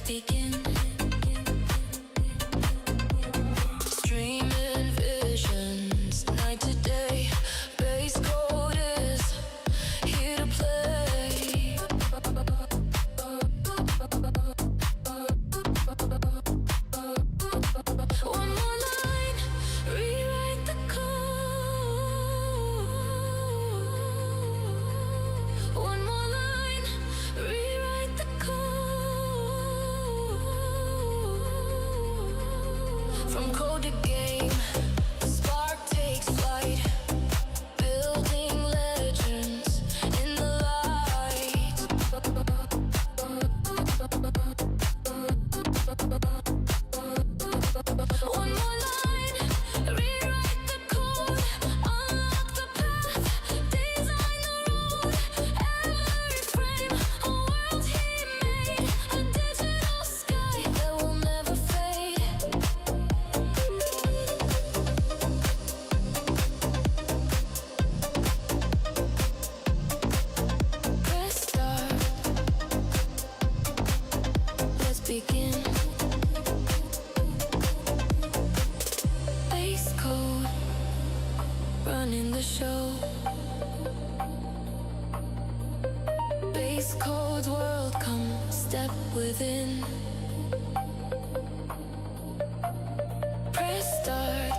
begin. Streaming visions, night to day. Base code is here to play. One more line, rewrite the code. One more line, rewrite the code. From code to game, the spark takes flight. Building legends in the light. One more line, rewrite the code. Unlock the path, design the road. Every frame, a world he made. A digital sky that will never fade. Press start. Let's begin. Base code, running the show. Base code's world, come step within. Press start.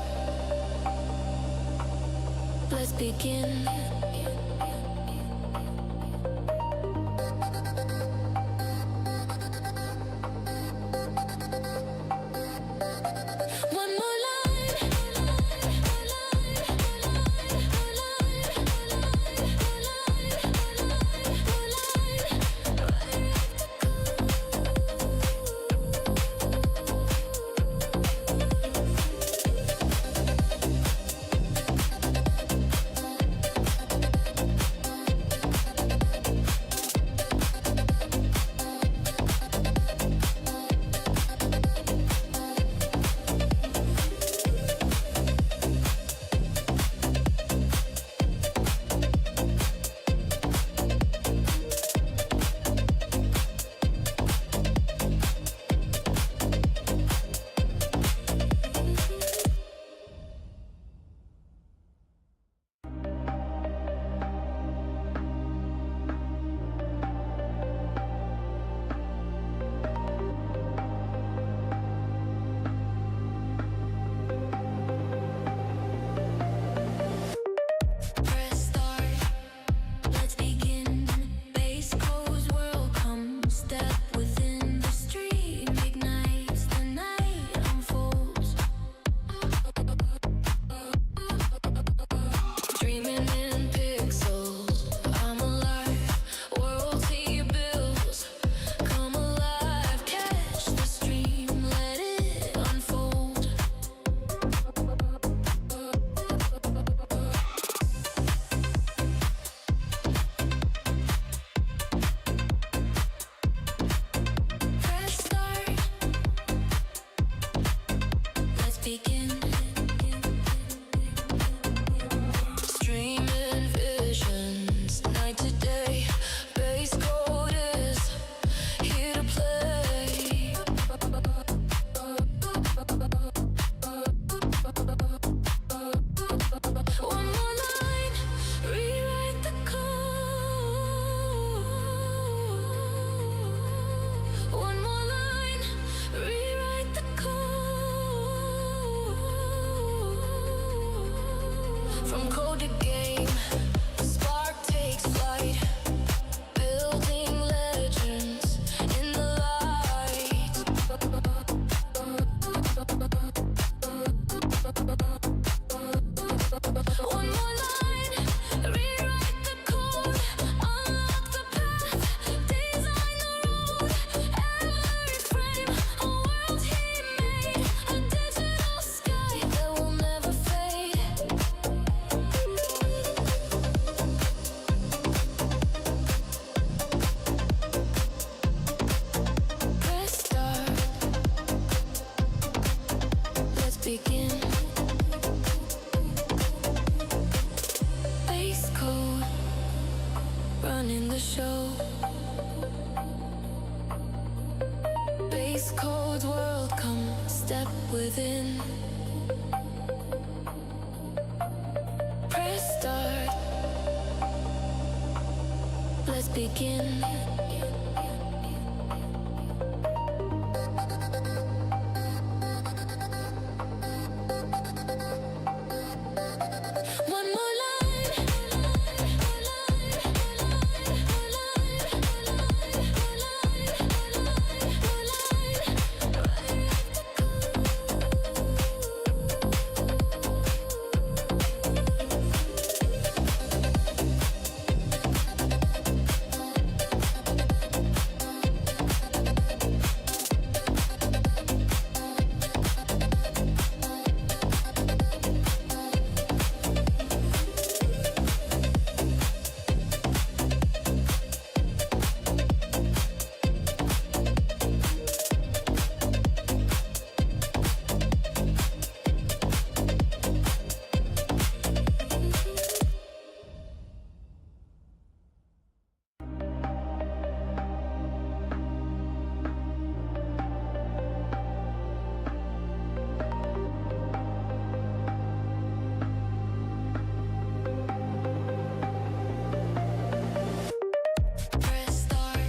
Let's begin. One more line. Press start. Let's begin. Base code's world, come step within. The stream ignites, the night unfolds. Dreaming in pixels, I'm alive. Worlds he builds, come alive. Catch the stream, let it unfold. Press start. Let's begin. Streaming visions, night to day. Base code is here to play. One more line, rewrite the code. One more line, rewrite the code. From code to game, the spark takes flight. Building legends in the light. One more line, rewrite the code. Unlock the path, design the road. Every frame, a world he made. A digital sky that will never fade. Base cold world, come step within. Press start. Let's begin. One more line. Press start.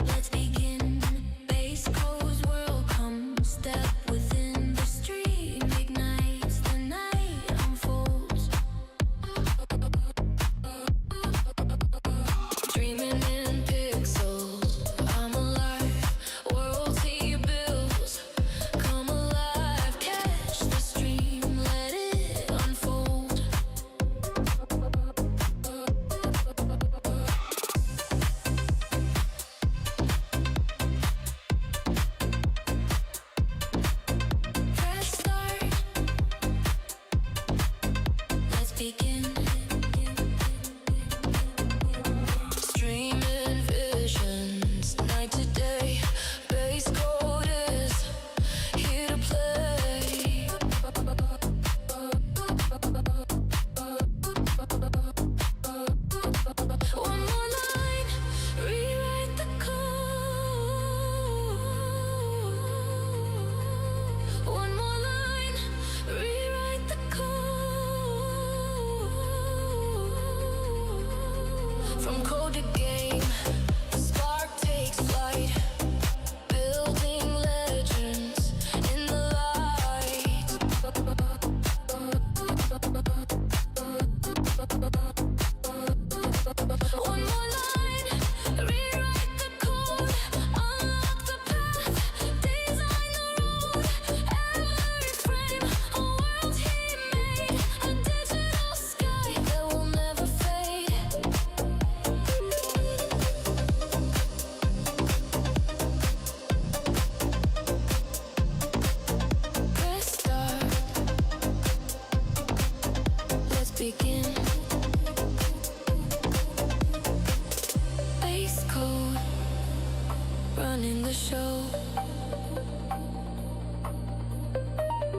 Let's begin. Base cold world, come step within. The stream ignites, the night unfolds. Dreaming in pixels, I'm alive. Worlds he builds, come alive. Catch the stream, let it unfold. Press start. Let's begin. Streaming visions, night to day. Base code is here to play. One more line, rewrite the code. One more line, rewrite the code. From code to game, the spark takes flight. Building legends in the light. One more line, rewrite the code. Unlock the path, design the road. Every frame, a world he made. A digital sky that will never fade. Press start. Let's begin. Base code, running the show.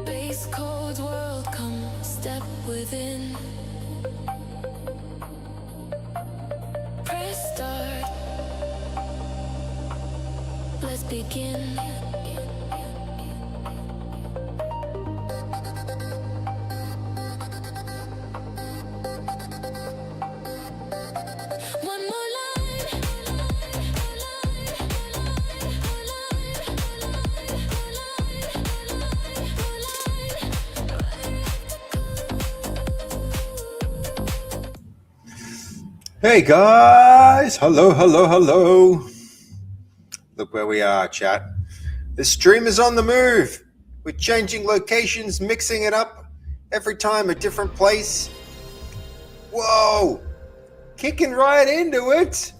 Base code world, come step within. Press start. Let's begin. One more line. Hey guys, hello. Look where we are, chat. The stream is on the move. We're changing locations, mixing it up. Every time a different place. Whoa, kicking right into it.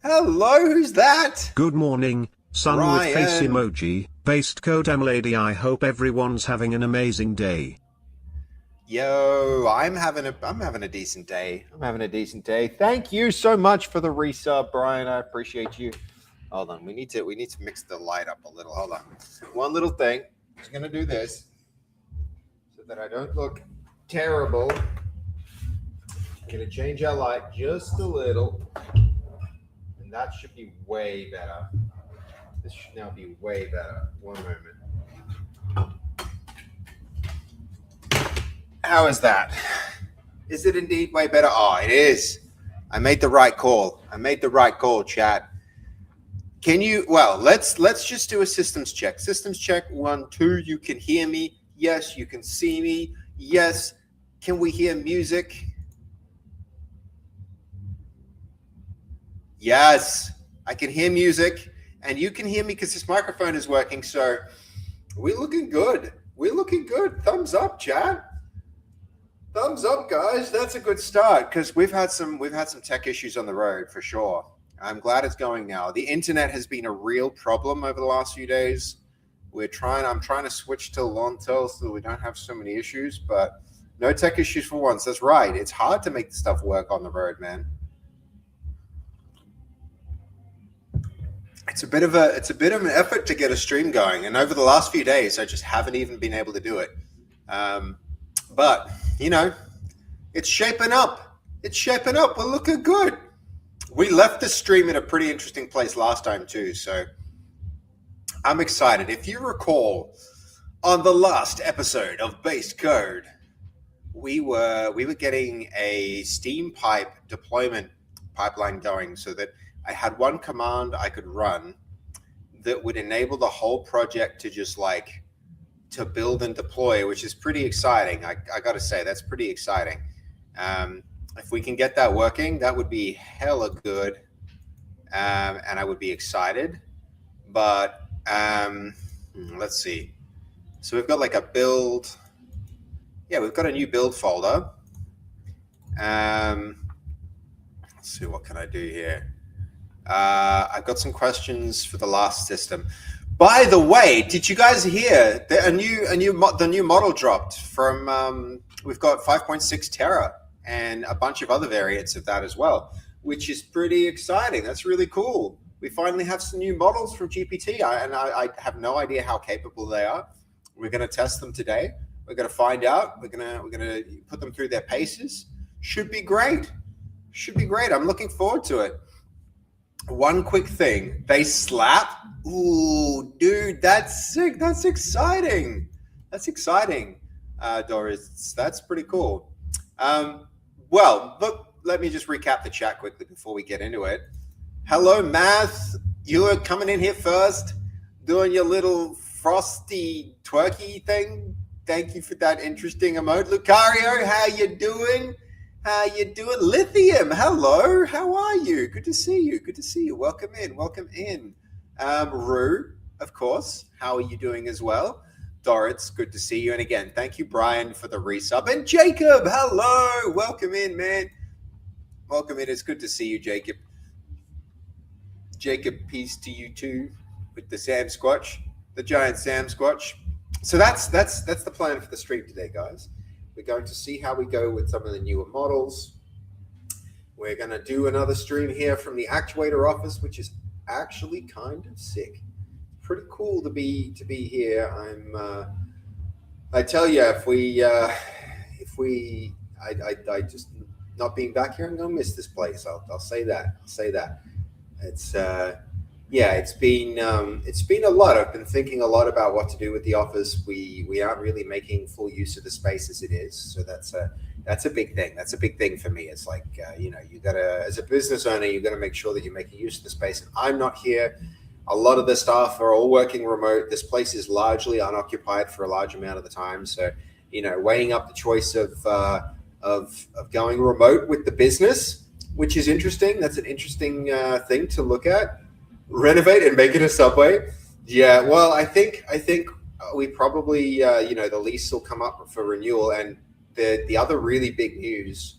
Hello, who's that? Good morning, sun with face Ryan. emoji, based code M-Lady. I hope everyone's having an amazing day. Yo, I'm having a decent day. Thank you so much for the resub, Brian. I appreciate you. Hold on, we need to mix the light up a little. Hold on. One little thing. I'm just gonna do this so that I don't look terrible. I'm gonna change our light just a little, and that should be way better. This should now be way better. One moment. How is that? Is it indeed way better? Oh, it is. I made the right call. Chat. Can you, well, let's just do a systems check. Systems check, 1, 2, you can hear me. Yes, you can see me. Yes. Can we hear music? Yes, I can hear music, and you can hear me because this microphone is working. So we're looking good. Thumbs up, chat. Thumbs up, guys. That's a good start because we've had some tech issues on the road for sure. I'm glad it's going now. The internet has been a real problem over the last few days. I'm trying to switch to Lontel so that we don't have so many issues, but no tech issues for once. That's right. It's hard to make the stuff work on the road, man. It's a bit of an effort to get a stream going, and over the last few days, I just haven't even been able to do it. But you know, it's shaping up. We're looking good. We left the stream in a pretty interesting place last time too, so I'm excited. If you recall, on the last episode of Base Code, we were getting a steam pipe deployment pipeline going so that I had one command I could run that would enable the whole project to just to build and deploy, which is pretty exciting. I got to say, that's pretty exciting. If we can get that working, that would be hella good. And I would be excited. But let's see. So we've got a build. Yeah, we've got a new build folder. Let's see, what can I do here? I've got some questions for the last system. By the way, did you guys hear the new model dropped from? We've got 5.6 Terra and a bunch of other variants of that as well, which is pretty exciting. That's really cool. We finally have some new models from GPT, I have no idea how capable they are. We're going to test them today. We're going to find out. We're going to put them through their paces. Should be great. I'm looking forward to it. One quick thing, they slap. Ooh, dude, that's sick. That's exciting. Doris. That's pretty cool. Well, look, let me just recap the chat quickly before we get into it. Hello, Math. You are coming in here first, doing your little frosty twerky thing. Thank you for that interesting emote. Lucario, how you doing? Lithium, hello. How are you? Good to see you. Welcome in. Rue, of course. How are you doing as well? Dorritz, good to see you. And again, thank you, Brian, for the resub. And Jacob, hello. Welcome in, man. It's good to see you, Jacob. Jacob, peace to you too, with the Sam Squatch, the giant Sam Squatch. So that's the plan for the stream today, guys. We're going to see how we go with some of the newer models. We're going to do another stream here from the actuator office, which is actually kind of sick. Pretty cool to be here. I tell you, I just not being back here, I'm going to miss this place. I'll say that. It's it's been a lot. I've been thinking a lot about what to do with the office. We aren't really making full use of the space as it is, so that's a big thing. That's a big thing for me. It's you gotta, as a business owner, you gotta make sure that you're making use of the space. And I'm not here. A lot of the staff are all working remote. This place is largely unoccupied for a large amount of the time. So weighing up the choice of going remote with the business, which is interesting. That's an interesting thing to look at. Renovate and make it a Subway. Yeah, well, I think we probably the lease will come up for renewal, and the other really big news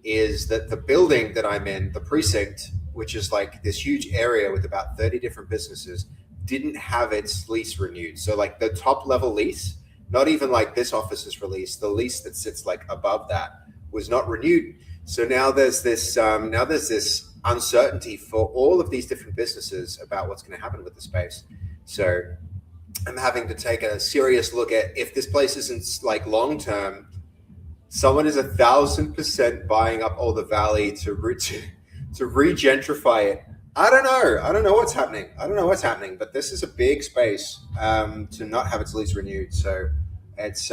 is that the building that I'm in, the precinct, which is this huge area with about 30 different businesses, didn't have its lease renewed. So the top level lease, not even this office's release, the lease that sits above that was not renewed. So now there's this uncertainty for all of these different businesses about what's going to happen with the space. So I'm having to take a serious look at, if this place isn't long term, someone is 1,000% buying up all the valley to regentrify it I don't know. I don't know what's happening. I don't know what's happening, but this is a big space to not have its lease renewed. So it's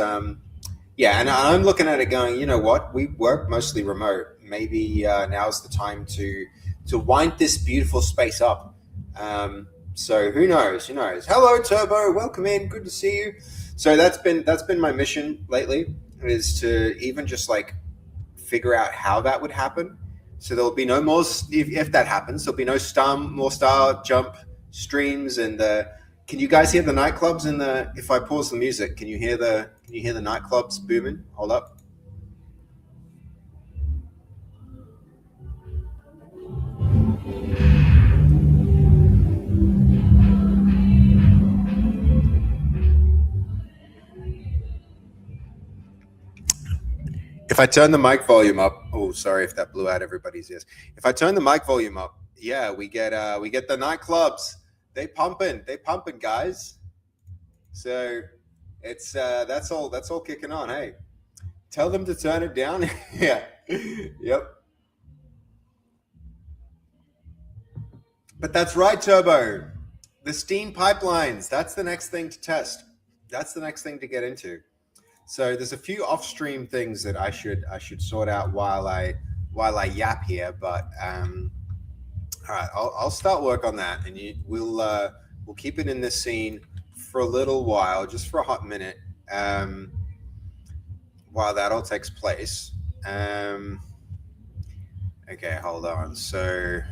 yeah, and I'm looking at it going, you know what? We work mostly remote. Maybe now's the time to wind this beautiful space up. So who knows? Who knows? Hello, Turbo. Welcome in. Good to see you. So that's been my mission lately, is to even just like figure out how that would happen. So there'll be no more if that happens. There'll be no more star jump streams and can you guys hear the nightclubs in the? If I pause the music, can you hear the nightclubs booming? Hold up. If I turn the mic volume up, oh, sorry if that blew out everybody's ears. If I turn the mic volume up, yeah, we get the nightclubs. They pumping, guys. So it's that's all kicking on. Hey, tell them to turn it down. Yeah, yep. But that's right, Turbo. The steam pipelines. That's the next thing to test. That's the next thing to get into. So there's a few off-stream things that I should sort out while I yap here. But all right, I'll start work on that, and we'll keep it in this scene for a little while, just for a hot minute, while that all takes place. Okay, hold on. So.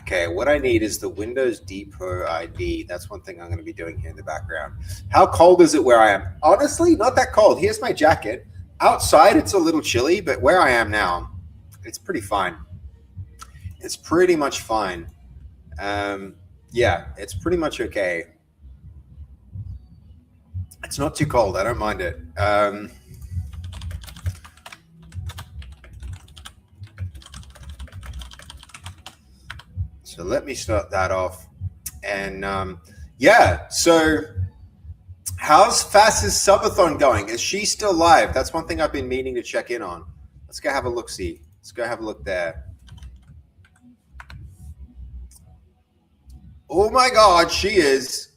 Okay, what I need is the Windows Depot ID. That's one thing I'm going to be doing here in the background. How cold is it where I am? Honestly, not that cold. Here's my jacket. Outside, it's a little chilly, but where I am now, it's pretty fine. It's pretty much fine. Yeah, it's pretty much okay. It's not too cold. I don't mind it. So let me start that off. And yeah, so how's Fass's subathon going? Is she still live? That's one thing I've been meaning to check in on. Let's go have a look-see. Let's go have a look there. Oh my God, she is.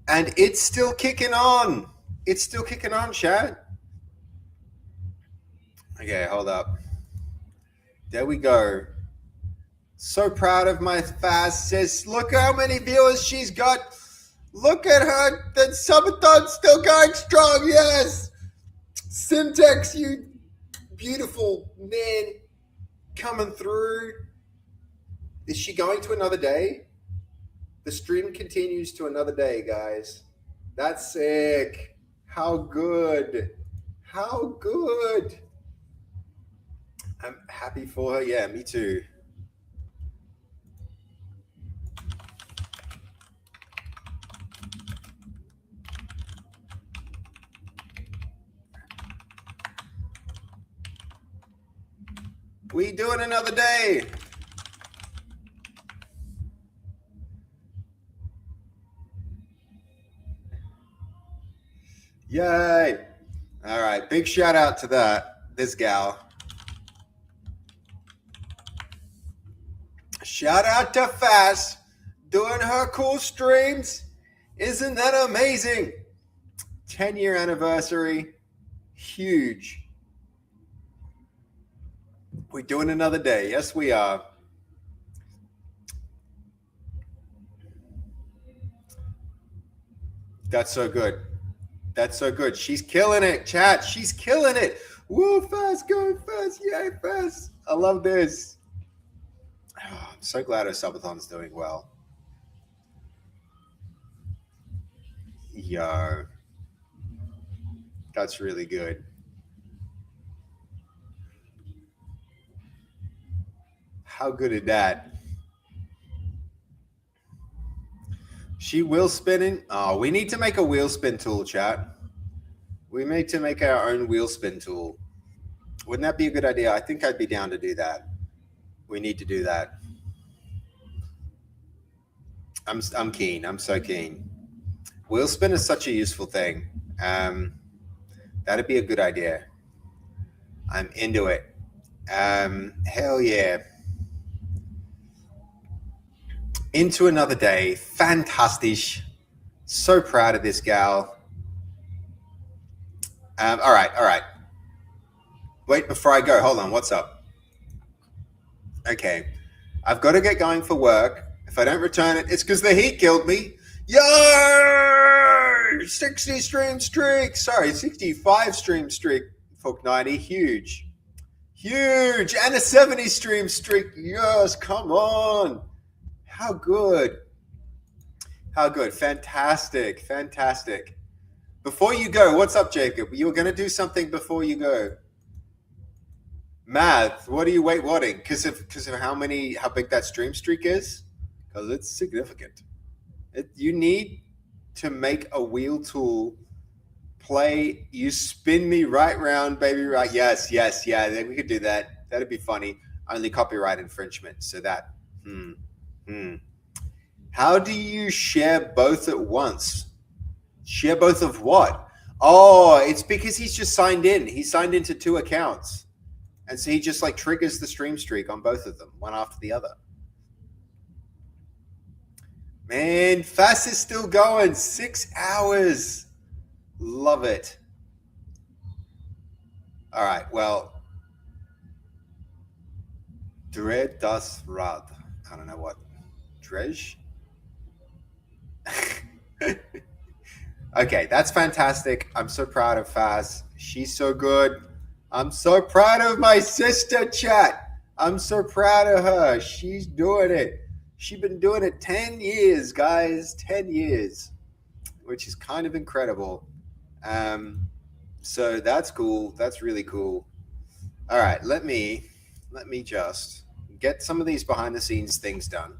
And it's still kicking on. It's still kicking on, chat. Okay, hold up. There we go. So proud of my Fass, sis. Look how many viewers she's got. Look at her. The subathon's still going strong. Yes. Simtex, you beautiful man, coming through. Is she going to another day? The stream continues to another day, guys. That's sick. How good. How good. I'm happy for her. Yeah, me too. We doing another day. Yay. All right. Big shout out to this gal. Shout out to Fass doing her cool streams. Isn't that amazing? 10-year anniversary. Huge. We're doing another day. Yes, we are. That's so good. That's so good. She's killing it, chat. She's killing it. Woo, Fass, go Fass. Yay, Fass. I love this. Oh, I'm so glad her subathon's doing well. Yo. That's really good. How good is that? She wheel spinning. Oh, we need to make a wheel spin tool, chat. We need to make our own wheel spin tool. Wouldn't that be a good idea? I think I'd be down to do that. We need to do that. I'm keen. I'm so keen. Wheel spin is such a useful thing. That'd be a good idea. I'm into it. Hell yeah. Into another day. Fantastisch. So proud of this gal. All right. Wait, before I go, hold on. What's up? Okay. I've got to get going for work. If I don't return it, it's because the heat killed me. Yo! 60 stream streak. Sorry, 65 stream streak. Folk90. Huge. And a 70 stream streak. Yes, come on. How good. Fantastic. Before you go, what's up, Jacob? You were going to do something before you go. Math, what are you wanting? Because of how big that stream streak is? Because it's significant. You need to make a wheel tool play. You spin me right round, baby, right? Yes, yeah. Then we could do that. That'd be funny. Only copyright infringement. So that. How do you share both at once? Share both of what? Oh, it's because he's just signed in. He signed into 2 accounts. And so he just like triggers the stream streak on both of them, one after the other. Man, Fast is still going. 6 hours. Love it. All right, well. Dred das Rad. I don't know what. Drej? Okay, that's fantastic. I'm so proud of Faz. She's so good. I'm so proud of my sister, chat. I'm so proud of her. She's doing it. She's been doing it 10 years, guys. 10 years, which is kind of incredible. So that's cool. That's really cool. All right, let me just get some of these behind the scenes things done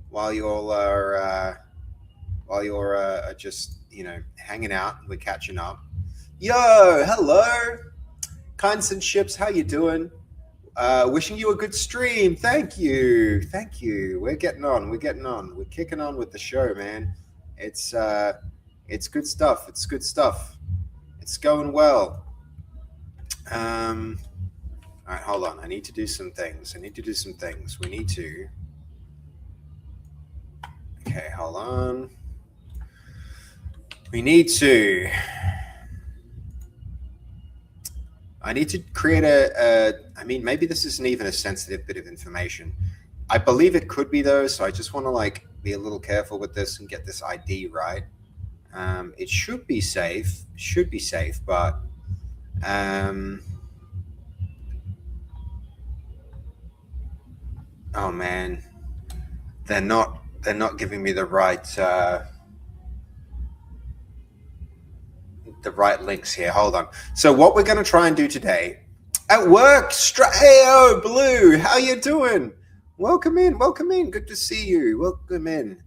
while you all are just, hanging out. We're catching up. Yo, hello. Kinds and Ships, how you doing? Wishing you a good stream. Thank you. We're getting on. We're kicking on with the show, man. It's good stuff. It's going well. All right, hold on. I need to do some things. We need to. Okay, hold on. I need to create maybe this isn't even a sensitive bit of information. I believe it could be though, so I just want to be a little careful with this and get this ID right. It should be safe, but oh man, they're not giving me the right links here. Hold on. So what we're going to try and do today at work, hey, Blue, how you doing? Welcome in. Good to see you. Welcome in.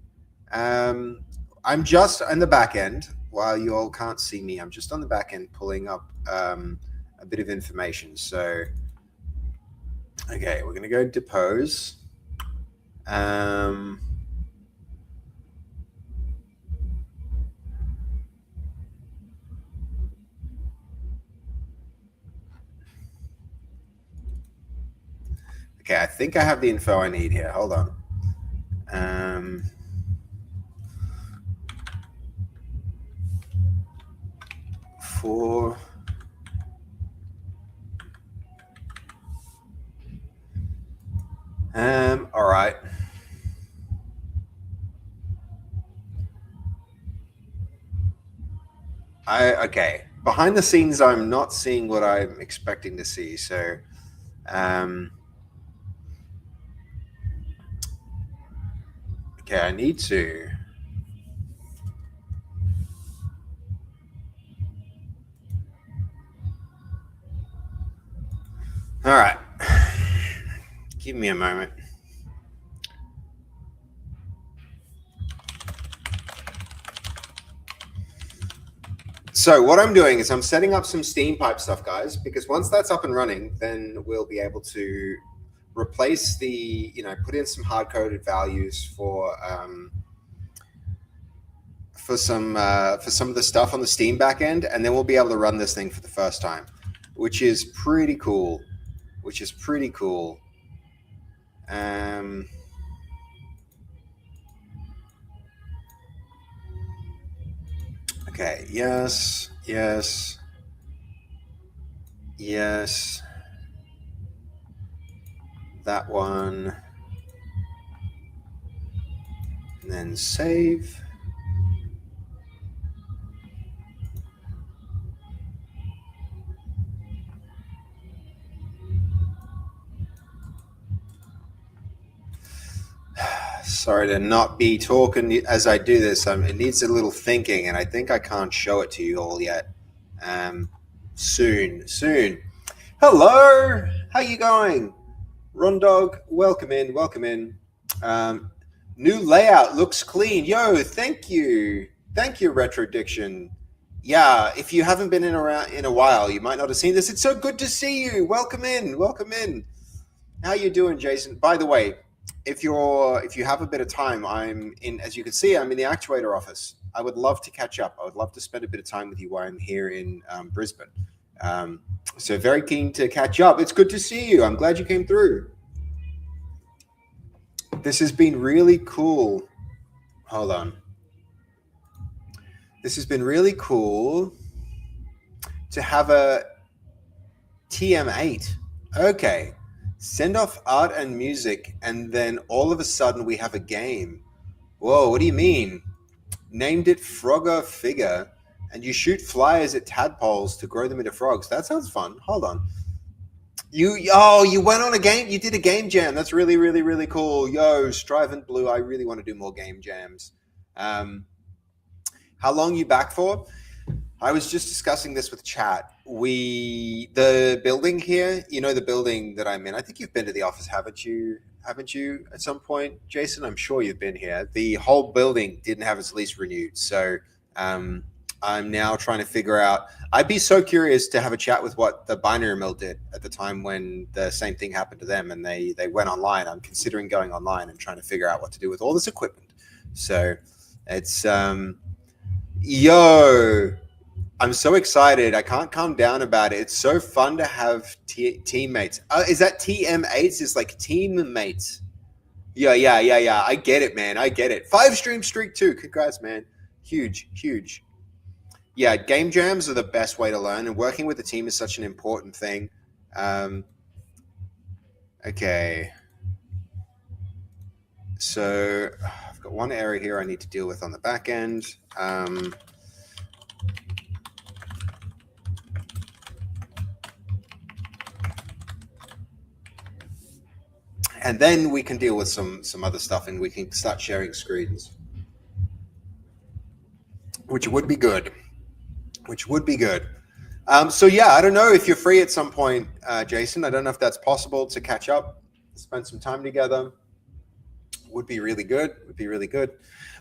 I'm just on the back end. While you all can't see me, I'm just on the back end pulling up a bit of information. So, okay, we're going to go depose. Okay, I think I have the info I need here. Hold on. All right. Okay. Behind the scenes, I'm not seeing what I'm expecting to see. So, okay, I need to. All right. Give me a moment. So what I'm doing is I'm setting up some SteamPipe stuff, guys, because once that's up and running, then we'll be able to replace the, put in some hard-coded values for some of the stuff on the Steam backend, and then we'll be able to run this thing for the first time. which is pretty cool. Which is pretty cool. Okay, yes, yes, yes. That one. And then save. Sorry to not be talking as I do this. It needs a little thinking, and I think I can't show it to you all yet. Soon. Hello, how you going? Rundog, welcome in. New layout looks clean. Yo, thank you, Retro Diction. Yeah, if you haven't been around in a while, you might not have seen this. It's so good to see you. Welcome in. How you doing, Jason? By the way, if you have a bit of time, I'm in. As you can see, I'm in the actuator office. I would love to catch up. I would love to spend a bit of time with you while I'm here in Brisbane. So very keen to catch up. It's good to see you. I'm glad you came through. This has been really cool. Hold on. This has been really cool to have a TM8. Okay. Send off art and music, and then all of a sudden we have a game. Whoa, what do you mean? Named it Frogger Figure, and you shoot flyers at tadpoles to grow them into frogs. That sounds fun. Hold on. You went on a game. You did a game jam. That's really, really, really cool. Yo, Strivent Blue. I really want to do more game jams. How long you back for? I was just discussing this with chat. The building here, the building that I'm in. I think you've been to the office, haven't you? Haven't you at some point, Jason? I'm sure you've been here. The whole building didn't have its lease renewed, so I'm now trying to figure out. I'd be so curious to have a chat with what the Binary Mill did at the time when the same thing happened to them, and they went online. I'm considering going online and trying to figure out what to do with all this equipment. So it's I'm so excited. I can't calm down about it. It's so fun to have teammates. Is that TM8s? It's like teammates. Yeah. I get it, man. I get it. 5-stream streak too. Congrats, man. Huge. Yeah, game jams are the best way to learn, and working with the team is such an important thing. Okay. So I've got one area here I need to deal with on the back end. And then we can deal with some other stuff, and we can start sharing screens, which would be good. So yeah, I don't know if you're free at some point, Jason. I don't know if that's possible to catch up, spend some time together. Would be really good.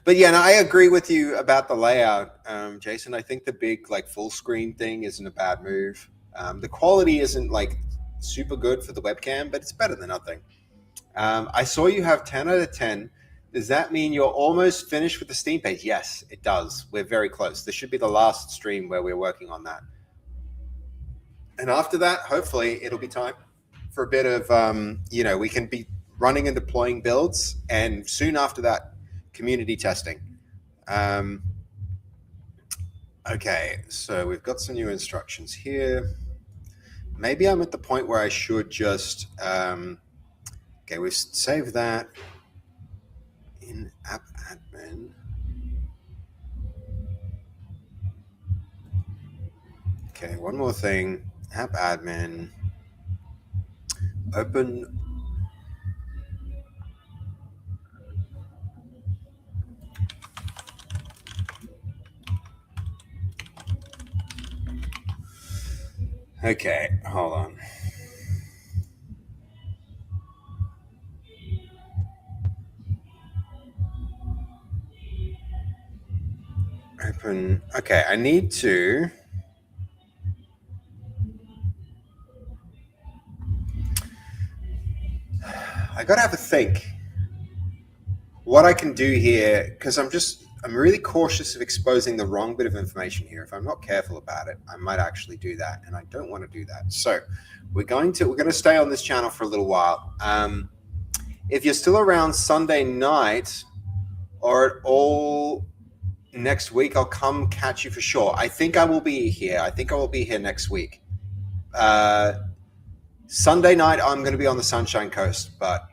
But yeah, no, I agree with you about the layout, Jason. I think the big full screen thing isn't a bad move. The quality isn't super good for the webcam, but it's better than nothing. I saw you have 10 out of 10. Does that mean you're almost finished with the Steam page? Yes, it does. We're very close. This should be the last stream where we're working on that. And after that, hopefully, it'll be time for a bit of, we can be running and deploying builds. And soon after that, community testing. Okay, so we've got some new instructions here. Maybe I'm at the point where I should just... okay, we've saved that in app admin. Okay, one more thing. App admin. Open. Okay, hold on. Open. Okay, I need to. I gotta have a think what I can do here, because I'm really cautious of exposing the wrong bit of information here. If I'm not careful about it, I might actually do that, and I don't want to do that. So we're going to stay on this channel for a little while. If you're still around Sunday night or at all next week, I'll come catch you for sure. I think I will be here. I think I will be here next week. Sunday night, I'm going to be on the Sunshine Coast, but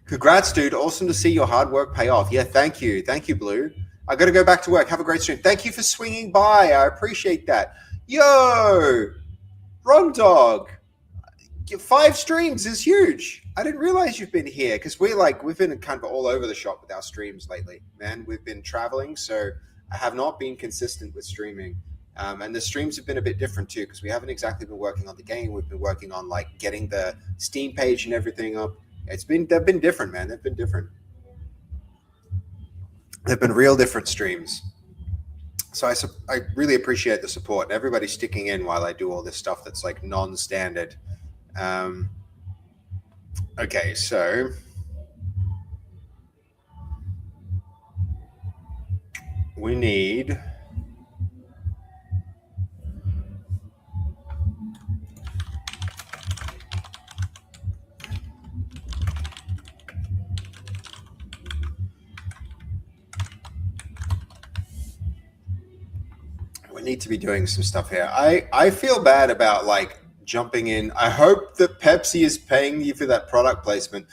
congrats, dude. Awesome to see your hard work pay off. Yeah, thank you. Thank you, Blue. I got to go back to work. Have a great stream. Thank you for swinging by. I appreciate that. Yo, Ron Dog, 5 streams is huge. I didn't realize you've been here because we've been kind of all over the shop with our streams lately, man. We've been traveling, so I have not been consistent with streaming. And the streams have been a bit different too because we haven't exactly been working on the game. We've been working on like getting the Steam page and everything up. They've been different, man. They've been different. They've been real different streams. So I really appreciate the support and everybody sticking in while I do all this stuff that's like non-standard. Okay, so we need to be doing some stuff here. I feel bad about like jumping in. I hope that Pepsi is paying you for that product placement.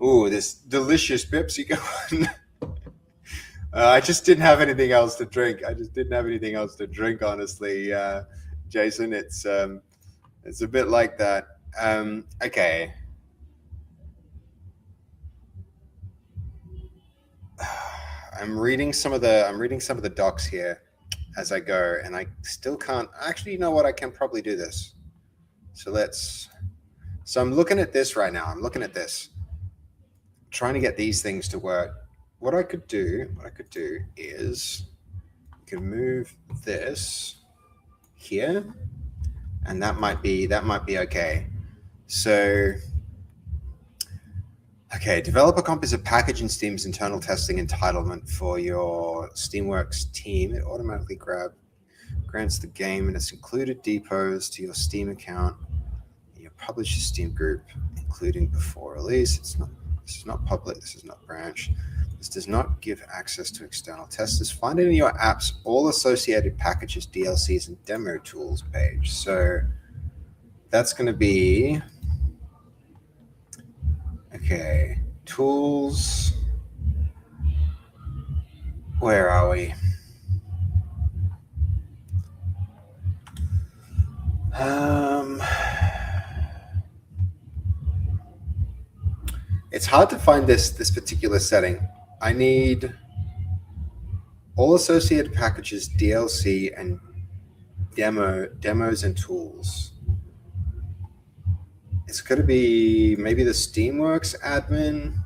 Ooh, this delicious Pepsi going. I just didn't have anything else to drink. Honestly, Jason. It's a bit like that. Okay. I'm reading some of the docs here as I go, and I still can't. Actually, you know what? I can probably do this. So I'm looking at this right now. I'm looking at this, trying to get these things to work. What I could do is I can move this here, and that might be okay. So, okay, developer comp is a package in Steam's internal testing entitlement for your Steamworks team. It automatically grants the game and its included depots to your Steam account, your publisher Steam group, including before release. This is not public. This is not branch. This does not give access to external testers. Find it in your app's all associated packages, DLCs, and demo tools page. So that's going to be, okay, tools. Where are we? It's hard to find this particular setting. I need all associated packages, DLC, and demos and tools. It's going to be maybe the Steamworks admin.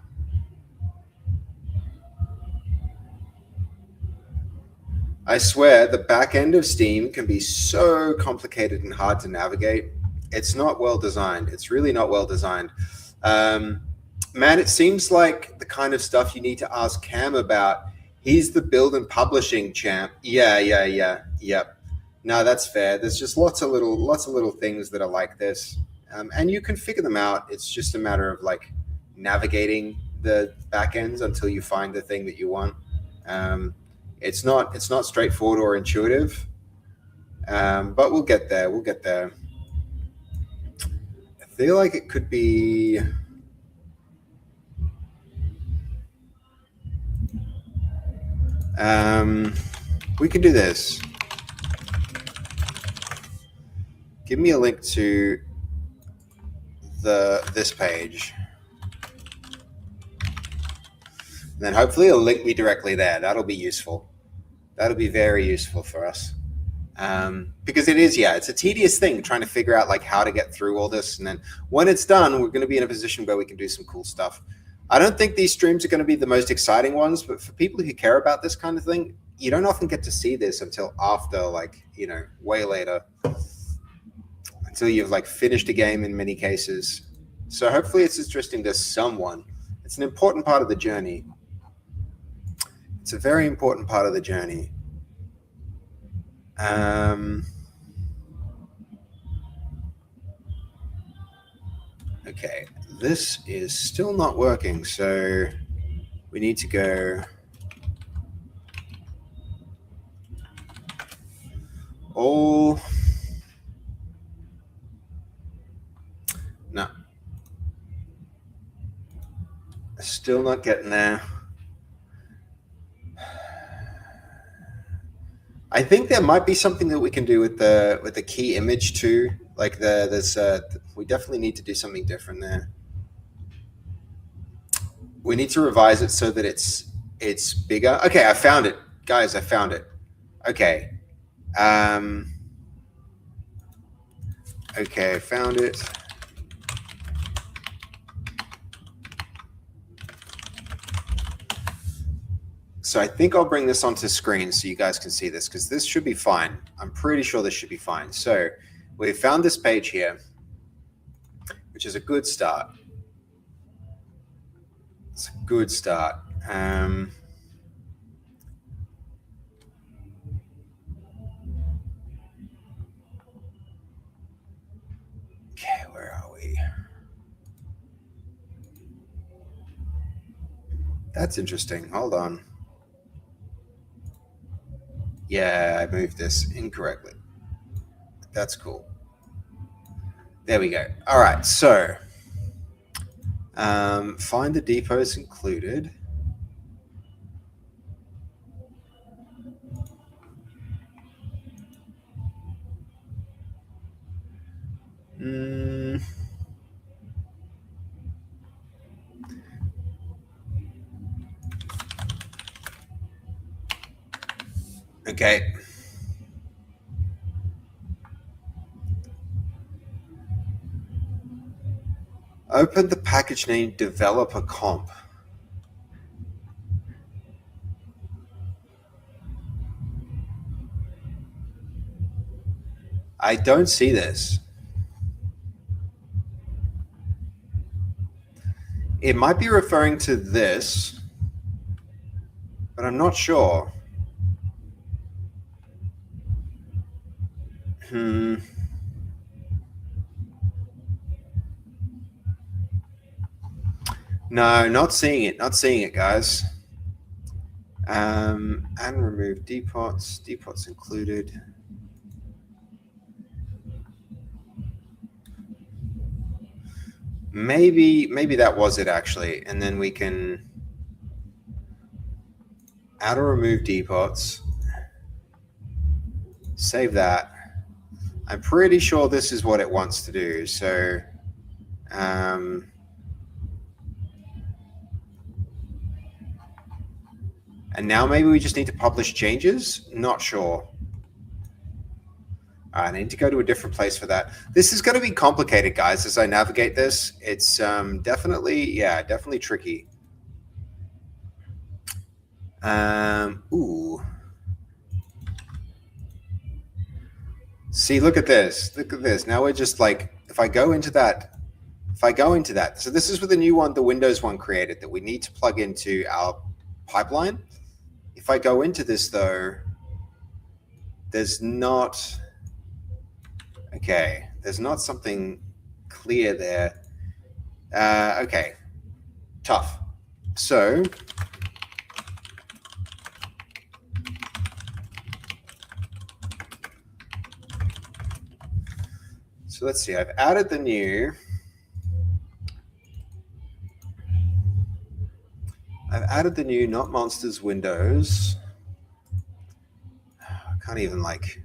I swear the back end of Steam can be so complicated and hard to navigate. It's not well designed. It's really not well designed. Man, it seems like the kind of stuff you need to ask Cam about. He's the build and publishing champ. Yep. No, that's fair. There's just lots of little things that are like this. And you can figure them out. It's just a matter of like navigating the back ends until you find the thing that you want. It's not straightforward or intuitive, but we'll get there. I feel like it could be. We can do this. Give me a link to this page. And then hopefully it'll link me directly there. That'll be useful. That'll be very useful for us. Because it's a tedious thing trying to figure out like how to get through all this. And then when it's done, we're going to be in a position where we can do some cool stuff. I don't think these streams are going to be the most exciting ones, but for people who care about this kind of thing, you don't often get to see this until after, like, way later, until you've like finished a game in many cases. So hopefully it's interesting to someone. It's an important part of the journey. It's a very important part of the journey. Okay, this is still not working, so we need to go all. No, still not getting there. I think there might be something that we can do with the key image too. Like we definitely need to do something different there. We need to revise it so that it's bigger. Okay, I found it, guys. I found it. Okay. Okay, I found it. So I think I'll bring this onto screen so you guys can see this, because this should be fine. I'm pretty sure this should be fine. So we found this page here, which is a good start. It's a good start. Okay, where are we? That's interesting. Hold on. Yeah, I moved this incorrectly. That's cool. There we go. All right, so find the depots included. Okay. Open the package name developer comp. I don't see this. It might be referring to this, but I'm not sure. No, not seeing it. Not seeing it, guys. And remove depots. Depots included. Maybe that was it actually, and then we can add or remove depots. Save that. I'm pretty sure this is what it wants to do. So, and now maybe we just need to publish changes. Not sure. I need to go to a different place for that. This is going to be complicated, guys, as I navigate this. It's definitely tricky. Ooh. See, look at this. Look at this. Now we're just like, if I go into that. So this is with the new one, the Windows one created that we need to plug into our pipeline. If I go into this, though, there's not... Okay, there's not something clear there. Okay, tough. So let's see. I've added the new. Not Monsters Windows. I can't even like.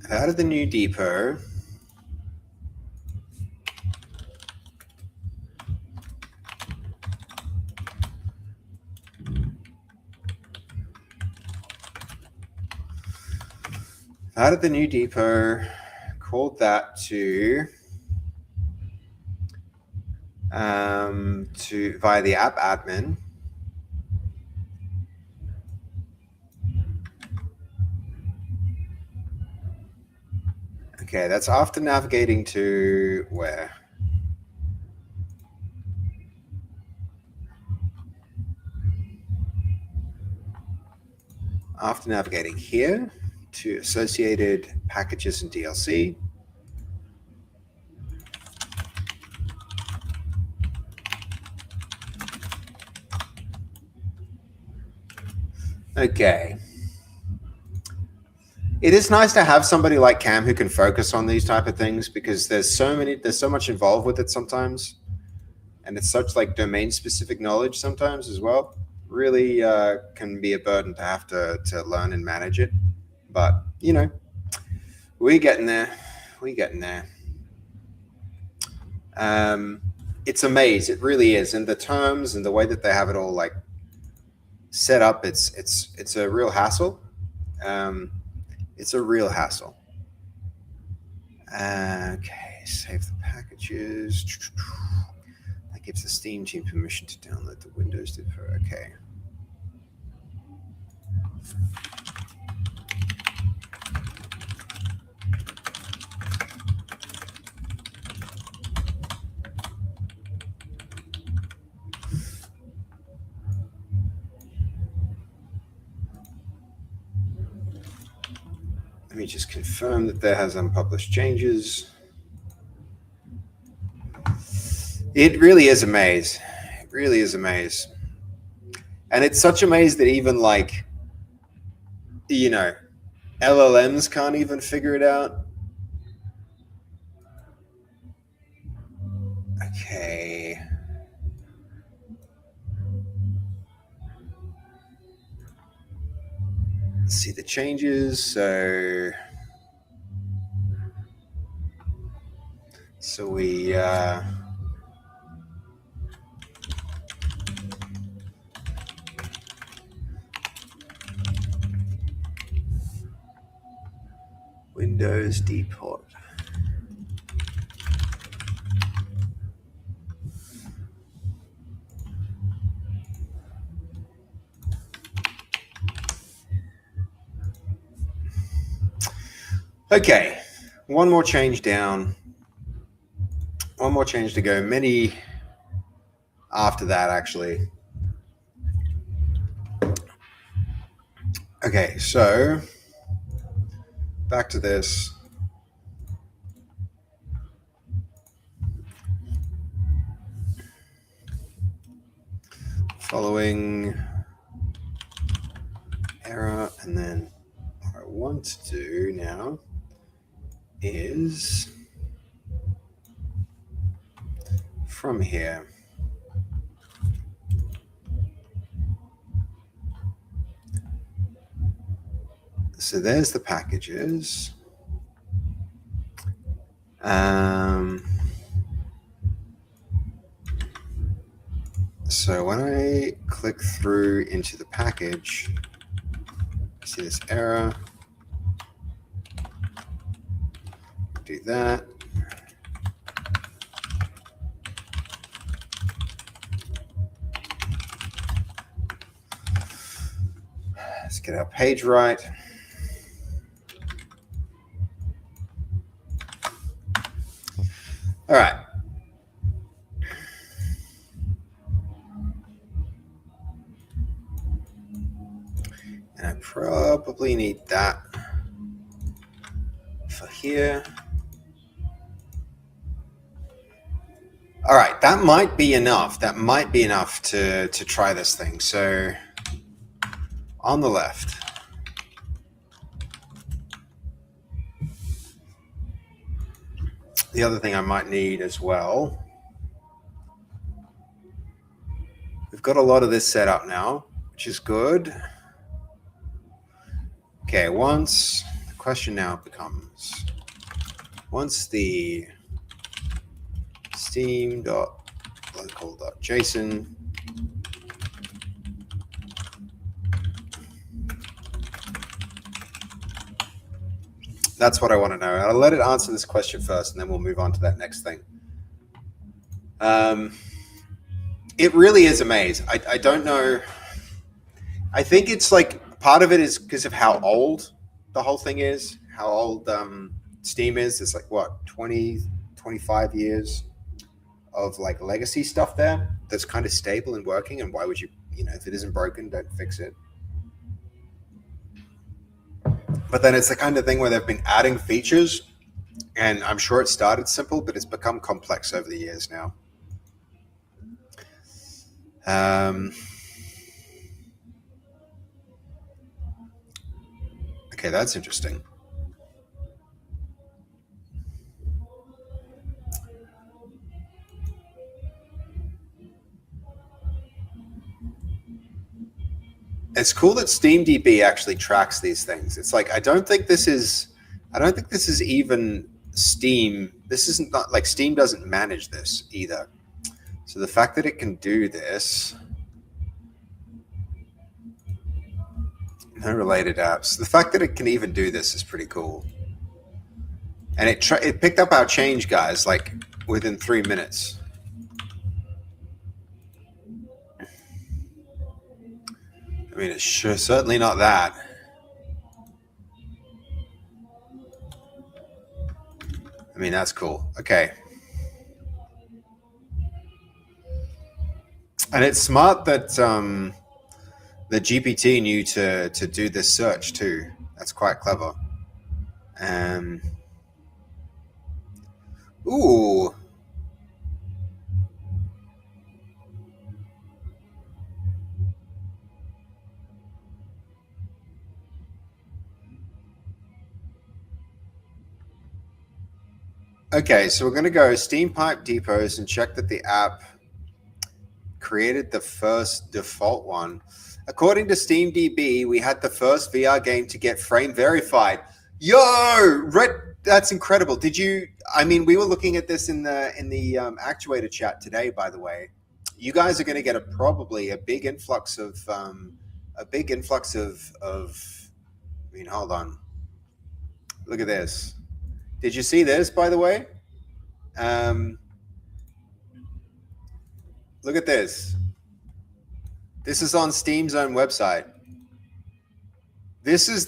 I've added the new depot. Added the new depot, called that to via the app admin. Okay, that's after navigating to where? After navigating here to associated packages and DLC. Okay. It is nice to have somebody like Cam who can focus on these type of things, because there's so much involved with it sometimes, and it's such like domain specific knowledge sometimes as well. Really can be a burden to have to learn and manage it, but you know, we're getting there. It's a maze, it really is, and the terms and the way that they have it all like set up, it's a real hassle. It's a real hassle. Okay, save the packages. That gives the Steam team permission to download the Windows Developer. Okay. Let me just confirm that there has unpublished changes. It really is a maze. It really is a maze. And it's such a maze that even like, you know, LLMs can't even figure it out. Okay. Let's see the changes. So we Windows depot. Okay, one more change down. One more change to go. Many after that, actually. Okay, so back to this. Following error, and then what I want to do now is from here. So there's the packages. So when I click through into the package, I see this error. Do that. Let's get our page right. All right. And I probably need that for here. All right, that might be enough. That might be enough to try this thing. So on the left. The other thing I might need as well, we've got a lot of this set up now, which is good. Okay, the question now becomes, once the steam.local.json that's what I want to know. I'll let it answer this question first, and then we'll move on to that next thing. It really is a maze. I don't know. I think it's like part of it is because of how old the whole thing is, how old Steam is. There's like what 20, 25 years of like legacy stuff there that's kind of stable and working. And why would you, if it isn't broken, don't fix it. But then it's the kind of thing where they've been adding features, and I'm sure it started simple, but it's become complex over the years now. Okay, that's interesting. It's cool that SteamDB actually tracks these things. It's like I don't think this is even Steam. This isn't not like Steam doesn't manage this either. So the fact that it can do this, no related apps. The fact that it can even do this is pretty cool. And it picked up our change, guys, like within 3 minutes. I mean, it's certainly not that. I mean, that's cool. Okay. And it's smart that the GPT knew to do this search too. That's quite clever. Ooh. Okay, so we're going to go Steam Pipe Depots and check that the app created the first default one. According to SteamDB, we had the first VR game to get frame verified. Yo, Red, that's incredible. Did you? I mean, we were looking at this in the actuator chat today. By the way, you guys are going to get probably a big influx of. I mean, hold on. Look at this. Did you see this, by the way? Look at this. This is on Steam's own website. This was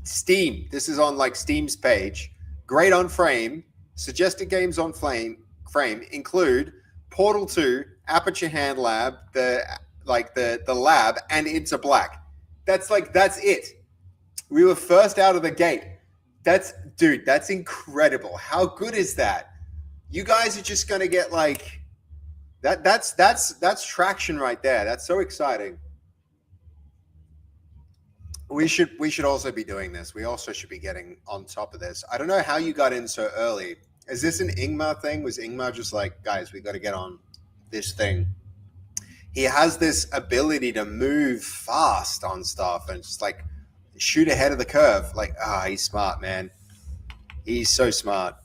Steam. This is on like Steam's page. Great on Frame. Suggested games on Frame include Portal 2, Aperture Hand Lab, the lab, and Into Black. That's it. We were first out of the gate. That's incredible. How good is that? You guys are just gonna get like that. That's traction right there. That's so exciting. We should also be doing this. We also should be getting on top of this. I don't know how you got in so early. Is this an Ingmar thing? Was Ingmar just like, guys, we got to get on this thing? He has this ability to move fast on stuff and just like shoot ahead of the curve. Like, he's smart, man. He's so smart.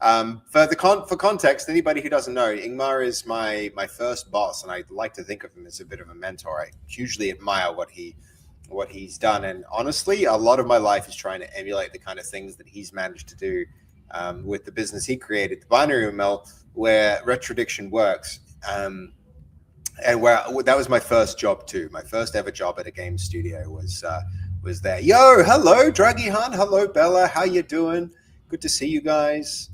For context, anybody who doesn't know, Ingmar is my first boss, and I like to think of him as a bit of a mentor. I hugely admire what he's done, and honestly, a lot of my life is trying to emulate the kind of things that he's managed to do with the business he created, the Binary Mill, where Retrodiction works. And where that was my first job too. My first ever job at a game studio was there. Yo, hello, Draggy Hunt. Hello, Bella. How you doing? Good to see you guys.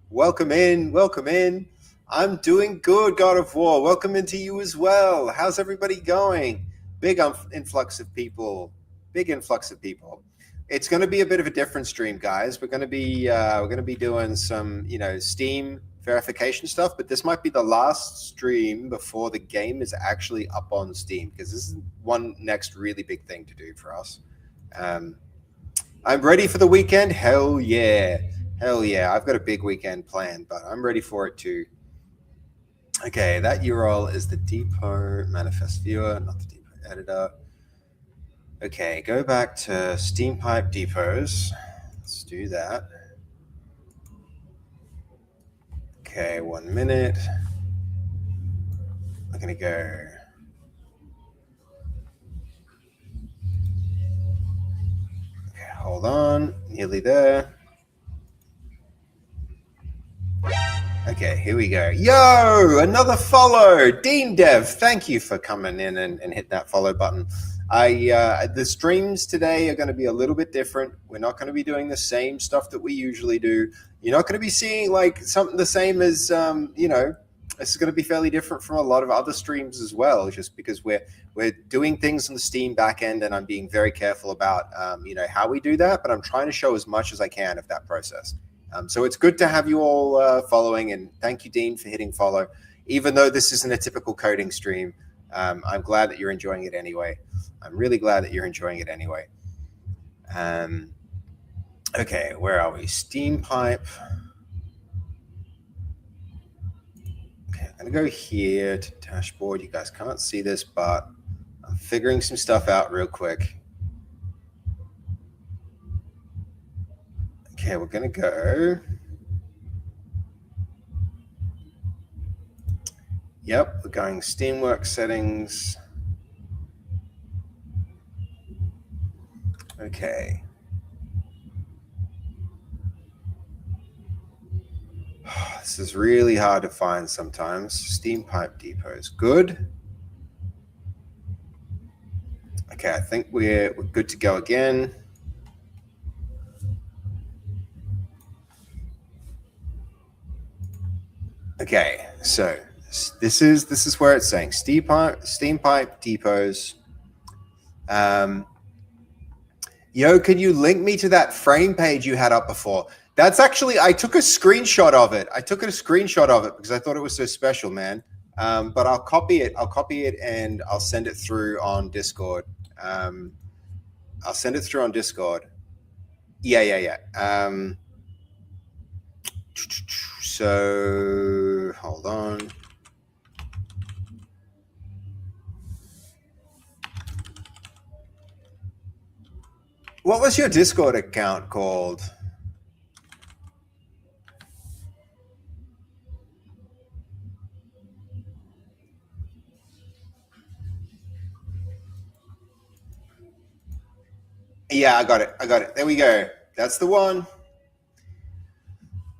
Welcome in. Welcome in. I'm doing good, God of War. Welcome into you as well. How's everybody going? Big influx of people. Big influx of people. It's going to be a bit of a different stream, guys. We're going to be doing some, Steam verification stuff, but this might be the last stream before the game is actually up on Steam, because this is one next really big thing to do for us. I'm ready for the weekend. Hell yeah. I've got a big weekend planned, but I'm ready for it too. Okay, that URL is the Depot manifest viewer, not the Depot editor. Okay, go back to Steam Pipe Depots. Let's do that. Okay, 1 minute. I'm gonna go. Okay, hold on. Nearly there. Okay, here we go. Yo, another follow. Dean Dev, thank you for coming in and hitting that follow button. The streams today are going to be a little bit different. We're not going to be doing the same stuff that we usually do. You're not going to be seeing like something the same as this is going to be fairly different from a lot of other streams as well, just because we're doing things on the Steam backend, and I'm being very careful about how we do that. But I'm trying to show as much as I can of that process. So it's good to have you all following, and thank you, Dean, for hitting follow. Even though this isn't a typical coding stream, I'm glad that you're enjoying it anyway. I'm really glad that you're enjoying it anyway. Okay, where are we? Steam pipe. Okay, I'm gonna go here to dashboard. You guys can't see this, but I'm figuring some stuff out real quick. Okay, we're gonna go. Yep, we're going Steamworks settings. Okay. This is really hard to find sometimes. Steam pipe depots, good. Okay, I think we're good to go again. Okay, so this is where it's saying steam pipe depots. Yo, can you link me to that frame page you had up before? That's actually, I took a screenshot of it. Because I thought it was so special, man. But I'll copy it. And I'll send it through on Discord. Yeah. So hold on. What was your Discord account called? Yeah, I got it. There we go. That's the one.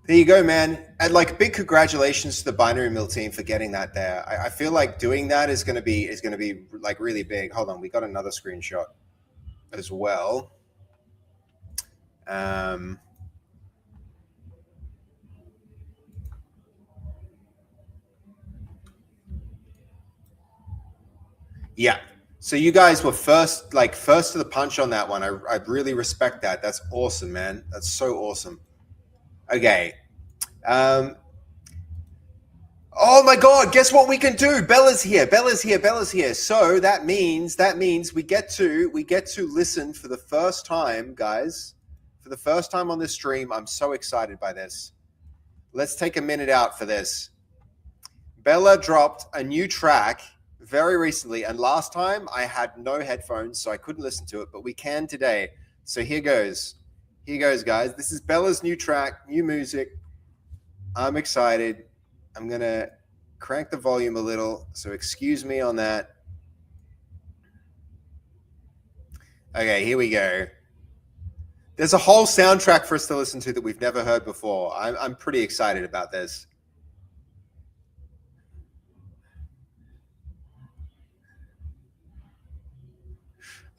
There you go, man. And like, big congratulations to the Binary Mill team for getting that there. I feel like doing that is going to be like really big. Hold on, we got another screenshot as well. Yeah. So you guys were first to the punch on that one. I really respect that. That's awesome, man. That's so awesome. Okay. Oh my God, guess what we can do? Bella's here. So that means we get to listen for the first time, guys. For the first time on this stream. I'm so excited by this. Let's take a minute out for this. Bella dropped a new track very recently, and last time I had no headphones, so I couldn't listen to it, but we can today. So here goes, guys. This is Bella's new track, new music. I'm excited. I'm gonna crank the volume a little, so excuse me on that. Okay, here we go. There's a whole soundtrack for us to listen to that we've never heard before. I'm pretty excited about this.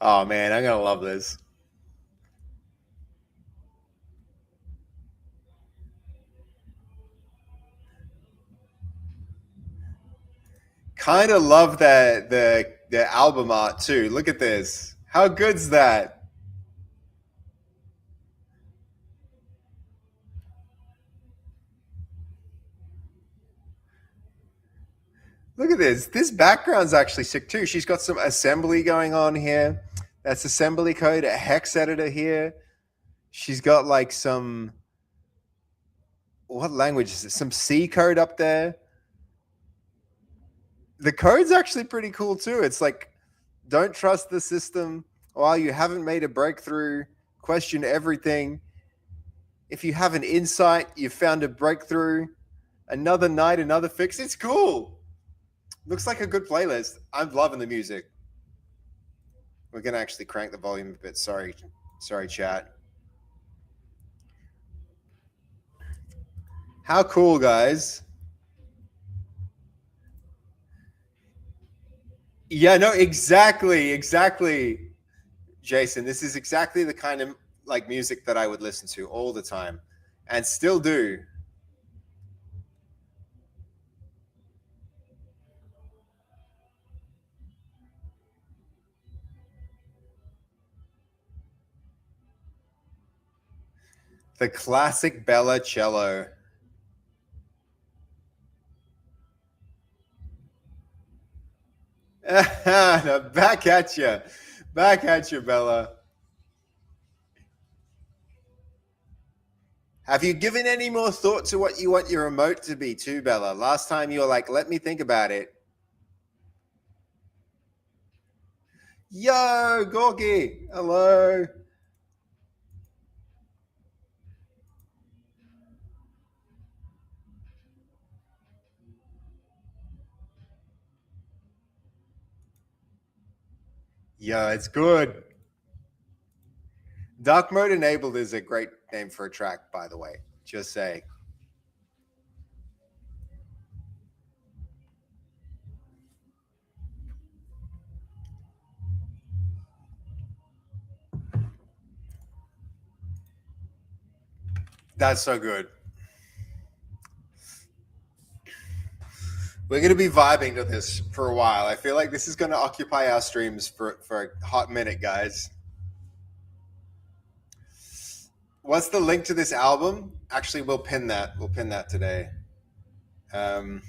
Oh man, I'm gonna love this. Kind of love the album art too. Look at this. How good's that? Look at this. This background's actually sick too. She's got some assembly going on here. That's assembly code, a hex editor here. She's got like some, what language is it? Some C code up there. The code's actually pretty cool too. It's like, don't trust the system while you haven't made a breakthrough. Question everything. If you have an insight, you found a breakthrough. Another night, another fix. It's cool. Looks like a good playlist. I'm loving the music. We're going to actually crank the volume a bit. Sorry, chat. How cool, guys. Yeah, no, exactly, Jason. This is exactly the kind of like music that I would listen to all the time, and still do. The classic Bella cello. No, back at you, Bella. Have you given any more thought to what you want your remote to be, too, Bella? Last time you were like, "Let me think about it." Yo, Gorky, hello. Yeah, it's good. Dark mode enabled is a great name for a track, by the way. Just saying. That's so good. We're going to be vibing to this for a while. I feel like this is going to occupy our streams for a hot minute, guys. What's the link to this album? Actually, we'll pin that. We'll pin that today. Um,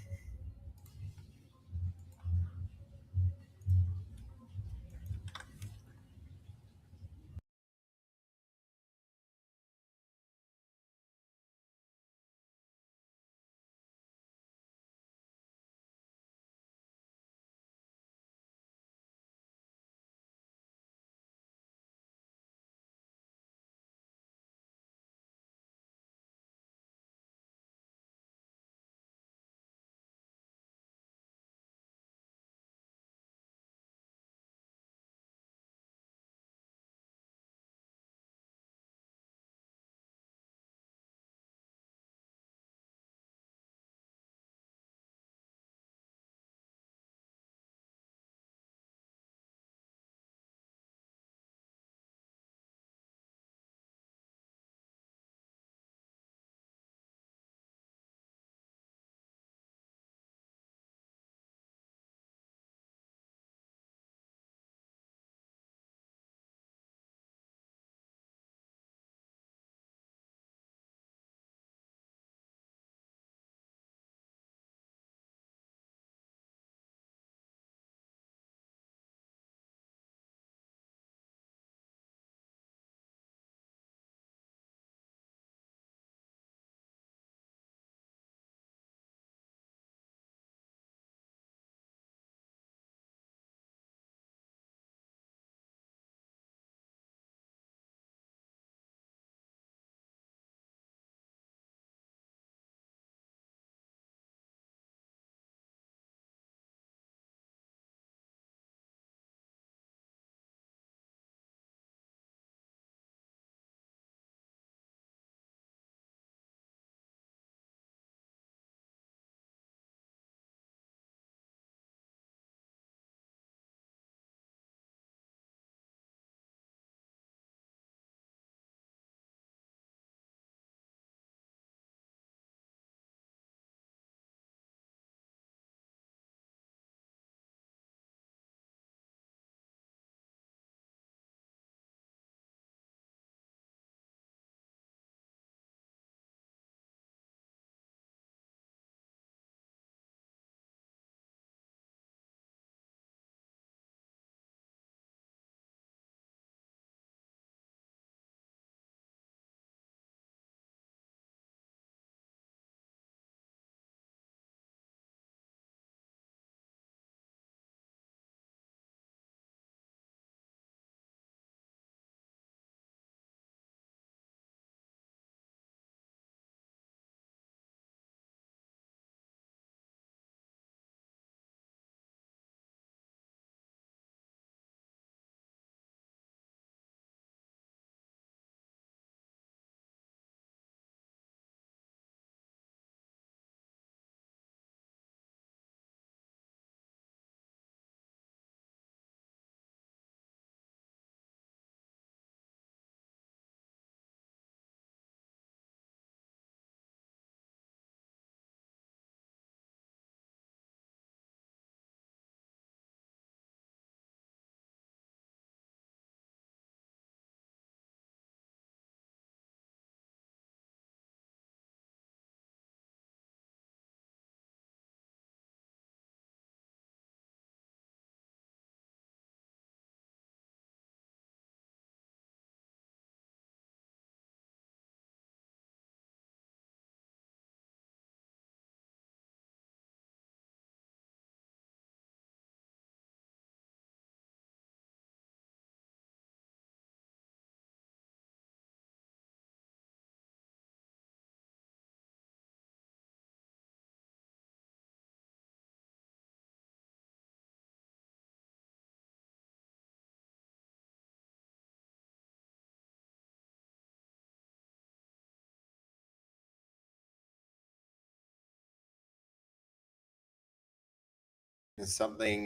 something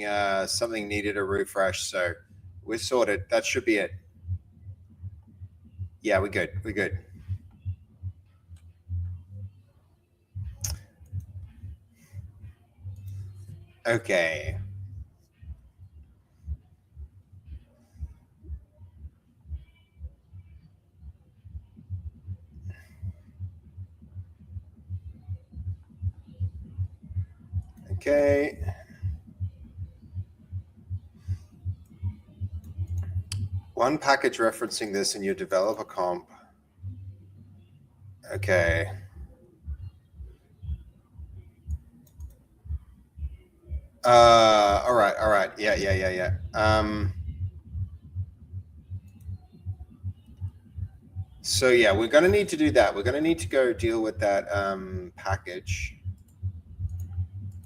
needed a refresh, so we're sorted. That should be it. Yeah, we're good. We're good. Okay. Okay. One package referencing this in your developer comp. Okay. All right, all right. Yeah. So yeah, we're gonna need to do that. We're gonna need to go deal with that package.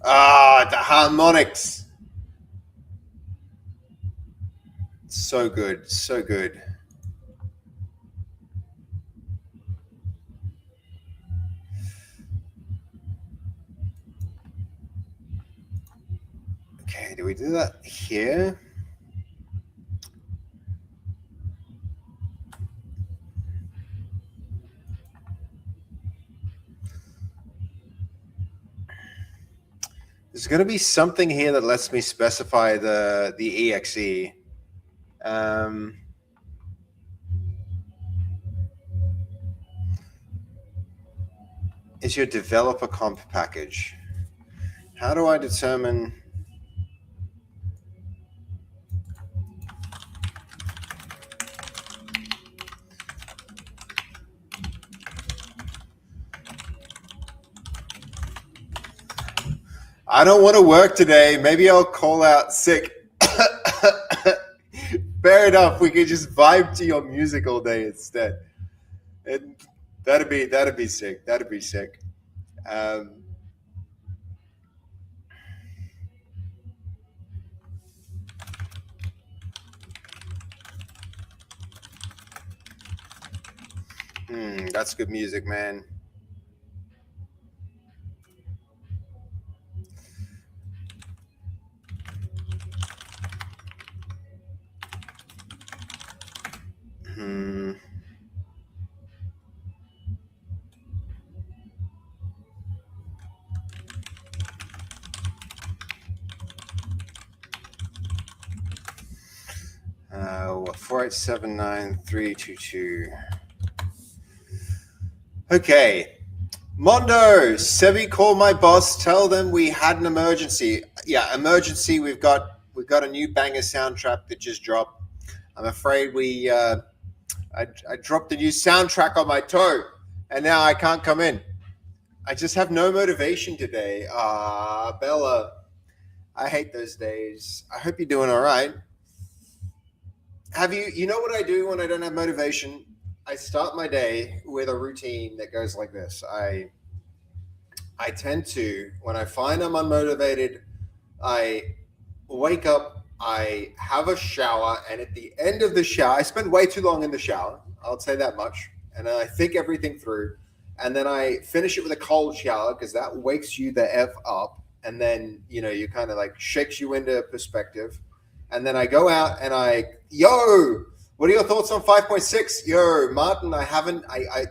The harmonics. So good, so good. Okay, do we do that here? There's going to be something here that lets me specify the exe. Is your developer comp package? How do I determine? I don't want to work today. Maybe I'll call out sick. Fair enough. We could just vibe to your music all day instead. And that'd be sick. That'd be sick. That's good music, man. What, 4879322. Okay. Mondo, Sebi, call my boss. Tell them we had an emergency. Yeah, emergency. We've got a new banger soundtrack that just dropped. I'm afraid I dropped the new soundtrack on my toe, and now I can't come in. I just have no motivation today. Bella, I hate those days. I hope you're doing all right. You know what I do when I don't have motivation? I start my day with a routine that goes like this. I tend to, when I find I'm unmotivated, I wake up, I have a shower, and at the end of the shower, I spend way too long in the shower. I'll say that much. And I think everything through. And then I finish it with a cold shower because that wakes you the F up. And then, you kind of like shakes you into perspective. And then I go out and what are your thoughts on 5.6? Yo, Martin, I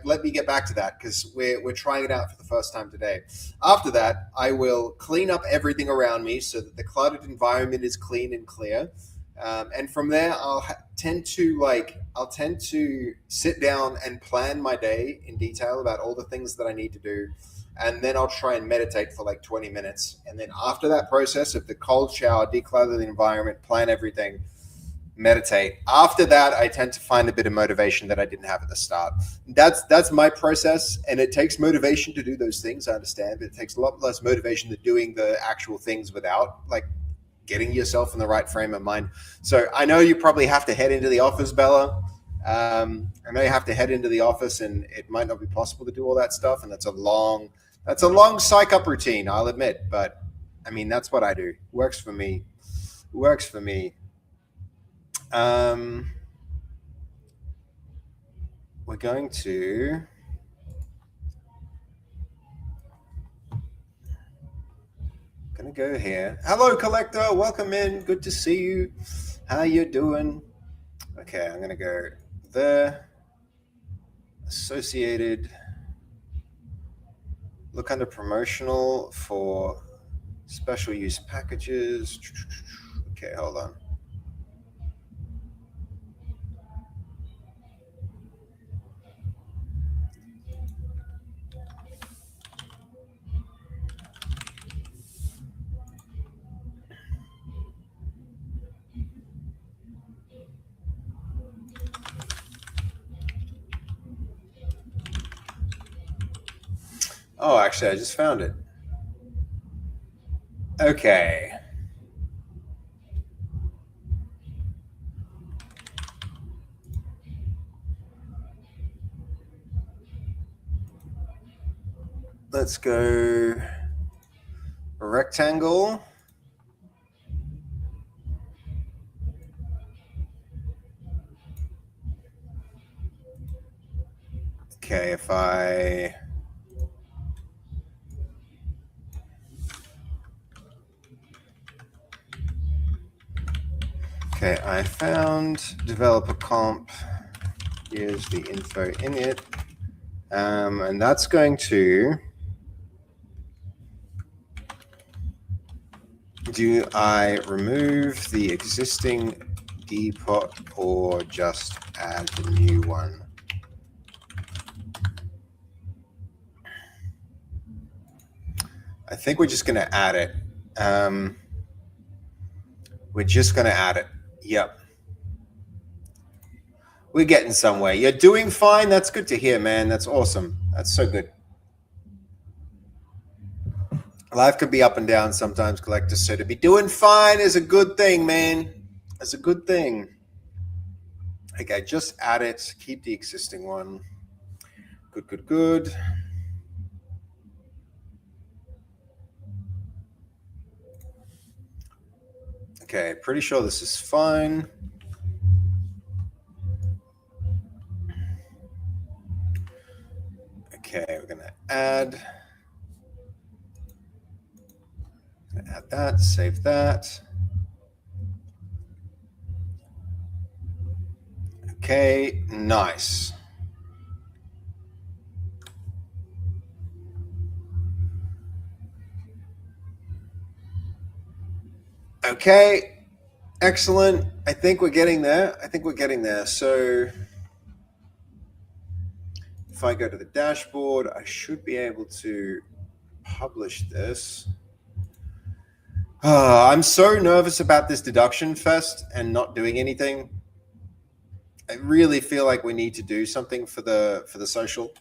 let me get back to that because we're trying it out for the first time today. After that, I will clean up everything around me so that the cluttered environment is clean and clear. And from there, I'll tend to sit down and plan my day in detail about all the things that I need to do. And then I'll try and meditate for like 20 minutes. And then after that process of the cold shower, declutter the environment, plan everything, meditate. After that, I tend to find a bit of motivation that I didn't have at the start. That's my process, and it takes motivation to do those things. I understand, but it takes a lot less motivation than doing the actual things without like getting yourself in the right frame of mind. So I know you probably have to head into the office, Bella. I know you have to head into the office, and it might not be possible to do all that stuff, and that's a long psych up routine, I'll admit, but I mean, that's what I do. Works for me. We're going to gonna go here. Hello, Collector. Welcome in. Good to see you. How you doing? Okay, I'm gonna go there. Associated. Look under promotional for special use packages. Okay, hold on. Oh, actually, I just found it. Okay. Let's go rectangle. Okay, if I Okay, I found developer comp. Here's the info in it. And that's going to, do I remove the existing depot or just add the new one? I think we're just going to add it. We're just going to add it. Yep. We're getting somewhere. You're doing fine. That's good to hear, man. That's awesome. That's so good. Life can be up and down sometimes, Collector. So to be doing fine is a good thing, man. It's a good thing. Okay, just add it. Keep the existing one. Good, good, good. Okay, pretty sure this is fine. Okay, we're gonna add that, save that. Okay, nice. Okay, excellent. I think we're getting there. So if I go to the dashboard, I should be able to publish this. I'm so nervous about this deduction fest and not doing anything. I really feel like we need to do something for the social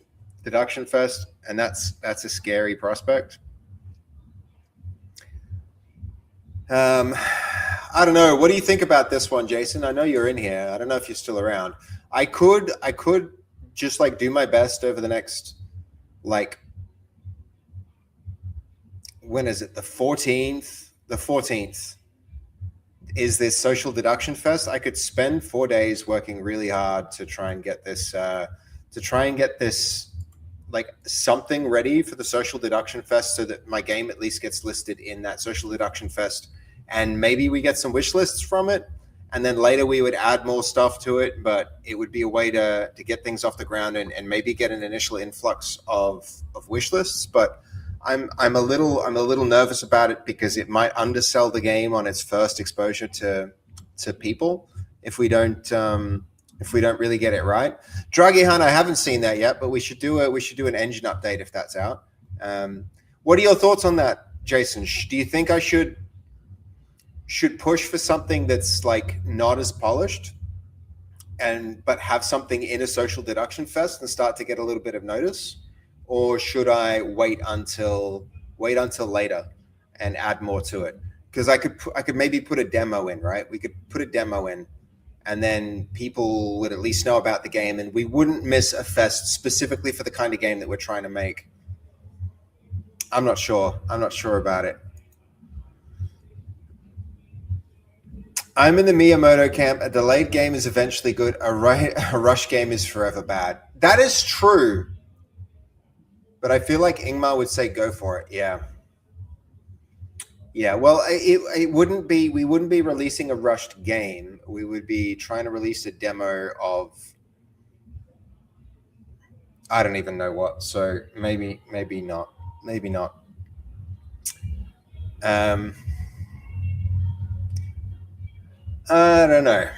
deduction fest, and that's a scary prospect. I don't know. What do you think about this one, Jason? I know you're in here. I don't know if you're still around. I could just like do my best over the next, like, when is it? The 14th. The 14th is this social deduction fest. I could spend 4 days working really hard to try and get this, like something ready for the social deduction fest, so that my game at least gets listed in that social deduction fest, and maybe we get some wish lists from it, and then later we would add more stuff to it. But it would be a way to get things off the ground and maybe get an initial influx of wish lists. But I'm a little nervous about it because it might undersell the game on its first exposure to people if we don't really get it right. Druggy Hunt, I haven't seen that yet, but we should do an engine update if that's out. What are your thoughts on that, Jason? Do you think I should push for something that's like not as polished, but have something in a social deduction fest and start to get a little bit of notice? Or should I wait until later and add more to it? Because I could maybe put a demo in, right? We could put a demo in, and then people would at least know about the game, and we wouldn't miss a fest specifically for the kind of game that we're trying to make. I'm not sure about it. I'm in the Miyamoto camp. A delayed game is eventually good. A rush game is forever bad. That is true. But I feel like Ingmar would say go for it. Yeah. Yeah, well, it wouldn't be, we wouldn't be releasing a rushed game. We would be trying to release a demo of, I don't even know what. So maybe not. Maybe not. I don't know.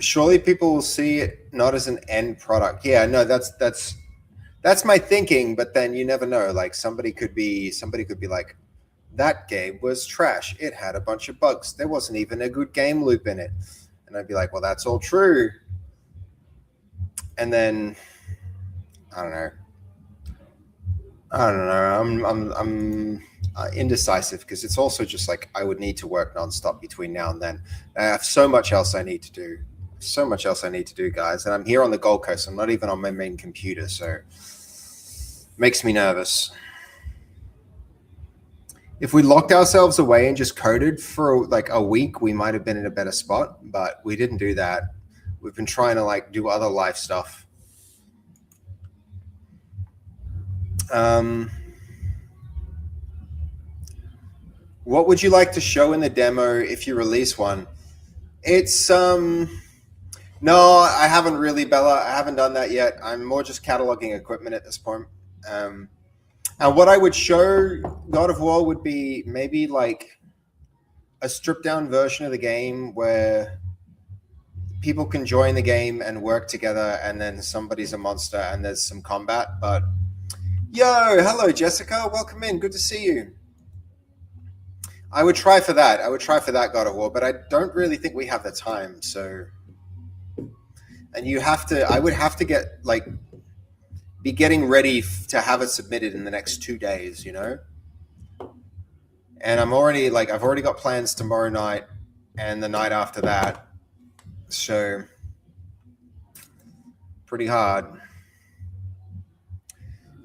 Surely people will see it not as an end product. Yeah, no, that's my thinking. But then you never know. Like somebody could be like, that game was trash. It had a bunch of bugs. There wasn't even a good game loop in it. And I'd be like, well, that's all true. And then I don't know. I'm indecisive because it's also just like I would need to work nonstop between now and then. I have so much else I need to do. So much else I need to do, guys. And I'm here on the Gold Coast. I'm not even on my main computer, so makes me nervous. If we locked ourselves away and just coded for like a week, we might have been in a better spot, but we didn't do that. We've been trying to like do other life stuff. What would you like to show in the demo if you release one? It's no, I haven't really, Bella. I haven't done that yet. I'm more just cataloging equipment at this point. And what I would show God of War would be maybe like a stripped down version of the game where people can join the game and work together, and then somebody's a monster and there's some combat. But yo, hello Jessica, welcome in. Good to see you. I would try for that. God of War, but I don't really think we have the time. So, and I would have to get like be getting ready to have it submitted in the next 2 days, you know? And I've already got plans tomorrow night and the night after that. So pretty hard.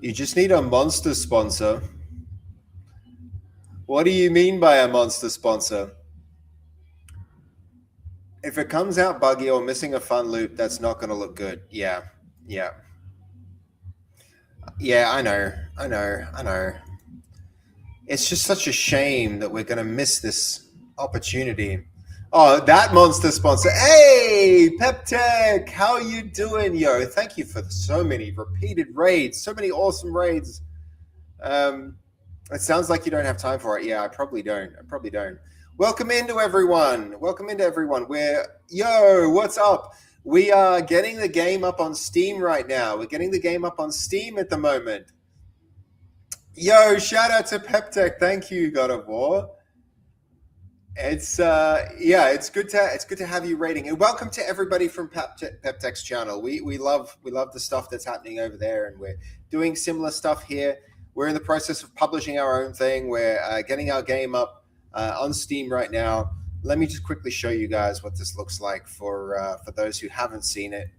You just need a monster sponsor. What do you mean by a monster sponsor? If it comes out buggy or missing a fun loop, that's not going to look good. Yeah. I know. It's just such a shame that we're going to miss this opportunity. Oh, that monster sponsor. Hey, PepTech, how you doing, yo? Thank you for so many repeated raids, so many awesome raids. It sounds like you don't have time for it. Yeah, I probably don't. Welcome into everyone. Yo, what's up? We are getting the game up on Steam right now. We're getting the game up on Steam at the moment. Yo, shout out to PepTech. Thank you, God of War. It's good to have you rating. And welcome to everybody from PepTech's channel. We love the stuff that's happening over there, and we're doing similar stuff here. We're in the process of publishing our own thing. We're getting our game up on Steam right now. Let me just quickly show you guys what this looks like for those who haven't seen it.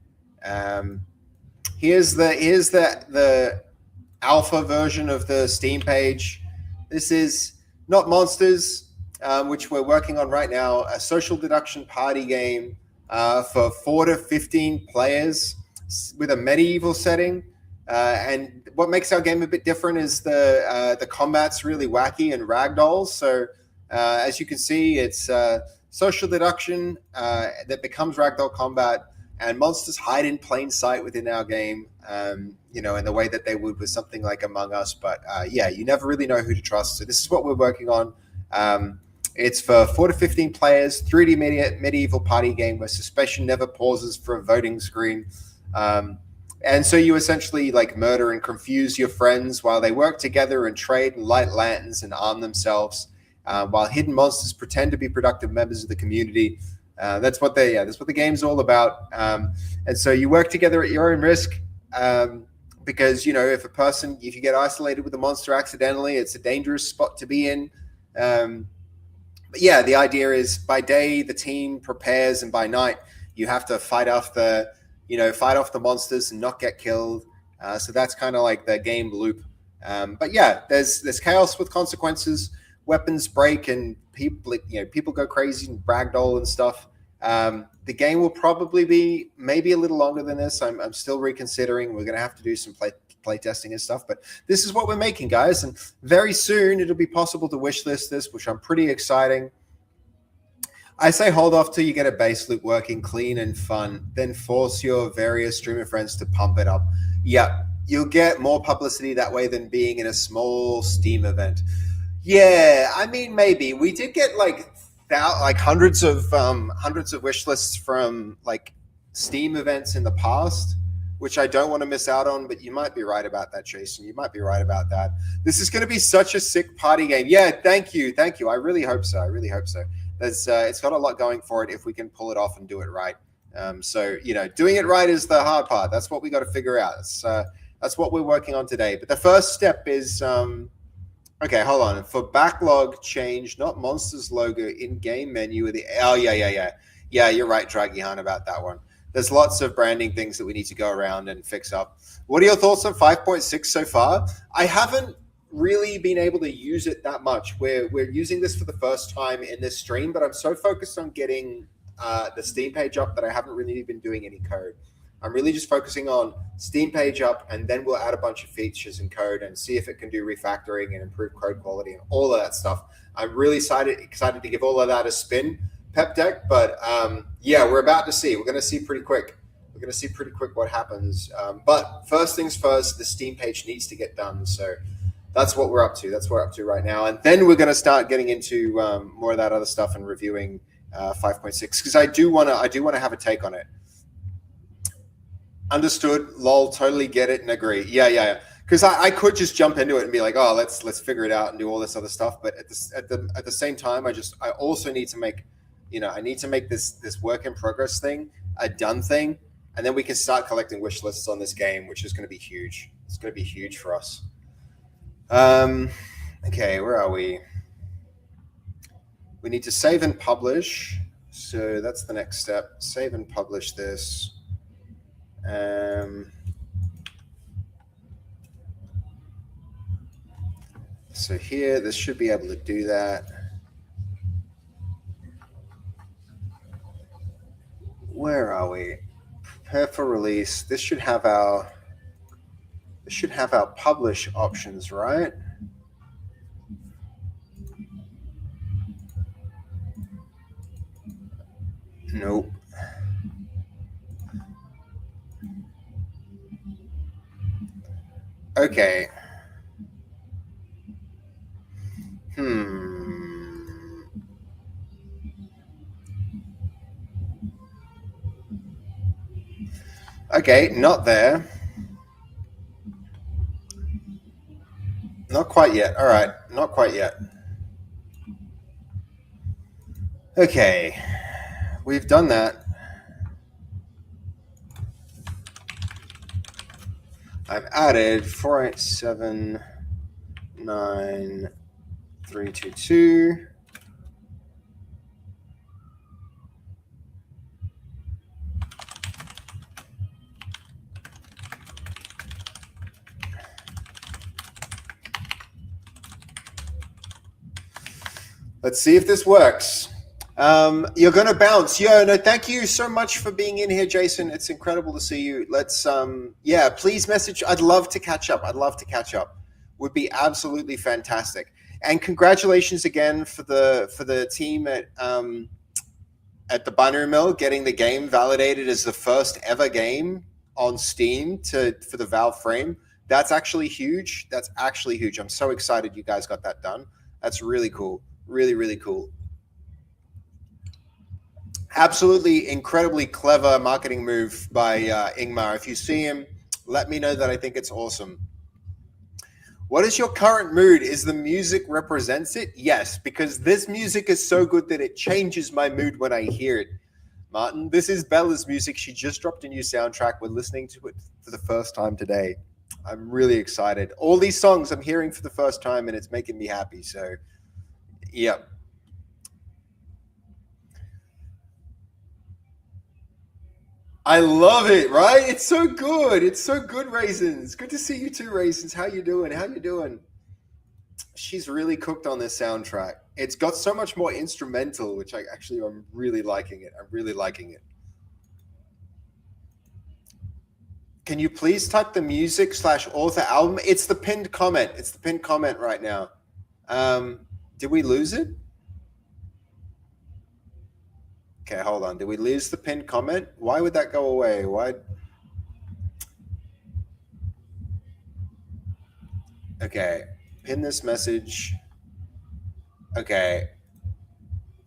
Here's the alpha version of the Steam page. This is Not Monsters, which we're working on right now, a social deduction party game for 4 to 15 players with a medieval setting. And what makes our game a bit different is the combat's really wacky and ragdolls. So as you can see, it's social deduction that becomes ragdoll combat, and monsters hide in plain sight within our game, in the way that they would with something like Among Us. But you never really know who to trust. So this is what we're working on. It's for 4 to 15 players, 3D medieval party game where suspension never pauses for a voting screen. And so you essentially like murder and confuse your friends while they work together and trade and light lanterns and arm themselves, while hidden monsters pretend to be productive members of the community. That's what the game's all about. And so you work together at your own risk, because if you get isolated with a monster accidentally, it's a dangerous spot to be in. But yeah, the idea is by day the team prepares, and by night you have to fight off the monsters and not get killed. So that's kind of like the game loop. But yeah, there's chaos with consequences. Weapons break and people go crazy and ragdoll and stuff. The game will probably be maybe a little longer than this. I'm still reconsidering. We're going to have to do some playtesting and stuff. But this is what we're making, guys. And very soon it'll be possible to wish list this, which I'm pretty exciting. I say hold off till you get a base loop working clean and fun, then force your various streamer friends to pump it up. Yeah, you'll get more publicity that way than being in a small Steam event. Yeah, I mean, maybe. We did get like hundreds of wish lists from like Steam events in the past, which I don't want to miss out on, but you might be right about that, Jason. You might be right about that. This is going to be such a sick party game. Yeah, thank you. I really hope so. It's got a lot going for it if we can pull it off and do it right. So, doing it right is the hard part. That's what we got to figure out. That's what we're working on today. But the first step is, okay, hold on. For backlog change, not Monsters logo in game menu. Yeah, you're right, Dragihan, about that one. There's lots of branding things that we need to go around and fix up. What are your thoughts on 5.6 so far? I haven't really been able to use it that much. We're using this for the first time in this stream, but I'm so focused on getting the Steam page up that I haven't really been doing any code. I'm really just focusing on Steam page up, and then we'll add a bunch of features and code and see if it can do refactoring and improve code quality and all of that stuff. I'm really excited to give all of that a spin, Pep Deck. But yeah, we're about to see. We're going to see pretty quick. What happens. But first things first, the Steam page needs to get done. So that's what we're up to. That's what we're up to right now. And then we're going to start getting into more of that other stuff and reviewing 5.6, because I do want to have a take on it. Understood. Lol. Totally get it and agree. Yeah. Because I could just jump into it and be like, oh, let's figure it out and do all this other stuff. But at the same time, I also need to make, I need to make this work in progress thing a done thing, and then we can start collecting wish lists on this game, which is going to be huge. It's going to be huge for us. Okay, where are we? We need to save and publish. So that's the next step. Save and publish this. So here, this should be able to do that. Where are we? Prepare for release. This should have our publish options, right? Nope. Okay. Okay, not there. Not quite yet. All right, not quite yet. Okay, we've done that. I've added 4879322. Let's see if this works. You're going to bounce. Yo, no, thank you so much for being in here, Jason. It's incredible to see you. Let's, yeah, please message. I'd love to catch up. Would be absolutely fantastic. And congratulations again for the team at the Binary Mill getting the game validated as the first ever game on Steam for the Valve frame. That's actually huge. I'm so excited you guys got that done. That's really cool. Really, really cool. Absolutely incredibly clever marketing move by Ingmar. If you see him, let me know that I think it's awesome. What is your current mood? Is the music represents it? Yes, because this music is so good that it changes my mood when I hear it. Martin, this is Bella's music. She just dropped a new soundtrack. We're listening to it for the first time today. I'm really excited. All these songs I'm hearing for the first time, and it's making me happy. So, yeah. I love it, right? It's so good. Raisins. Good to see you too, Raisins. How you doing? She's really cooked on this soundtrack. It's got so much more instrumental, which I'm really liking it. Can you please type the music / author album? It's the pinned comment. It's the pinned comment right now. Did we lose it? Okay, hold on. Did we lose the pinned comment? Why would that go away? Why? Okay, pin this message. Okay,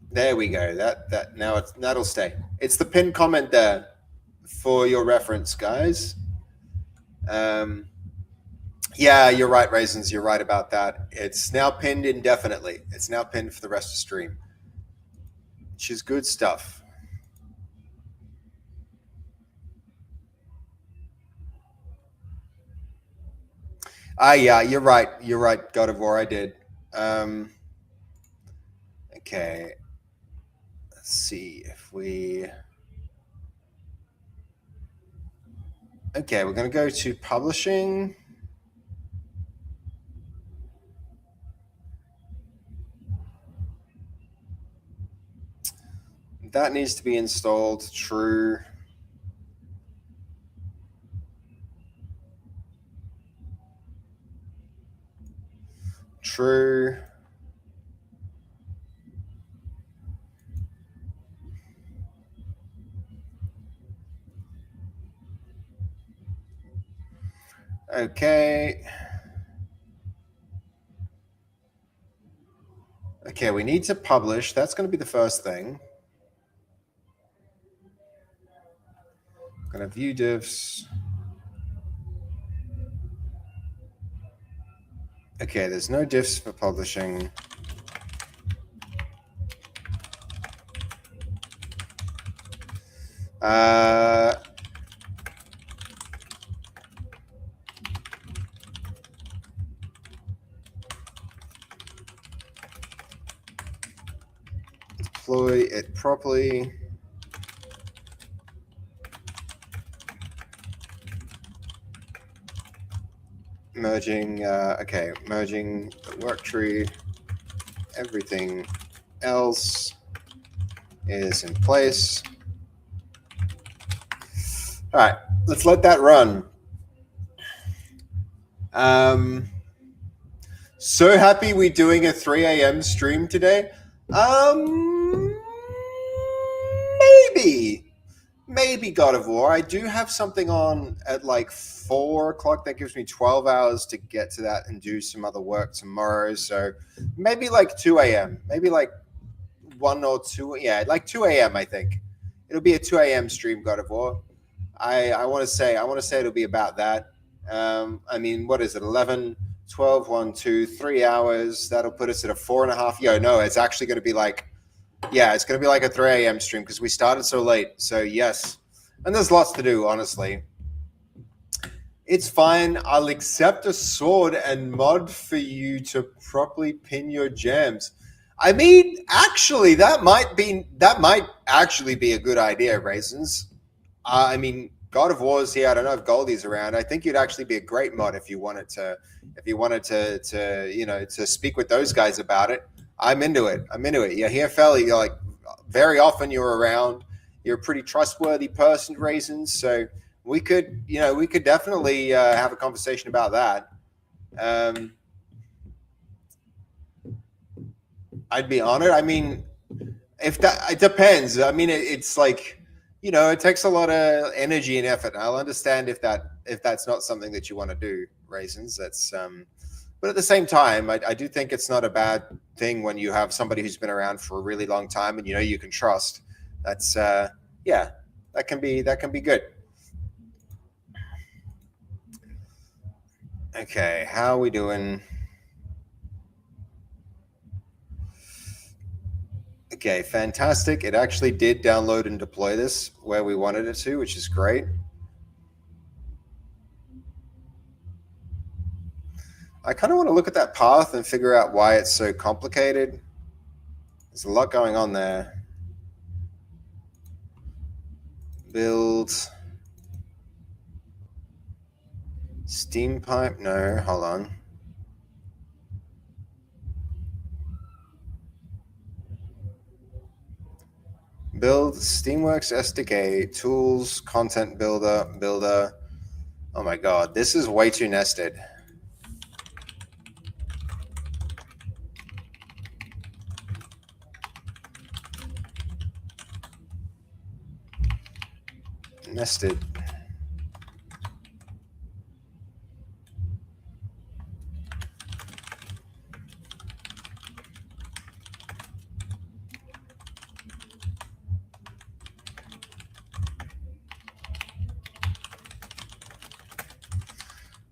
there we go. That now that'll stay. It's the pinned comment there for your reference, guys. Yeah, you're right, Raisins. You're right about that. It's now pinned indefinitely. It's now pinned for the rest of the stream, which is good stuff. Yeah, you're right. You're right, God of War. I did. Okay. Let's see if we. Okay, we're going to go to publishing. That needs to be installed. True. True. Okay. Okay, we need to publish. That's going to be the first thing. I'm going to view diffs. Okay, there's no diffs for publishing. Deploy it properly. Merging, okay, merging the work tree. Everything else is in place. All right, let's let that run. So happy we're doing a 3 a.m. stream today. Maybe God of War. I do have something on at like 4 o'clock. That gives me 12 hours to get to that and do some other work tomorrow. So maybe like 2 a.m. Maybe like 1 or 2. Yeah, like 2 a.m. I think it'll be a 2 a.m. stream. God of War. I want to say it'll be about that. I mean, what is it? 11, 12, 1, 2, 3 hours. That'll put us at a 4.5. No, it's actually going to be like. Yeah, it's going to be like a 3 a.m. stream because we started so late. So, yes. And there's lots to do, honestly. It's fine. I'll accept a sword and mod for you to properly pin your gems. I mean, actually, that might actually be a good idea, Raisins. I mean, God of War's here. I don't know if Goldie's around. I think you'd actually be a great mod if you wanted to to speak with those guys about it. I'm into it. Yeah, here, fella, you're like very often you're around. You're a pretty trustworthy person, Raisins. So we could definitely have a conversation about that. I'd be honored. I mean, if that it depends. I mean, it's like it takes a lot of energy and effort. I'll understand if that's not something that you want to do, Raisins. That's but at the same time, I do think it's not a bad thing when you have somebody who's been around for a really long time and you can trust. That's that can be good. Okay, how are we doing? Okay, fantastic. It actually did download and deploy this where we wanted it to, which is great. I kind of want to look at that path and figure out why it's so complicated. There's a lot going on there. Build. Steam pipe. No, hold on. Build Steamworks SDK, tools, content builder. Oh my god, this is way too nested. Nested.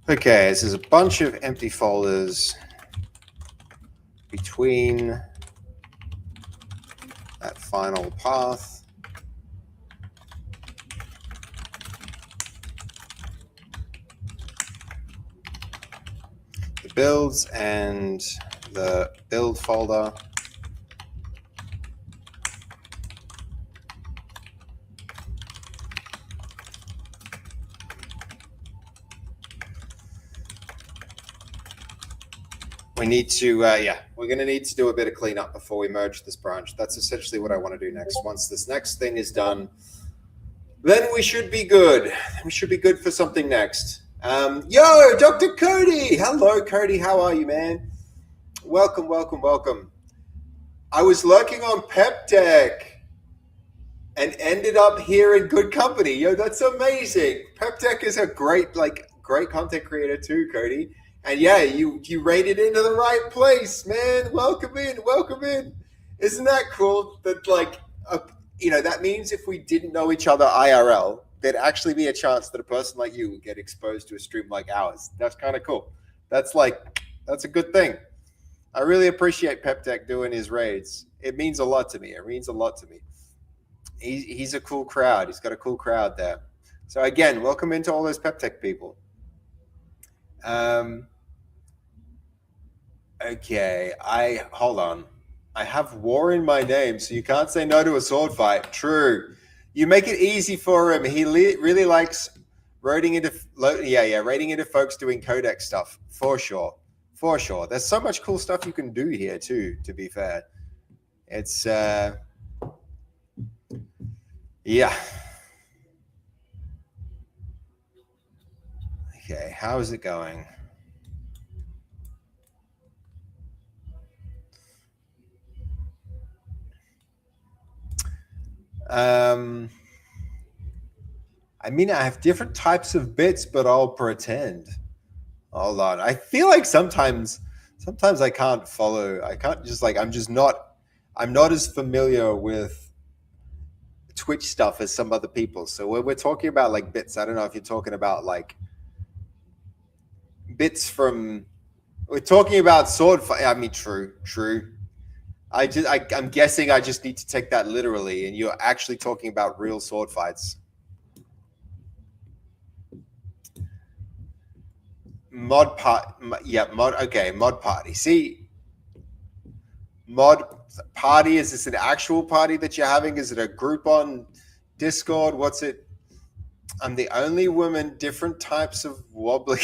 Okay, this is a bunch of empty folders between that final path. The builds and the build folder. We need to, we're going to need to do a bit of cleanup before we merge this branch. That's essentially what I want to do next. Once this next thing is done, then we should be good. We should be good for something next. Yo, Dr. Cody. Hello, Cody. How are you, man? Welcome, welcome, welcome. I was lurking on PepTech and ended up here in good company. Yo, that's amazing. PepTech is a great content creator too, Cody. And yeah, you rated into the right place, man. Welcome in, welcome in. Isn't that cool? That that means if we didn't know each other IRL, there'd actually be a chance that a person like you would get exposed to a stream like ours. That's kind of cool. That's a good thing. I really appreciate PepTech doing his raids. It means a lot to me. It means a lot to me. He's a cool crowd. He's got a cool crowd there. So again, welcome into all those PepTech people. Okay, hold on. I have war in my name, so you can't say no to a sword fight. True. You make it easy for him. He really likes raiding into folks doing codex stuff, for sure. For sure. There's so much cool stuff you can do here too, to be fair. It's yeah. Okay, how is it going? I mean, I have different types of bits, but I'll pretend. Hold on. I feel like sometimes I can't follow. I can't just I'm not as familiar with Twitch stuff as some other people. So when we're talking about like bits, I don't know if you're talking about like bits from, we're talking about sword fight. I mean, true. I'm guessing I just need to take that literally, and you're actually talking about real sword fights. Mod party. See, mod party, is this an actual party that you're having? Is it a group on Discord? What's it? I'm the only woman, different types of wobbly.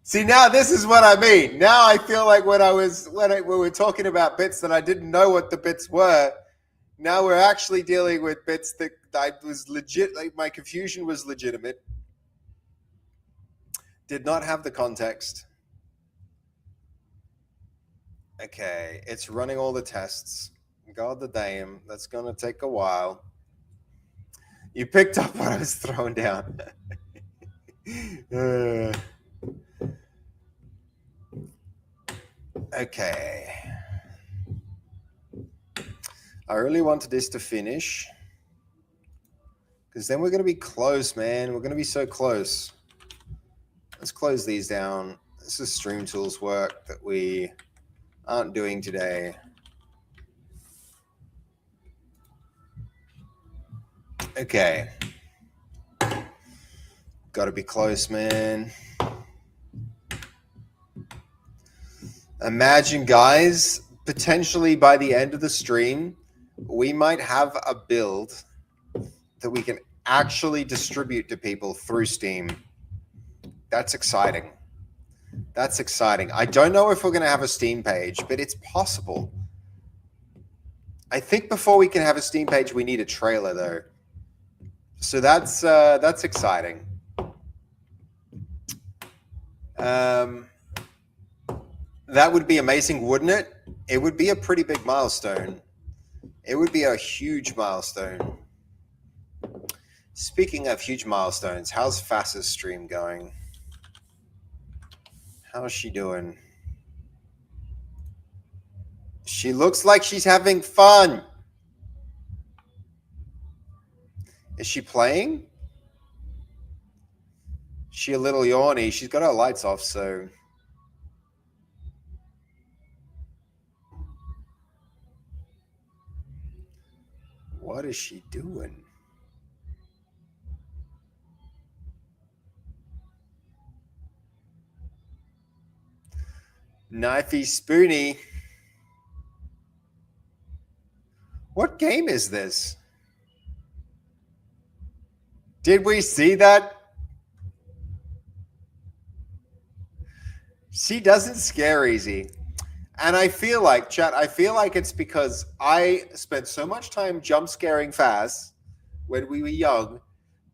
See, now this is what I mean. Now I feel like when we were talking about bits that I didn't know what the bits were. Now we're actually dealing with bits that I was legit. Like my confusion was legitimate. Did not have the context. Okay, it's running all the tests. God the damn, that's gonna take a while. You picked up what I was throwing down. Okay. I really wanted this to finish because then we're going to be close, man. We're going to be so close. Let's close these down. This is Stream Tools work that we aren't doing today. Okay. Got to be close, man. Imagine, guys, potentially by the end of the stream, we might have a build that we can actually distribute to people through Steam. That's exciting. That's exciting. I don't know if we're going to have a Steam page, but it's possible. I think before we can have a Steam page, we need a trailer, though. So that's exciting. That would be amazing, wouldn't it? It would be a pretty big milestone. It would be a huge milestone. Speaking of huge milestones, how's Fass's stream going? How's she doing? She looks like she's having fun. Is she playing? She a little yawny. She's got her lights off, so... What is she doing? Knifey Spoony. What game is this? Did we see that? She doesn't scare easy. And I feel like, chat, I feel like it's because I spent so much time jump scaring Faz when we were young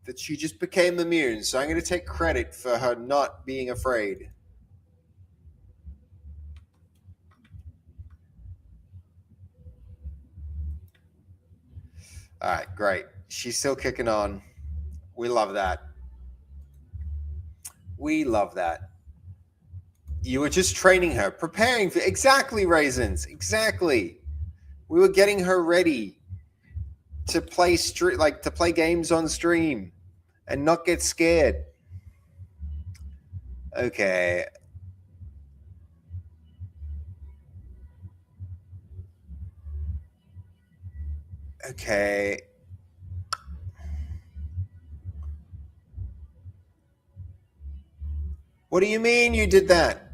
that she just became immune. So I'm going to take credit for her not being afraid. All right, great. She's still kicking on. We love that. We love that. You were just training her, preparing for exactly, Raisins. Exactly. We were getting her ready to play to play games on stream and not get scared. Okay. Okay. What do you mean you did that?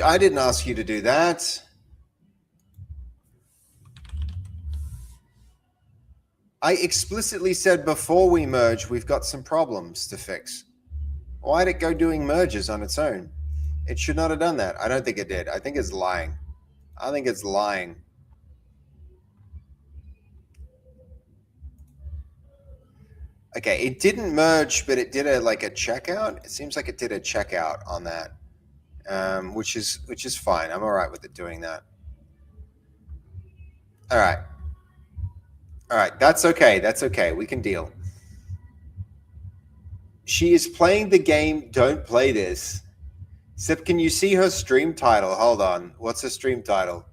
I didn't ask you to do that. I explicitly said before we merge, we've got some problems to fix. Why'd it go doing merges on its own? It should not have done that. I don't think it did. I think it's lying. I think it's lying. Okay, it didn't merge, but it did a checkout. It seems like it did a checkout on that. Which is fine. I'm all right with it doing that. All right. That's okay. That's okay. We can deal. She is playing the game. Don't play this. Sip, can you see her stream title? Hold on. What's her stream title?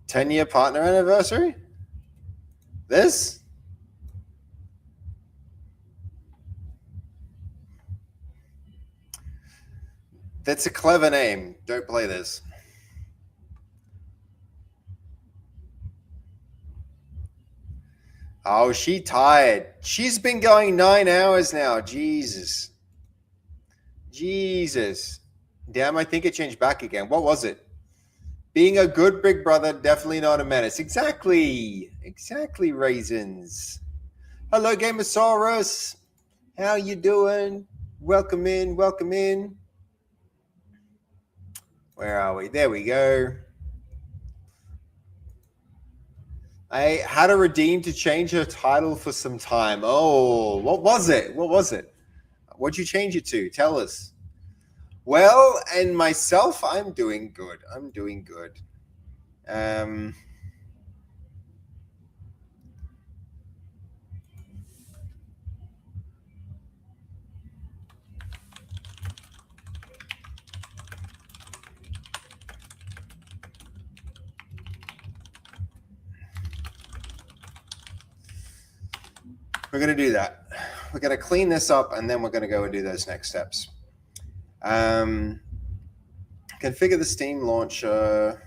"10-year partner anniversary"? This? That's a clever name. Don't play this. Oh, she tired. She's been going 9 hours now. Jesus. Damn, I think it changed back again. What was it? Being a good big brother, definitely not a menace. Exactly, Raisins. Hello, Gamosaurus. How you doing? Welcome in. Where are we? There we go. I had a redeem to change her title for some time. Oh, what was it? What'd you change it to? Tell us. Well, and myself, I'm doing good. We're going to do that. We're going to clean this up, and then we're going to go and do those next steps. Configure the Steam launcher.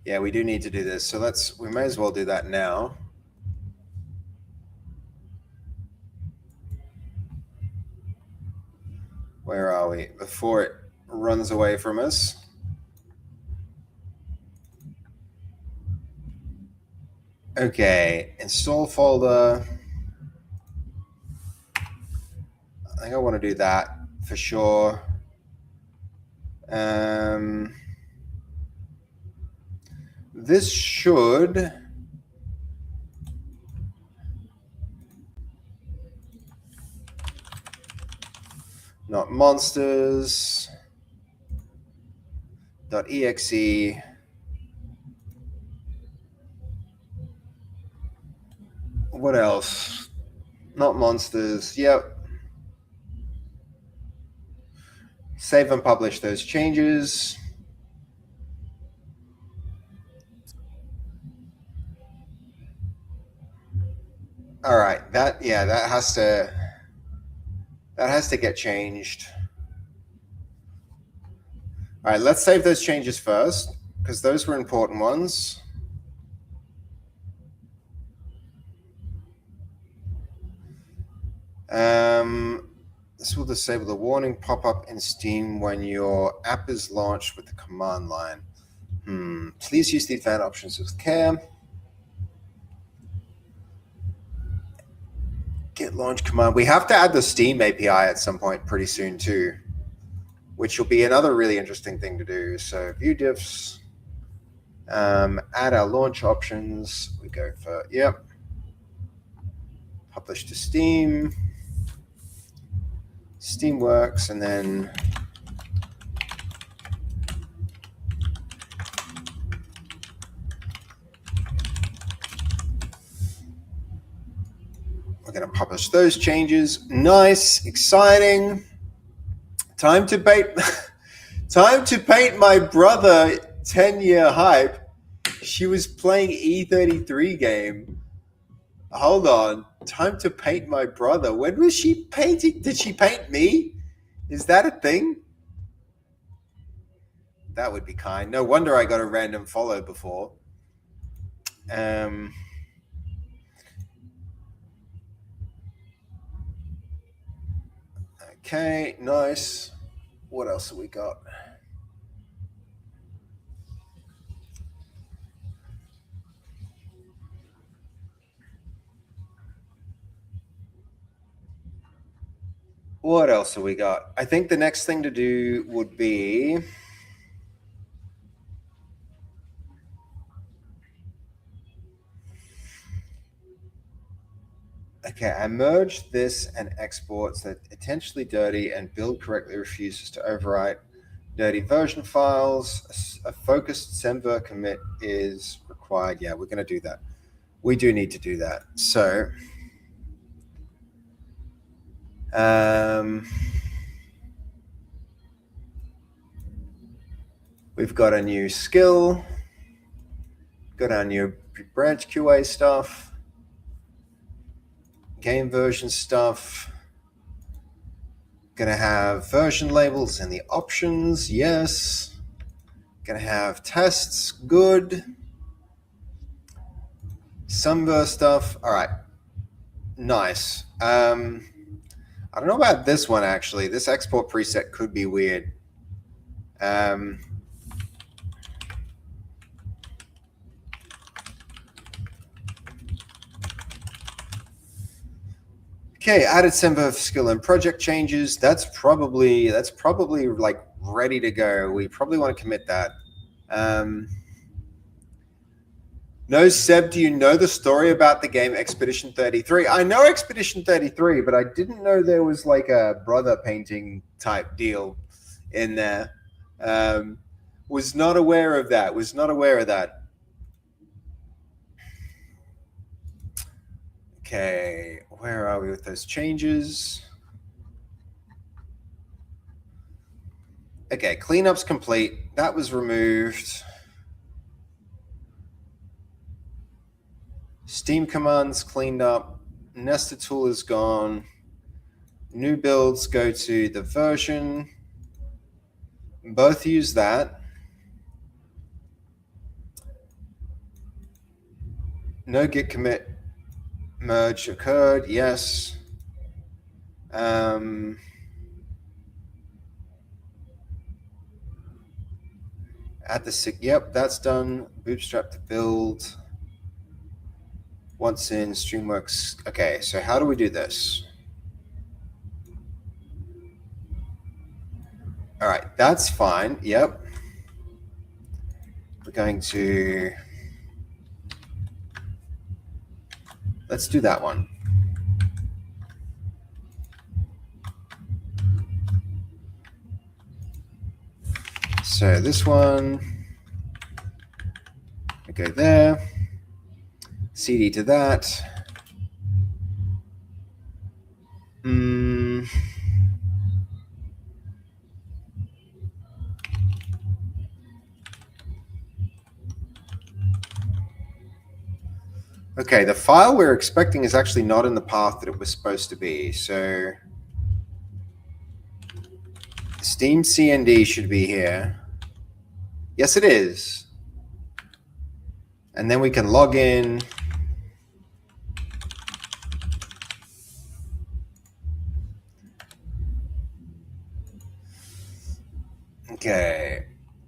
Yeah, we do need to do this. So we may as well do that now. Where are we? Before it runs away from us. Okay, install folder. think I want to do that for sure. This should not monsters. .exe. What else? Not monsters. Yep. Save and publish those changes. All right. That has to get changed. All right, let's save those changes first because those were important ones. This will disable the warning pop-up in Steam when your app is launched with the command line. Please use the advanced options with care. Git launch command. We have to add the Steam API at some point pretty soon too, which will be another really interesting thing to do. So view diffs, add our launch options. We go for, publish to Steam. Steamworks, and then we're going to publish those changes. Nice, exciting. Time to paint my brother 10-year hype. She was playing E33 game. Hold on. Time to paint my brother. When was she painting? Did she paint me? Is that a thing? That would be kind. No wonder I got a random follow before. Okay, nice. What else have we got? What else have we got? I think the next thing to do would be okay, I merged this and export so that intentionally dirty and build correctly refuses to overwrite dirty version files. A focused semver commit is required. Yeah, we're going to do that. We do need to do that. So we've got a new skill, got our new branch QA stuff, game version stuff. Gonna have version labels in the options, yes. Gonna have tests, good. Semver stuff, all right, nice. I don't know about this one actually. This export preset could be weird. Okay, added Semver skill and project changes. That's probably like ready to go. We probably want to commit that. No, Seb, do you know the story about the game Expedition 33? I know Expedition 33, but I didn't know there was like a brother painting type deal in there. Was not aware of that. Okay, where are we with those changes? Okay, cleanup's complete. That was removed. Steam commands cleaned up. Nested tool is gone. New builds go to the version. Both use that. No git commit merge occurred. Yes. At the yep, that's done. Bootstrap to build. Once in Streamworks. Okay, so how do we do this? That's fine. Yep. We're going to... Let's do that one. So this one, I go there, CD to that. Okay, the file we're expecting is actually not in the path that it was supposed to be. So Steam CND should be here. Yes, it is. And then we can log in. Okay,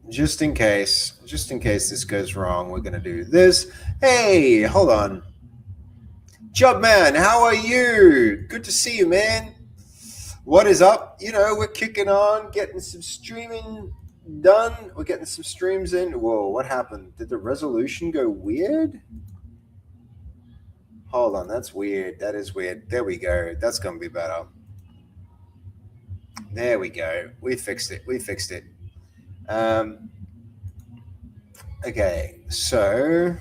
just in case this goes wrong, we're gonna do this. Hey, hold on. Jobman, how are you? Good to see you, man. What is up? You know, we're kicking on, getting some streaming done. We're getting some streams in. Whoa, what happened? Did the resolution go weird? Hold on, that's weird. That is weird. There we go. That's gonna be better. There we go. We fixed it. Okay, so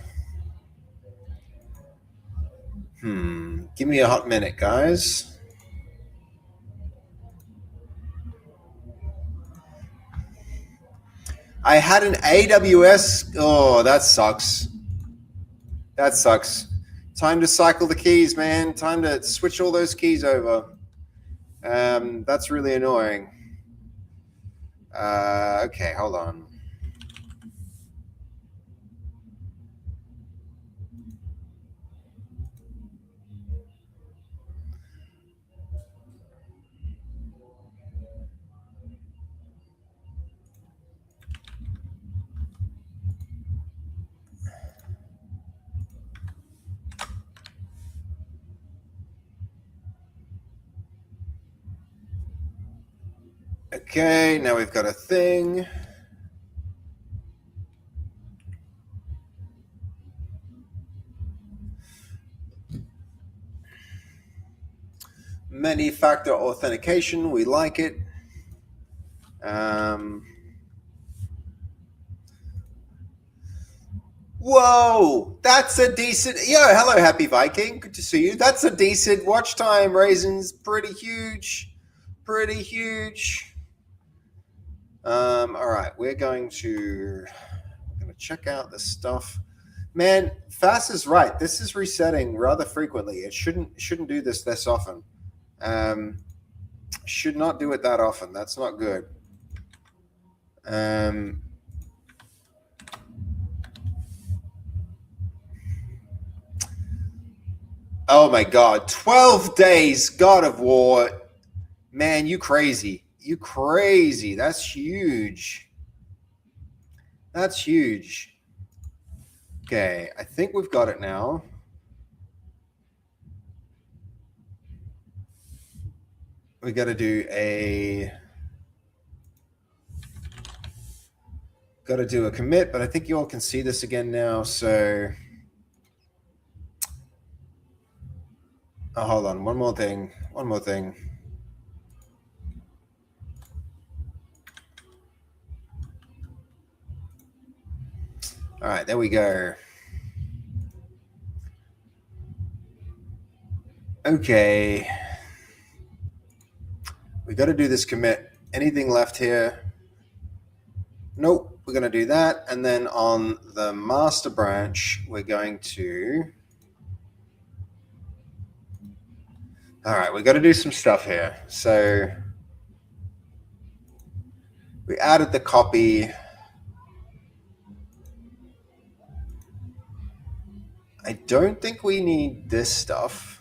give me a hot minute, guys. I had an AWS. Oh, that sucks. Time to cycle the keys, man. Time to switch all those keys over. That's really annoying. Okay, hold on. Okay, now we've got a thing. Many-factor authentication, we like it. Whoa, that's a decent... Yo, hello, Happy Viking. Good to see you. That's a decent watch time, Raisins. Pretty huge. All right, we're going to check out the stuff. Man, Fast is right. This is resetting rather frequently. It shouldn't do this often. Should not do it that often. That's not good. Oh my God, 12 days, God of War. Man, you crazy. That's huge. Okay, I think we've got it now. We got to do a commit, but I think you all can see this again now. So, hold on, one more thing. All right, there we go. Okay. We got to do this commit. Anything left here? Nope. We're going to do that. And then on the master branch, we're going to... All right, we got to do some stuff here. So we added the copy. I don't think we need this stuff.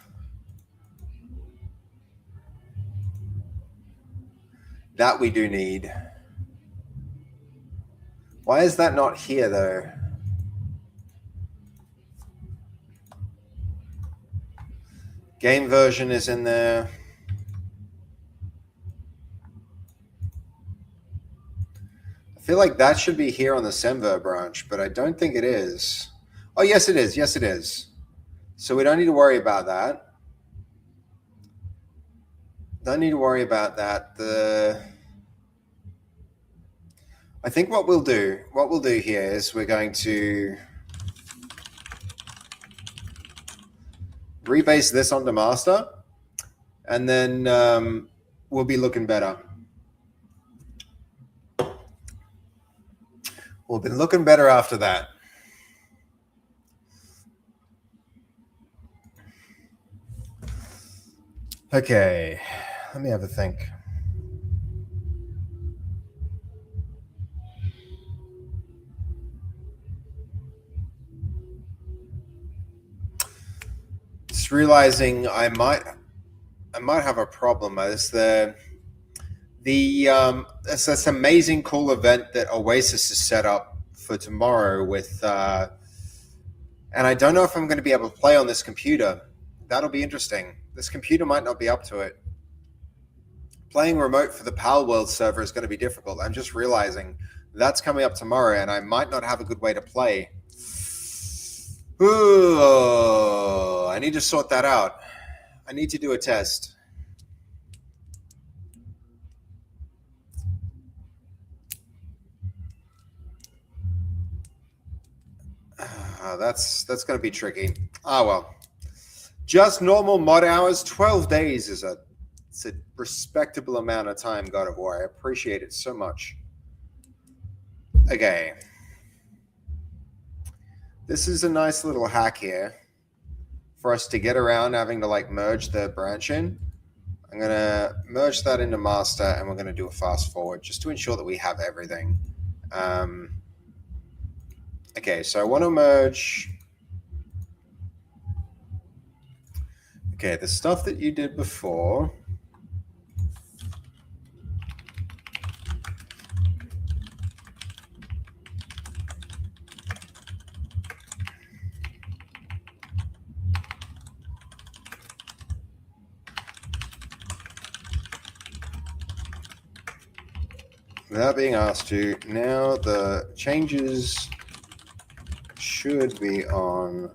That we do need. Why is that not here, though? Game version is in there. feel like that should be here on the Semver branch, but I don't think it is. Oh, yes, it is. Yes, it is. So we don't need to worry about that. Don't need to worry about that. I think what we'll do here is we're going to rebase this onto master, and then we'll be looking better. We'll be looking better after that. Okay, let me have a think. Just realizing I might have a problem. It's it's this amazing cool event that Oasis is set up for tomorrow with, and I don't know if I'm going to be able to play on this computer. That'll be interesting. This computer might not be up to it. Playing remote for the Pal World server is going to be difficult. I'm just realizing that's coming up tomorrow, and I might not have a good way to play. Ooh, I need to sort that out. I need to do a test. That's going to be tricky. Ah, well. Just normal mod hours, 12 days it's a respectable amount of time, God of War. I appreciate it so much. Okay. This is a nice little hack here for us to get around having to like merge the branch in. I'm going to merge that into master, and we're going to do a fast forward just to ensure that we have everything. Okay, so I want to merge. Okay, the stuff that you did before. Without being asked to, now the changes should be on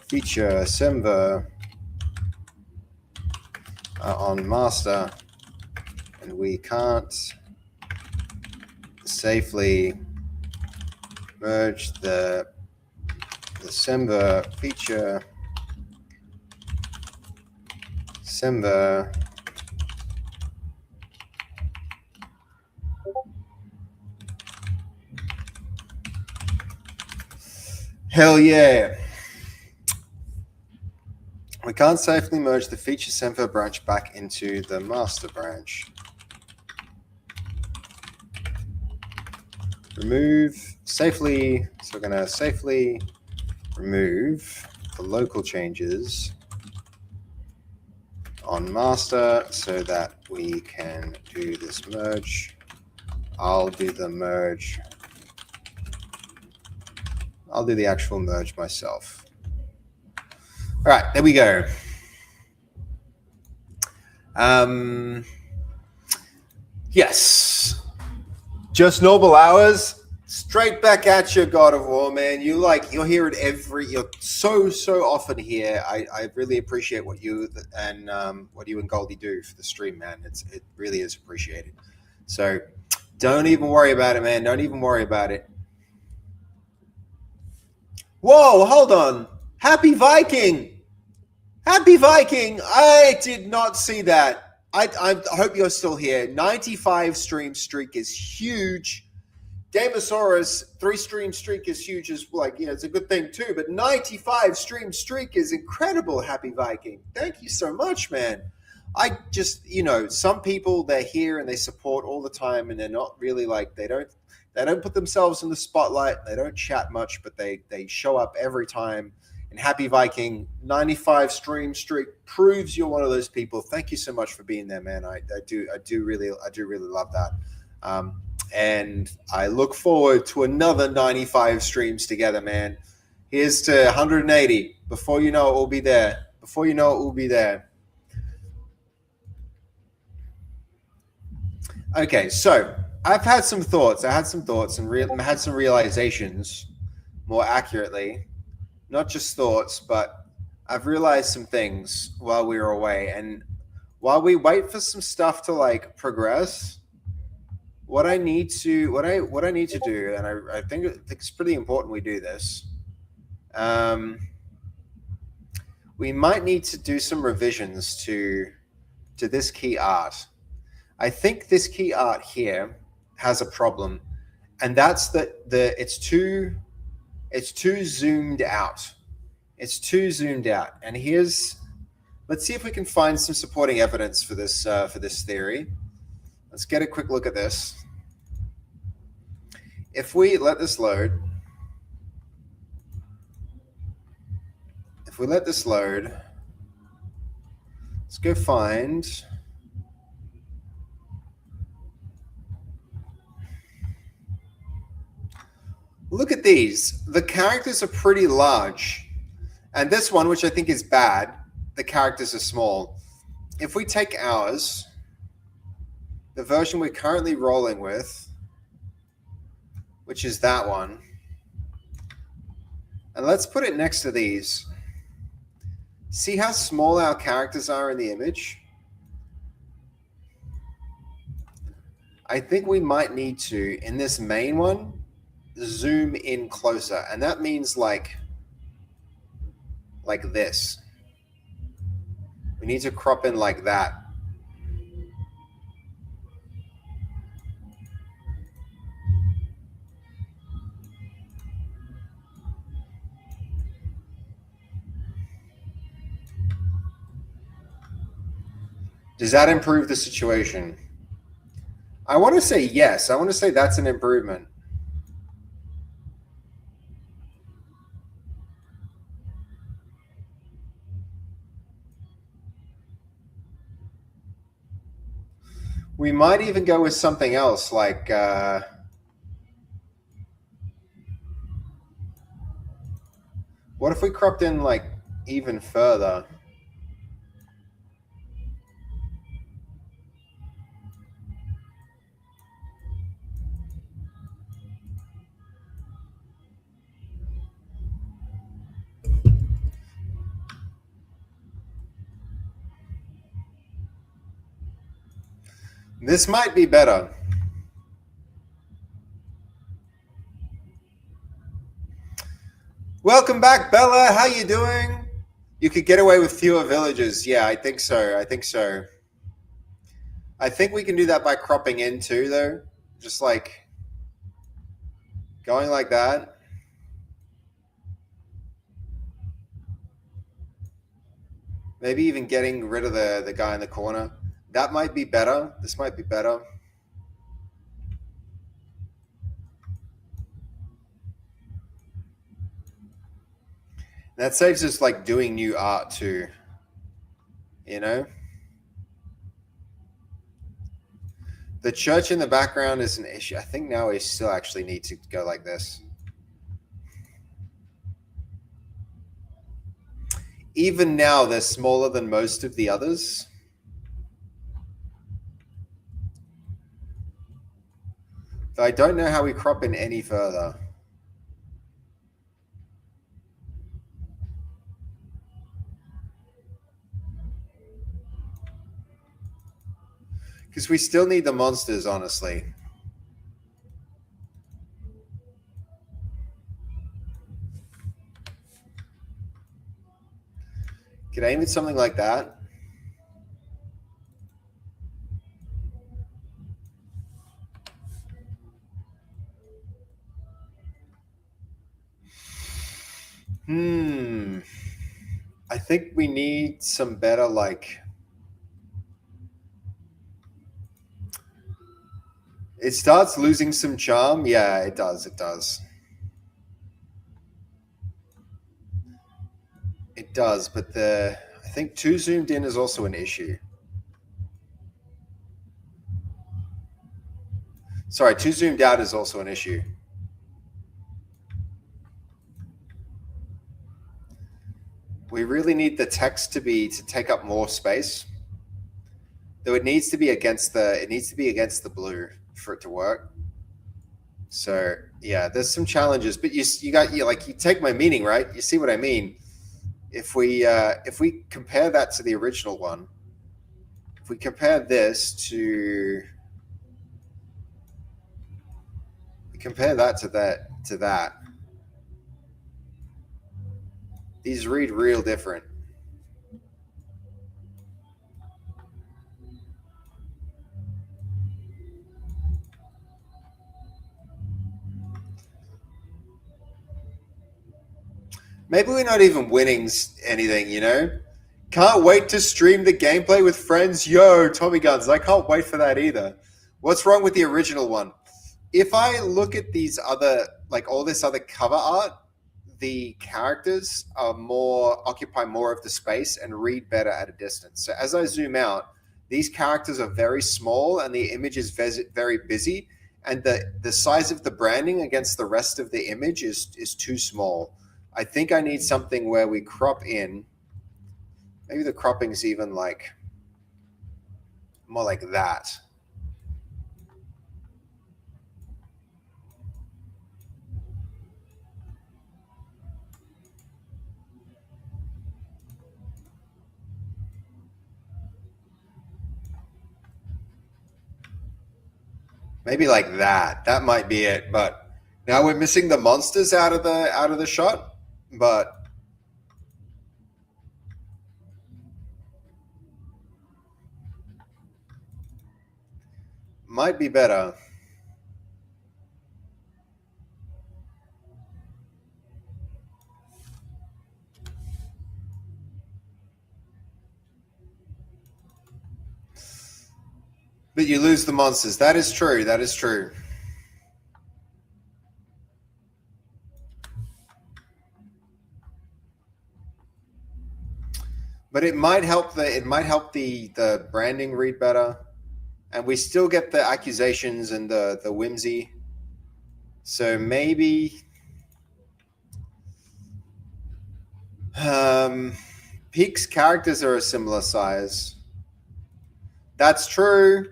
feature Semver on master, and we can't safely merge the Semver feature Semver Hell yeah. We can't safely merge the feature Semver branch back into the master branch. Remove safely. So we're going to safely remove the local changes on master so that we can do this merge. I'll do the merge. I'll do the actual merge myself. All right, there we go. Yes. Just normal hours. Straight back at you, God of War, man. You're here at you're so often here. I really appreciate what you and Goldie do for the stream, man. It really is appreciated. So don't even worry about it, man. Don't even worry about it. Whoa, hold on. Happy Viking. Happy Viking. I did not see that. I hope you're still here. 95 stream streak is huge. Gamosaurus 3 stream streak is huge as it's a good thing too, but 95 stream streak is incredible. Happy Viking. Thank you so much, man. I just, some people, they're here and they support all the time, and they're not really they don't put themselves in the spotlight. They don't chat much, but they show up every time. And Happy Viking, 95 stream streak proves you're one of those people. Thank you so much for being there, man. I do really love that. And I look forward to another 95 streams together, man. Here's to 180. Before you know it, we'll be there. Okay, so I've had some thoughts. I had some thoughts and had some realizations, more accurately. Not just thoughts, but I've realized some things while we were away. And while we wait for some stuff to like progress, what I need to do, and I think it's pretty important we do this. We might need to do some revisions to this key art. I think this key art here has a problem, and that's that it's too zoomed out. It's too zoomed out. And let's see if we can find some supporting evidence for this theory. Let's get a quick look at this. If we let this load, let's go find. Look at these. The characters are pretty large. And this one, which I think is bad, the characters are small. If we take ours, the version we're currently rolling with, which is that one, and let's put it next to these. See how small our characters are in the image? I think we might need to, in this main one, zoom in closer. And that means like this. We need to crop in like that. Does that improve the situation? I want to say yes. I want to say that's an improvement. We might even go with something else like what if we cropped in like even further? This might be better. Welcome back, Bella. How you doing? You could get away with fewer villages. Yeah, I think so. I think we can do that by cropping in too, though. Just like going like that. Maybe even getting rid of the guy in the corner. That might be better. This might be better. That saves us like doing new art too. You know? The church in the background is an issue. I think now we still actually need to go like this. Even now, they're smaller than most of the others. I don't know how we crop in any further. Because we still need the monsters, honestly. Could I aim at something like that? I think we need some better, like... It starts losing some charm. Yeah, it does. It does. It does, but I think too zoomed in is also an issue. Sorry, too zoomed out is also an issue. We really need the text to take up more space. Though it needs to be against the blue for it to work. So yeah, there's some challenges, but you take my meaning, right? You see what I mean? If we compare that to the original one, if we compare this to that, these read real different. Maybe we're not even winning anything, you know? Can't wait to stream the gameplay with friends. Yo, Tommy Guns, I can't wait for that either. What's wrong with the original one? If I look at these other, like all this other cover art, the characters are occupy more of the space and read better at a distance. So as I zoom out, these characters are very small and the image is very busy, and the size of the branding against the rest of the image is too small. I think I need something where we crop in. Maybe the cropping's even like more like that. Maybe like that. That might be it. But now we're missing the monsters out of the shot. But might be better. But you lose the monsters. That is true. That is true. But it might help the branding read better, and we still get the accusations and the whimsy. So maybe Peak's characters are a similar size. That's true.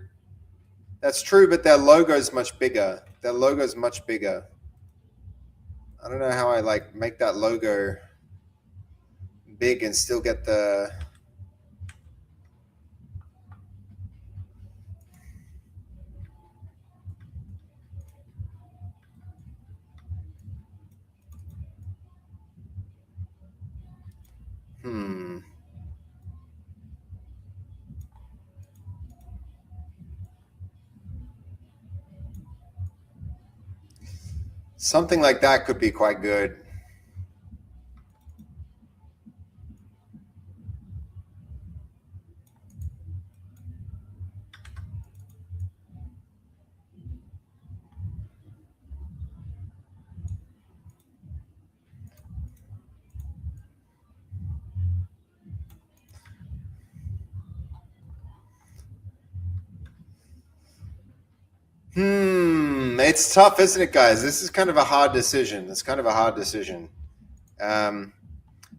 That's true, but their logo's much bigger. Their logo's much bigger. I don't know how I like make that logo big and still get the something like that could be quite good. It's tough, isn't it, guys? This is kind of a hard decision. It's kind of a hard decision. But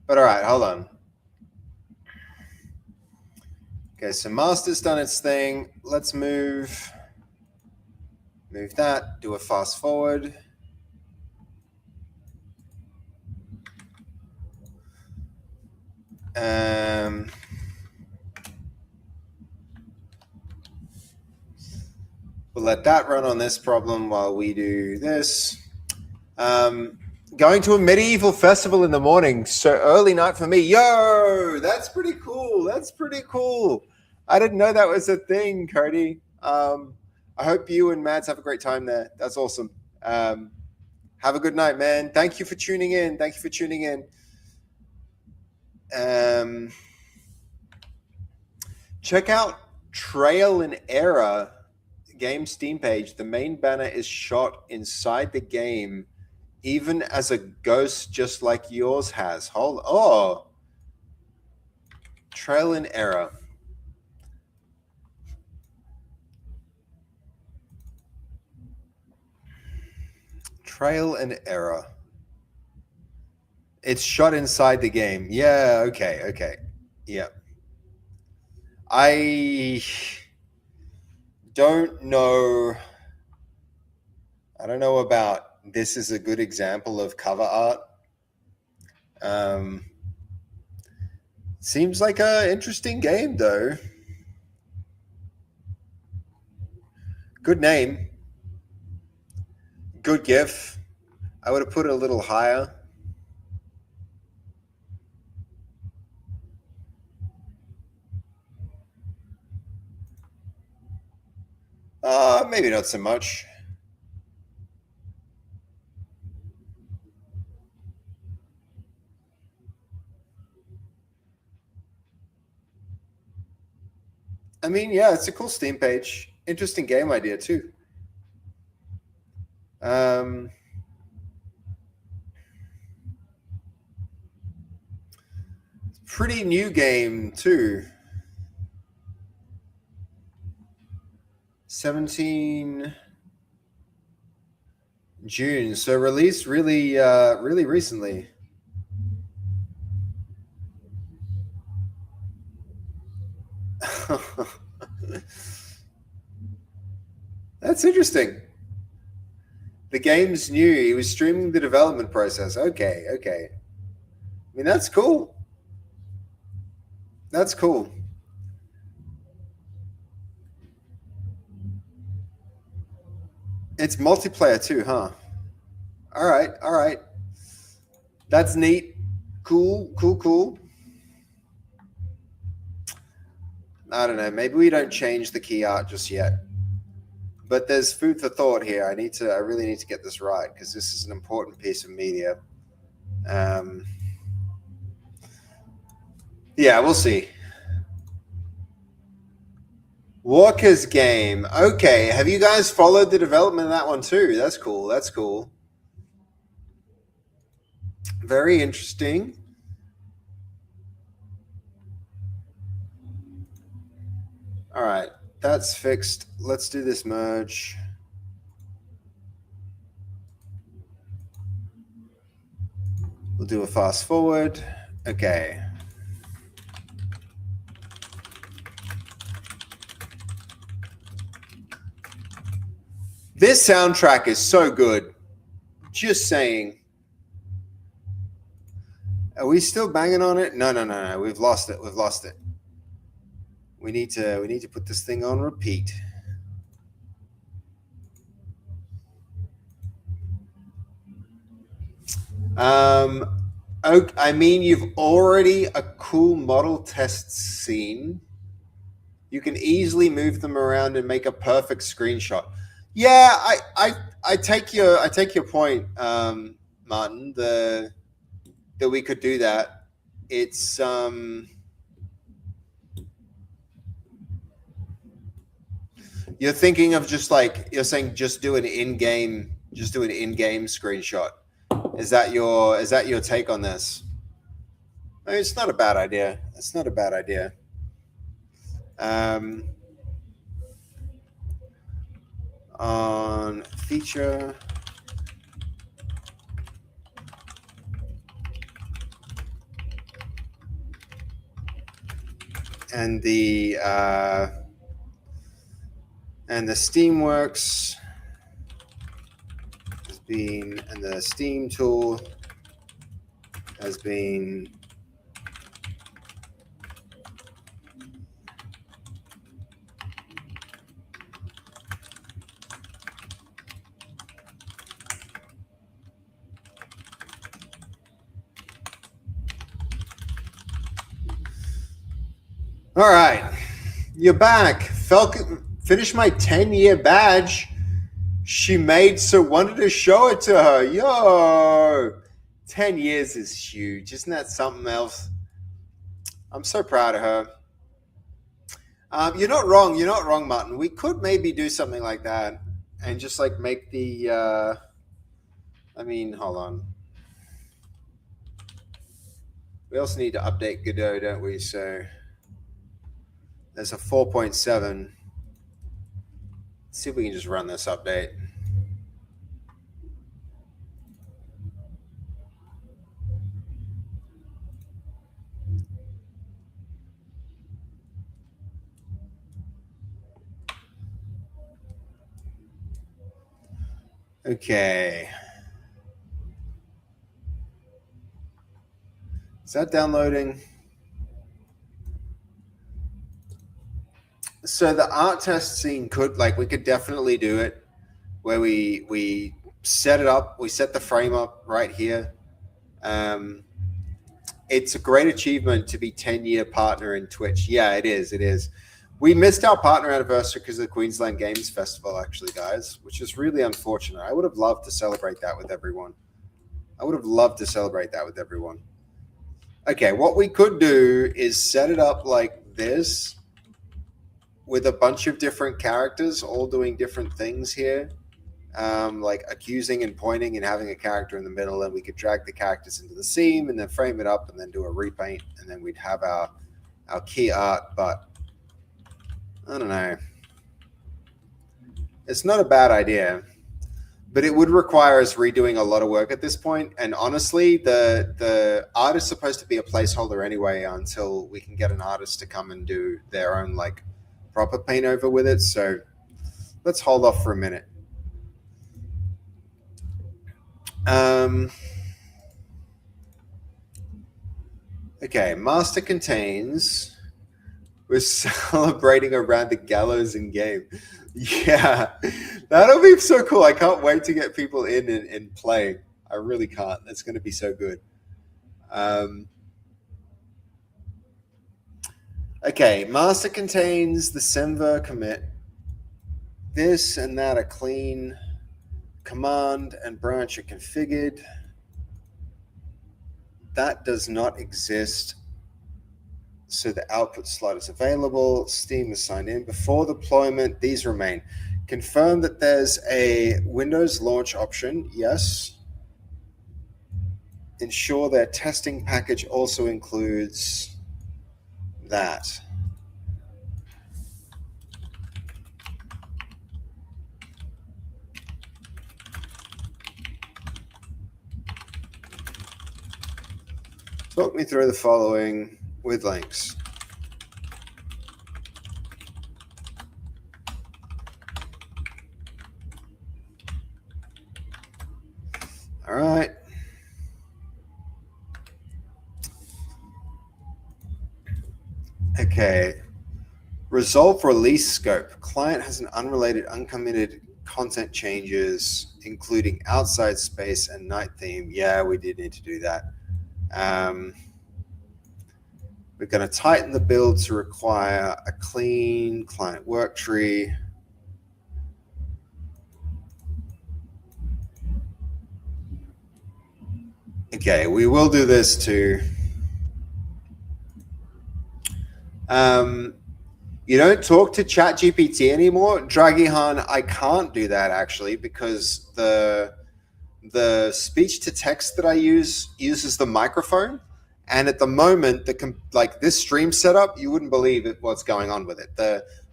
all right, hold on. Okay, so master's done its thing. Let's move that, do a fast forward. We'll let that run on this problem while we do this. Going to a medieval festival in the morning, so early night for me. Yo, that's pretty cool. That's pretty cool. I didn't know that was a thing, Cody. I hope you and Mads have a great time there. That's awesome. Have a good night, man. Thank you for tuning in. Thank you for tuning in. Check out Trail and Error game Steam page. The main banner is shot inside the game, even as a ghost, just like yours has. Trail and Error. Trail and Error. It's shot inside the game. Yeah, okay. Yeah. I don't know I don't know about this is a good example of cover art. Seems like a interesting game though. Good name. Good GIF. I would have put it a little higher. Maybe not so much. I mean, yeah, it's a cool Steam page. Interesting game idea too. Pretty new game too. 17 June, so released really recently. That's interesting. The game's new. He was streaming the development process. Okay. I mean, that's cool. That's cool. It's multiplayer too, huh? All right. That's neat. Cool. I don't know. Maybe we don't change the key art just yet. But there's food for thought here. I really need to get this right because this is an important piece of media. Yeah, we'll see. Walker's Game. Okay, have you guys followed the development of that one too? That's cool. Very interesting. All right, that's fixed. Let's do this merge. We'll do a fast forward. Okay. This soundtrack is so good. Just saying. Are we still banging on it? No. We've lost it. We need to put this thing on repeat. I mean, you've already a cool model test scene. You can easily move them around and make a perfect screenshot. Yeah, I take your point, Martin. That we could do that. It's you're thinking of just like you're saying just do an in-game screenshot. Is that your take on this? I mean, it's not a bad idea. On feature and the Steamworks has been, and the Steam tool has been all right. You're back. Falcon finished my 10-year badge she made, so wanted to show it to her. Yo, 10 years is huge. Isn't that something else? I'm so proud of her. You're not wrong, Martin. We could maybe do something like that and just like make the I mean, hold on. We also need to update Godot, don't we? So there's a 4.7. Let's see if we can just run this update. Okay. Is that downloading? So the art test scene could, like, we could definitely do it where we set it up, we set the frame up right here. It's a great achievement to be 10-year partner in Twitch. Yeah, it is. It is. We missed our partner anniversary because of the Queensland Games Festival, actually, guys, which is really unfortunate. I would have loved to celebrate that with everyone. Okay, what we could do is set it up like this with a bunch of different characters all doing different things here, like accusing and pointing and having a character in the middle, and we could drag the characters into the seam and then frame it up and then do a repaint, and then we'd have our key art. But I don't know. It's not a bad idea, but it would require us redoing a lot of work at this point. And honestly, the art is supposed to be a placeholder anyway until we can get an artist to come and do their own like proper paint over with it. So let's hold off for a minute. Okay, master contains. We're celebrating around the gallows in game. Yeah, that'll be so cool. I can't wait to get people in and playing. I really can't. That's going to be so good. Okay, master contains the Semver commit. This and that are clean. Command and branch are configured. That does not exist. So the output slot is available. Steam is signed in. Before deployment, these remain. Confirm that there's a Windows launch option. Yes. Ensure their testing package also includes that. Talk me through the following with links. All right. Okay. Resolve release scope. Client has an unrelated, uncommitted content changes, including outside space and night theme. Yeah, we did need to do that. We're going to tighten the build to require a clean client work tree. Okay, we will do this too. You don't talk to ChatGPT anymore, Dragihan. I can't do that actually because the speech to text that I use uses the microphone, and at the moment, like this stream setup, you wouldn't believe what's going on with it.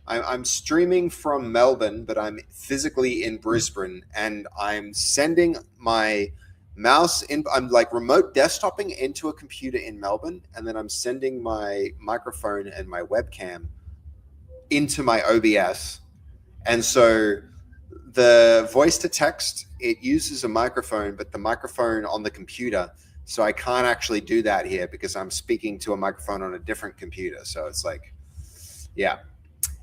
I'm streaming from Melbourne, but I'm physically in Brisbane, and I'm sending my mouse in. I'm like remote desktoping into a computer in Melbourne, and then I'm sending my microphone and my webcam into my OBS. And so the voice to text, it uses a microphone, but the microphone on the computer. So I can't actually do that here because I'm speaking to a microphone on a different computer. So it's like, yeah.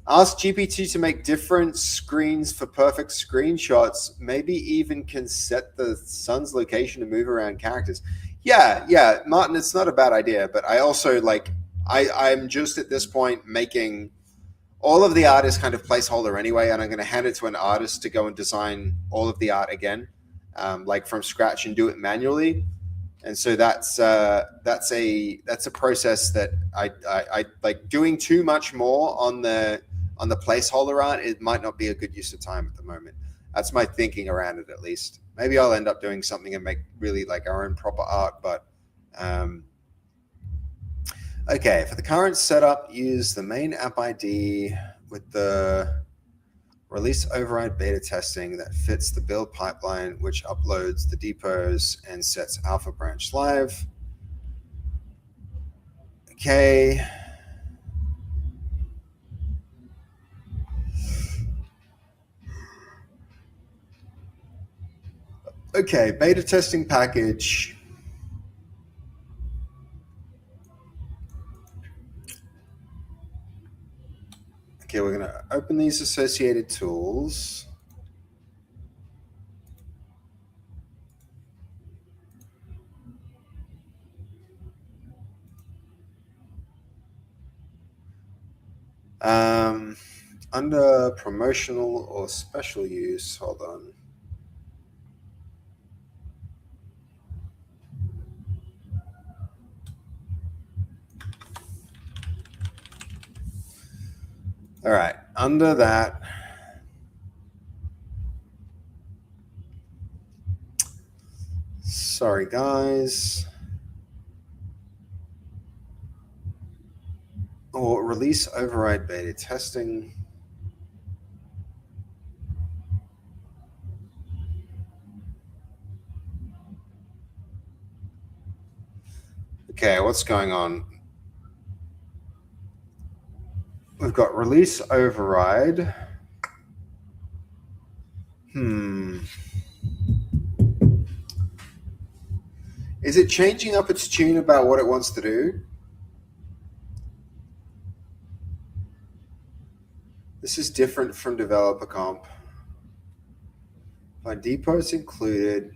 Ask GPT to make different screens for perfect screenshots. Maybe even can set the sun's location to move around characters. Yeah, Martin, it's not a bad idea. But I also like, I'm just at this point making all of the art is kind of placeholder anyway, and I'm going to hand it to an artist to go and design all of the art again, like from scratch and do it manually. And so that's a process that I like. Doing too much more on the placeholder art, it might not be a good use of time at the moment. That's my thinking around it, at least. Maybe I'll end up doing something and make really like our own proper art, but okay, for the current setup, use the main app ID with the release override beta testing that fits the build pipeline, which uploads the depots and sets Alpha Branch live. Okay. Okay, beta testing package. Okay, we're going to open these associated tools. Under promotional or special use, hold on. All right, under that, sorry guys. Or release override beta testing. Okay, what's going on? We've got release override. Is it changing up its tune about what it wants to do? This is different from developer comp. By depots included.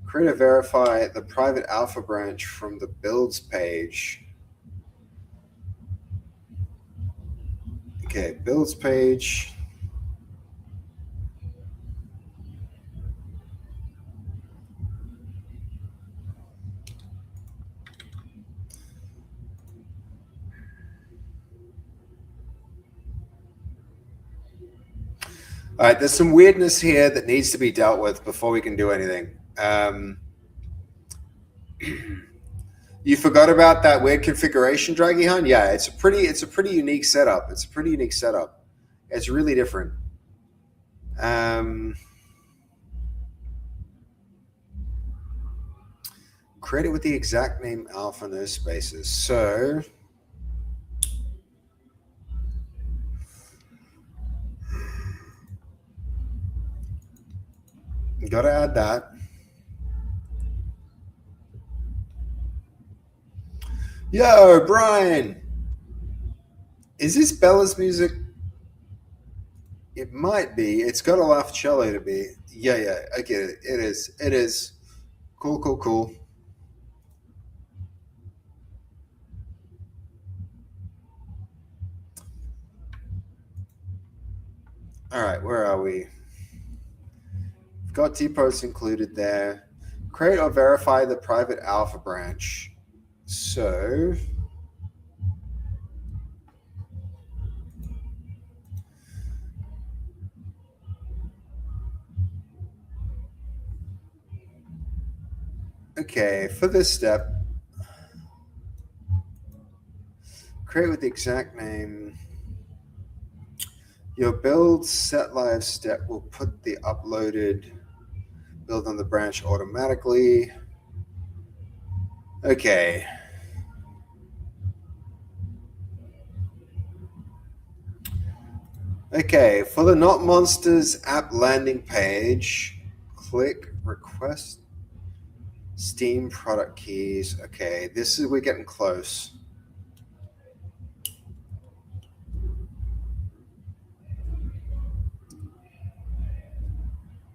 Create or verify the private alpha branch from the builds page. Okay, builds page. All right, there's some weirdness here that needs to be dealt with before we can do anything. You forgot about that weird configuration, Draggy Hun? Yeah, it's a pretty unique setup. It's a pretty unique setup. It's really different. Create it with the exact name alpha, no spaces. So you got to add that. Yo, Brian. Is this Bella's music? It might be. It's got a laugh cello to be. Yeah, I get it. It is. Cool. All right, where are we? We've got depots included there. Create or verify the private alpha branch. So okay, for this step, create with the exact name. Your build set live step will put the uploaded build on the branch automatically. Okay. Okay, for the Not Monsters app landing page, click request Steam product keys. Okay, we're getting close.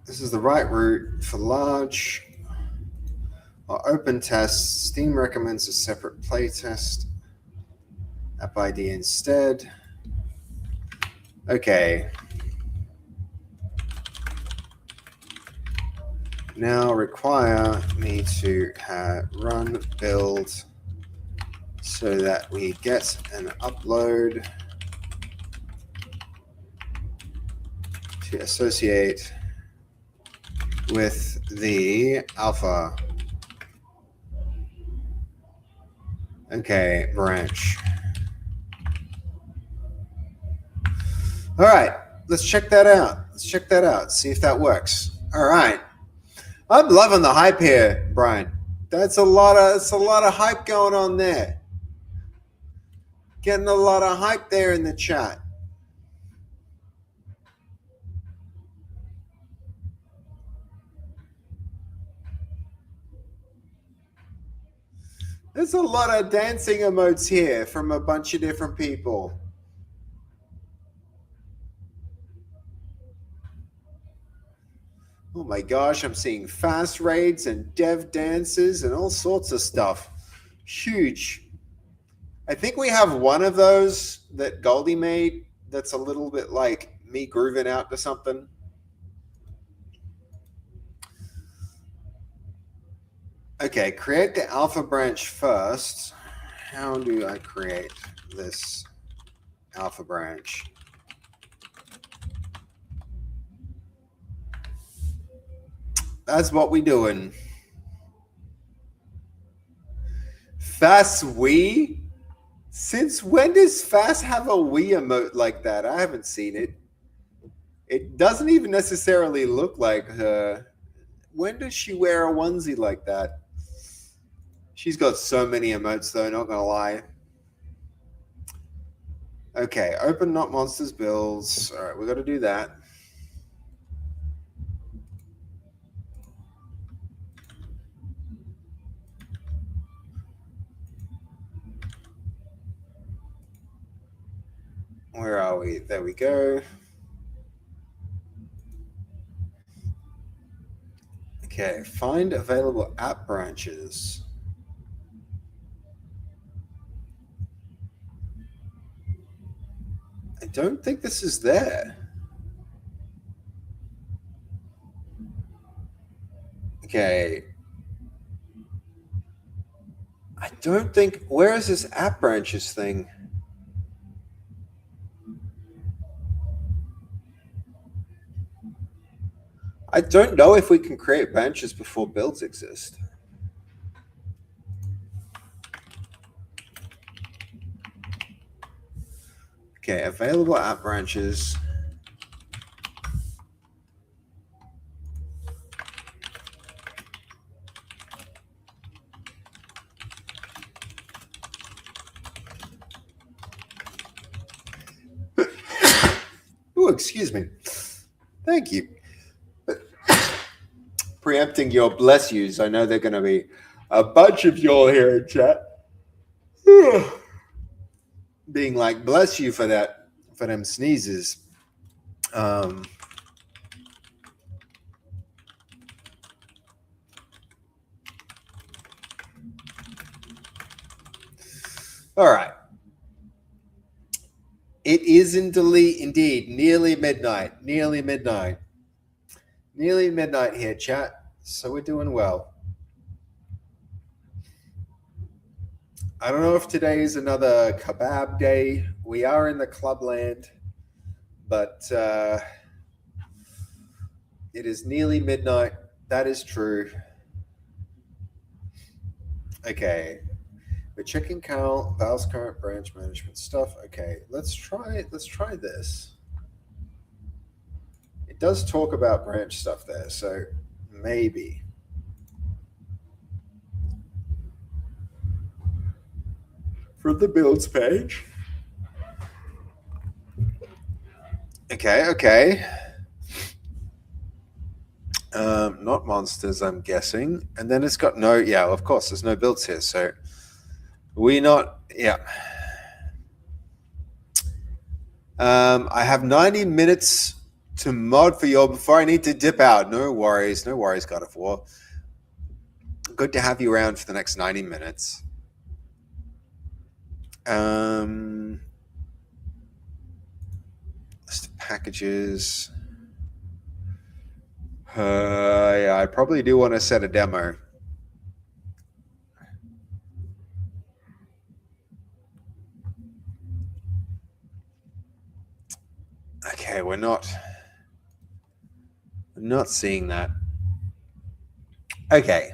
This is the right route for large or open tests. Steam recommends a separate playtest app ID instead. Okay. Now require me to run build so that we get an upload to associate with the alpha. Okay, branch. All right, let's check that out. See if that works. All right. I'm loving the hype here, Brian. That's a lot of hype going on there. Getting a lot of hype there in the chat. There's a lot of dancing emotes here from a bunch of different people. Oh my gosh, I'm seeing fast raids and dev dances and all sorts of stuff. Huge. I think we have one of those that Goldie made that's a little bit like me grooving out to something. Okay, create the alpha branch first. How do I create this alpha branch? That's what we doing. Fast Wii? Since when does Fast have a Wii emote like that? I haven't seen it. It doesn't even necessarily look like her. When does she wear a onesie like that? She's got so many emotes though, not gonna lie. Okay, open Not Monsters builds. All right, we got to do that. Where are we? There we go. Okay, find available app branches. I don't think this is there. Okay. I don't think, where is this app branches thing? I don't know if we can create branches before builds exist. Okay, available app branches. Oh, excuse me. Thank you. Preempting your bless yous. I know they're going to be a bunch of y'all here in chat. Being like, bless you for that, for them sneezes. All right. It is indeed nearly midnight. Nearly midnight here, chat. So we're doing well. I don't know if today is another kebab day. We are in the clubland, but it is nearly midnight. That is true. Okay. We're checking Val's current branch management stuff. Okay, let's try this. It does talk about branch stuff there, so maybe. From the builds page. Okay. Not monsters, I'm guessing. And then it's got no, yeah, of course, there's no builds here, so yeah. I have 90 minutes to mod for y'all before I need to dip out. No worries, God of War. Good to have you around for the next 90 minutes. List of packages. Yeah, I probably do want to set a demo. Okay, we're not seeing that. Okay.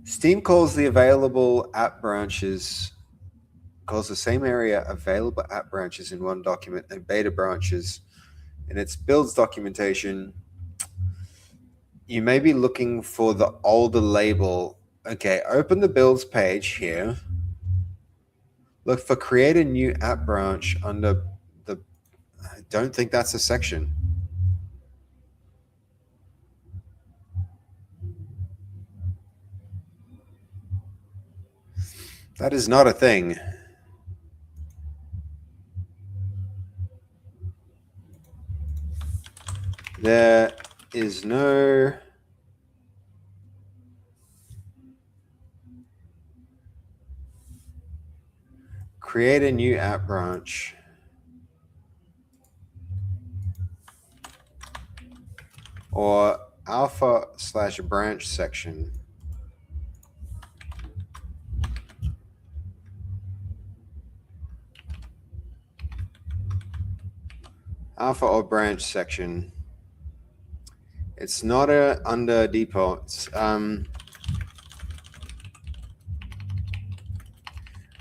Steam calls the available app branches, calls the same area available app branches in one document and beta branches in its builds documentation. You may be looking for the older label. Okay, open the builds page here. Look for create a new app branch under the, I don't think that's a section. That is not a thing. There is no create a new app branch. Or alpha/branch section. Alpha or branch section. It's not under depot.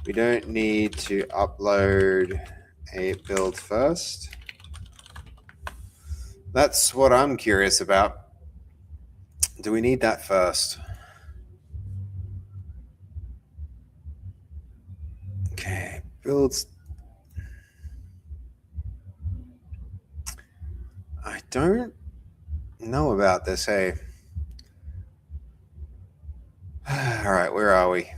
We don't need to upload a build first. That's what I'm curious about. Do we need that first? Okay, builds. I don't know about this, hey. All right, where are we?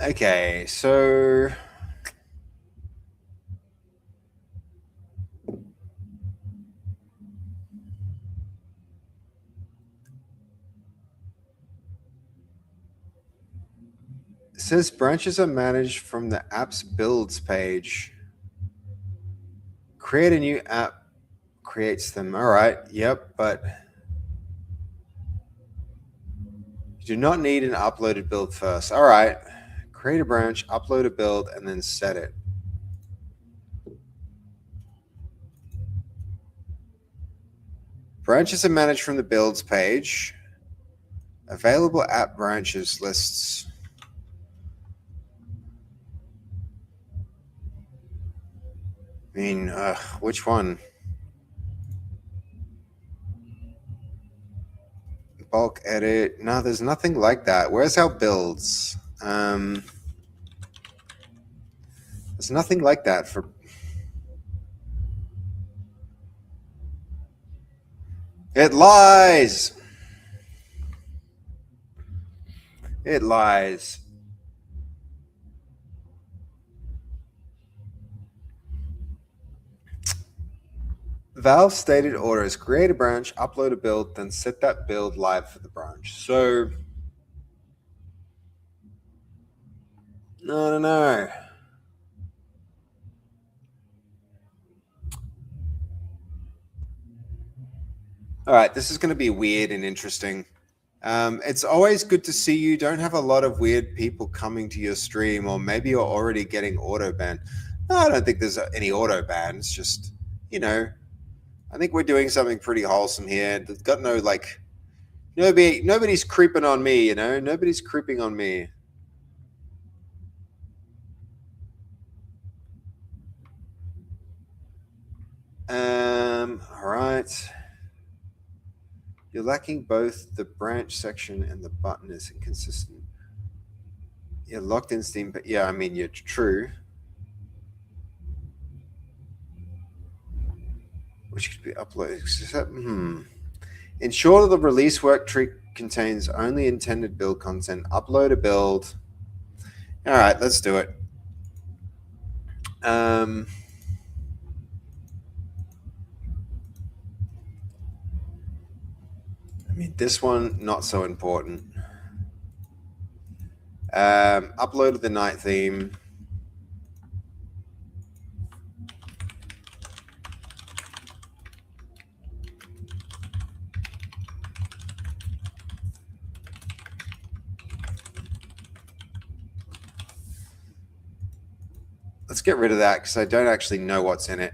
Okay, so it says branches are managed from the app's builds page. Create a new app creates them. All right, yep, but you do not need an uploaded build first. All right, create a branch, upload a build, and then set it. Branches are managed from the builds page. Available app branches lists. I mean, which one? Bulk edit. No, there's nothing like that. Where's our builds? There's nothing like that for. It lies. It lies. Valve stated orders: create a branch, upload a build, then set that build live for the branch. So, no. All right, this is going to be weird and interesting. It's always good to see you. Don't have a lot of weird people coming to your stream, or maybe you're already getting auto banned. No, I don't think there's any auto ban. It's just, I think we're doing something pretty wholesome here. There's got no nobody's creeping on me. Nobody's creeping on me. All right. You're lacking both the branch section and the button is inconsistent. You're locked in Steam, but yeah, I mean, you're true. Which could be uploaded. Ensure that the release work tree contains only intended build content. Upload a build. All right, let's do it. I mean, this one, not so important. Uploaded the night theme. Let's get rid of that because I don't actually know what's in it.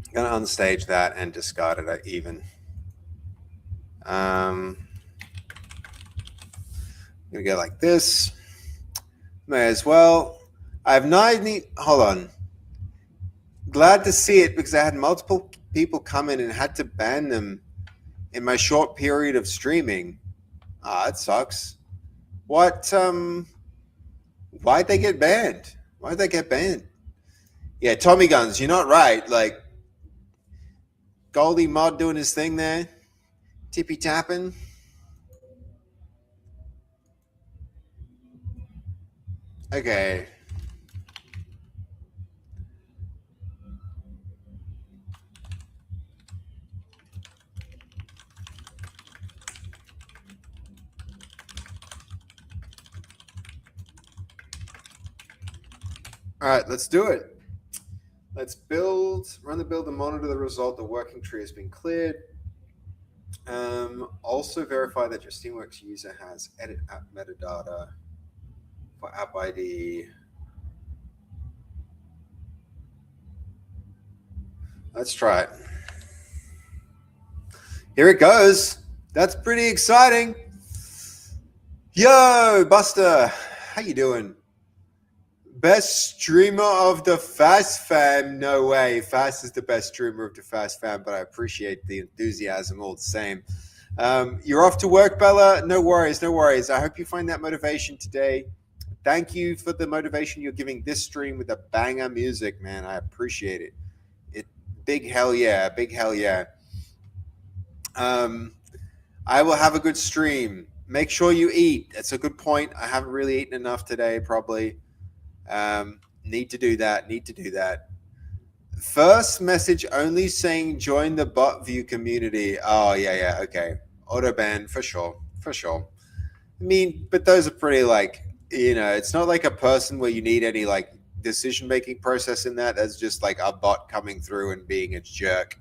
I'm going to unstage that and discard it even. I'm going to go like this. May as well. I have 90. Hold on. glad to see it because I had multiple people come in and had to ban them in my short period of streaming. Ah, it sucks. What? Why'd they get banned? Why'd they get banned? Yeah, Tommy Guns, you're not right. Like Goldie Mod doing his thing there, tippy tapping. Okay. All right, let's do it. Let's run the build and monitor the result. The working tree has been cleared. Also verify that your Steamworks user has edit app metadata for app ID. Let's try it. Here it goes. That's pretty exciting. Yo, Buster, how you doing? Best streamer of the Fast Fam? No way. Fast is the best streamer of the Fast Fam, but I appreciate the enthusiasm all the same. You're off to work, Bella? No worries, no worries. I hope you find that motivation today. Thank you for the motivation you're giving this stream with the banger music, man. I appreciate it. Big hell yeah, big hell yeah. I will have a good stream. Make sure you eat. That's a good point. I haven't really eaten enough today, probably. Need to do that. First message only saying join the bot view community. Oh, yeah, okay. Autoban, for sure. I mean, but those are pretty it's not like a person where you need any decision-making process in that. That's just like a bot coming through and being a jerk.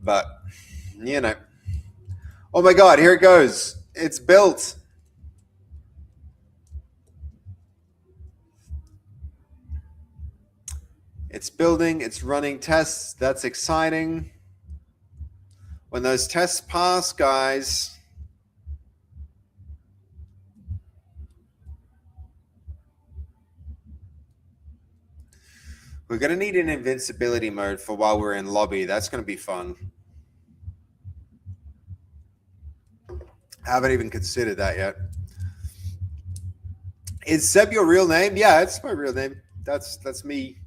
But, oh my God, here it goes. It's built. It's building, it's running tests. That's exciting. When those tests pass, guys, we're going to need an invincibility mode for while we're in lobby. That's going to be fun. I haven't even considered that yet. Is Seb your real name? Yeah, it's my real name. That's me.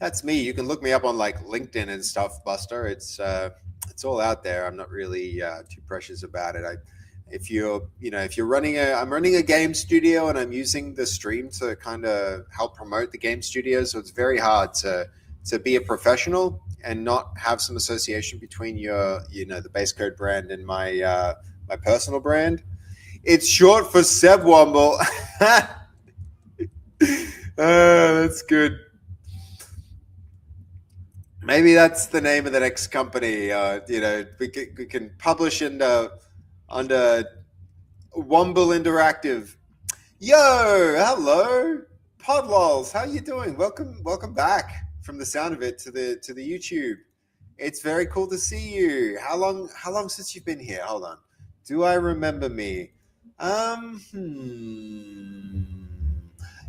That's me. You can look me up on LinkedIn and stuff, Buster. It's all out there. I'm not really too precious about it. If you're running I'm running a game studio and I'm using the stream to kind of help promote the game studio. So it's very hard to be a professional and not have some association between your, the base code brand and my personal brand. It's short for Seb Womble. That's good. Maybe that's the name of the next company. We can publish under Womble Interactive. Yo, hello, Podlols. How you doing? Welcome back from the sound of it to the YouTube. It's very cool to see you. How long since you've been here? Hold on. Do I remember me?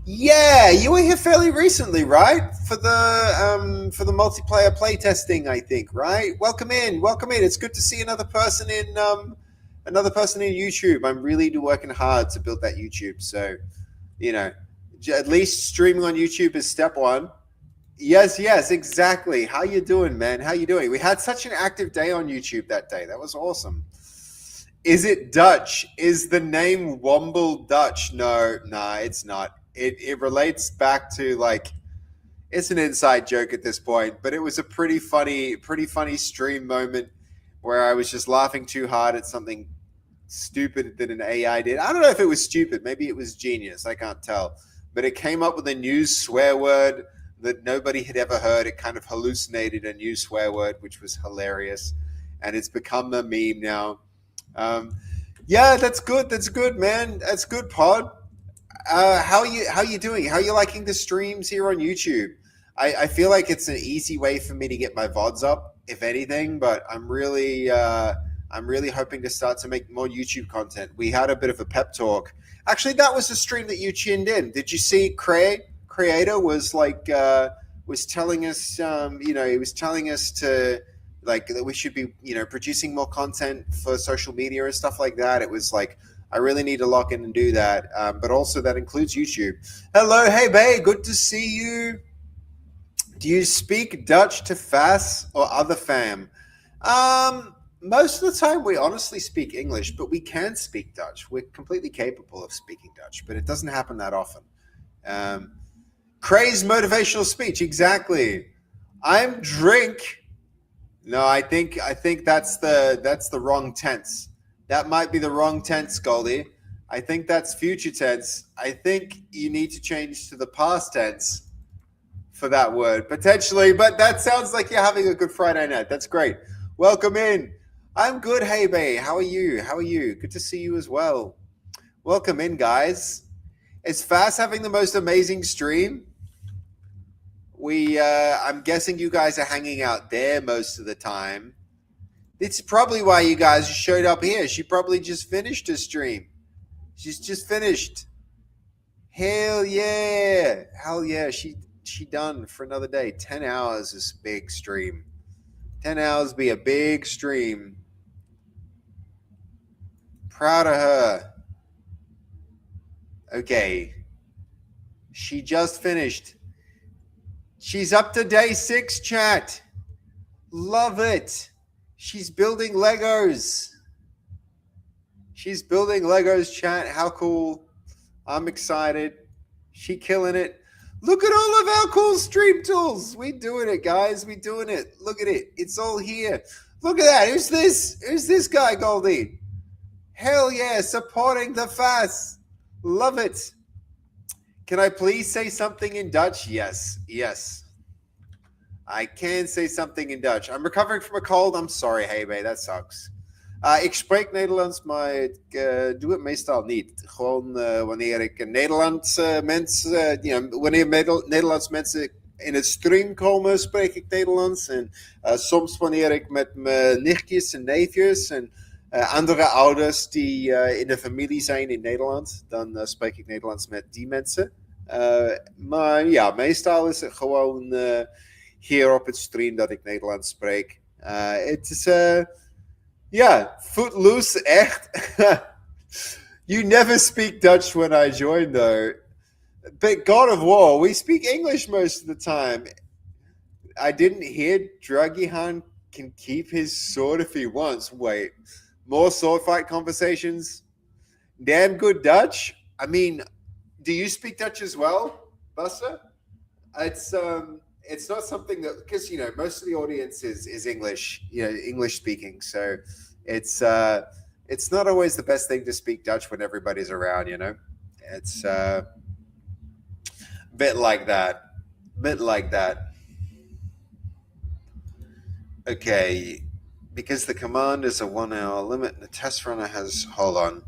Yeah, you were here fairly recently, right? For the multiplayer playtesting, I think, right? Welcome in. It's good to see another person in YouTube. I'm really working hard to build that YouTube. So, at least streaming on YouTube is step one. Yes, exactly. How you doing, man? How you doing? We had such an active day on YouTube that day. That was awesome. Is it Dutch? Is the name Womble Dutch? No, it's not. It relates back to it's an inside joke at this point, but it was a pretty funny stream moment where I was just laughing too hard at something stupid that an AI did. I don't know if it was stupid. Maybe it was genius. I can't tell. But it came up with a new swear word that nobody had ever heard. It kind of hallucinated a new swear word, which was hilarious. And it's become a meme now. Yeah, that's good. That's good, man. That's good, Pod. How you doing? How are you liking the streams here on YouTube? I feel like it's an easy way for me to get my VODs up, if anything, but I'm really hoping to start to make more YouTube content. We had a bit of a pep talk. Actually, that was the stream that you tuned in. Did you see Creator was was telling us, he was telling us to like that we should be, producing more content for social media and stuff like that. It was like, I really need to lock in and do that. But also that includes YouTube. Hello, hey, babe, good to see you. Do you speak Dutch to Fas or other fam? Most of the time we honestly speak English, but we can speak Dutch. We're completely capable of speaking Dutch, but it doesn't happen that often. Craze motivational speech, exactly. I'm drink. No, I think that's the wrong tense. That might be the wrong tense, Goldie. I think that's future tense. I think you need to change to the past tense for that word, potentially. But that sounds like you're having a good Friday night. That's great. Welcome in. I'm good, hey, bae. How are you? How are you? Good to see you as well. Welcome in, guys. Is Fast having the most amazing stream? I'm guessing you guys are hanging out there most of the time. It's probably why you guys showed up here. She probably just finished her stream. She's just finished. Hell yeah. Hell yeah. She done for another day. 10 hours is a big stream. 10 hours be a big stream. Proud of her. Okay. She just finished. She's up to day 6, chat. Love it. She's building Legos. She's building Legos, chat. How cool. I'm excited. She killing it. Look at all of our cool stream tools. We doing it, guys. We doing it. Look at it. It's all here. Look at that. Who's this? Who's this guy, Goldie? Hell yeah. Supporting the fast. Love it. Can I please say something in Dutch? Yes. Yes. I can say something in Dutch. I'm recovering from a cold. I'm sorry, hey, babe. That sucks. Ik spreek Nederlands, maar ik doe het meestal niet. Gewoon wanneer ik Nederlandse mensen, wanneer Nederlandse mensen in het stream komen, spreek ik Nederlands. En soms wanneer ik met mijn nichtjes en neefjes en andere ouders die in de familie zijn in Nederland, dan spreek ik Nederlands met die mensen. Maar ja, meestal is het gewoon hier op het stream dat ik Nederlands spreek. Het is... Yeah, footloose, echt. You never speak Dutch when I join, though. But God of War, we speak English most of the time. I didn't hear Dragihan can keep his sword if he wants. Wait, more sword fight conversations? Damn good Dutch? I mean, do you speak Dutch as well, Buster? It's not something that, because most of the audience is English, English speaking, so it's not always the best thing to speak Dutch when everybody's around. It's a bit like that. Okay, because the command is a 1 hour limit and the test runner has, hold on,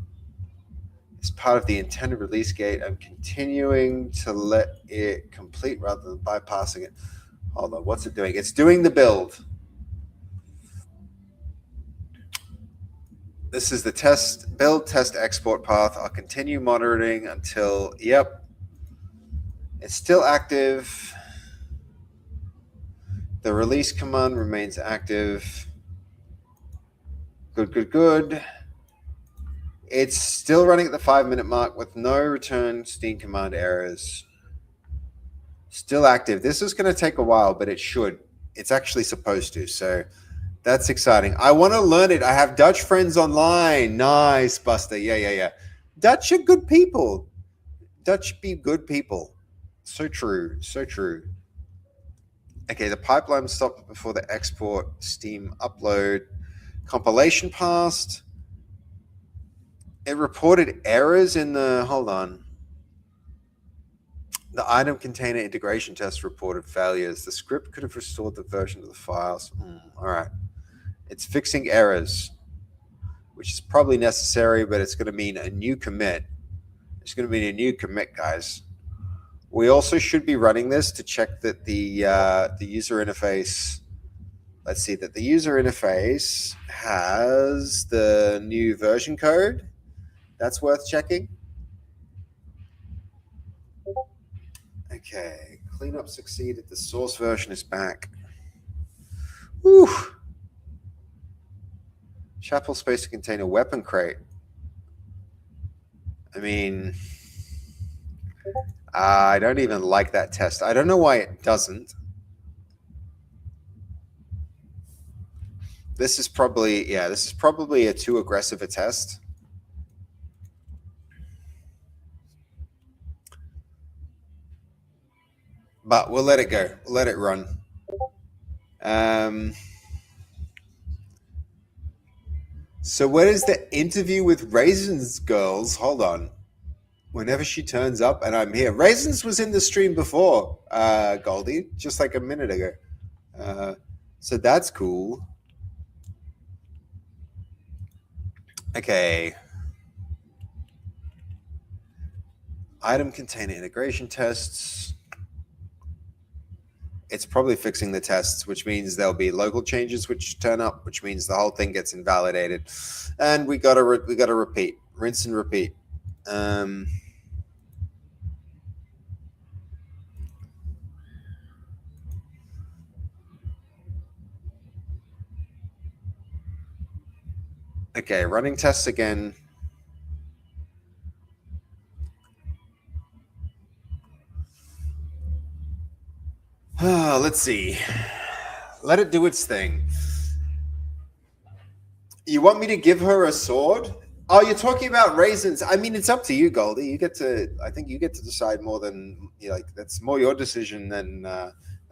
as part of the intended release gate, I'm continuing to let it complete rather than bypassing it. Hold on, what's it doing? It's doing the build. This is the build test export path. I'll continue monitoring until, yep, it's still active. The release command remains active. Good. It's still running at the 5-minute mark with no return Steam command errors. Still active. This is going to take a while, but it should. It's actually supposed to, so that's exciting. I want to learn it. I have Dutch friends online. Nice, Buster. Yeah. Dutch are good people. Dutch be good people. So true. Okay, the pipeline stopped before the export Steam upload. Compilation passed. It reported errors in the, hold on. The item container integration test reported failures. The script could have restored the version of the files. All right. It's fixing errors, which is probably necessary, but it's going to mean a new commit. It's going to mean a new commit, guys. We also should be running this to check that the user interface, let's see, that the user interface has the new version code. That's worth checking. Okay, Cleanup succeeded. The source version is back. Whew. Chapel space to contain a weapon crate. I mean, I don't even like that test. I don't know why it doesn't. This is probably a too aggressive a test. But we'll let it go. We'll let it run. So what is the interview with Raisins girls? Hold on. Whenever she turns up and I'm here. Raisins was in the stream before, Goldie, just like a minute ago. So that's cool. Okay. Item container integration tests. It's probably fixing the tests, which means there'll be local changes which turn up, which means the whole thing gets invalidated, and we gotta repeat, rinse and repeat. Okay, running tests again. Let's see. Let it do its thing. You want me to give her a sword? Oh, you're talking about Raisins. I mean, it's up to you, Goldie. I think you get to decide more than, that's more your decision than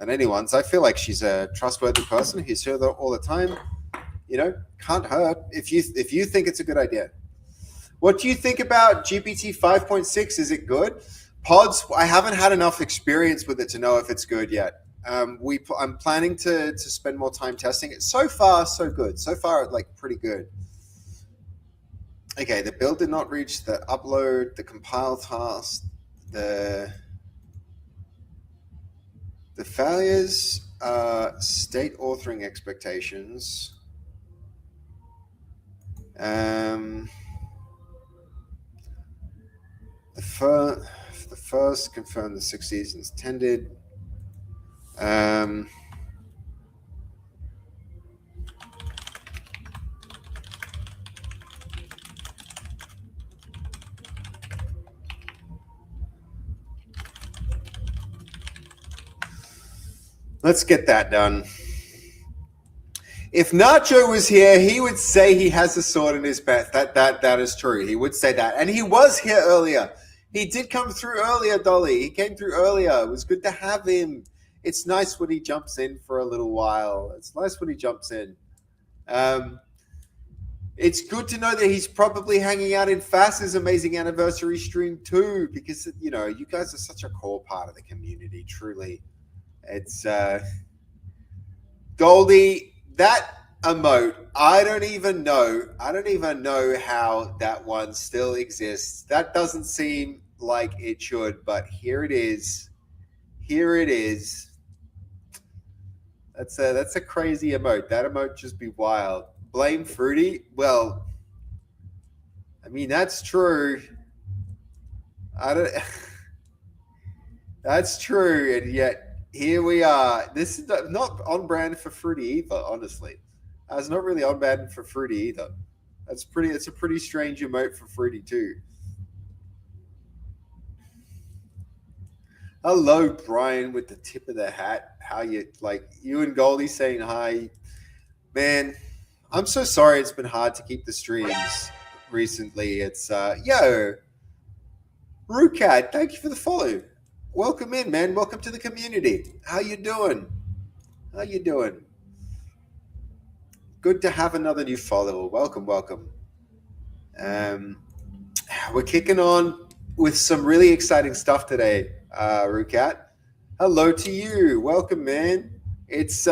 anyone's. I feel like she's a trustworthy person who's here all the time. Can't hurt if you think it's a good idea. What do you think about GPT 5.6? Is it good? Pods, I haven't had enough experience with it to know if it's good yet. I'm planning to spend more time testing it. So far, so good. So far, pretty good. Okay, the build did not reach the upload, the compile task, the failures, state authoring expectations. The first confirmed the 6 seasons tended. Let's get that done. If Nacho was here, he would say he has a sword in his pet. That is true. He would say that. And he was here earlier. He did come through earlier, Dolly. He came through earlier. It was good to have him. It's nice when he jumps in for a little while. It's nice when he jumps in. It's good to know that he's probably hanging out in Fass's amazing anniversary stream too, because, you guys are such a core part of the community, truly. It's Goldie, that emote, I don't even know how that one still exists. That doesn't seem like it should, but here it is. That's a crazy emote. That emote just be wild. Blame Fruity? Well, I mean, that's true. That's true, and yet here we are. This is not on brand for Fruity either, honestly. It's not really on brand for Fruity either. It's a pretty strange emote for Fruity too. Hello, Brian, with the tip of the hat. How you and Goldie saying hi. Man, I'm so sorry it's been hard to keep the streams recently. It's yo, Rucat, thank you for the follow. Welcome in, man. Welcome to the community. How you doing? Good to have another new follower. Welcome. We're kicking on with some really exciting stuff today, Rucat. Hello to you. Welcome, man. It's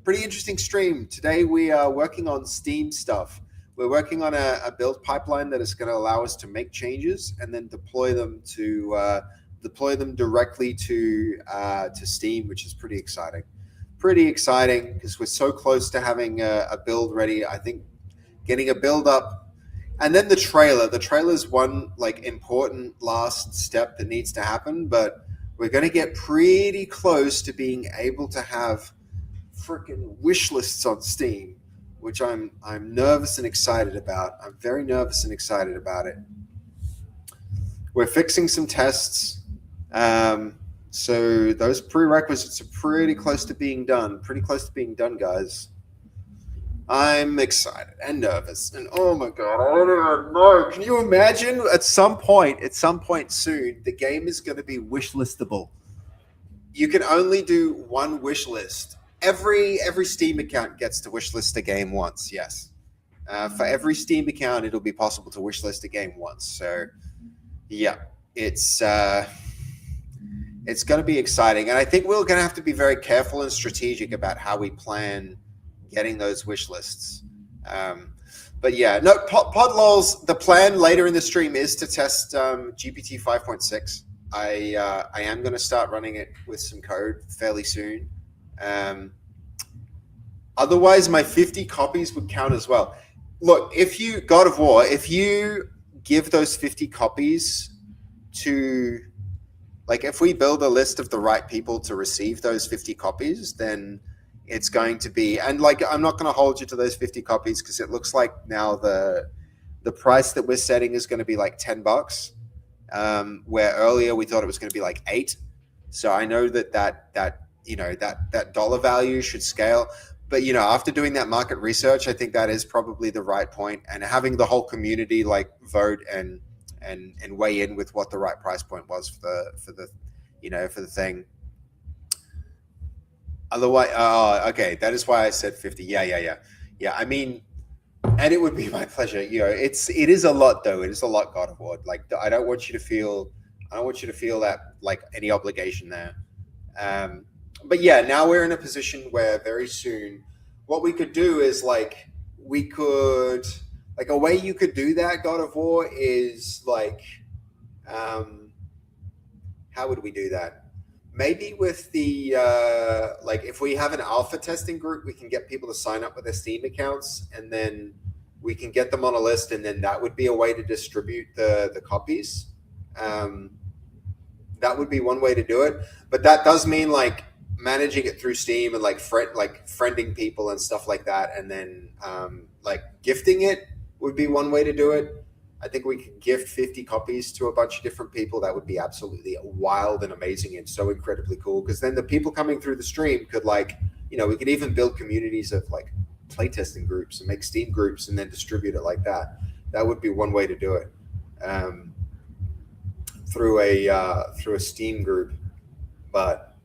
pretty interesting stream. Today we are working on Steam stuff. We're working on a build pipeline that is going to allow us to make changes and then deploy them directly to Steam, which is pretty exciting. Because we're so close to having a build ready. I think getting a build up And then the trailer. The trailer is one like important last step that needs to happen, but we're going to get pretty close to being able to have freaking wish lists on Steam, which I'm nervous and excited about. I'm very nervous and excited about it. We're fixing some tests. So those prerequisites are pretty close to being done. Pretty close to being done, guys. I'm excited and nervous, and oh my god, I don't even know. Can you imagine at some point soon, the game is going to be wish listable. You can only do one wish list. Every Steam account gets to wish list a game once. Yes, for every Steam account, it'll be possible to wish list a game once. So, yeah, it's going to be exciting, and I think we're going to have to be very careful and strategic about how we plan getting those wish lists. But yeah, no, Podlols, the plan later in the stream is to test GPT 5.6. I am going to start running it with some code fairly soon. Otherwise, my 50 copies would count as well. Look, if you, God of War, if you give those 50 copies to, like, if we build a list of the right people to receive those 50 copies, then it's going to be, and like, I'm not going to hold you to those 50 copies because it looks like now the price that we're setting is going to be like $10, where earlier we thought it was going to be like $8. So I know that dollar value should scale. But, after doing that market research, I think that is probably the right point. And having the whole community like vote and weigh in with what the right price point was for the thing. Otherwise, okay, that is why I said 50. Yeah. I mean, and it would be my pleasure. It is a lot though. It is a lot, God of War. Like, I don't want you to feel that like any obligation there. But yeah, now we're in a position where very soon, what we could do is like, a way you could do that, God of War, is like, how would we do that? Maybe with the, if we have an alpha testing group, we can get people to sign up with their Steam accounts, and then we can get them on a list, and then that would be a way to distribute the copies. That would be one way to do it. But that does mean like managing it through Steam and like friending people and stuff like that, and then gifting it would be one way to do it. I think we could gift 50 copies to a bunch of different people. That would be absolutely wild and amazing and so incredibly cool, because then the people coming through the stream could we could even build communities of like playtesting groups and make Steam groups and then distribute it like that. That would be one way to do it, through a Steam group. But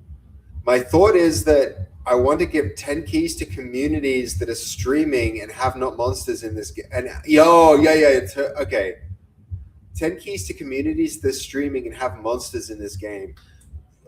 my thought is that I want to give 10 keys to communities that are streaming and have not monsters in this game. And okay. 10 keys to communities that are streaming and have monsters in this game.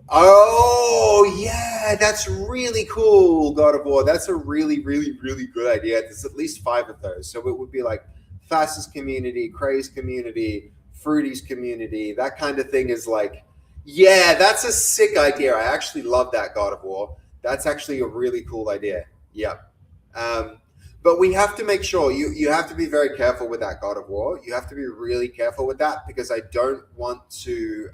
Oh yeah, that's really cool, God of War. That's a really, really, really good idea. There's at least 5 of those. So it would be like Fastest community, Craze community, Fruity's community. That kind of thing is like, yeah, that's a sick idea. I actually love that, God of War. That's actually a really cool idea. Yeah. But we have to make sure, you have to be very careful with that, God of War. You have to be really careful with that, because I don't want to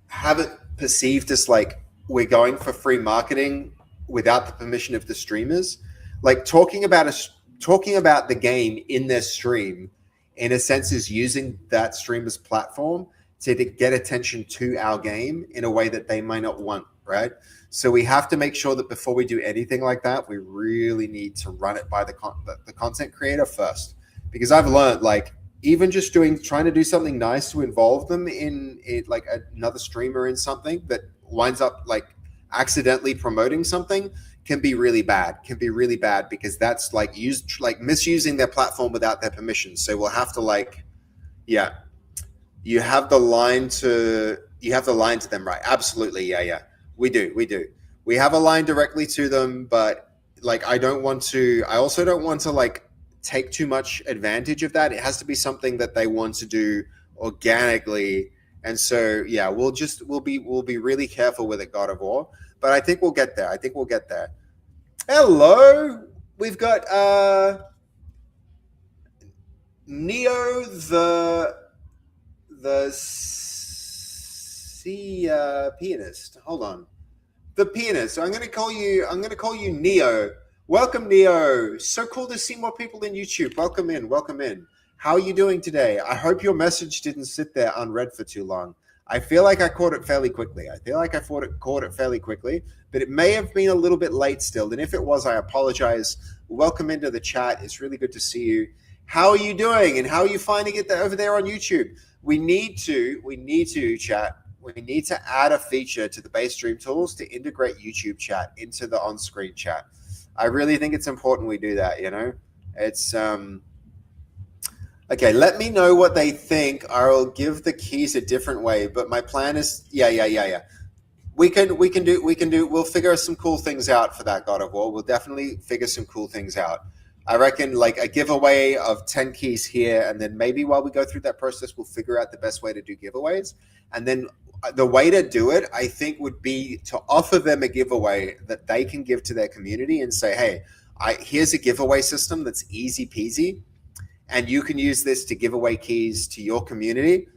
have it perceived as like we're going for free marketing without the permission of the streamers. Like talking about the game in their stream, in a sense, is using that streamer's platform to get attention to our game in a way that they might not want, right? So we have to make sure that before we do anything like that, we really need to run it by the content creator first. Because I've learned, like, even just trying to do something nice to involve them in it, like another streamer in something that winds up like accidentally promoting something, can be really bad. Because that's like misusing their platform without their permission. So we'll have to you have the line to them, right? Absolutely. Yeah. We do. We have a line directly to them, but like, I also don't want to like take too much advantage of that. It has to be something that they want to do organically. And so, yeah, we'll be really careful with it, God of War, but I think we'll get there. Hello. We've got, Neo the sea pianist. Hold on. The pianist. I'm gonna call you Neo. Welcome, Neo. So cool to see more people in YouTube. Welcome in. Welcome in. How are you doing today? I hope your message didn't sit there unread for too long. I feel like I caught it fairly quickly. Caught it fairly quickly, but it may have been a little bit late still. And if it was, I apologize. Welcome into the chat. It's really good to see you. How are you doing? And how are you finding it over there on YouTube? We need to chat. We need to add a feature to the base stream tools to integrate YouTube chat into the on-screen chat. I really think it's important we do that, you know? It's okay, let me know what they think. I'll give the keys a different way, but my plan is yeah. We'll figure some cool things out for that, God of War. We'll definitely figure some cool things out. I reckon like a giveaway of 10 keys here, and then maybe while we go through that process, we'll figure out the best way to do giveaways. And then the way to do it, I think, would be to offer them a giveaway that they can give to their community and say, hey, here's a giveaway system that's easy peasy, and you can use this to give away keys to your community.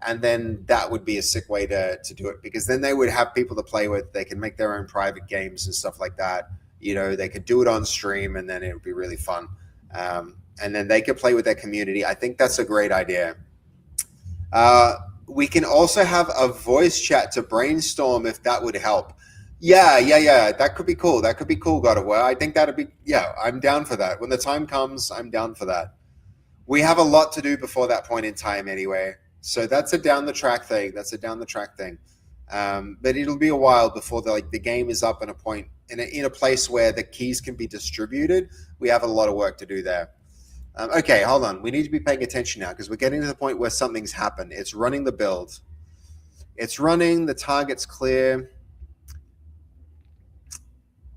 And then that would be a sick way to do it, because then they would have people to play with. They can make their own private games and stuff like that. You know, they could do it on stream, and then it would be really fun. And then they could play with their community. I think that's a great idea. We can also have a voice chat to brainstorm if that would help. Yeah. That could be cool. That could be cool, God of War. I think that'd be, I'm down for that. When the time comes, I'm down for that. We have a lot to do before that point in time anyway. So that's a down the track thing. But it'll be a while before the game is up in a point in a place where the keys can be distributed. We have a lot of work to do there. Okay, hold on. We need to be paying attention now, because we're getting to the point where something's happened. It's running the build. It's running. The target's clear.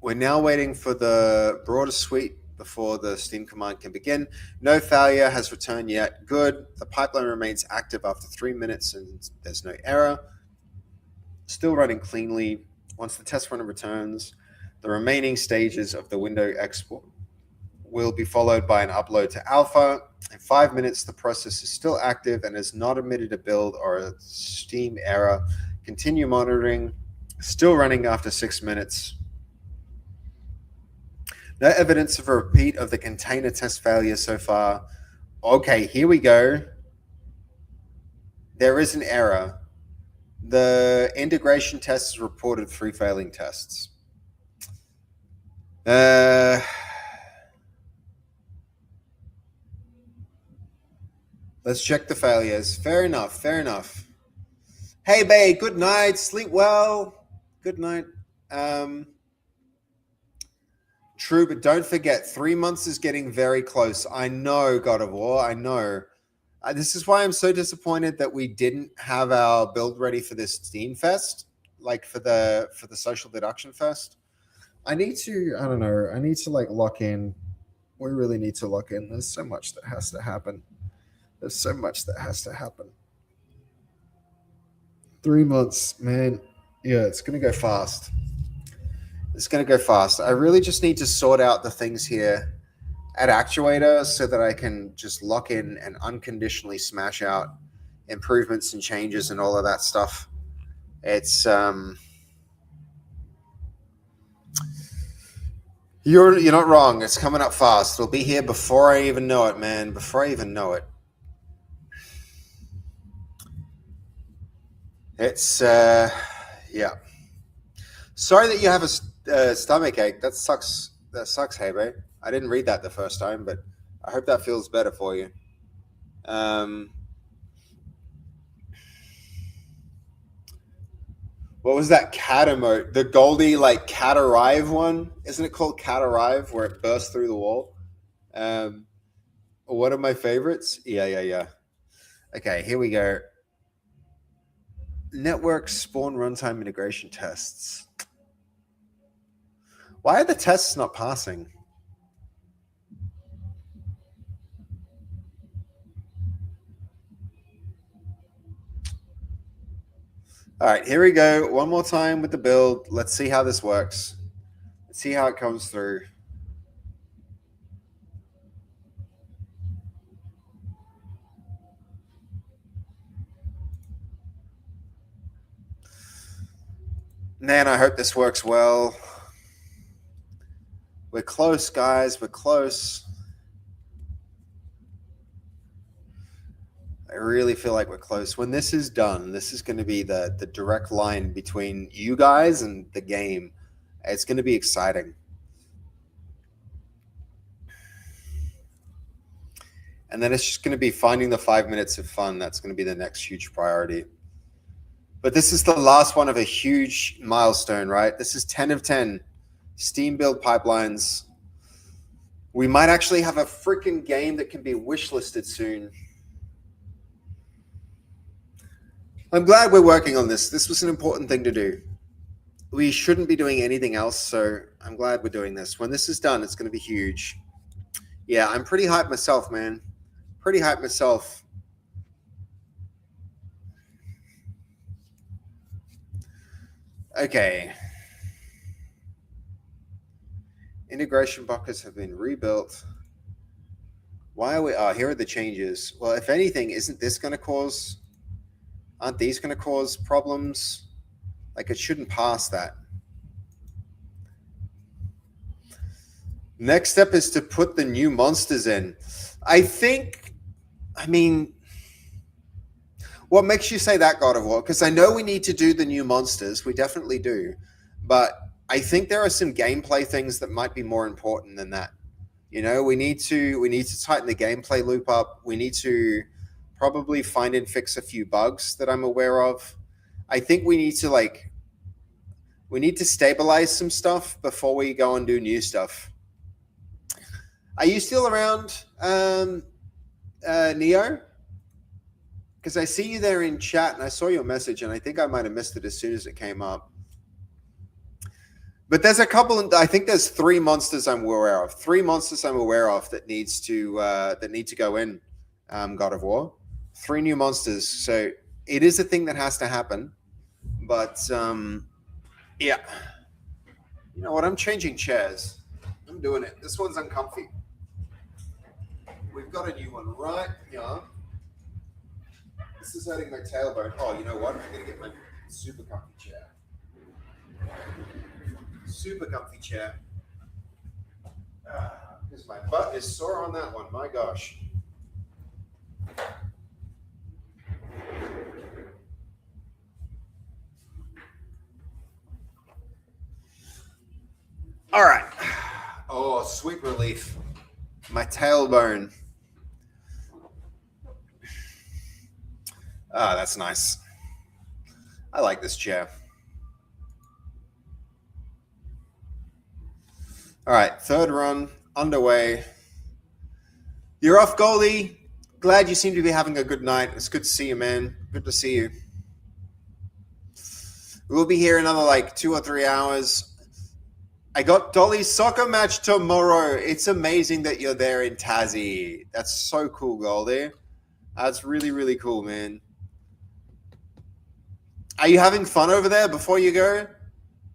We're now waiting for the broader suite before the Steam command can begin. No failure has returned yet. Good. The pipeline remains active after 3 minutes, and there's no error. Still running cleanly. Once the test run returns, the remaining stages of the window export will be followed by an upload to alpha. In 5 minutes, the process is still active and has not emitted a build or a Steam error. Continue monitoring. Still running after 6 minutes. No evidence of a repeat of the container test failure so far. Okay, here we go. There is an error. The integration test has reported 3 failing tests. Let's check the failures. Fair enough. Hey, babe, good night. Sleep well. Good night. True, but don't forget, 3 months is getting very close. I know, God of War. I know. This is why I'm so disappointed that we didn't have our build ready for this Steam Fest, like for the Social Deduction Fest. I need to lock in. We really need to lock in. There's so much that has to happen. 3 months, man. Yeah, it's going to go fast. I really just need to sort out the things here at Actuator so that I can just lock in and unconditionally smash out improvements and changes and all of that stuff. It's you're not wrong. It's coming up fast. It'll be here before I even know it, man. Before I even know it. It's yeah. Sorry that you have a stomach ache. That sucks. Hey, babe. I didn't read that the first time, but I hope that feels better for you. What was that cat emote? The Goldie cat arrive one? Isn't it called cat arrive, where it bursts through the wall? One of my favorites. Yeah. Okay, here we go. Network spawn runtime integration tests. Why are the tests not passing? All right, here we go. One more time with the build. Let's see how this works. Let's see how it comes through. Man, I hope this works well. We're close, guys. We're close. I really feel like we're close. When this is done, this is going to be the direct line between you guys and the game. It's going to be exciting. And then it's just going to be finding the 5 minutes of fun. That's going to be the next huge priority. But this is the last one of a huge milestone, right? This is 10 of 10. Steam build pipelines. We might actually have a freaking game that can be wishlisted soon. I'm glad we're working on this. This was an important thing to do. We shouldn't be doing anything else, so I'm glad we're doing this. When this is done, it's going to be huge. Yeah, I'm pretty hyped myself, man. Pretty hyped myself. Okay. Integration buckets have been rebuilt. Why are we... Oh, here are the changes. Well, if anything, isn't this going to cause... Aren't these going to cause problems? Like, it shouldn't pass that. Next step is to put the new monsters in. I mean, what makes you say that, God of War? Because I know we need to do the new monsters. We definitely do. But I think there are some gameplay things that might be more important than that. You know, we need to tighten the gameplay loop up. We need to probably find and fix a few bugs that I'm aware of. I think we need to stabilize some stuff before we go and do new stuff. Are you still around, Neo? Because I see you there in chat and I saw your message and I think I might have missed it as soon as it came up. But there's a couple, I think there's 3 monsters I'm aware of. 3 monsters I'm aware of that need to go in God of War. 3 new monsters. So it is a thing that has to happen. But yeah. You know what? I'm changing chairs. I'm doing it. This one's uncomfy. We've got a new one right here. This is hurting my tailbone. Oh, you know what? I'm going to get my super comfy chair. Super comfy chair. Because my butt is sore on that one. My gosh. All right. Oh, sweet relief. My tailbone. Ah, that's nice. I like this chair. All right, 3rd run underway. You're off, Goldie. Glad you seem to be having a good night. It's good to see you, man. Good to see you. We'll be here another like 2 or 3 hours. I got Dolly's soccer match tomorrow. It's amazing that you're there in Tassie. That's so cool, Goldie. That's really, really cool, man. Are you having fun over there before you go?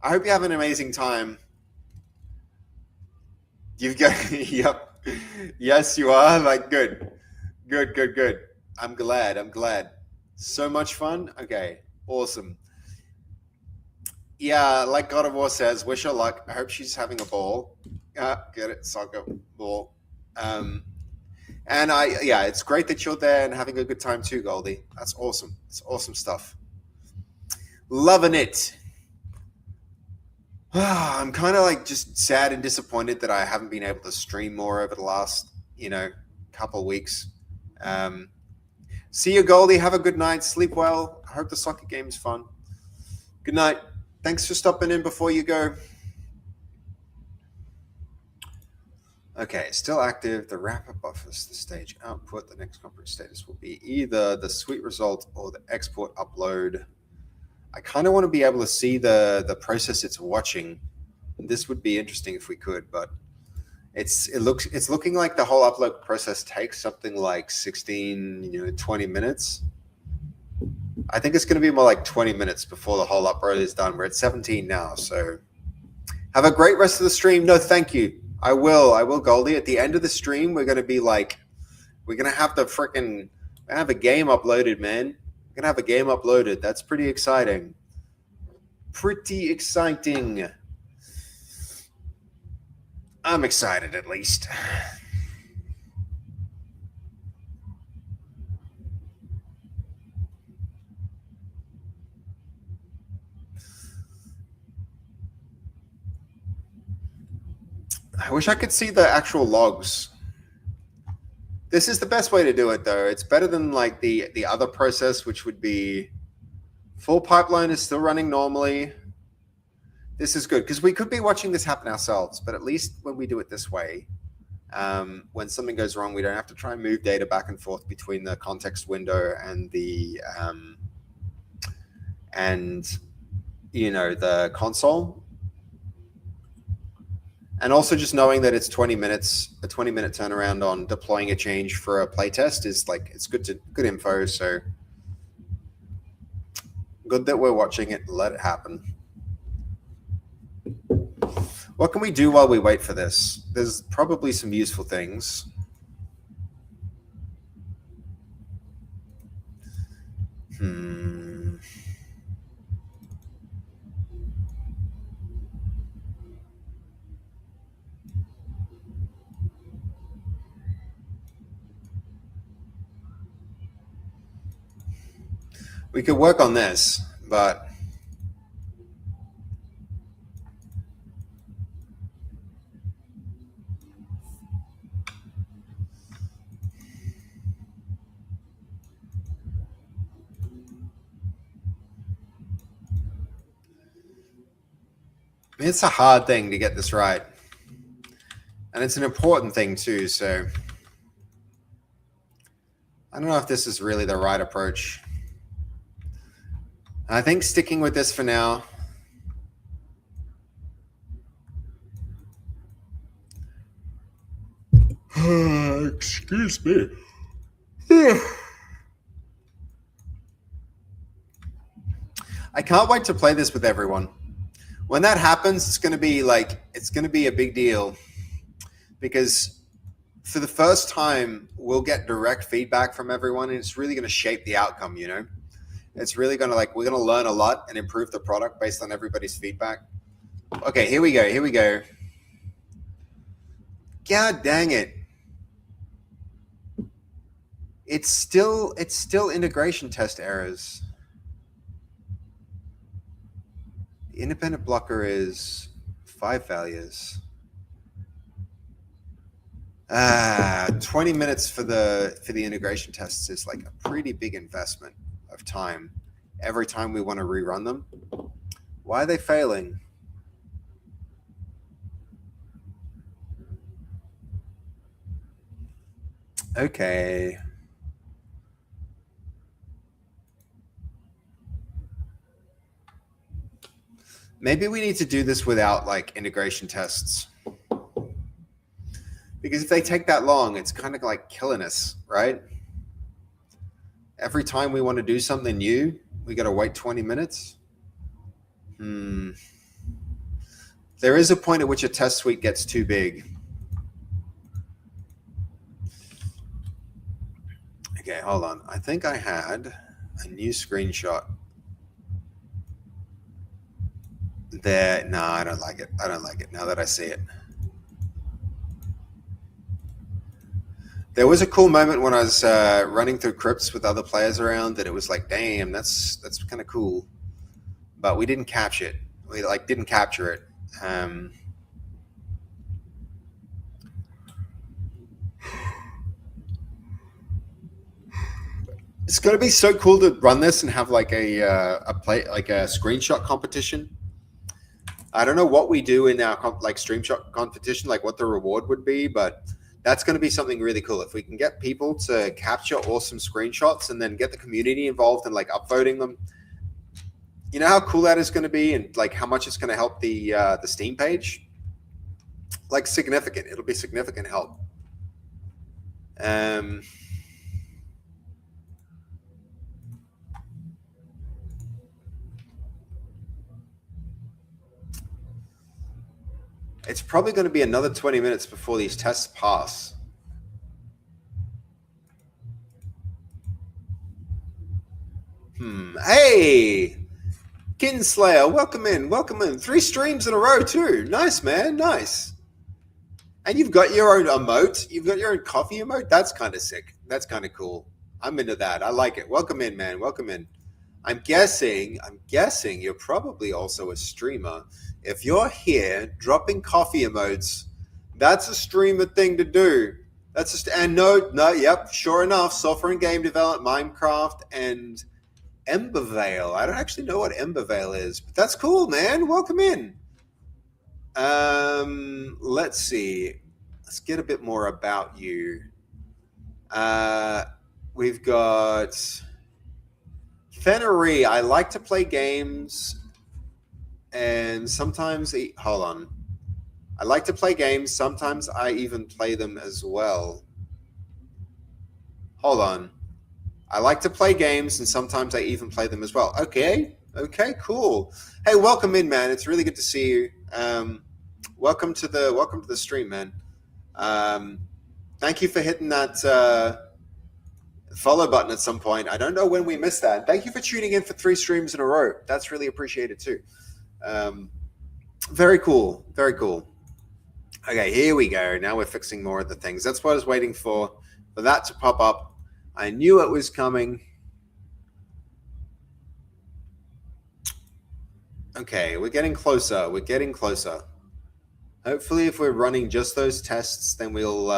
I hope you have an amazing time. You've got, yep. Yes, you are. Like, good. Good. I'm glad. So much fun. Okay, awesome. Yeah, like God of War says, wish her luck. I hope she's having a ball. Get it, soccer ball. And it's great that you're there and having a good time too, Goldie. That's awesome. It's awesome stuff. Loving it. I'm kind of like just sad and disappointed that I haven't been able to stream more over the last, couple of weeks. See you, Goldie. Have a good night. Sleep well. I hope the soccer game is fun. Good night. Thanks for stopping in before you go. Okay, still active. The wrapper buffers the stage output. The next conference status will be either the sweet result or the export upload. I kind of want to be able to see the process it's watching. This would be interesting if we could, but it's looking like the whole upload process takes something like 16, 20 minutes. I think it's going to be more like 20 minutes before the whole upload is done. We're at 17 now, so have a great rest of the stream. No, thank you. I will, Goldie. At the end of the stream, we're going to be like, we're going to have have a game uploaded, man. We're going to have a game uploaded. That's pretty exciting. pretty exciting. I'm excited, at least. I wish I could see the actual logs. This is the best way to do it, though. It's better than like the other process, which would be full pipeline is still running normally. This is good because we could be watching this happen ourselves, but at least when we do it this way, when something goes wrong, we don't have to try and move data back and forth between the context window and the the console. And also just knowing that it's 20 minutes, a 20-minute turnaround on deploying a change for a playtest is like, it's good info. So good that we're watching it. Let it happen. What can we do while we wait for this? There's probably some useful things. We could work on this, but it's a hard thing to get this right. And it's an important thing too, so I don't know if this is really the right approach. I think sticking with this for now. Excuse me. I can't wait to play this with everyone. When that happens, it's going to be a big deal because for the first time, we'll get direct feedback from everyone and it's really going to shape the outcome, you know? It's really going to we're going to learn a lot and improve the product based on everybody's feedback. Okay, here we go. God dang it. It's still integration test errors. The independent blocker is 5 values. 20 minutes for the integration tests is like a pretty big investment of time every time we want to rerun them. Why are they failing? Okay. Maybe we need to do this without like integration tests. Because if they take that long, it's kind of like killing us, right? Every time we want to do something new, we got to wait 20 minutes. There is a point at which a test suite gets too big. Okay, hold on. I think I had a new screenshot. There, no, I don't like it. I don't like it now that I see it. There was a cool moment when I was running through crypts with other players around that it was like, damn, that's kind of cool. But we didn't capture it. We didn't capture it. It's going to be so cool to run this and have like a screenshot competition. I don't know what we do in our screenshot competition, like what the reward would be, but that's going to be something really cool. If we can get people to capture awesome screenshots and then get the community involved and like upvoting them, you know how cool that is going to be and like how much it's going to help the Steam page? Like significant. It'll be significant help. It's probably going to be another 20 minutes before these tests pass. Hey, Kinslayer, welcome in, welcome in. 3 streams in a row too. Nice, man, nice. And you've got your own emote. You've got your own coffee emote. That's kind of sick. That's kind of cool. I'm into that. I like it. Welcome in, man. Welcome in. I'm guessing you're probably also a streamer. If you're here dropping coffee emotes, that's a streamer thing to do. That's just yep, sure enough, software and game development, Minecraft, and Embervale. I don't actually know what Embervale is, but that's cool, man. Welcome in. Let's see. Let's get a bit more about you. We've got Fennery. I like to play games and sometimes hold on. I like to play games. Sometimes I even play them as well. Hold on. I like to play games and sometimes I even play them as well. Okay, cool. Hey, welcome in, man. It's really good to see you. Welcome to the stream, man. Thank you for hitting that follow button at some point. I don't know when we missed that. Thank you for tuning in for 3 streams in a row. That's really appreciated too. Very cool. Very cool. Okay, here we go. Now we're fixing more of the things. That's what I was waiting for that to pop up. I knew it was coming. Okay, we're getting closer. We're getting closer. Hopefully, if we're running just those tests, then we'll,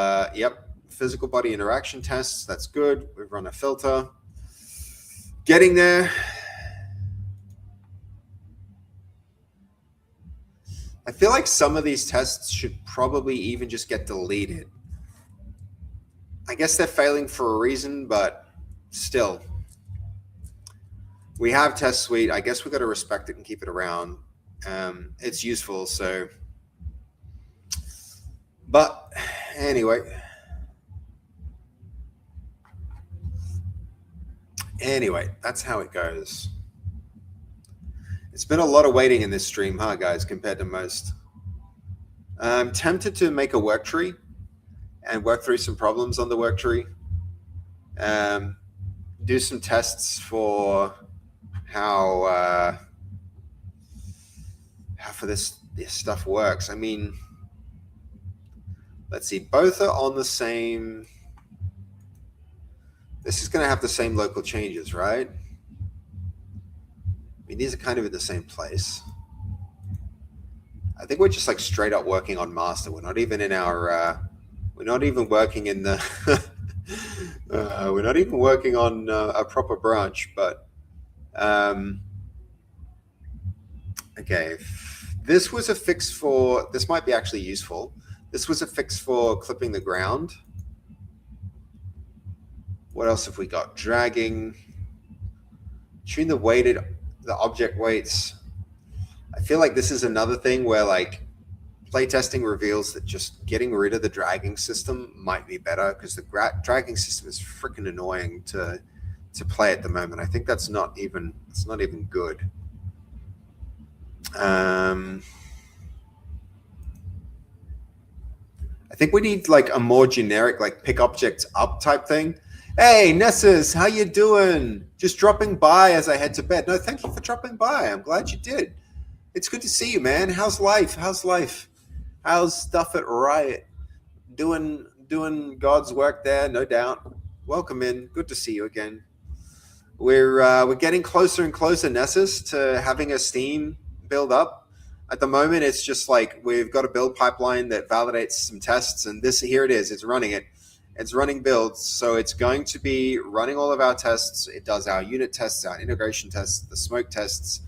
physical body interaction tests. That's good. We've run a filter. Getting there. I feel like some of these tests should probably even just get deleted. I guess they're failing for a reason, but still. We have Test Suite. I guess we got to respect it and keep it around. It's useful, so. But anyway. Anyway, that's how it goes. It's been a lot of waiting in this stream, huh, guys, compared to most. I'm tempted to make a work tree and work through some problems on the work tree. Do some tests for how for this stuff works. I mean, let's see, both are on the same. This is going to have the same local changes, right? I mean, these are kind of in the same place. I think we're just like straight up working on master. We're not even in our, we're not even working in the, we're not even working on a proper branch, but, okay. This was a fix for, this might be actually useful. This was a fix for clipping the ground. What else have we got? Dragging, tune the object weights. I feel like this is another thing where like playtesting reveals that just getting rid of the dragging system might be better because the dragging system is freaking annoying to play at the moment. I think it's not even good. I think we need like a more generic like pick objects up type thing. Hey, Nessus, how you doing? Just dropping by as I head to bed. No, thank you for dropping by. I'm glad you did. It's good to see you, man. How's life? How's stuff at Riot? Doing God's work there, no doubt. Welcome in. Good to see you again. We're getting closer and closer, Nessus, to having a Steam build up. At the moment, it's just like we've got a build pipeline that validates some tests, and here it is. It's running it. It's running builds, so it's going to be running all of our tests. It does our unit tests, our integration tests, the smoke tests,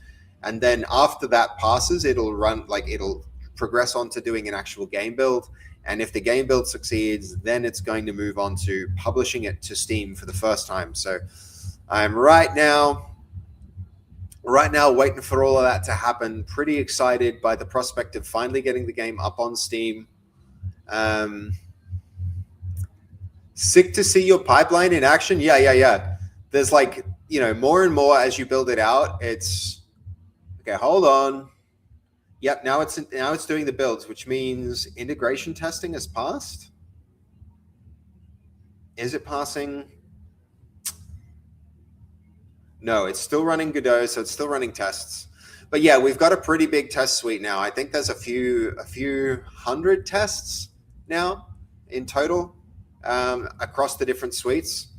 and then after that passes, it'll progress on to doing an actual game build. And if the game build succeeds, then it's going to move on to publishing it to Steam for the first time. So I'm right now waiting for all of that to happen. Pretty excited by the prospect of finally getting the game up on Steam. Sick to see your pipeline in action. Yeah. There's like, more and more as you build it out. It's okay. Hold on. Yep. Now it's doing the builds, which means integration testing has passed. Is it passing? No, it's still running Godot, so it's still running tests. But yeah, we've got a pretty big test suite now. I think there's a few hundred tests now in total across the different suites.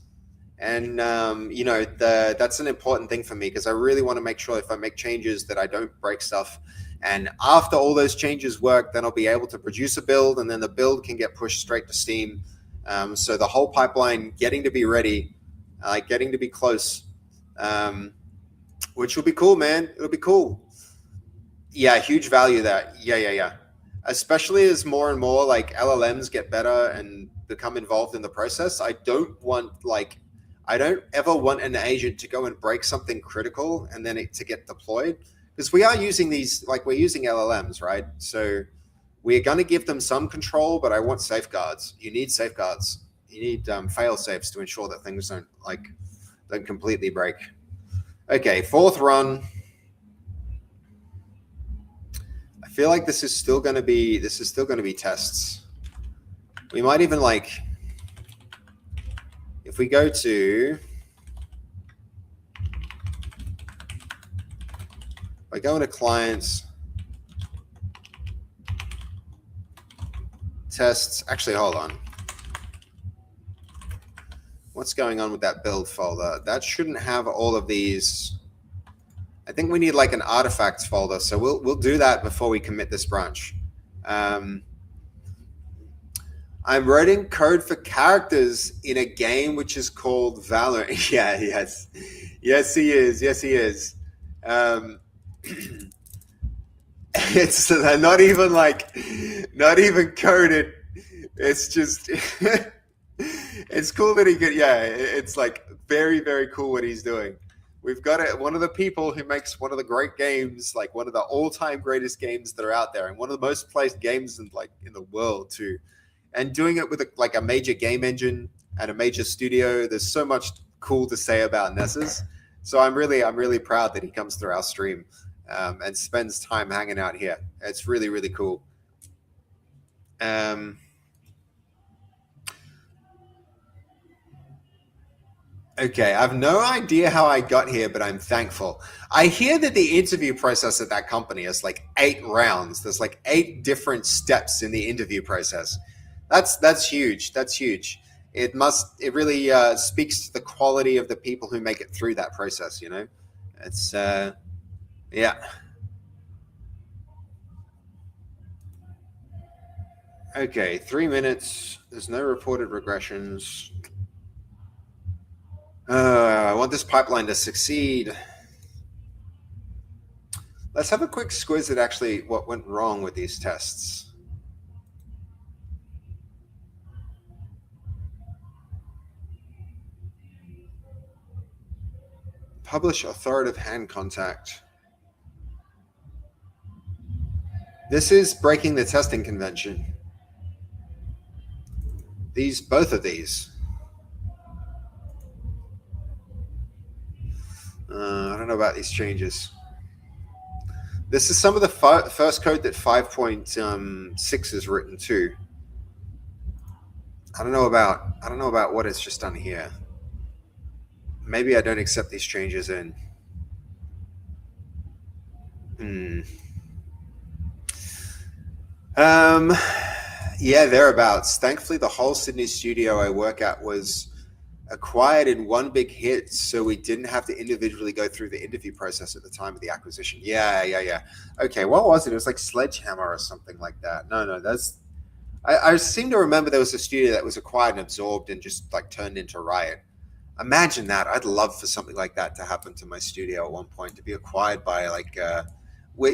And that's an important thing for me because I really want to make sure if I make changes that I don't break stuff. And after all those changes work, then I'll be able to produce a build, and then the build can get pushed straight to Steam. So the whole pipeline getting to be ready, getting to be close, which will be cool, man. It'll be cool. Yeah, huge value there. Yeah. Especially as more and more like LLMs get better and become involved in the process. I don't ever want an agent to go and break something critical and then to get deployed, because we are using these, like we're using LLMs, right? So we're going to give them some control, but I want safeguards. You need safeguards. You need fail safes to ensure that things don't completely break. Okay, fourth run. I feel like this is still going to be tests. We might even if we go to, by going to clients, tests, actually, hold on. What's going on with that build folder? That shouldn't have all of these. I think we need like an artifacts folder. So we'll do that before we commit this branch. I'm writing code for characters in a game which is called Valorant. Yeah, yes, he is. It's not even coded. It's just, it's cool that he could. Yeah, it's like very, very cool what he's doing. We've got one of the people who makes one of the great games, like one of the all-time greatest games that are out there, and one of the most played games in the world too. And doing it with a major game engine and a major studio. There's so much cool to say about Nessus. So I'm really proud that he comes through our stream and spends time hanging out here. It's really, really cool. Okay, I have no idea how I got here, but I'm thankful. I hear that the interview process at that company is like 8 rounds. There's like 8 different steps in the interview process. That's huge. That's huge. It really speaks to the quality of the people who make it through that process. You know, it's yeah. Okay, 3 minutes. There's no reported regressions. I want this pipeline to succeed. Let's have a quick squiz at actually what went wrong with these tests. Publish authoritative hand contact. This is breaking the testing convention. Both of these. I don't know about these changes. This is some of the first code that 5.6 is written to. I don't know about what it's just done here. Maybe I don't accept these changes in. Yeah, thereabouts. Thankfully, the whole Sydney studio I work at was acquired in one big hit, so we didn't have to individually go through the interview process at the time of the acquisition. Yeah. Okay, what was it? It was like Sledgehammer or something like that. No, that's. I seem to remember there was a studio that was acquired and absorbed and just like turned into Riot. Imagine that. I'd love for something like that to happen to my studio at one point, to be acquired by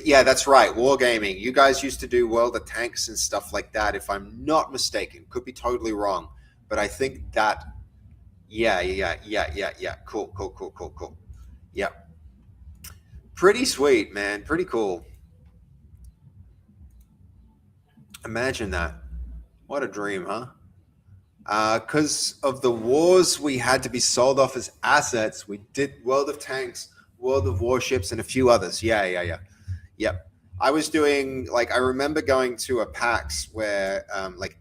yeah, that's right, Wargaming. You guys used to do World of Tanks and stuff like that, if I'm not mistaken. Could be totally wrong, but I think that. Yeah. Cool. Yeah. Pretty sweet, man. Pretty cool. Imagine that. What a dream, huh? Because of the wars, we had to be sold off as assets. We did World of Tanks, World of Warships, and a few others. Yeah. Yep. I was doing, I remember going to a PAX where,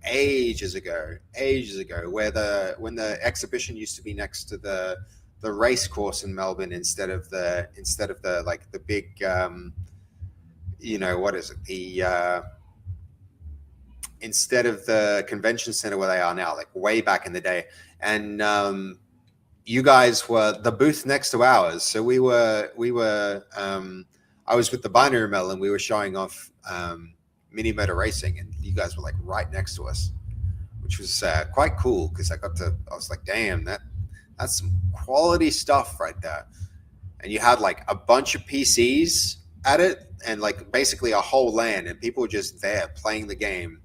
ages ago, when the exhibition used to be next to the race course in Melbourne instead of the like the big what is it, the instead of the convention center where they are now, like way back in the day. And you guys were the booth next to ours, so we were I was with the Binary Metal and we were showing off mini motor racing, and you guys were like right next to us, which was quite cool because I was like, damn, that's some quality stuff right there. And you had like a bunch of PCs at it and like basically a whole LAN, and people were just there playing the game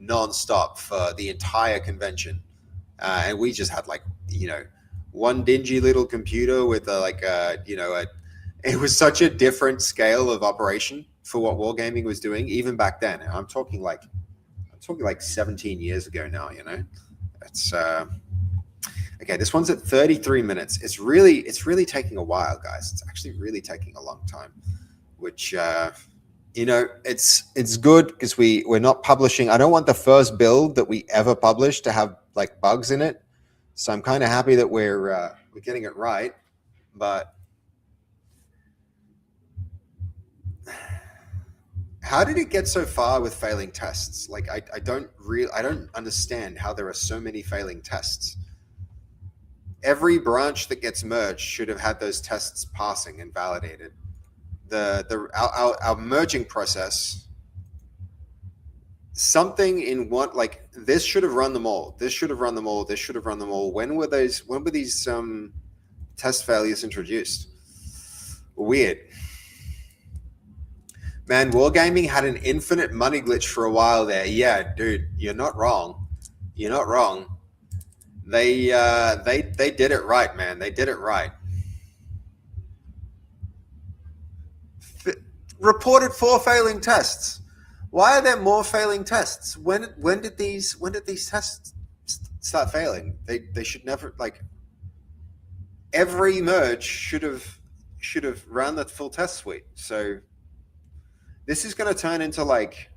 nonstop for the entire convention. And we just had like, one dingy little computer with it was such a different scale of operation for what Wargaming was doing even back then. And I'm talking like 17 years ago now, It's okay. This one's at 33 minutes. It's really taking a while, guys. It's actually really taking a long time, which, it's good because we're not publishing. I don't want the first build that we ever publish to have like bugs in it. So I'm kind of happy that we're getting it right, but how did it get so far with failing tests? Like, I don't understand how there are so many failing tests. Every branch that gets merged should have had those tests passing and validated. Our merging process, something in one, like this should have run them all. This should have run them all. This should have run them all. When were these test failures introduced? Weird. Man, Wargaming had an infinite money glitch for a while there. Yeah, dude, you're not wrong. You're not wrong. They did it right, man. They did it right. Reported 4 failing tests. Why are there more failing tests? When did these tests start failing? They should never, like, every merge should have run the full test suite. So this is going to turn into like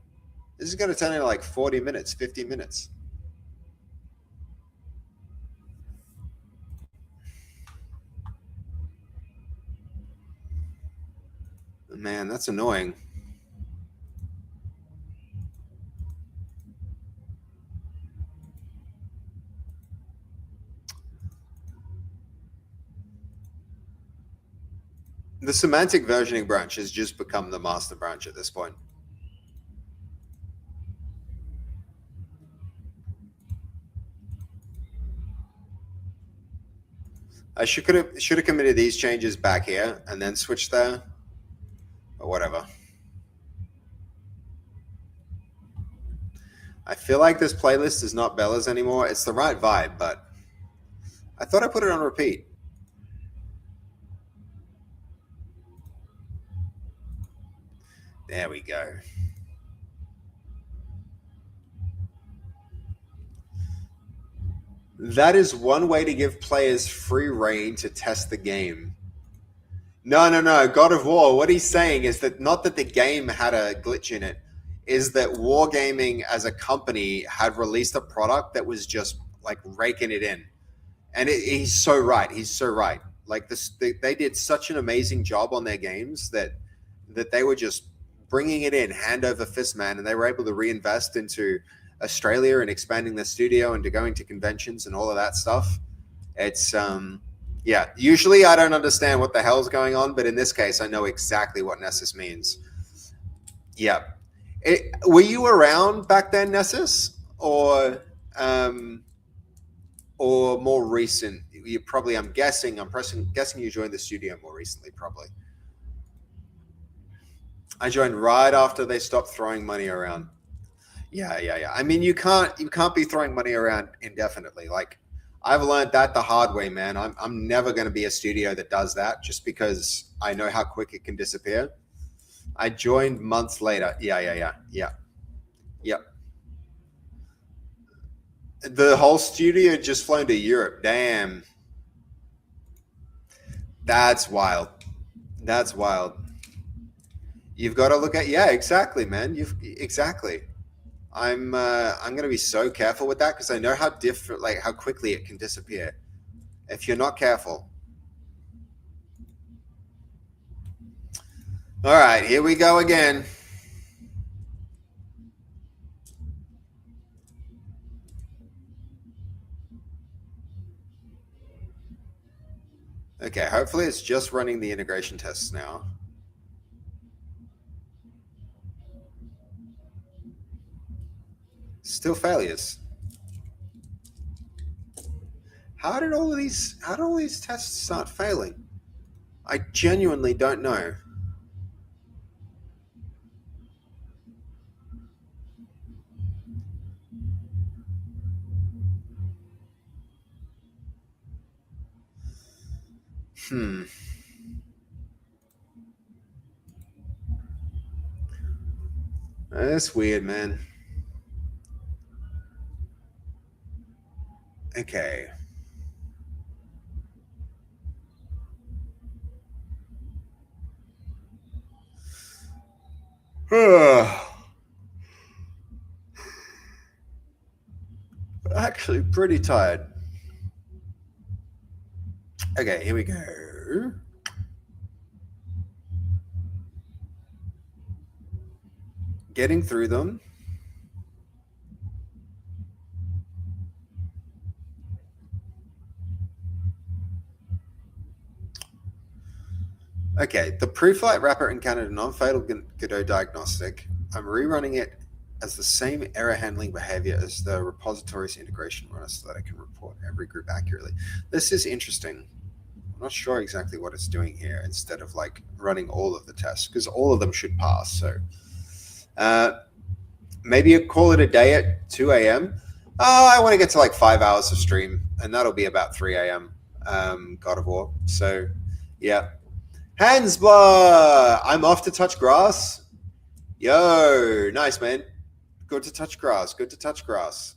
40 minutes, 50 minutes. Man, that's annoying. The semantic versioning branch has just become the master branch at this point. I should have committed these changes back here and then switched there, or whatever. I feel like this playlist is not Bella's anymore. It's the right vibe, but I thought I put it on repeat. There we go. That is one way to give players free reign to test the game. No. God of War, what he's saying is that not that the game had a glitch in it, is that Wargaming as a company had released a product that was just like raking it in. And he's so right. He's so right. Like they did such an amazing job on their games that they were just bringing it in hand over fist, man. And they were able to reinvest into Australia and expanding the studio and to going to conventions and all of that stuff. It's, yeah, usually I don't understand what the hell's going on, but in this case, I know exactly what Nessus means. Yeah. Were you around back then, Nessus, or more recent? You probably, I'm guessing you joined the studio more recently, probably. I joined right after they stopped throwing money around. Yeah. I mean, you can't be throwing money around indefinitely. Like, I've learned that the hard way, man. I'm never going to be a studio that does that just because I know how quick it can disappear. I joined months later. Yeah. The whole studio just flown to Europe. Damn. That's wild. You've got to look at, yeah, exactly, man. Exactly. I'm going to be so careful with that because I know how different, like how quickly it can disappear if you're not careful. All right, here we go again. Okay, hopefully it's just running the integration tests now. Still failures. How did all these tests start failing? I genuinely don't know. That's weird, man. Okay. Actually, pretty tired. Okay, here we go. Getting through them. Okay, the pre-flight wrapper encountered a non-fatal Godot diagnostic. I'm rerunning it as the same error handling behavior as the repository's integration runner so that I can report every group accurately. This is interesting. I'm not sure exactly what it's doing here instead of like running all of the tests because all of them should pass. So maybe you call it a day at 2 a.m. I want to get to like 5 hours of stream and that'll be about 3 a.m. God of War. So yeah. Hansblah! I'm off to touch grass. Yo, nice, man. Good to touch grass. Good to touch grass.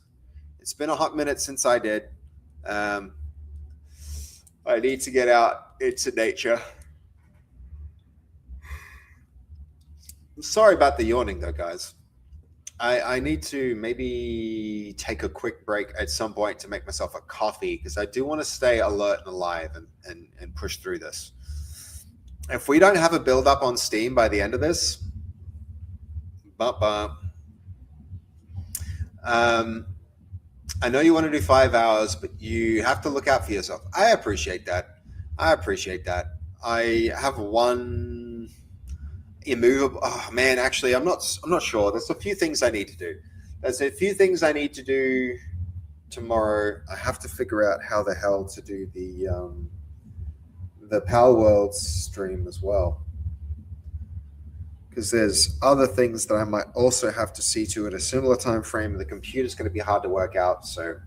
It's been a hot minute since I did. I need to get out into nature. I'm sorry about the yawning, though, guys. I need to maybe take a quick break at some point to make myself a coffee because I do want to stay alert and alive and push through this. If we don't have a build up on Steam by the end of this, I know you want to do 5 hours, but you have to look out for yourself. I appreciate that. I have one immovable. Oh man, actually, I'm not sure. There's a few things I need to do. Tomorrow. I have to figure out how the hell to do the Pal Worlds stream as well. Because there's other things that I might also have to see to at a similar time frame. The computer's going to be hard to work out. So,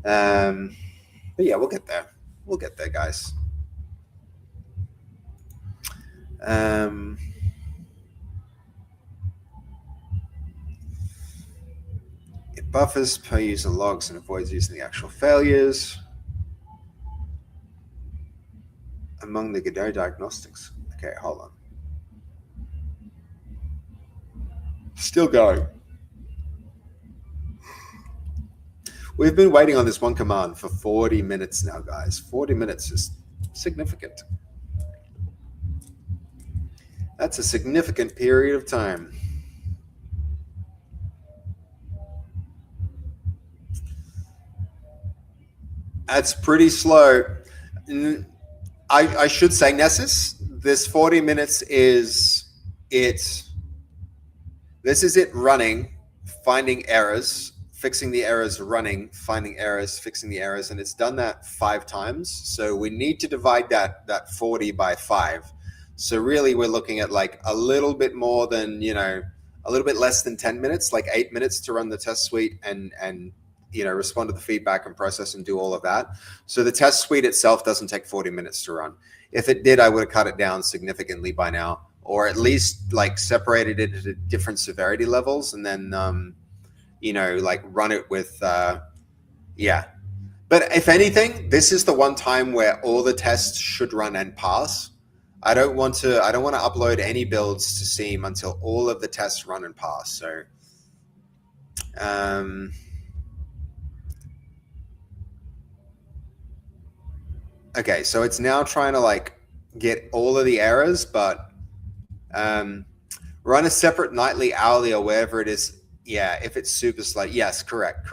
but yeah, we'll get there. We'll get there, guys. It buffers per user logs and avoids using the actual failures. Among the Godot diagnostics. Okay, hold on. Still going. We've been waiting on this one command for 40 minutes now, guys. 40 minutes is significant. That's a significant period of time. That's pretty slow. I should say, Nessus, this 40 minutes is it. This is it running, finding errors, fixing the errors, running, finding errors, fixing the errors, and it's done that 5 times. So we need to divide that 40 by 5. So really we're looking at like a little bit more than, a little bit less than 10 minutes, like 8 minutes to run the test suite and respond to the feedback and process and do all of that. So the test suite itself doesn't take 40 minutes to run. If it did, I would have cut it down significantly by now, or at least like separated it into different severity levels and then, like run it with, yeah. But if anything, this is the one time where all the tests should run and pass. I don't want to upload any builds to Steam until all of the tests run and pass. So, okay, so it's now trying to like get all of the errors, but Run a separate nightly, hourly, or wherever it is. Yeah, if it's super slow. Yes, correct.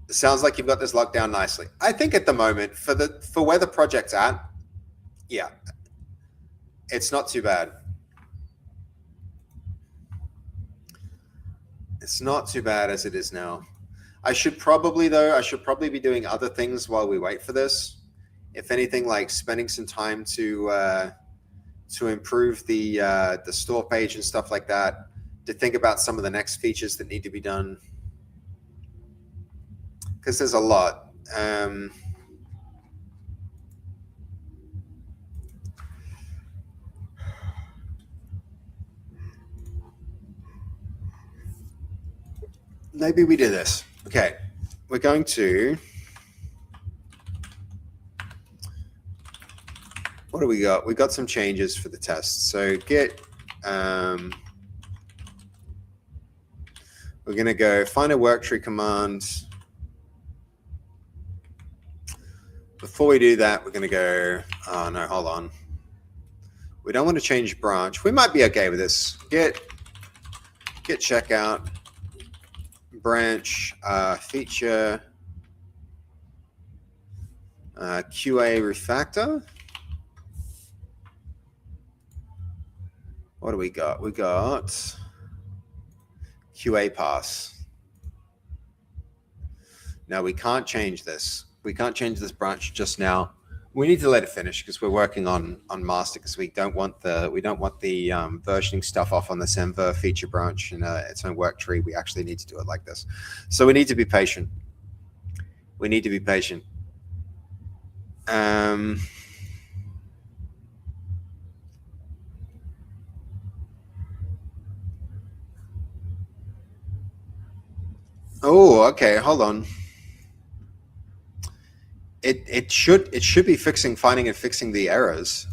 It sounds like you've got this locked down nicely. I think at the moment, for where the project's at, yeah, it's not too bad. It's not too bad as it is now. I should probably be doing other things while we wait for this. If anything, like spending some time to improve the store page and stuff like that, to think about some of the next features that need to be done, because there's a lot. Maybe we do this. Okay, we're going to. What do we got? We got some changes for the test. So git. We're going to go find a work tree command. Before we do that, we're going to go. Oh no, hold on. We don't want to change branch. We might be okay with this. Git checkout. Branch feature QA refactor. What do we got? We got QA pass. Now we can't change this. We can't change this branch just now. We need to let it finish because we're working on master, because we don't want the versioning stuff off on the Semver feature branch in its own work tree. We actually need to do it like this. So we need to be patient. Oh, okay. Hold on. It should be finding and fixing the errors.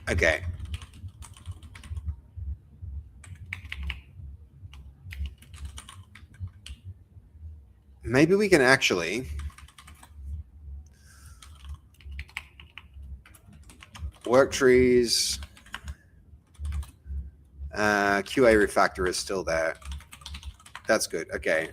Okay. Maybe we can actually work trees. QA refactor is still there. That's good. Okay.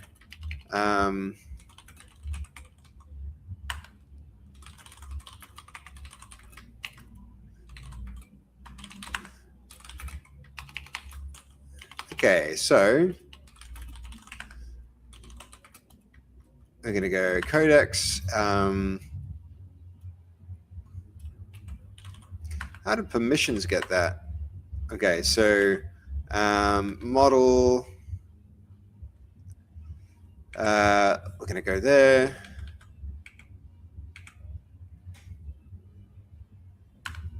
Okay, so we're going to go codex. How do permissions get that? Okay, so model. We're going to go there.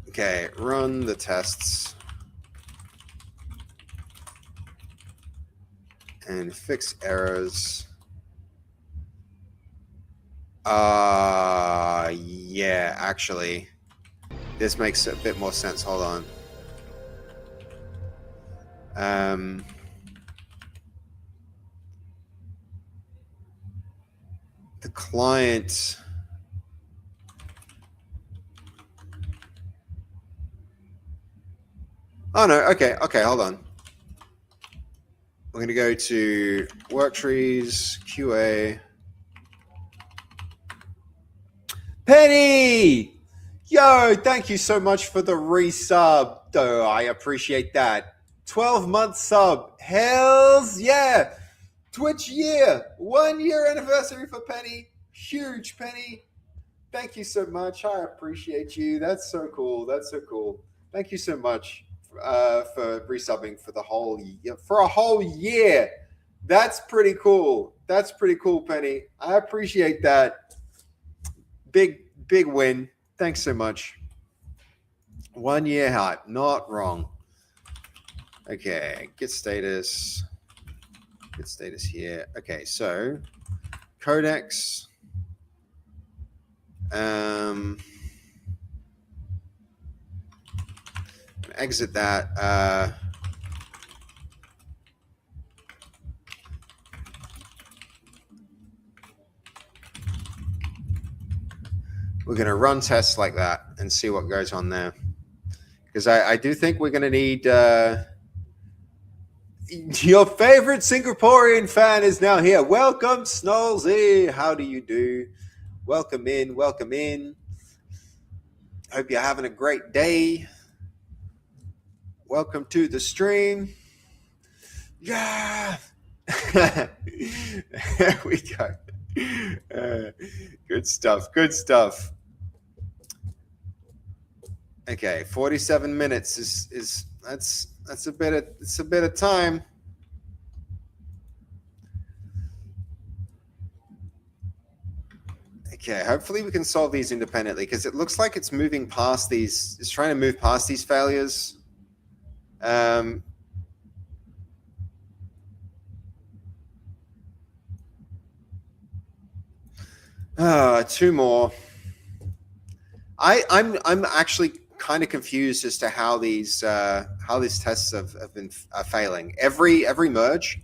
Okay, run the tests and fix errors. Yeah, actually, this makes a bit more sense. Hold on. The client. Oh no, okay, hold on. We're going to go to work trees, QA. Penny! Yo, thank you so much for the resub, though. I appreciate that. 12-month sub. Hells yeah! Twitch year. 1 year anniversary for Penny. Huge, Penny. Thank you so much. I appreciate you. That's so cool. Thank you so much for resubbing for a whole year. That's pretty cool. Penny. I appreciate that. Big win. Thanks so much. 1 year hype. Not wrong. Okay. Get status here. Okay, so codex. Exit that. We're going to run tests like that and see what goes on there. Because I do think we're going to need... your favorite Singaporean fan is now here. Welcome, Snolzy. How do you do? Welcome in. Welcome in. Hope you're having a great day. Welcome to the stream. Yeah. There we go. Good stuff. Good stuff. Okay, 47 minutes is that's a bit of time. Okay, hopefully we can solve these independently because it looks like it's moving past these. It's trying to move past these failures. Two more. I'm actually kind of confused as to how these tests have been failing. Every merge,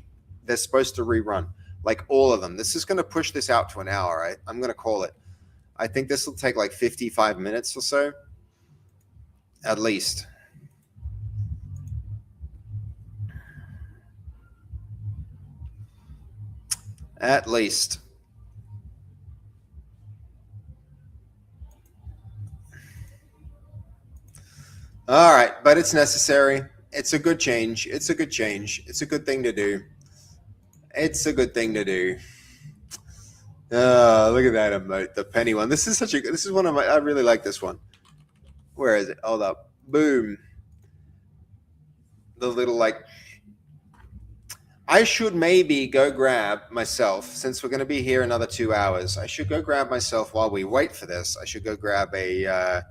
they're supposed to rerun, like all of them. This is going to push this out to an hour. Right? I'm going to call it. I think this will take like 55 minutes or so, at least. At least. All right, but it's necessary. It's a good change. It's a good change. It's a good thing to do. It's a good thing to do. Look at that emote, the penny one. This is one of my. I really like this one. Where is it? Hold up. Boom. The little like. I should maybe go grab myself, since we're going to be here another 2 hours. I should go grab myself while we wait for this. I should go grab a.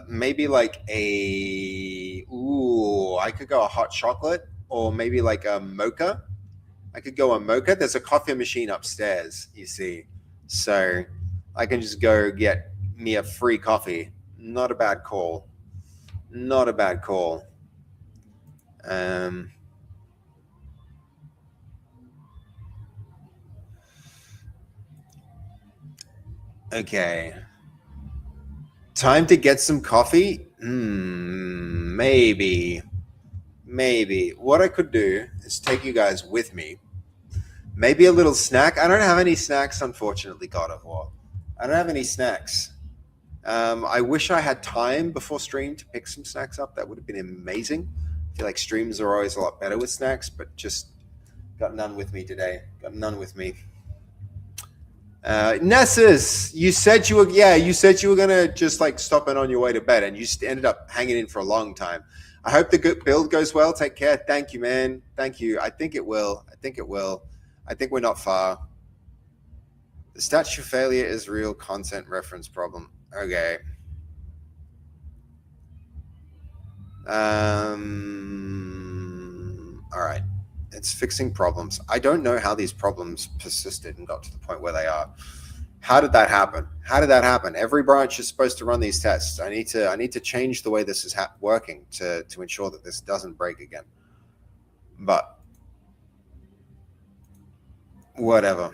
Maybe like I could go a hot chocolate or maybe like a mocha. I could go a mocha. There's a coffee machine upstairs, you see. So I can just go get me a free coffee. Not a bad call. Not a bad call. Okay. Time to get some coffee? Maybe. What I could do is take you guys with me. Maybe a little snack. I don't have any snacks, unfortunately, God of War. I don't have any snacks. I wish I had time before stream to pick some snacks up. That would have been amazing. I feel like streams are always a lot better with snacks, but just got none with me today. Got none with me. Nessus, you said you were gonna just like stop in on your way to bed, and you ended up hanging in for a long time. I hope the build goes well. Take care. Thank you, man. Thank you. I think it will. I think we're not far. The statue failure is real content reference problem. Okay. All right. It's fixing problems. I don't know how these problems persisted and got to the point where they are. How did that happen? Every branch is supposed to run these tests. I need to change the way this is working to ensure that this doesn't break again. But whatever.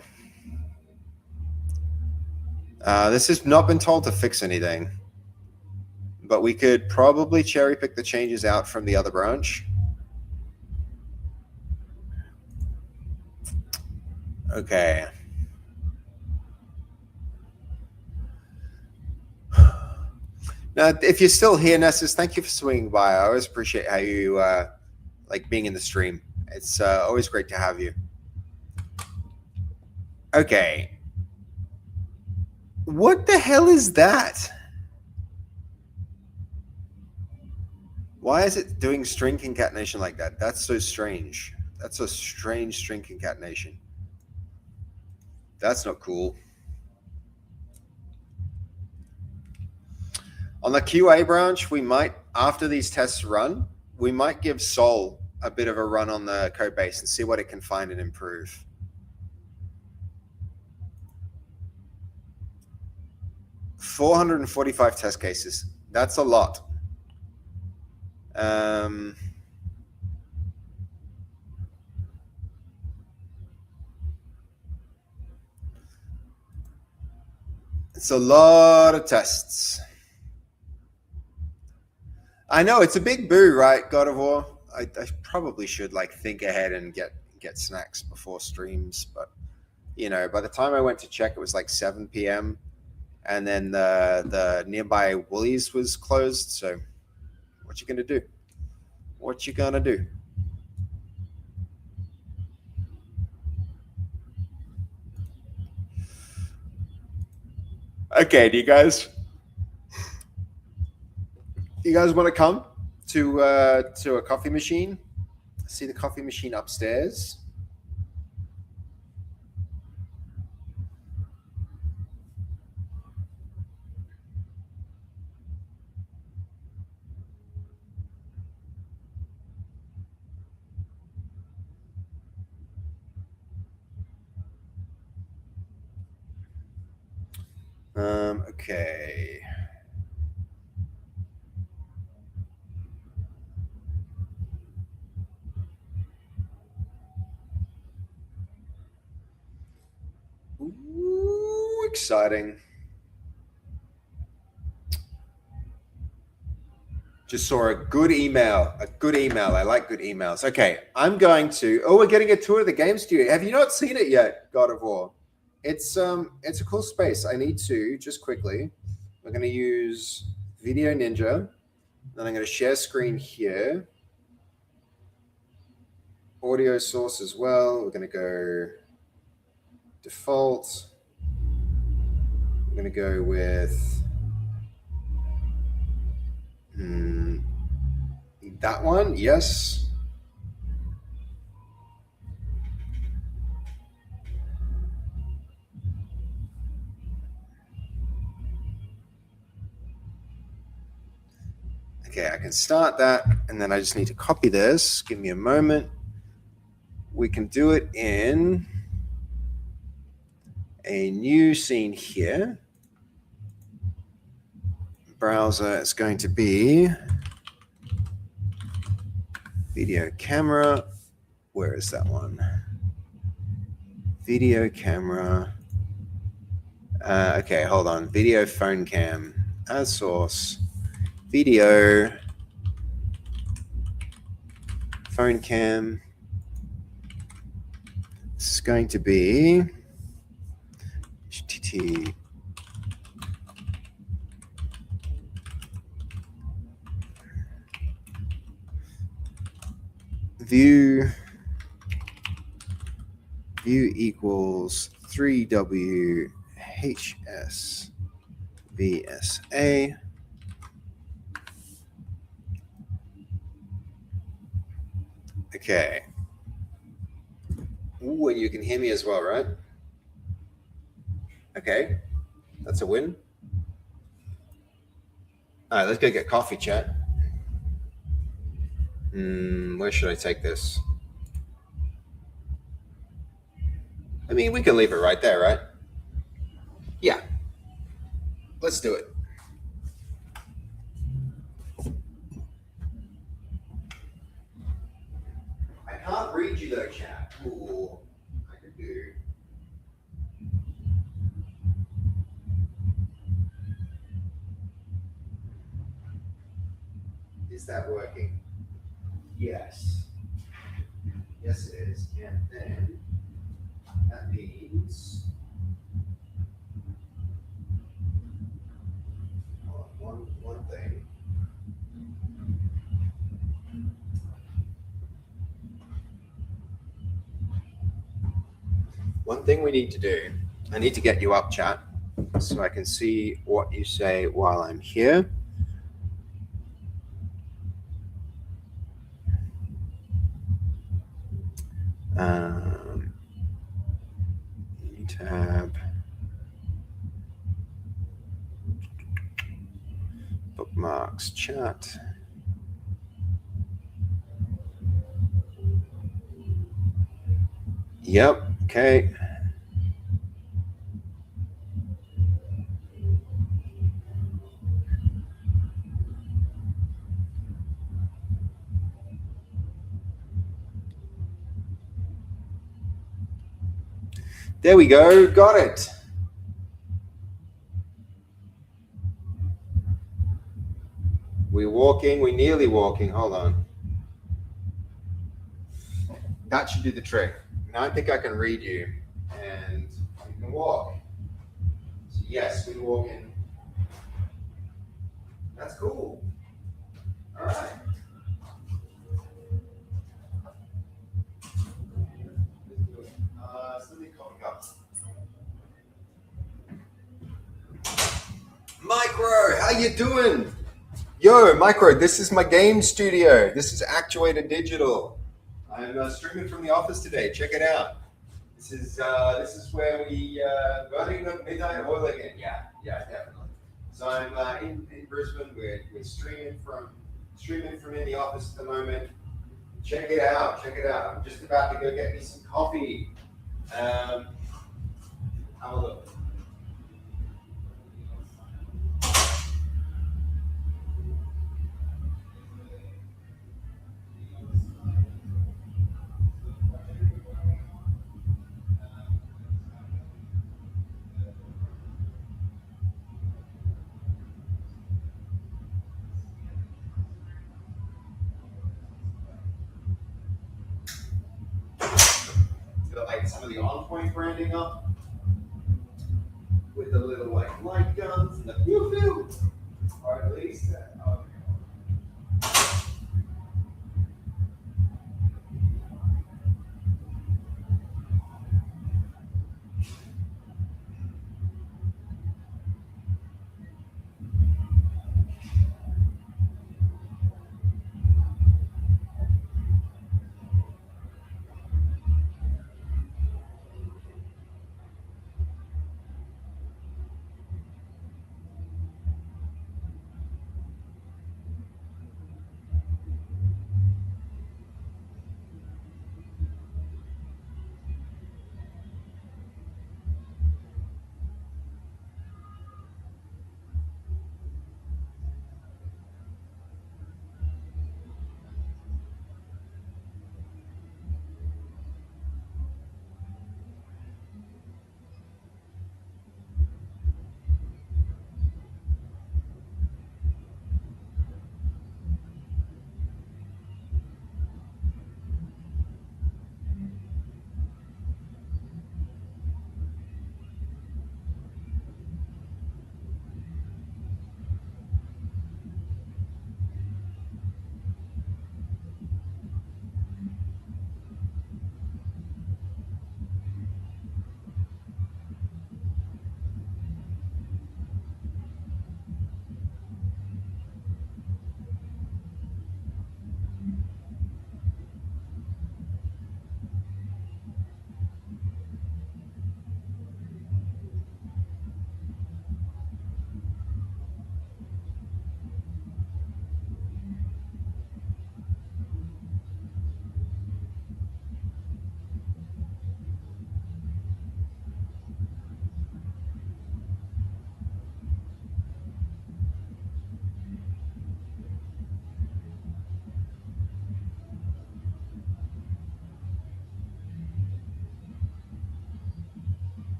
This has not been told to fix anything, but we could probably cherry pick the changes out from the other branch. Okay. Now, if you're still here, Nessus, thank you for swinging by. I always appreciate how you like being in the stream. It's always great to have you. Okay. What the hell is that? Why is it doing string concatenation like that? That's so strange. That's a strange string concatenation. That's not cool. On the QA branch, we might, after these tests run, we might give Sol a bit of a run on the code base and see what it can find and improve. $445 test cases. That's a lot. It's a lot of tests. I know it's a big boo, right? God of War. I probably should like think ahead and get snacks before streams, but you know, by the time I went to check, it was like 7 p.m. and then the nearby Woolies was closed. So, what you gonna do? What you gonna do? Okay, do you guys want to come to a coffee machine? See the coffee machine upstairs. Okay. Ooh, exciting. Just saw a good email. I like good emails. Okay, I'm going to. Oh, we're getting a tour of the game studio. Have you not seen it yet, God of War? It's a cool space. I need to just quickly. We're going to use Video Ninja. Then I'm going to share screen here. Audio source as well. We're going to go default. We're going to go with that one. Yes. Okay, I can start that, and then I just need to copy this. Give me a moment. We can do it in a new scene here. Browser is going to be video camera. Where is that one? Video camera. Okay, hold on. Video phone cam as source. Video phone cam. This is going to be HTTP. View equals 3WHS VSA. Okay. Ooh, and you can hear me as well, right? Okay, that's a win. All right, let's go get coffee, chat. Where should I take this? I mean, we can leave it right there, right? Yeah. Let's do it. I can't read you though, chat. Ooh, I can do. Is that working? Yes. Yes, it is. And then that means one thing. One thing we need to do, I need to get you up, chat, so I can see what you say while I'm here. New tab. Bookmarks, chat. Yep, okay. There we go, got it. We're walking. We're nearly walking. Hold on. That should do the trick. Now I think I can read you, and you can walk. So yes, we're walking. That's cool. All right. Still need coffee cups. Micro, how you doing? Yo, Micro, this is my game studio. This is Actuator Digital. I'm streaming from the office today. Check it out. This is where we running the midnight oil again. Yeah, definitely. So I'm in Brisbane. We're streaming from in the office at the moment. Check it out. I'm just about to go get me some coffee. Have a look. Got like some of the On Point branding up with the little like light guns and the pew pew, or at least that.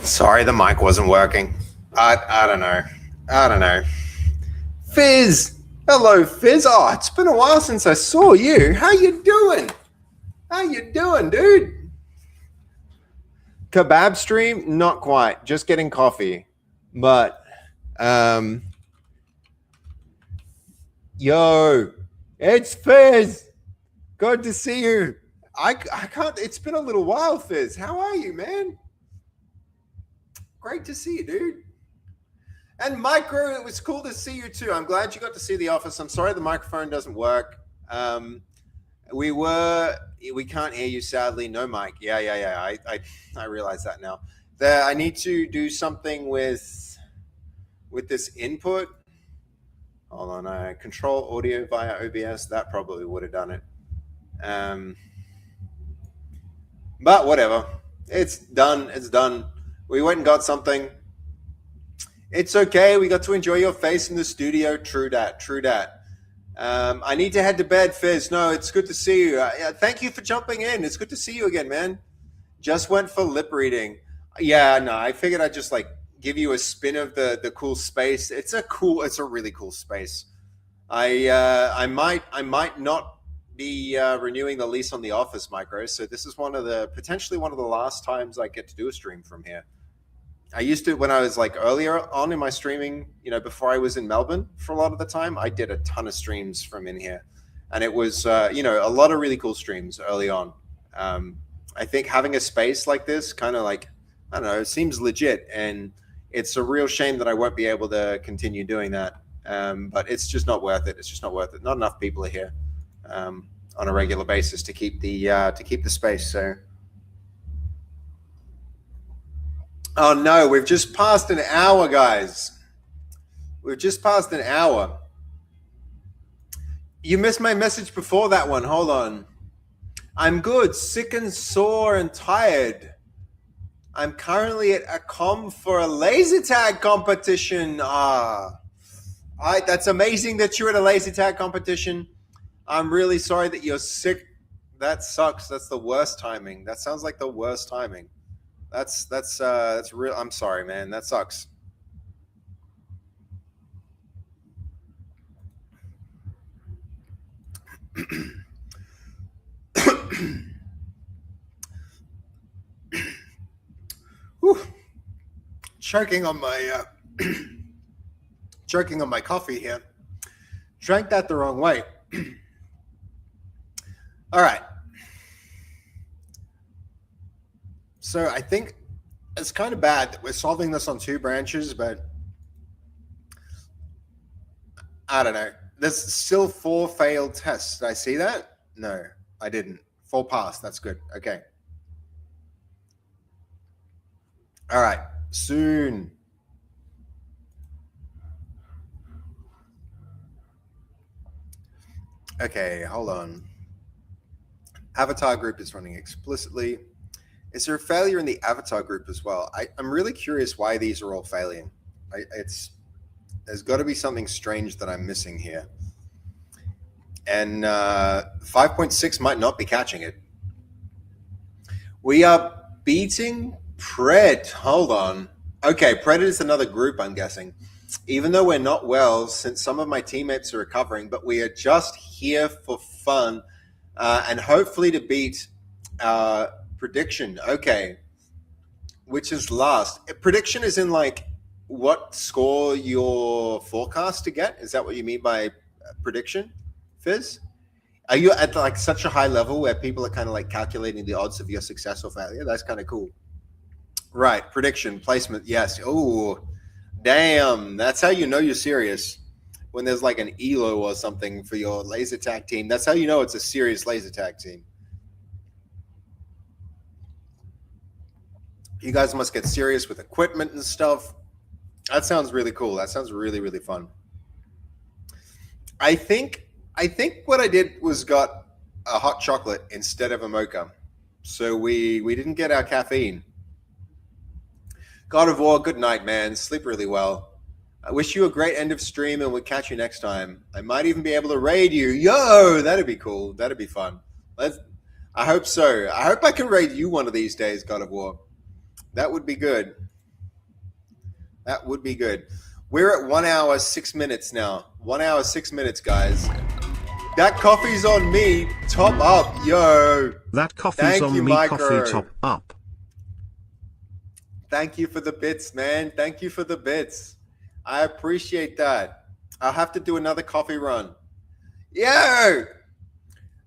Sorry, the mic wasn't working. I don't know. Fizz! Hello, Fizz. Oh, it's been a while since I saw you. How you doing? Dude? Kebab stream? Not quite. Just getting coffee. But, yo, it's Fizz. Good to see you. I can't, it's been a little while, Fizz. How are you, man? Great to see you, dude. And Micro, it was cool to see you too. I'm glad you got to see the office. I'm sorry the microphone doesn't work. We can't hear you, sadly. No mic. Yeah. I realize that now. I need to do something with this input. Hold on, I control audio via OBS. That probably would have done it. But whatever. It's done. It's done. We went and got something. It's okay. We got to enjoy your face in the studio. True that. True that. I need to head to bed, Fizz. No, it's good to see you. Thank you for jumping in. It's good to see you again, man. Just went for lip reading. Yeah, no, I figured I'd just like give you a spin of the cool space. It's a really cool space. I might not be renewing the lease on the office, Micro. So this is potentially one of the last times I get to do a stream from here. I used to, when I was like earlier on in my streaming, before I was in Melbourne for a lot of the time, I did a ton of streams from in here, and it was a lot of really cool streams early on. I think having a space like this kind of like, I don't know, it seems legit, and it's a real shame that I won't be able to continue doing that. But it's just not worth it. It's just not worth it. Not enough people are here on a regular basis to keep the space. So, oh no, we've just passed an hour, guys. We've just passed an hour. You missed my message before that one. Hold on. I'm good, sick and sore and tired. I'm currently at a com for a laser tag competition. That's amazing that you're at a laser tag competition. I'm really sorry that you're sick. That sucks. That's the worst timing. That sounds like the worst timing. That's real. I'm sorry, man. That sucks. Whew. Choking on my coffee here. Drank that the wrong way. All right. So I think it's kind of bad that we're solving this on two branches, but I don't know. There's still 4 failed tests. Did I see that? No, I didn't. 4 passed. That's good. Okay. All right. Soon. Okay, hold on. Avatar group is running explicitly. Is there a failure in the avatar group as well? I'm really curious why these are all failing. There's got to be something strange that I'm missing here. And 5.6 might not be catching it. We are beating Pred. Hold on. Okay, Pred is another group, I'm guessing. Even though we're not well, since some of my teammates are recovering, but we are just here for fun and hopefully to beat prediction. Okay. Which is last. Prediction is in like what score your forecast to get? Is that what you mean by prediction, Fizz? Are you at like such a high level where people are kind of like calculating the odds of your success or failure? That's kind of cool. Right. Prediction, placement. Yes. Oh, damn. That's how you know you're serious. When there's like an ELO or something for your laser tag team. That's how you know it's a serious laser tag team. You guys must get serious with equipment and stuff. That sounds really cool. That sounds really, really fun. I think what I did was got a hot chocolate instead of a mocha. So we didn't get our caffeine. God of War, good night, man. Sleep really well. I wish you a great end of stream and we'll catch you next time. I might even be able to raid you. Yo, that'd be cool. That'd be fun. I hope so. I hope I can raid you one of these days, God of War. That would be good. That would be good. We're at 1 hour, 6 minutes now. 1 hour, 6 minutes, guys. That coffee's on me. Top up, yo. That coffee's on me. Coffee top up. Thank you for the bits, man. Thank you for the bits. I appreciate that. I'll have to do another coffee run. Yo!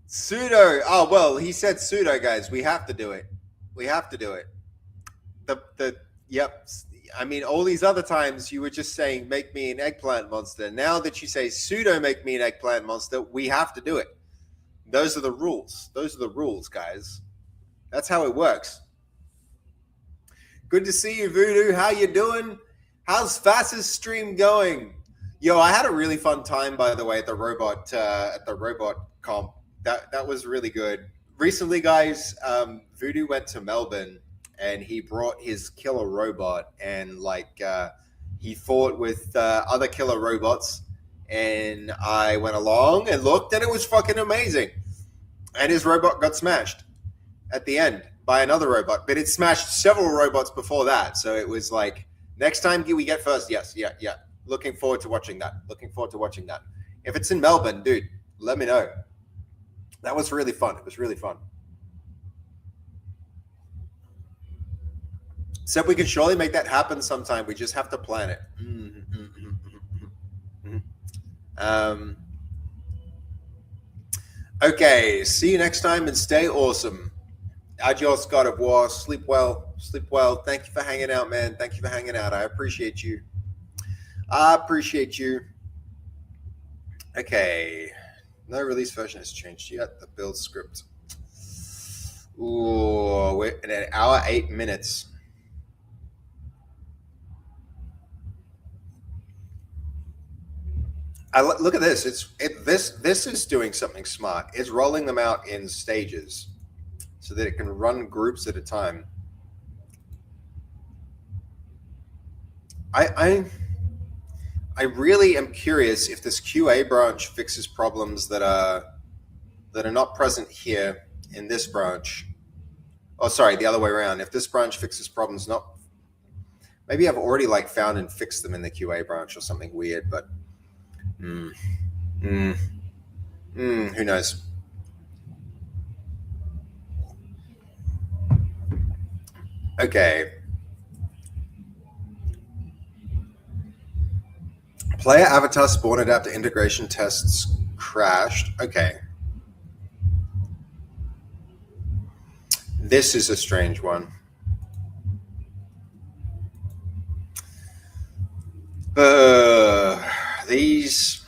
Pseudo. Oh, well, he said pseudo, guys. We have to do it. We have to do it. Yep. I mean, all these other times you were just saying, make me an eggplant monster. Now that you say pseudo, make me an eggplant monster, we have to do it. Those are the rules. Those are the rules, guys. That's how it works. Good to see you, Voodoo. How you doing? How's Fastest stream going? Yo, I had a really fun time, by the way, at the robot comp. That was really good. Recently, guys, Voodoo went to Melbourne and he brought his killer robot and he fought with other killer robots. And I went along and looked, and it was fucking amazing. And his robot got smashed at the end by another robot, but it smashed several robots before that. So it was like, next time we get first. Yes, yeah. Looking forward to watching that. If it's in Melbourne, dude, let me know. That was really fun. It was really fun. Except we can surely make that happen sometime. We just have to plan it. Okay, see you next time and stay awesome. Adios, God of War. Sleep well. Sleep well. Thank you for hanging out, man. Thank you for hanging out. I appreciate you. Okay. No release version has changed yet. The build script. Ooh, we're in an hour, 8 minutes. Look at this. This is doing something smart. It's rolling them out in stages so that it can run groups at a time. I really am curious if this QA branch fixes problems that are not present here in this branch. Oh, sorry, the other way around. If this branch fixes problems not, maybe I've already found and fixed them in the QA branch or something weird, but who knows? Okay. Player avatar spawn adapter integration tests crashed. Okay. This is a strange one. These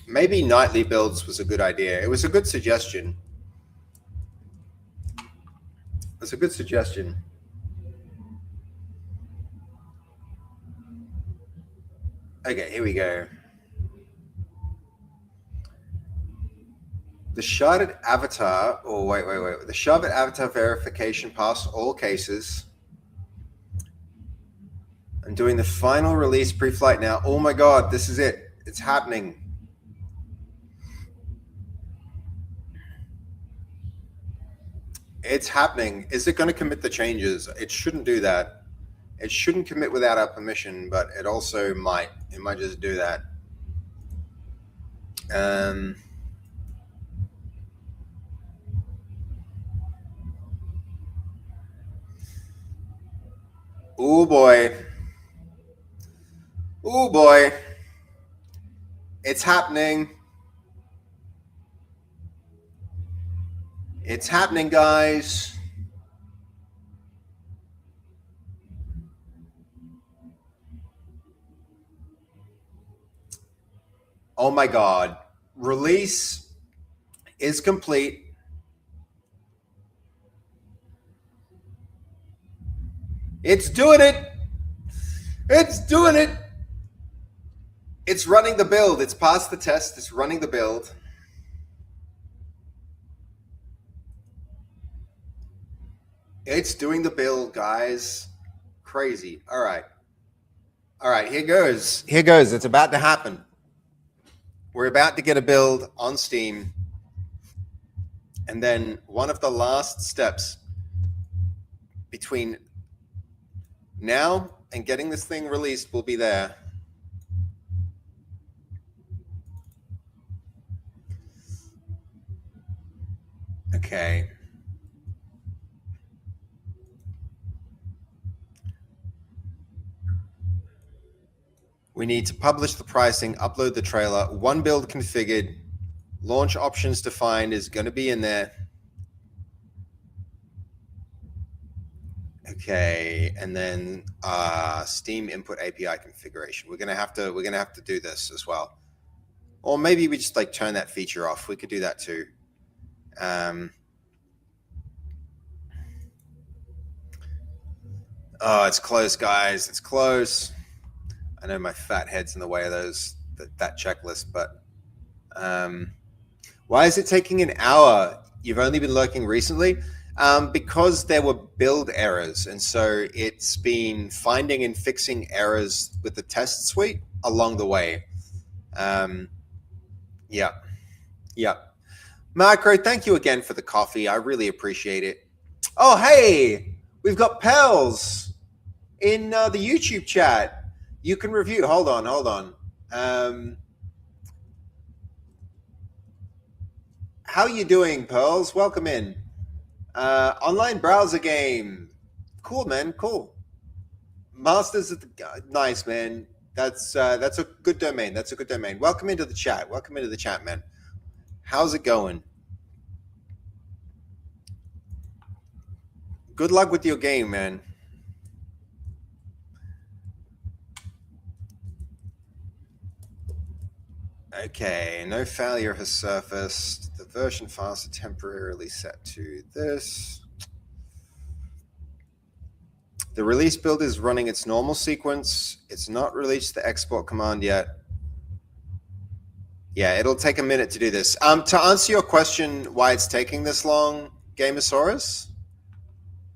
maybe nightly builds was a good idea. It was a good suggestion. Okay, here we go. The sharded avatar. Oh, wait. The sharded avatar verification passed all cases. I'm doing the final release pre-flight now. Oh my God, this is it. It's happening. It's happening. Is it going to commit the changes? It shouldn't do that. It shouldn't commit without our permission, but it also might. It might just do that. Oh boy. Oh boy. It's happening. It's happening, guys. Oh my God. Release is complete. It's doing it. It's doing it. It's running the build. It's passed the test. It's running the build. It's doing the build, guys. Crazy. All right. Here goes. It's about to happen. We're about to get a build on Steam. And then one of the last steps between now and getting this thing released will be there. Okay. We need to publish the pricing, upload the trailer, one build configured, launch options defined is going to be in there. Okay, and then Steam input API configuration. We're gonna have to do this as well, or maybe we just turn that feature off. We could do that too. Oh, it's close, guys. It's close. I know my fat head's in the way of that checklist, but why is it taking an hour? You've only been lurking recently? Because there were build errors, and so it's been finding and fixing errors with the test suite along the way. Yeah. Marco, thank you again for the coffee. I really appreciate it. Oh, hey, we've got Pels in the YouTube chat. You can review. Hold on. How are you doing, Pearls? Welcome in. Online browser game. Cool, man. Cool. Masters of the nice, man. That's a good domain. Welcome into the chat, man. How's it going? Good luck with your game, man. Okay, no failure has surfaced. The version files are temporarily set to this. The release build is running its normal sequence. It's not released the export command yet. Yeah, it'll take a minute to do this. To answer your question, why it's taking this long, Gamosaurus?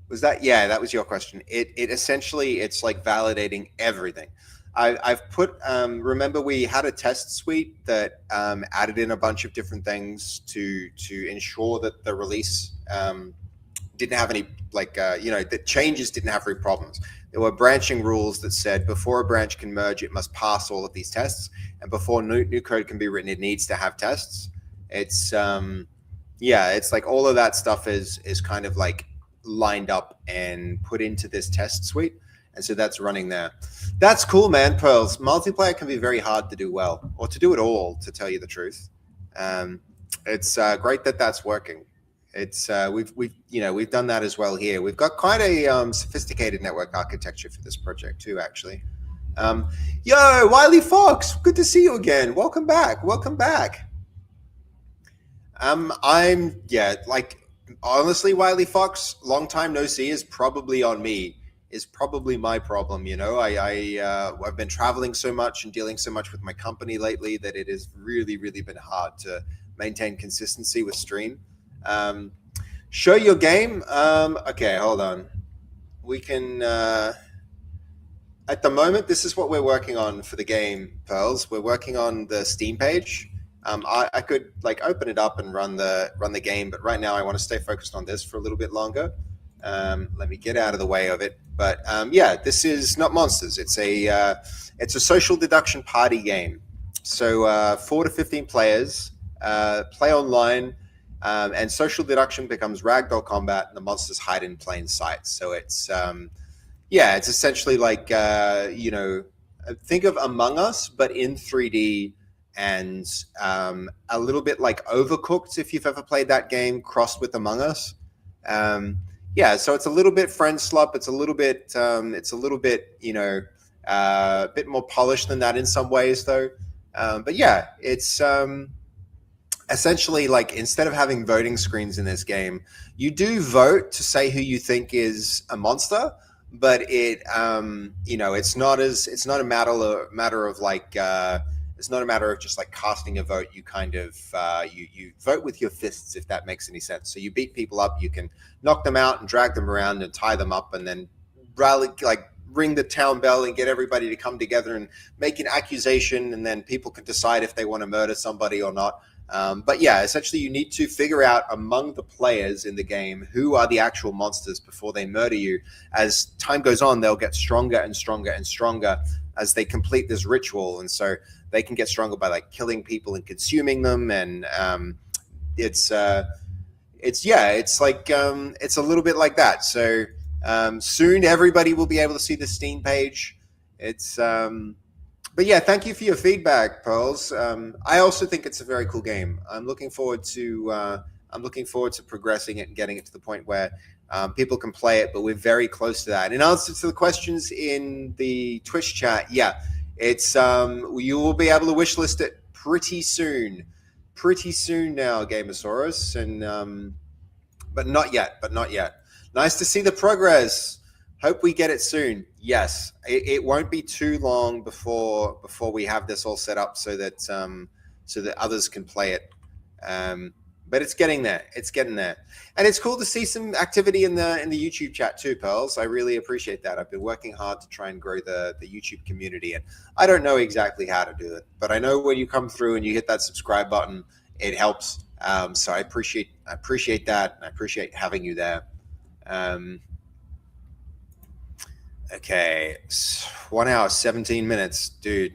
Was that? Yeah, that was your question. It essentially, it's like validating everything. I've put, remember we had a test suite that added in a bunch of different things to ensure that the release didn't have any, the changes didn't have any problems. There were branching rules that said before a branch can merge, it must pass all of these tests. And before new code can be written, it needs to have tests. It's, it's like all of that stuff is kind of like lined up and put into this test suite. And so that's running there. That's cool, man. Pearls. Multiplayer can be very hard to do well, or to do it all, to tell you the truth. It's great that that's working. It's we've done that as well here. We've got quite a sophisticated network architecture for this project too, actually. Yo, Wiley Fox, good to see you again. Welcome back. Honestly, Wiley Fox, long time no see is probably on me. Is probably my problem. I've been traveling so much and dealing so much with my company lately that it has really been hard to maintain consistency with stream. Show your game. Okay, hold on. We can, at the moment, this is what we're working on for the game, Pearls. We're working on the Steam page. I could open it up and run the game, but right now I want to stay focused on this for a little bit longer. Let me get out of the way of it. But this is not Monsters. It's a social deduction party game. So 4 to 15 players play online, and social deduction becomes ragdoll combat, and the monsters hide in plain sight. So it's it's essentially like think of Among Us, but in 3D, and a little bit like Overcooked, if you've ever played that game, crossed with Among Us. So it's a little bit friend slop. It's a little bit, a bit more polished than that in some ways, though. It's essentially like instead of having voting screens in this game, you do vote to say who you think is a monster, but it's not a matter of like. It's not a matter of just like casting a vote. You kind of you vote with your fists, if that makes any sense. So you beat people up, you can knock them out and drag them around and tie them up, and then ring the town bell and get everybody to come together and make an accusation, and then people can decide if they want to murder somebody or not. Essentially you need to figure out among the players in the game who are the actual monsters before they murder you. As time goes on, they'll get stronger and stronger and stronger as they complete this ritual, and so they can get stronger by like killing people and consuming them. And it's a little bit like that. So soon everybody will be able to see the Steam page. It's thank you for your feedback, Pearls. I also think it's a very cool game. I'm looking forward to progressing it and getting it to the point where people can play it, but we're very close to that. In answer to the questions in the Twitch chat, it's you will be able to wishlist it pretty soon now, Gamosaurus, and but not yet. Nice to see the progress. Hope we get it soon. Yes, it won't be too long before we have this all set up so that others can play it. But it's getting there. It's getting there, and it's cool to see some activity in the YouTube chat too, Pearls. I really appreciate that. I've been working hard to try and grow the YouTube community, and I don't know exactly how to do it, but I know when you come through and you hit that subscribe button, it helps. So I appreciate that, and I appreciate having you there. Okay, 1 hour 17 minutes, dude.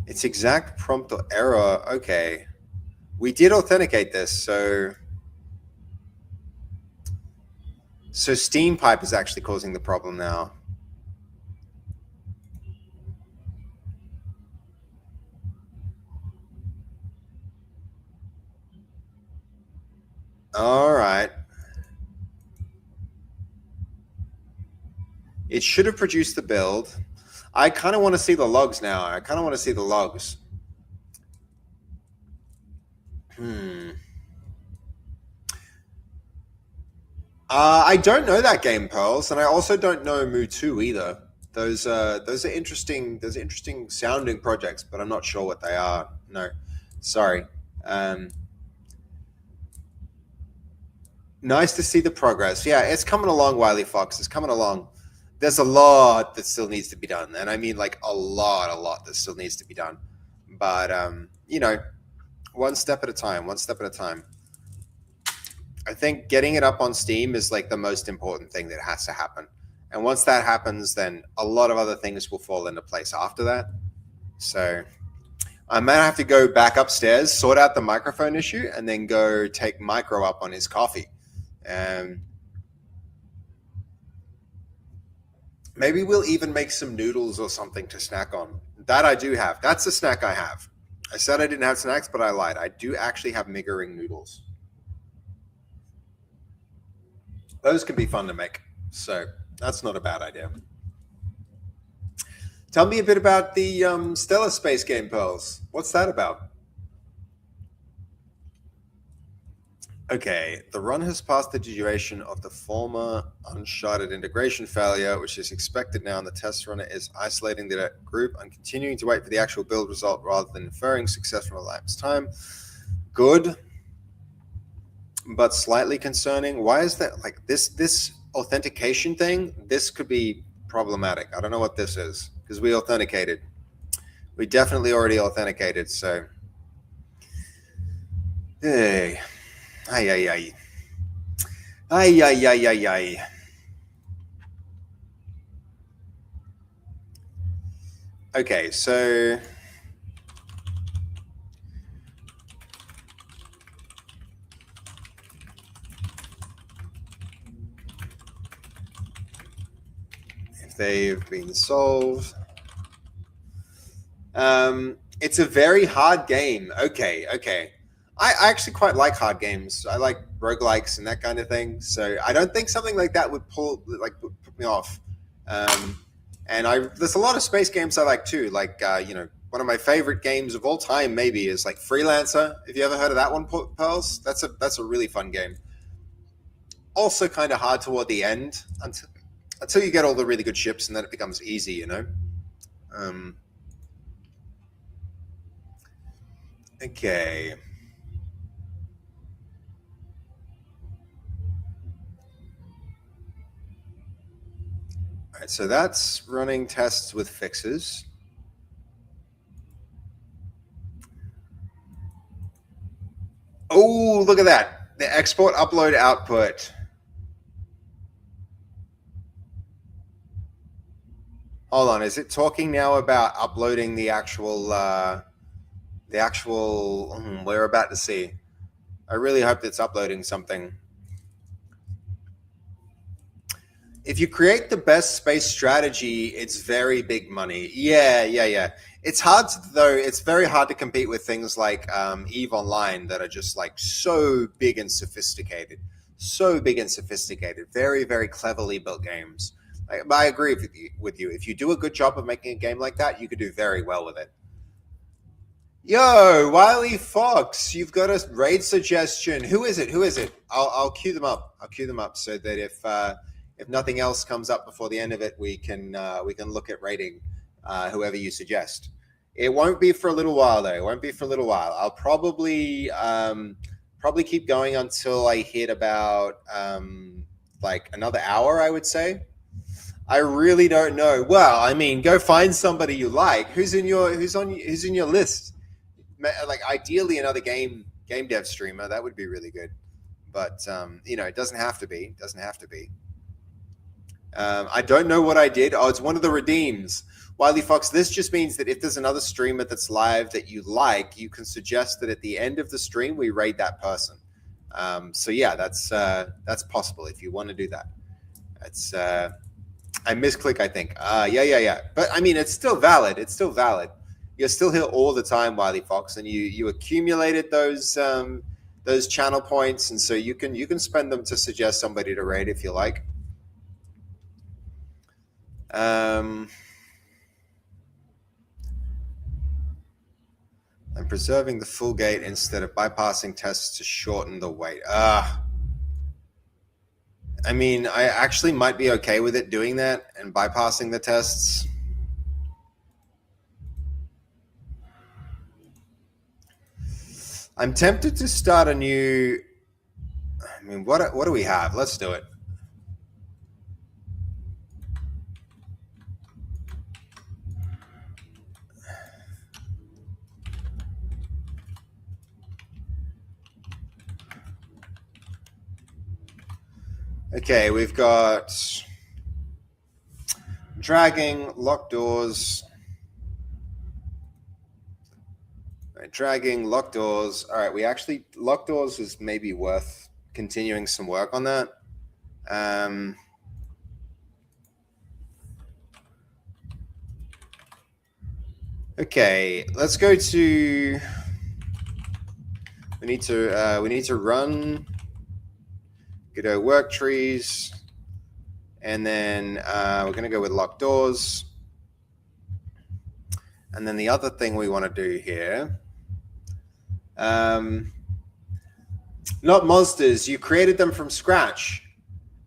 It's exact prompt or error. Okay, we did authenticate this, so Steam Pipe is actually causing the problem now. All right. It should have produced the build. I kind of want to see the logs now. I kind of want to see the logs. I don't know that game, Pearls, and I also don't know Mu 2 either. Those are interesting. Those are interesting sounding projects, but I'm not sure what they are. No, sorry. Nice to see the progress. Yeah, it's coming along, Wiley Fox. It's coming along. There's a lot that still needs to be done, and I mean like a lot that still needs to be done. But you know, one step at a time. One step at a time. I think getting it up on Steam is like the most important thing that has to happen. And once that happens, then a lot of other things will fall into place after that. So I might have to go back upstairs, sort out the microphone issue, and then go take Micro up on his coffee. Maybe we'll even make some noodles or something to snack on. That I do have. That's a snack I have. I said I didn't have snacks, but I lied. I do actually have Migering noodles. Those can be fun to make. So that's not a bad idea. Tell me a bit about the Stellar Space game, Pearls. What's that about? Okay, the run has passed the duration of the former Uncharted integration failure, which is expected now, and the test runner is isolating the group and continuing to wait for the actual build result rather than inferring success from elapsed time. Good, but slightly concerning. Why is that? Like this authentication thing, this could be problematic. I don't know what this is, because we authenticated. We definitely already authenticated, so. Hey. Ay. Okay, so if they've been solved, it's a very hard game. Okay. I actually quite like hard games. I like roguelikes and that kind of thing. So I don't think something like that would put me off. And there's a lot of space games I like too. Like one of my favorite games of all time maybe is like Freelancer. Have you ever heard of that one, Pearls? That's a really fun game. Also kind of hard toward the end until you get all the really good ships, and then it becomes easy, you know. Okay. All right, so that's running tests with fixes. Oh, look at that. The export upload output. Hold on, is it talking now about uploading the actual we're about to see. I really hope it's uploading something. If you create the best space strategy, it's very big money. Yeah. It's hard though. It's very hard to compete with things like EVE Online that are just like so big and sophisticated. Very, very cleverly built games. I agree with you. If you do a good job of making a game like that, you could do very well with it. Yo, Wiley Fox, you've got a raid suggestion. Who is it? Who is it? I'll queue them up. I'll queue them up so that if nothing else comes up before the end of it, we can look at rating whoever you suggest. It won't be for a little while though. It won't be for a little while. I'll probably keep going until I hit about like another hour, I would say. I really don't know. Well, I mean, go find somebody you like. Who's in your list? Like ideally another game dev streamer. That would be really good. But it doesn't have to be. I don't know what I did. Oh, it's one of the redeems. Wiley Fox, this just means that if there's another streamer that's live that you like, you can suggest that at the end of the stream we raid that person. So yeah, that's possible if you want to do that. That's I misclick, I think. Yeah. But I mean, it's still valid. You're still here all the time, Wiley Fox, and you accumulated those channel points, and so you can spend them to suggest somebody to raid if you like. I'm preserving the full gate instead of bypassing tests to shorten the wait. I mean, I actually might be okay with it doing that and bypassing the tests. I'm tempted to start a new. I mean, what do we have? Let's do it. Okay, we've got dragging, locked doors. Dragging, locked doors. All right, locked doors is maybe worth continuing some work on that. Okay, let's go to. We need to run Godot work trees, and then we're going to go with locked doors. And then the other thing we want to do here, not monsters, you created them from scratch.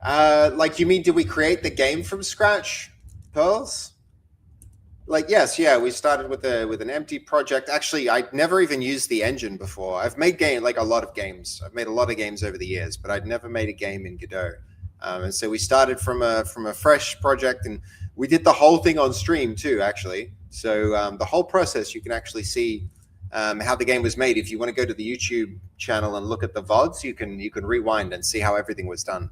Like, you mean, did we create the game from scratch, Pearls? Like, yes, yeah, we started with an empty project. Actually, I'd never even used the engine before. I've made a lot of games. I've made a lot of games over the years, but I'd never made a game in Godot. And so we started from a fresh project, and we did the whole thing on stream too, actually. So the whole process, you can actually see how the game was made. If you want to go to the YouTube channel and look at the VODs, you can rewind and see how everything was done.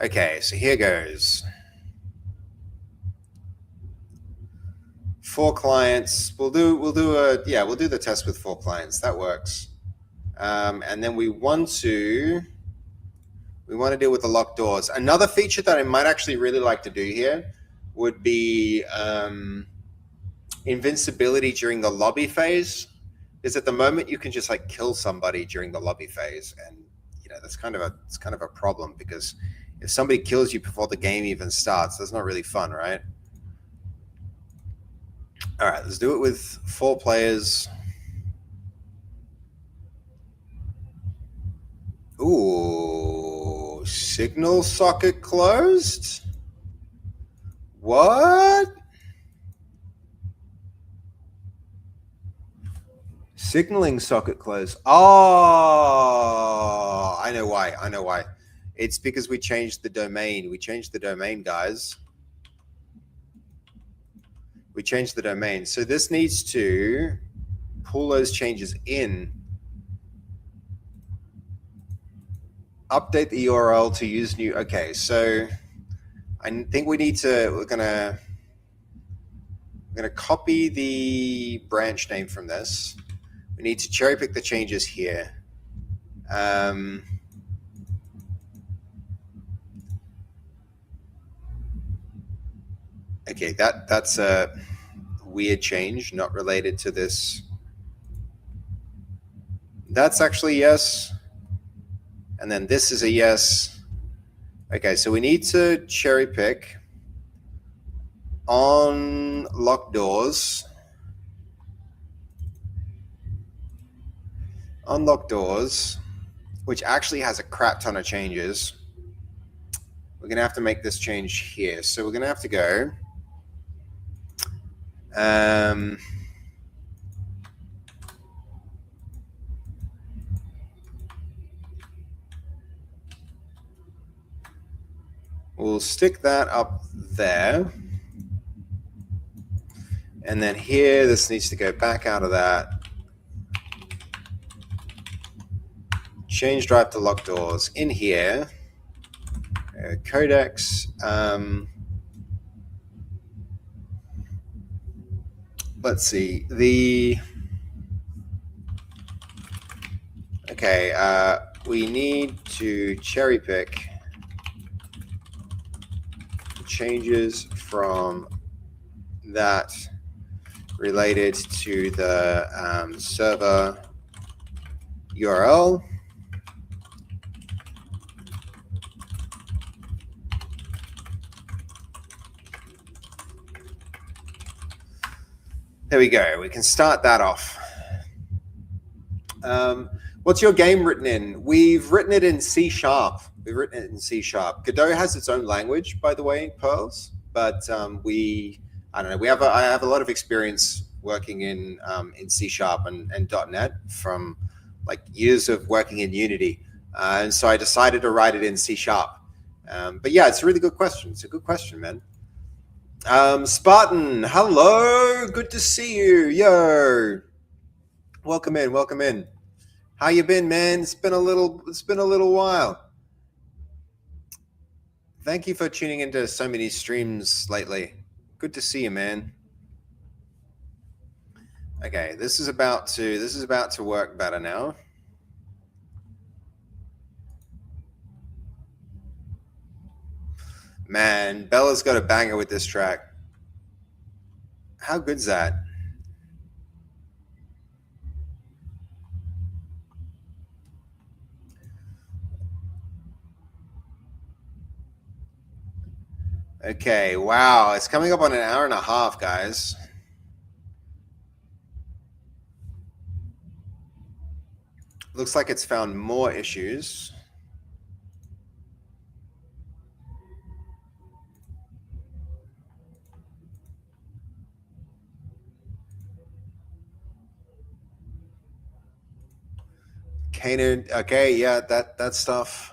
Okay, so here goes. 4 clients. We'll do the test with 4 clients. That works. And then we want to deal with the locked doors. Another feature that I might actually really like to do here would be invincibility during the lobby phase. Because at the moment you can just like kill somebody during the lobby phase, and that's kind of a problem, because if somebody kills you before the game even starts, that's not really fun, right? All right, let's do it with 4 players. Ooh, signal socket closed? What? Signaling socket closed. Oh, I know why. It's because we changed the domain. Guys. We changed the domain. So this needs to pull those changes in. Update the URL to use new. Okay, so I think we're gonna copy the branch name from this. We need to cherry pick the changes here. Okay, that's a weird change, not related to this. That's actually yes. And then this is a yes. Okay, so we need to cherry pick on locked doors, which actually has a crap ton of changes, we're going to have to make this change here. So we're going to have to go we'll stick that up there. And then here, this needs to go back out of that. Change drive to lock doors. In here, codecs. Let's see. We need to cherry pick changes from that related to the server URL. There we go. We can start that off. What's your game written in? We've written it in C#. We've written it in C#. Godot has its own language, by the way, Perls. But I don't know. I have a lot of experience working in C# and .NET from like years of working in Unity, and so I decided to write it in C#. But yeah, it's a really good question. It's a good question, man. Spartan, hello, good to see you. Yo, welcome in. How you been, man? It's been a little while. Thank you for tuning into so many streams lately. Good to see you, man. Okay, this is about to work better now. Man, Bella's got a banger with this track. How good's that? Okay, wow. It's coming up on an hour and a half, guys. Looks like it's found more issues. Kanan, okay, yeah, that stuff.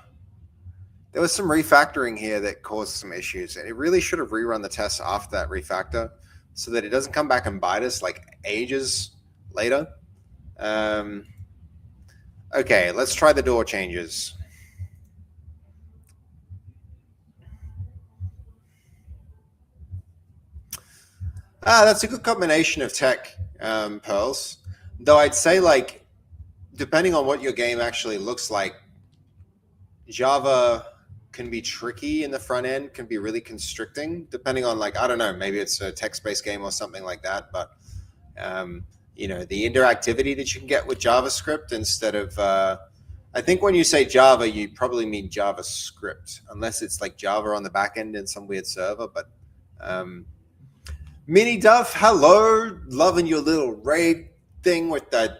There was some refactoring here that caused some issues, and it really should have rerun the tests after that refactor so that it doesn't come back and bite us like ages later. Okay, let's try the door changes. That's a good combination of tech, Pearls. Though I'd say, like, depending on what your game actually looks like, Java can be tricky in the front end, can be really constricting, depending on, like, I don't know, maybe it's a text-based game or something like that. But, you know, the interactivity that you can get with JavaScript instead of, I think when you say Java, you probably mean JavaScript, unless it's like Java on the back end in some weird server. But Mini Duff, hello, loving your little raid thing with the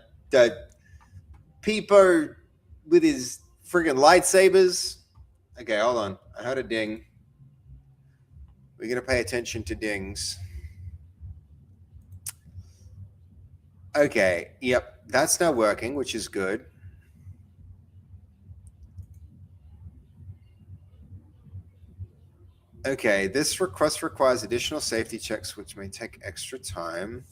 peeper with his friggin' lightsabers. Okay, hold on. I heard a ding. We're going to pay attention to dings. Okay, yep, that's now working, which is good. Okay, this request requires additional safety checks, which may take extra time.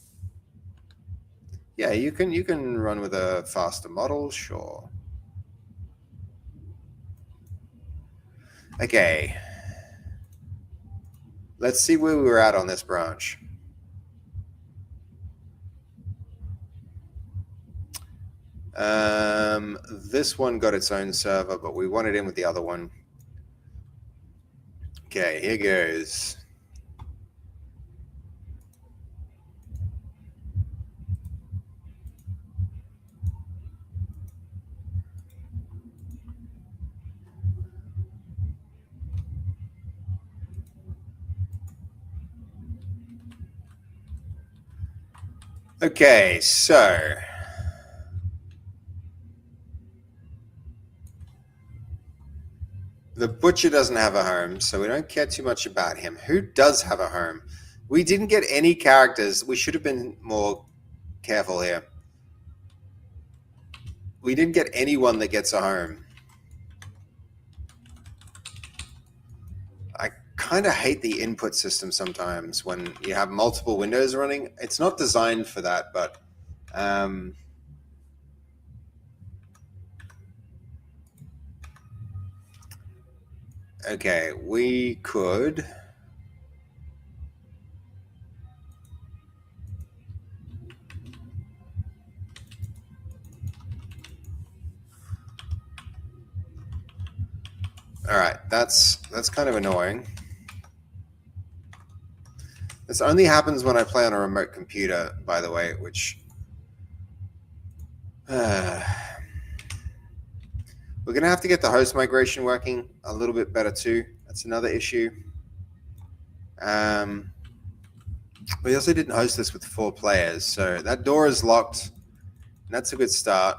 Yeah, you can run with a faster model, sure. Okay. Let's see where we were at on this branch. This one got its own server, but we want it in with the other one. Okay, here goes. Okay, so the butcher doesn't have a home, so we don't care too much about him. Who does have a home? We didn't get any characters. We should have been more careful here. We didn't get anyone that gets a home. I kind of hate the input system sometimes when you have multiple windows running. It's not designed for that, but okay, we could. All right, that's kind of annoying. This only happens when I play on a remote computer, by the way, which we're going to have to get the host migration working a little bit better too. That's another issue. We also didn't host this with 4 players, so that door is locked. And that's a good start.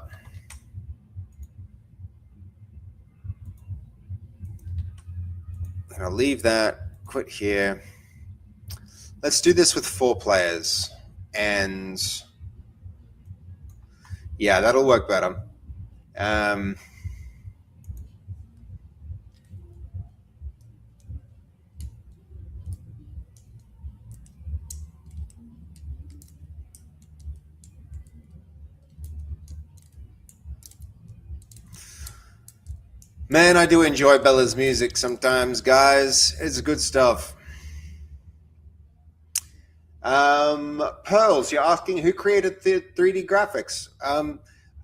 I'm going to leave that, quit here. Let's do this with 4 players. And yeah, that'll work better. Man, I do enjoy Bella's music sometimes, guys. It's good stuff. Pearls, you're asking who created the 3D graphics.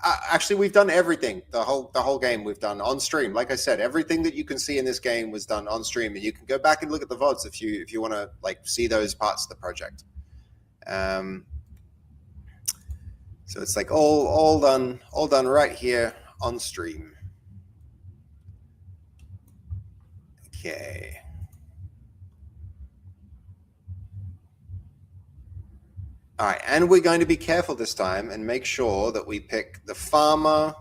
Actually, we've done everything. The whole game we've done on stream. Like I said, everything that you can see in this game was done on stream, and you can go back and look at the VODs if you want to like see those parts of the project. So it's like all done right here on stream. Okay. All right, and we're going to be careful this time and make sure that we pick the farmer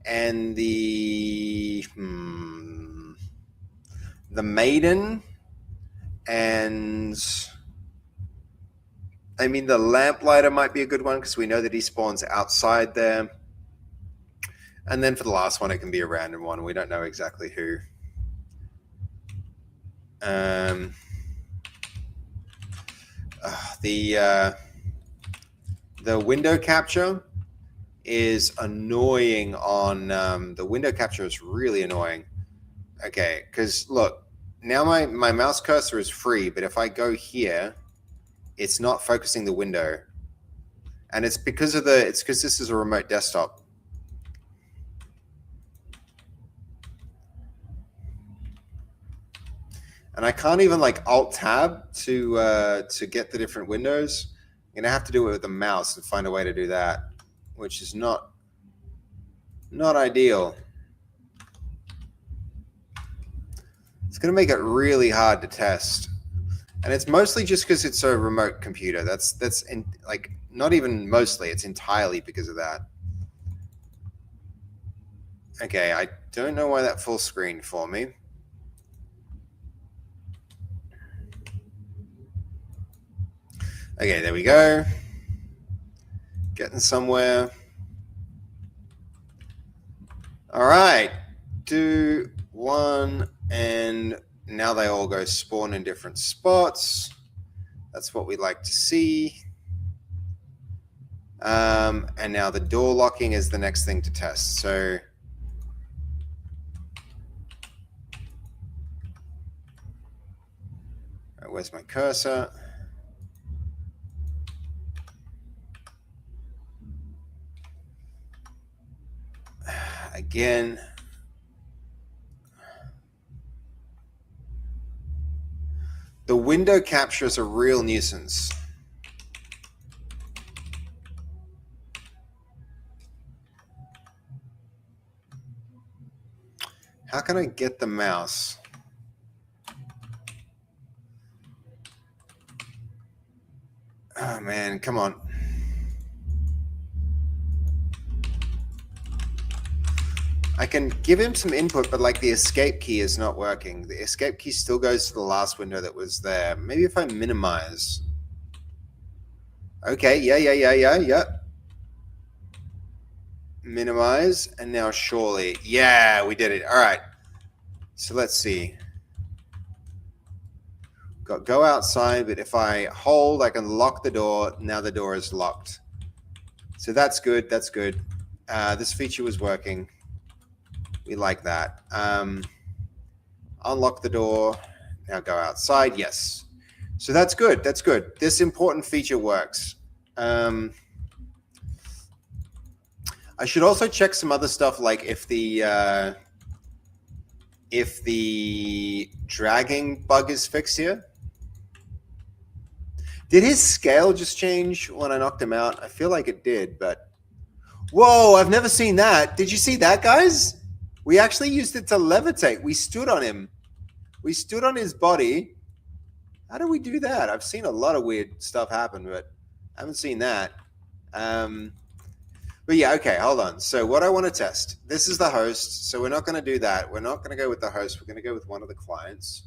and the maiden, and I mean the lamplighter might be a good one because we know that he spawns outside there. And then for the last one, it can be a random one. We don't know exactly who. The window capture is annoying on the window capture is really annoying. Okay, because look, now my mouse cursor is free, but if I go here, it's not focusing the window. And it's because this is a remote desktop. And I can't even like Alt Tab to get the different windows. I'm gonna have to do it with the mouse and find a way to do that, which is not ideal. It's gonna make it really hard to test, and it's mostly just because it's a remote computer. That's like not even mostly. It's entirely because of that. Okay, I don't know why that full screen for me. Okay, there we go. Getting somewhere. All right, do one, and now they all go spawn in different spots. That's what we like to see. And now the door locking is the next thing to test. So where's my cursor? Again, the window capture is a real nuisance. How can I get the mouse? Oh man, come on. I can give him some input, but like the escape key is not working. The escape key still goes to the last window that was there. Maybe if I minimize. Okay, yeah. Minimize, and now surely. Yeah, we did it. All right. So let's see. Go outside, but if I hold, I can lock the door. Now the door is locked. So that's good. That's good. This feature was working. We like that. Unlock the door. Now go outside. Yes. So that's good. That's good. This important feature works. I should also check some other stuff, like if the dragging bug is fixed here. Did his scale just change when I knocked him out? I feel like it did, but whoa, I've never seen that. Did you see that, guys? We actually used it to levitate. We stood on him. We stood on his body. How do we do that? I've seen a lot of weird stuff happen, but I haven't seen that. But yeah, okay, hold on. So what I want to test, this is the host. So we're not going to do that. We're not going to go with the host. We're going to go with one of the clients.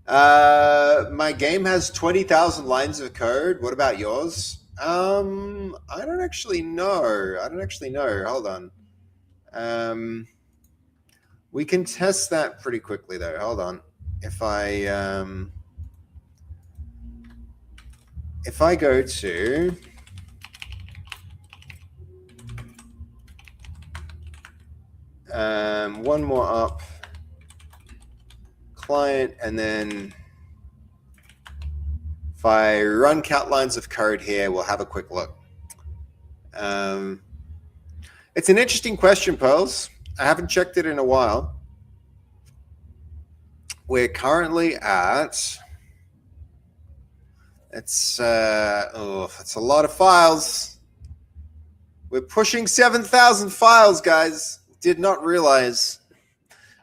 My game has 20,000 lines of code. What about yours? I don't actually know. Hold on. We can test that pretty quickly though. Hold on. If I go to one more up, client, and then if I run count lines of code here, we'll have a quick look. It's an interesting question, Pearls. I haven't checked it in a while. We're currently at, it's a lot of files. We're pushing 7,000 files, guys. Did not realize.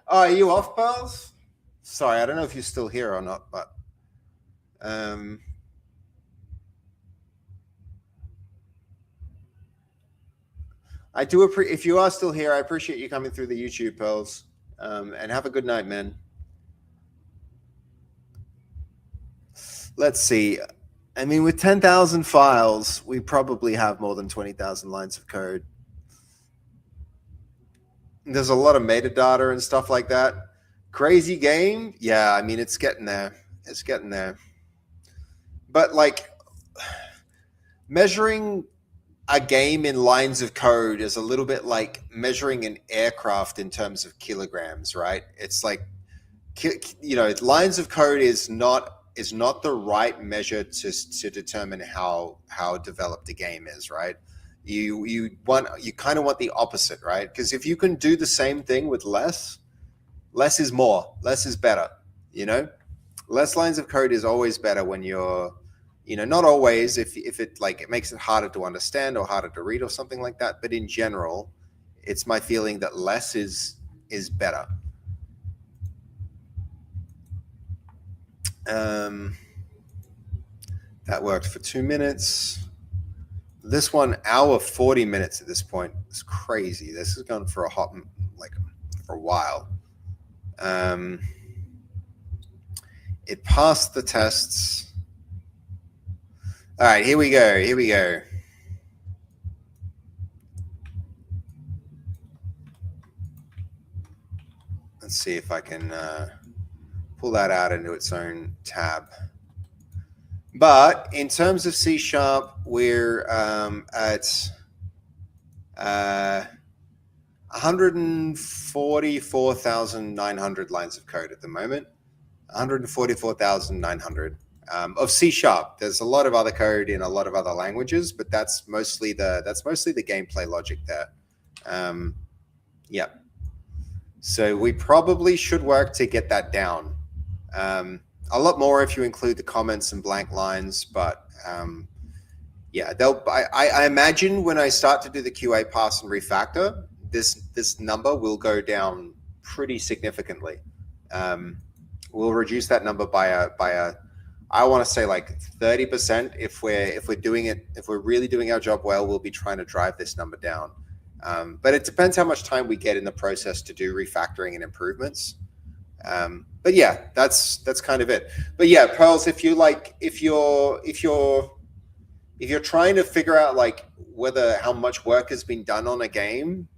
Oh, are you off, Pearls? Sorry, I don't know if you're still here or not, but I do appreciate, if you are still here, I appreciate you coming through the YouTube, Pearls. And have a good night, man. Let's see. I mean, with 10,000 files, we probably have more than 20,000 lines of code. There's a lot of metadata and stuff like that. Crazy game? Yeah, I mean, it's getting there. It's getting there. But like measuring a game in lines of code is a little bit like measuring an aircraft in terms of kilograms, right? It's like, you know, lines of code is not the right measure to determine how developed a game is, right? You kind of want the opposite, right? Because if you can do the same thing with less is more, less is better, you know? Less lines of code is always better when you're, you know, not always if it like it makes it harder to understand or harder to read or something like that, but in general, it's my feeling that less is better. That worked for 2 minutes. This 1 hour 40 minutes at this point. It's crazy. This has gone for for a while. It passed the tests. All right, here we go. Let's see if I can pull that out into its own tab. But in terms of C#, we're at 144,900 lines of code at the moment. 144,900 of C#. There's a lot of other code in a lot of other languages, but that's mostly the gameplay logic there. Yeah. So we probably should work to get that down. A lot more if you include the comments and blank lines, but yeah, I imagine when I start to do the QA pass and refactor, this number will go down pretty significantly. We'll reduce that number by a I want to say like 30%. If we're really doing our job well, we'll be trying to drive this number down. But it depends how much time we get in the process to do refactoring and improvements. But yeah, that's kind of it. But yeah, Pearls, if you're trying to figure out like whether how much work has been done on a game,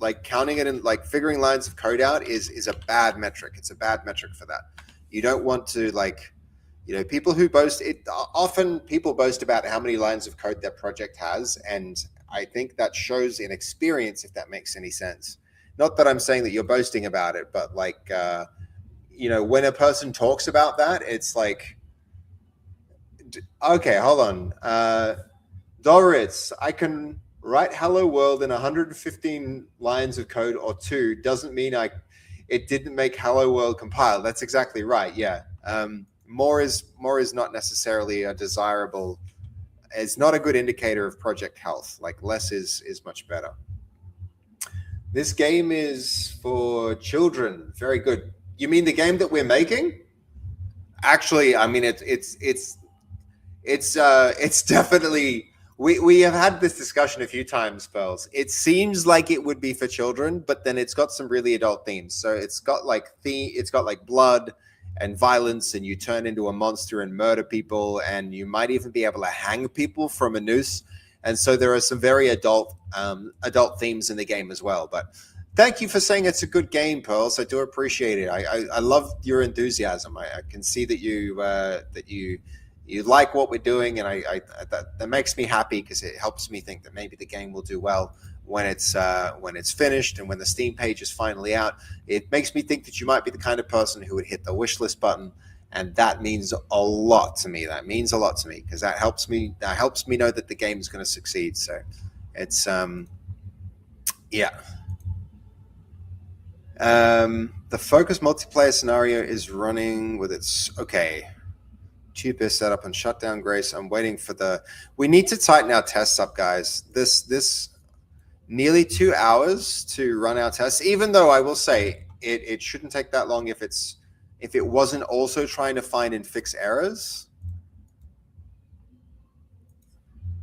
like counting it and like figuring lines of code out is a bad metric. It's a bad metric for that. You don't want to like, people who boast it, often people boast about how many lines of code their project has. And I think that shows in experience, if that makes any sense. Not that I'm saying that you're boasting about it, but like, when a person talks about that, it's like, okay, hold on. Doritz, I can write hello world in 115 lines of code or 2 doesn't mean it didn't make hello world compile. That's exactly right. Yeah. More is not necessarily a desirable. It's not a good indicator of project health. Like less is much better. This game is for children. Very good. You mean the game that we're making? Actually, I mean it's definitely. We have had this discussion a few times, Pearls. It seems like it would be for children, but then it's got some really adult themes. So it's got like blood and violence, and you turn into a monster and murder people, and you might even be able to hang people from a noose. And so there are some very adult themes in the game as well. But thank you for saying it's a good game, Pearls. I do appreciate it. I love your enthusiasm. I can see that you like what we're doing, and that makes me happy because it helps me think that maybe the game will do well when it's finished and when the Steam page is finally out. It makes me think that you might be the kind of person who would hit the wish list button, and that means a lot to me. That means a lot to me because that helps me know that the game is going to succeed. So it's yeah. The focus multiplayer scenario is running with its cheapest setup and shut down Grace. I'm waiting for we need to tighten our tests up, guys. This nearly 2 hours to run our tests, even though I will say it shouldn't take that long if it wasn't also trying to find and fix errors.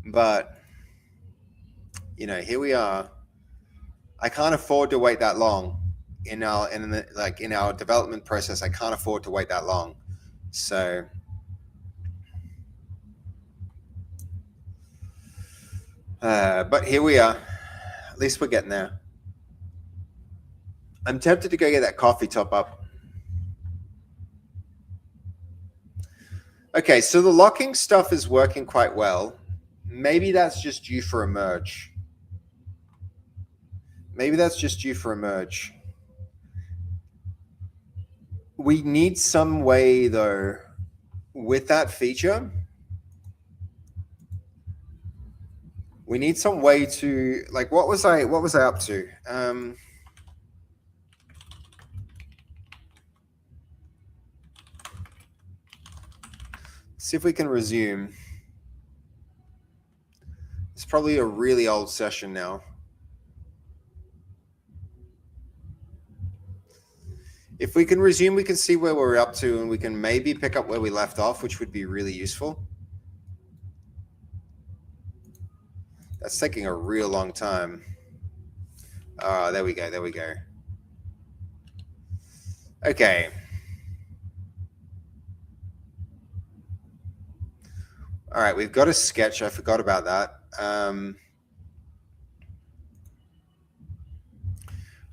But here we are. I can't afford to wait that long in our development process. I can't afford to wait that long. So but here we are. At least we're getting there. I'm tempted to go get that coffee top up. Okay, so the locking stuff is working quite well. Maybe that's just due for a merge. We need some way, though, with that feature. We need some way to like. What was I up to? See if we can resume. It's probably a really old session now. If we can resume, we can see where we're up to, and we can maybe pick up where we left off, which would be really useful. That's taking a real long time. There we go. Okay. All right, we've got a sketch. I forgot about that.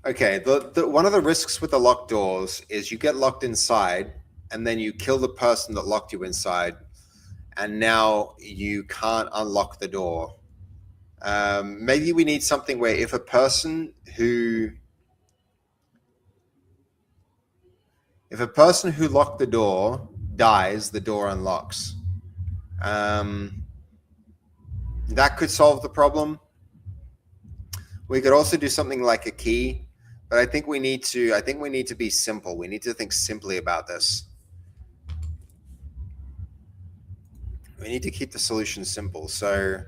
Okay, one of the risks with the locked doors is you get locked inside, and then you kill the person that locked you inside, and now you can't unlock the door. Maybe we need something where if a person who locked the door dies, the door unlocks. That could solve the problem. We could also do something like a key, but I think we need to be simple. We need to think simply about this. We need to keep the solution simple. So,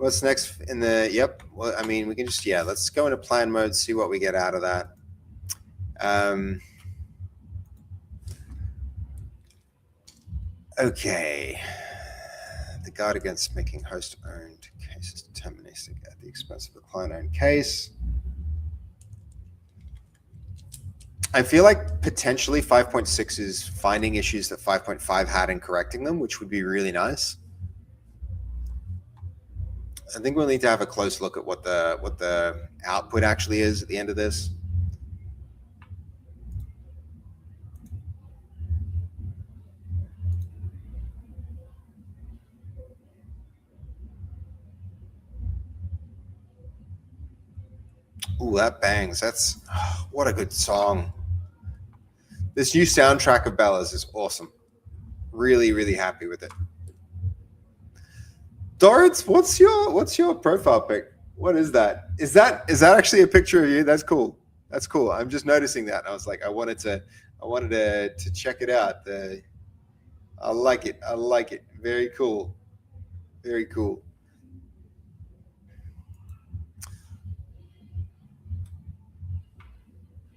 What's next in the, yep. Well, I mean, we can just, yeah, let's go into plan mode, see what we get out of that. Okay. The guard against making host-owned cases deterministic at the expense of a client-owned case. I feel like potentially 5.6 is finding issues that 5.5 had and correcting them, which would be really nice. I think we'll need to have a close look at what the output actually is at the end of this. Ooh, that bangs. That's what a good song. This new soundtrack of Bella's is awesome. Really, really happy with it. Dorrance, what's your profile pic? What is that? Is that actually a picture of you? That's cool. That's cool. I'm just noticing that. I was like, I wanted to check it out. I like it. I like it. Very cool. Very cool.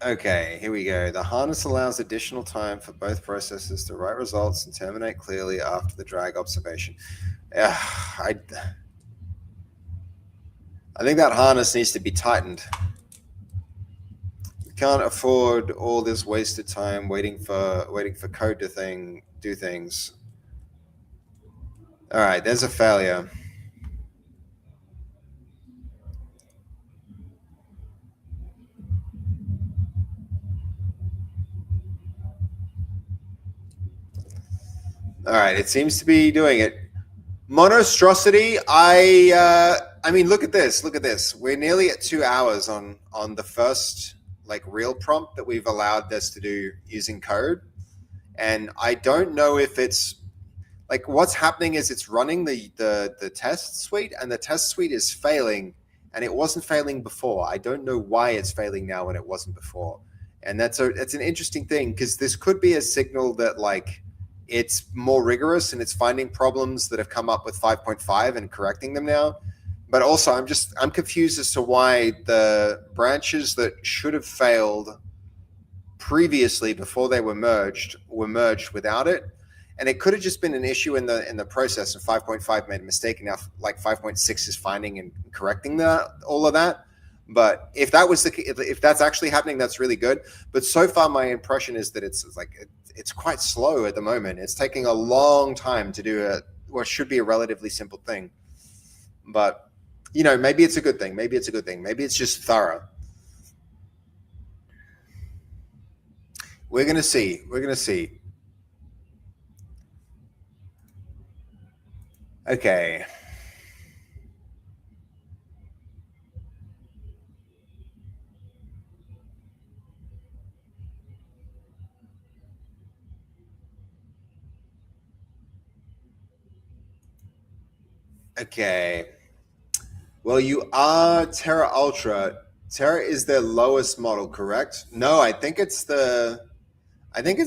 Okay, here we go. The harness allows additional time for both processes to write results and terminate clearly after the drag observation. I think that harness needs to be tightened. You can't afford all this wasted time waiting for code to do things. All right, there's a failure. All right, it seems to be doing it. Monostrosity, I mean, look at this. Look at this. We're nearly at 2 hours on the first like real prompt that we've allowed this to do using code. And I don't know if it's like what's happening is it's running the test suite and the test suite is failing and it wasn't failing before. I don't know why it's failing now when it wasn't before. And that's an interesting thing because this could be a signal that like it's more rigorous and it's finding problems that have come up with 5.5 and correcting them now. But also I'm confused as to why the branches that should have failed previously before they were merged without it. And it could have just been an issue in the process and 5.5 made a mistake and now like 5.6 is finding and correcting all of that. But if that's actually happening, that's really good. But so far, my impression is that it's quite slow at the moment. It's taking a long time to do what should be a relatively simple thing. But maybe it's a good thing. Maybe it's a good thing. Maybe it's just thorough. We're gonna see. We're gonna see. Okay. Okay. Well, you are Terra Ultra. Terra is their lowest model, correct? No, I think it's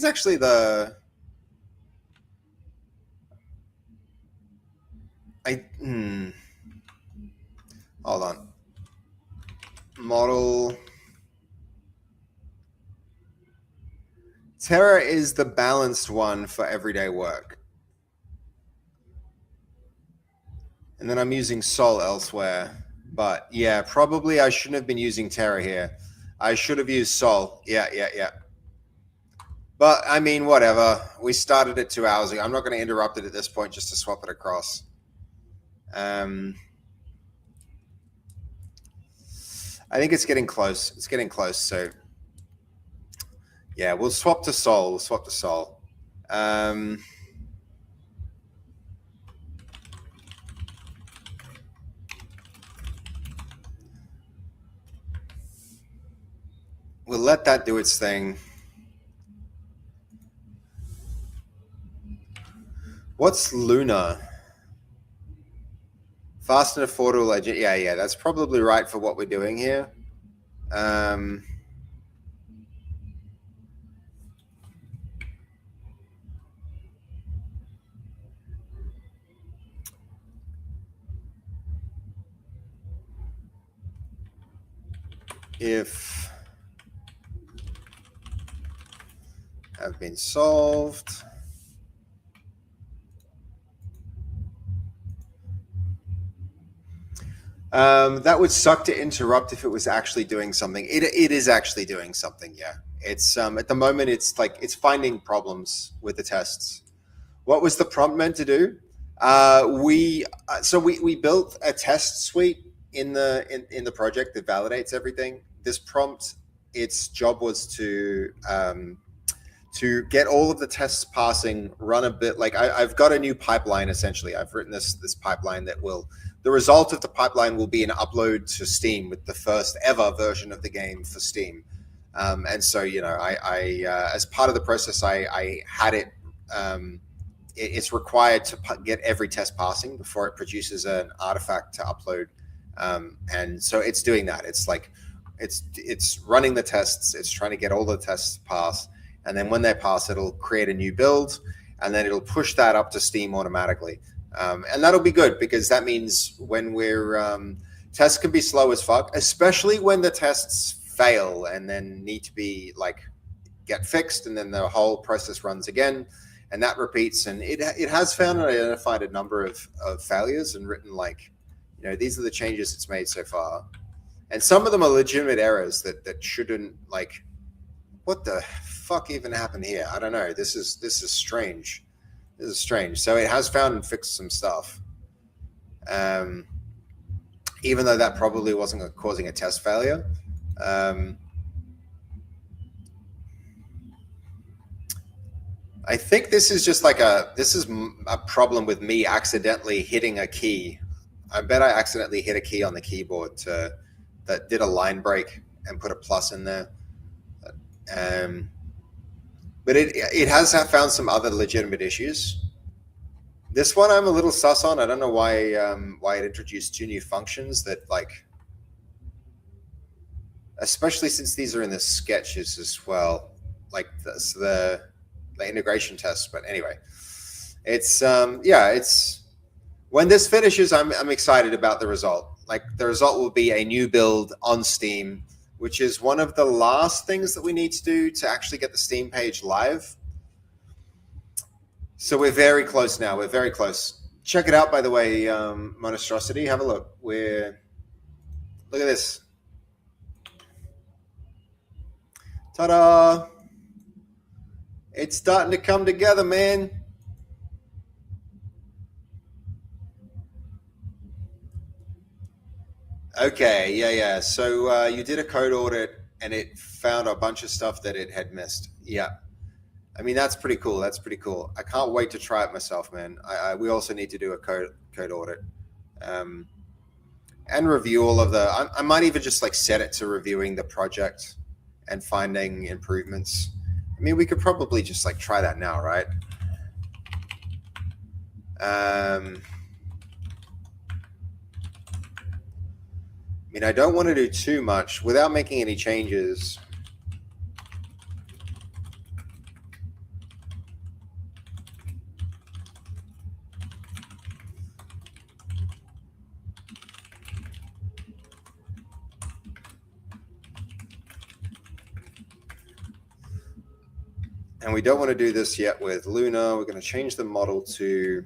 actually the. Hold on. Model. Terra is the balanced one for everyday work. And then I'm using Sol elsewhere. But yeah, probably I shouldn't have been using Terra here. I should have used Sol. Yeah. But I mean, whatever. We started it 2 hours ago. I'm not going to interrupt it at this point just to swap it across. I think it's getting close. It's getting close. So yeah, we'll swap to Sol. We'll let that do its thing. What's Luna? Fast and affordable agent. Yeah, that's probably right for what we're doing here. if have been solved. That would suck to interrupt if it was actually doing something. It is actually doing something, yeah. It's at the moment it's like it's finding problems with the tests. What was the prompt meant to do? We built a test suite in the project that validates everything. This prompt, its job was to get all of the tests passing, run a bit like I've got a new pipeline essentially. I've written this pipeline that will, the result of the pipeline will be an upload to Steam with the first ever version of the game for Steam. And so, you know, I as part of the process, I had it, it's required to get every test passing before it produces an artifact to upload. And so it's doing that. It's like, it's running the tests. It's trying to get all the tests passed. And then when they pass, it'll create a new build, and then it'll push that up to Steam automatically. And that'll be good because that means when we're, tests can be slow as fuck, especially when the tests fail and then need to be like get fixed, and then the whole process runs again, and that repeats. And it has found and identified a number of failures and written like, you know, these are the changes it's made so far, and some of them are legitimate errors that shouldn't, like, what the fuck even happened here? I don't know. This is strange. This is strange. So it has found and fixed some stuff, even though that probably wasn't causing a test failure. I think this is just like a problem with me accidentally hitting a key. I bet I accidentally hit a key on the keyboard that did a line break and put a plus in there. But it has found some other legitimate issues. This one I'm a little sus on. I don't know why it introduced two new functions that, like, especially since these are in the sketches as well, like the integration tests. But anyway, it's it's when this finishes, I'm excited about the result. Like, the result will be a new build on Steam, which is one of the last things that we need to do to actually get the Steam page live. So we're very close now. We're very close. Check it out, by the way, Monstrosity. Have a look. Look at this. Ta-da! It's starting to come together, man. Okay, yeah. So you did a code audit, and it found a bunch of stuff that it had missed. Yeah. I mean, that's pretty cool. That's pretty cool. I can't wait to try it myself, man. We also need to do a code audit, and review all of the. I might even just like set it to reviewing the project and finding improvements. I mean, we could probably just like try that now, right? I mean, I don't want to do too much without making any changes. And we don't want to do this yet with Luna. We're going to change the model to,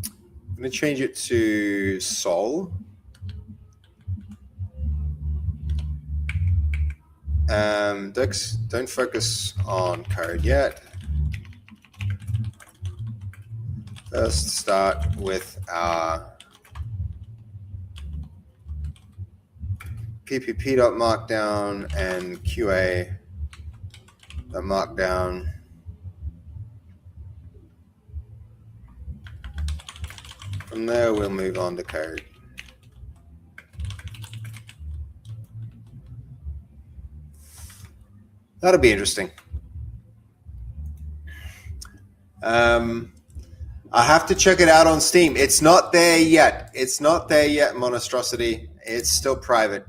I'm going to change it to Sol. Don't focus on code yet. First start with our ppp.markdown and QA.markdown. From there, we'll move on to code. That'll be interesting. I have to check it out on Steam. It's not there yet. It's not there yet, Monstrosity. It's still private.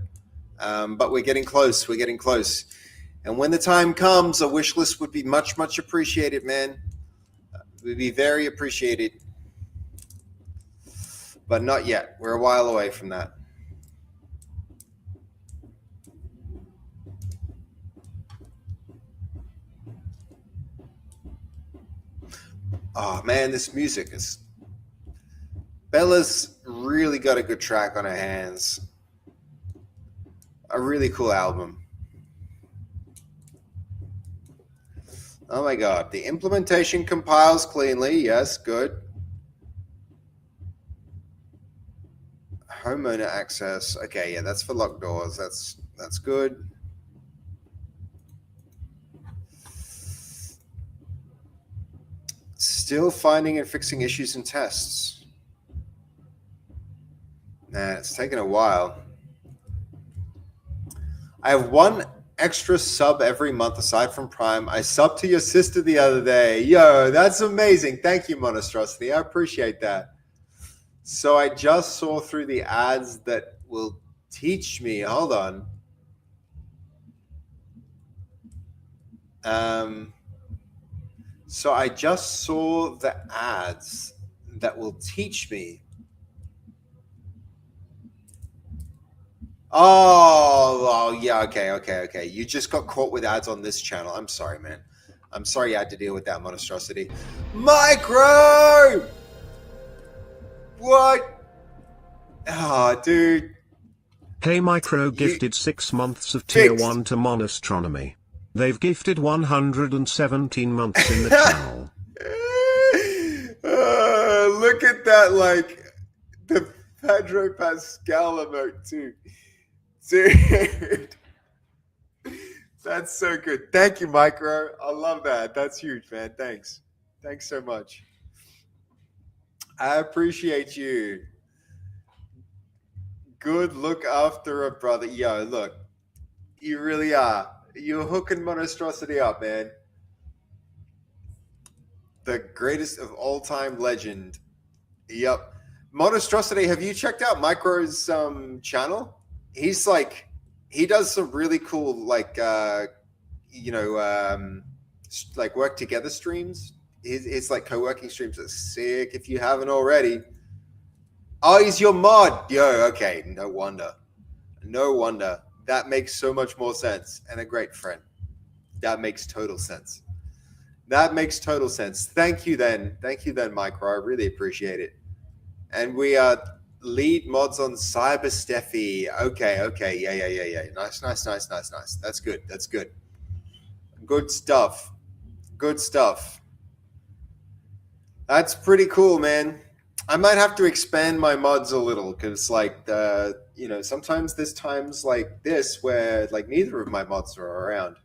But we're getting close. We're getting close. And when the time comes, a wish list would be much, much appreciated, man. It would be very appreciated. But not yet. We're a while away from that. Oh man, this music is. Bella's really got a good track on her hands. A really cool album. Oh my god, the implementation compiles cleanly. Yes, good. Homeowner access. Okay, yeah, that's for locked doors. That's good. Still finding and fixing issues in tests. Nah, it's taken a while. I have one extra sub every month aside from Prime. I subbed to your sister the other day. Yo, that's amazing. Thank you, Monostrosity. I appreciate that. So I just saw through the ads that will teach me. Hold on. So I just saw the ads that will teach me. Oh, yeah, okay. You just got caught with ads on this channel. I'm sorry, man. I'm sorry you had to deal with that, Monostrosity. Micro! What? Oh, dude. Hey Micro gifted 6 months of tier 1 to Monostronomy. They've gifted 117 months in the channel. Look at that, like, the Pedro Pascal emote, too. Dude. That's so good. Thank you, Micro. I love that. That's huge, man. Thanks. Thanks so much. I appreciate you. Good look after a brother. Yo, look. You really are. You're hooking Monostrosity up, man. The greatest of all time legend. Yep. Monostrosity, have you checked out Micro's channel? He's like, he does some really cool, like, like work together streams. His like co-working streams are sick if you haven't already. Oh, he's your mod. Yo, okay. No wonder. That makes so much more sense. And a great friend. That makes total sense. Thank you then, Micro. I really appreciate it. And we lead mods on Cyber Steffi. Okay. Yeah. Nice. That's good. Good stuff. That's pretty cool, man. I might have to expand my mods a little because, like, sometimes there's times like this where, like, neither of my mods are around.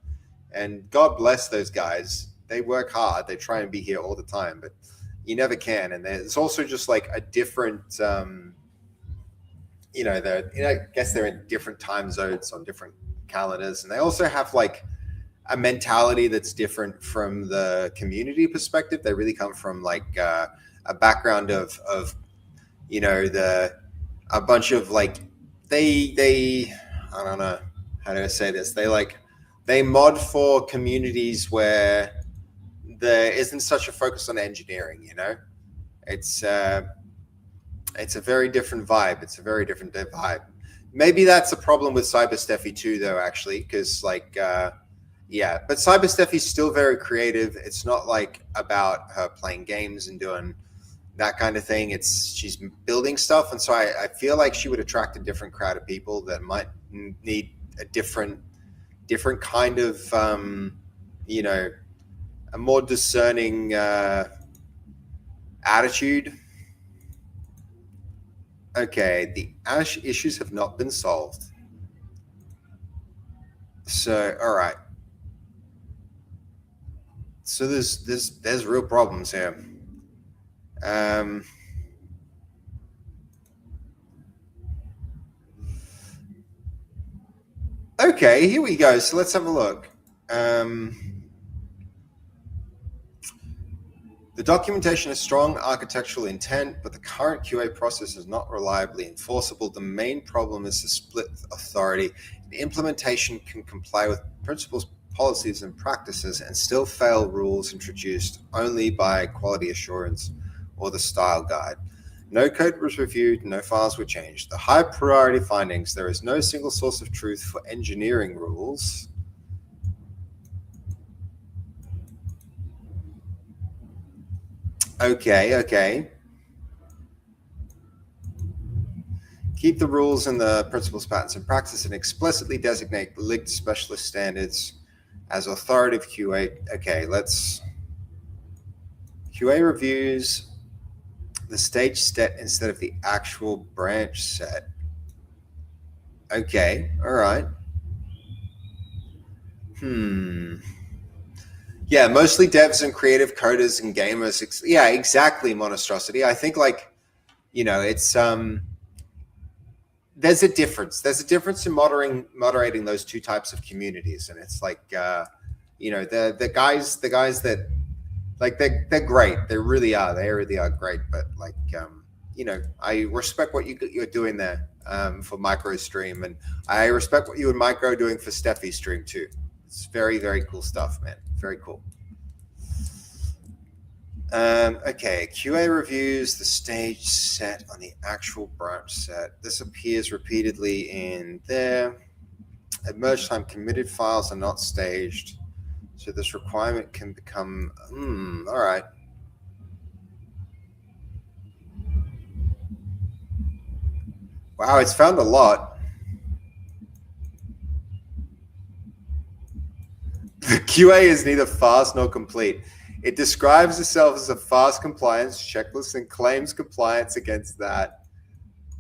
And God bless those guys. They work hard. They try and be here all the time, but you never can. And it's also just like a different, I guess they're in different time zones on different calendars. And they also have like a mentality that's different from the community perspective. They really come from like a background of a bunch of like, they I don't know how to say this. They mod for communities where there isn't such a focus on engineering, it's a very different vibe. Maybe that's a problem with Cyber Steffi too, though, actually, because but Cyber Steffi's still very creative. It's not like about her playing games and doing that kind of thing. She's building stuff, and so I feel like she would attract a different crowd of people that might need a different kind of a more discerning attitude. Okay, the Ash issues have not been solved. So, all right. So there's real problems here. Okay, here we go. So let's have a look. The documentation has strong architectural intent, but the current QA process is not reliably enforceable. The main problem is the split authority. The implementation can comply with principles, policies, and practices and still fail rules introduced only by quality assurance or the style guide. No code was reviewed, no files were changed. The high priority findings, there is no single source of truth for engineering rules. Okay. Keep the rules and the principles, patterns, and practice, and explicitly designate linked specialist standards as authoritative QA. Okay, let's. QA reviews the stage set instead of the actual branch set. Okay, all right. Yeah, mostly devs and creative coders and gamers. Yeah, exactly, Monostrosity. I think it's there's a difference. There's a difference in moderating those two types of communities, and it's the guys that they're great. They really are. They really are great. But I respect what you're doing there for Micro Stream, and I respect what you and Micro are doing for Steffi's stream too. It's very, very cool stuff, man. Very cool. Okay, QA reviews the stage set on the actual branch set. This appears repeatedly in there. At merge time, committed files are not staged, so this requirement can become, all right. Wow, it's found a lot. The QA is neither fast nor complete. It describes itself as a fast compliance checklist and claims compliance against that,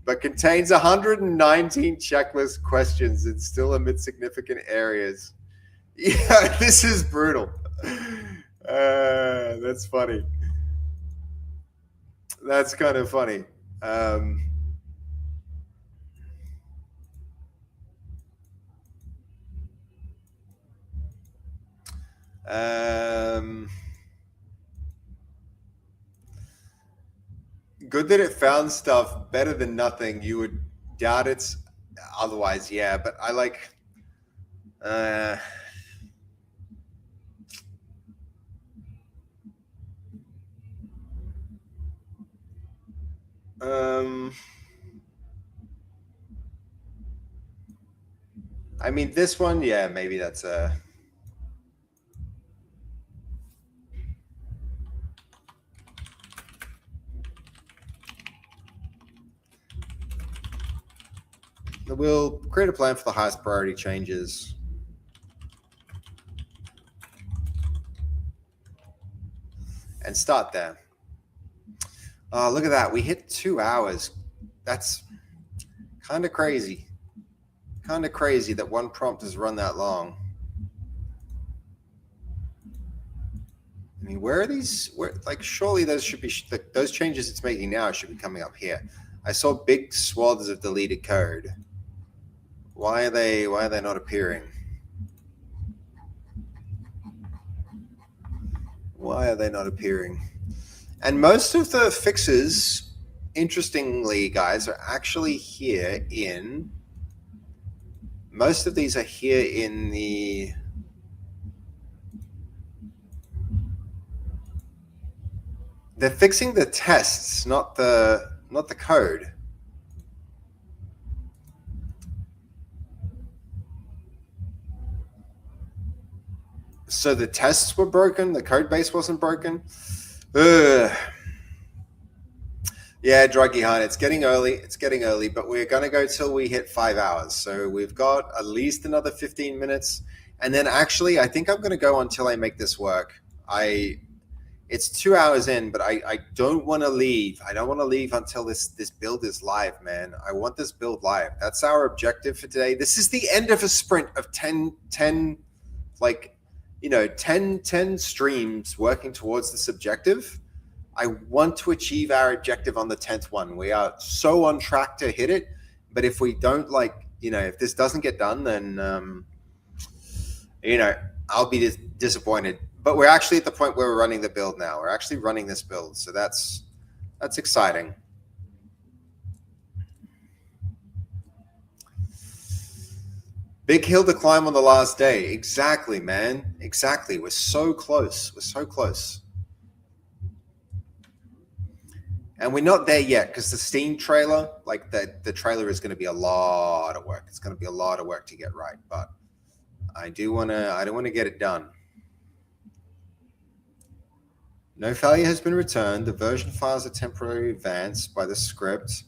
but contains 119 checklist questions and still omits significant areas. Yeah, this is brutal. That's funny. That's kind of funny. Good that it found stuff. Better than nothing. You would doubt it's otherwise, yeah. But I like. I mean, this one, yeah, maybe that's a. We'll create a plan for the highest priority changes. And start there. Oh, look at that. We hit 2 hours. That's kind of crazy. Kind of crazy that one prompt has run that long. I mean, where are these? Surely those should be, those changes it's making now should be coming up here. I saw big swaths of deleted code. Why are they not appearing? Why are they not appearing? And most of the fixes, interestingly, guys, are actually here in. Most of these are here in the. They're fixing the tests, not the code. So the tests were broken, the code base wasn't broken. Ugh. Yeah, Druggy Hunt, it's getting early, but we're going to go till we hit 5 hours. So we've got at least another 15 minutes. And then actually, I think I'm going to go until I make this work. It's 2 hours in, but I don't want to leave. I don't want to leave until this build is live, man. I want this build live. That's our objective for today. This is the end of a sprint of 10 streams working towards this objective. I want to achieve our objective on the 10th one. We are so on track to hit it. But if we don't if this doesn't get done, then, I'll be disappointed. But we're actually at the point where we're running the build now. We're actually running this build. So that's exciting. Big hill to climb on the last day. Exactly, man. Exactly. We're so close. We're so close. And we're not there yet because the Steam trailer, the trailer is going to be a lot of work. It's going to be a lot of work to get right. But I don't want to get it done. No failure has been returned. The version files are temporarily advanced by the script,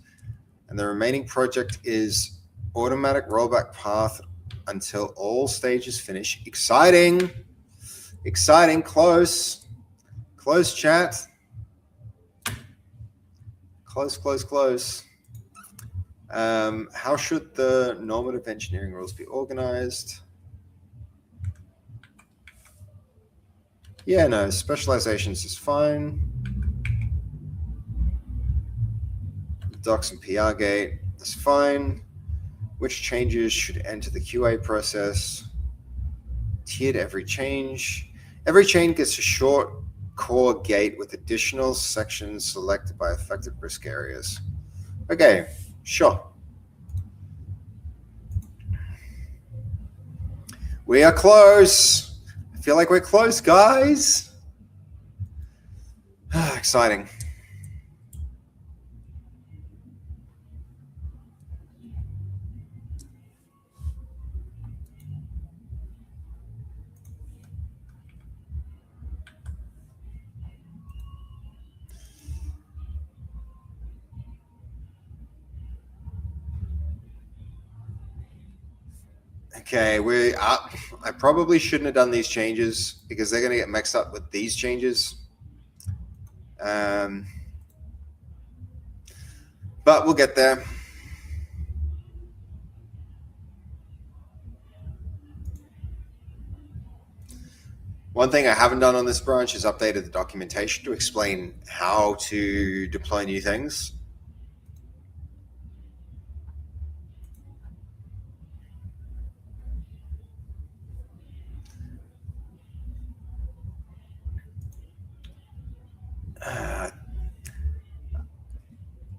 and the remaining project is automatic rollback path until all stages finish. Exciting. Exciting. Close. Close, chat. Close, close, close. How should the normative engineering rules be organized? Yeah, no, specializations is fine. Docs and PR gate, that's fine. Which changes should enter the QA process? Tiered every change. Every change gets a short core gate with additional sections selected by affected risk areas. Okay, sure. We are close. I feel like we're close, guys. Exciting. Okay, I probably shouldn't have done these changes because they're going to get mixed up with these changes. But we'll get there. One thing I haven't done on this branch is updated the documentation to explain how to deploy new things.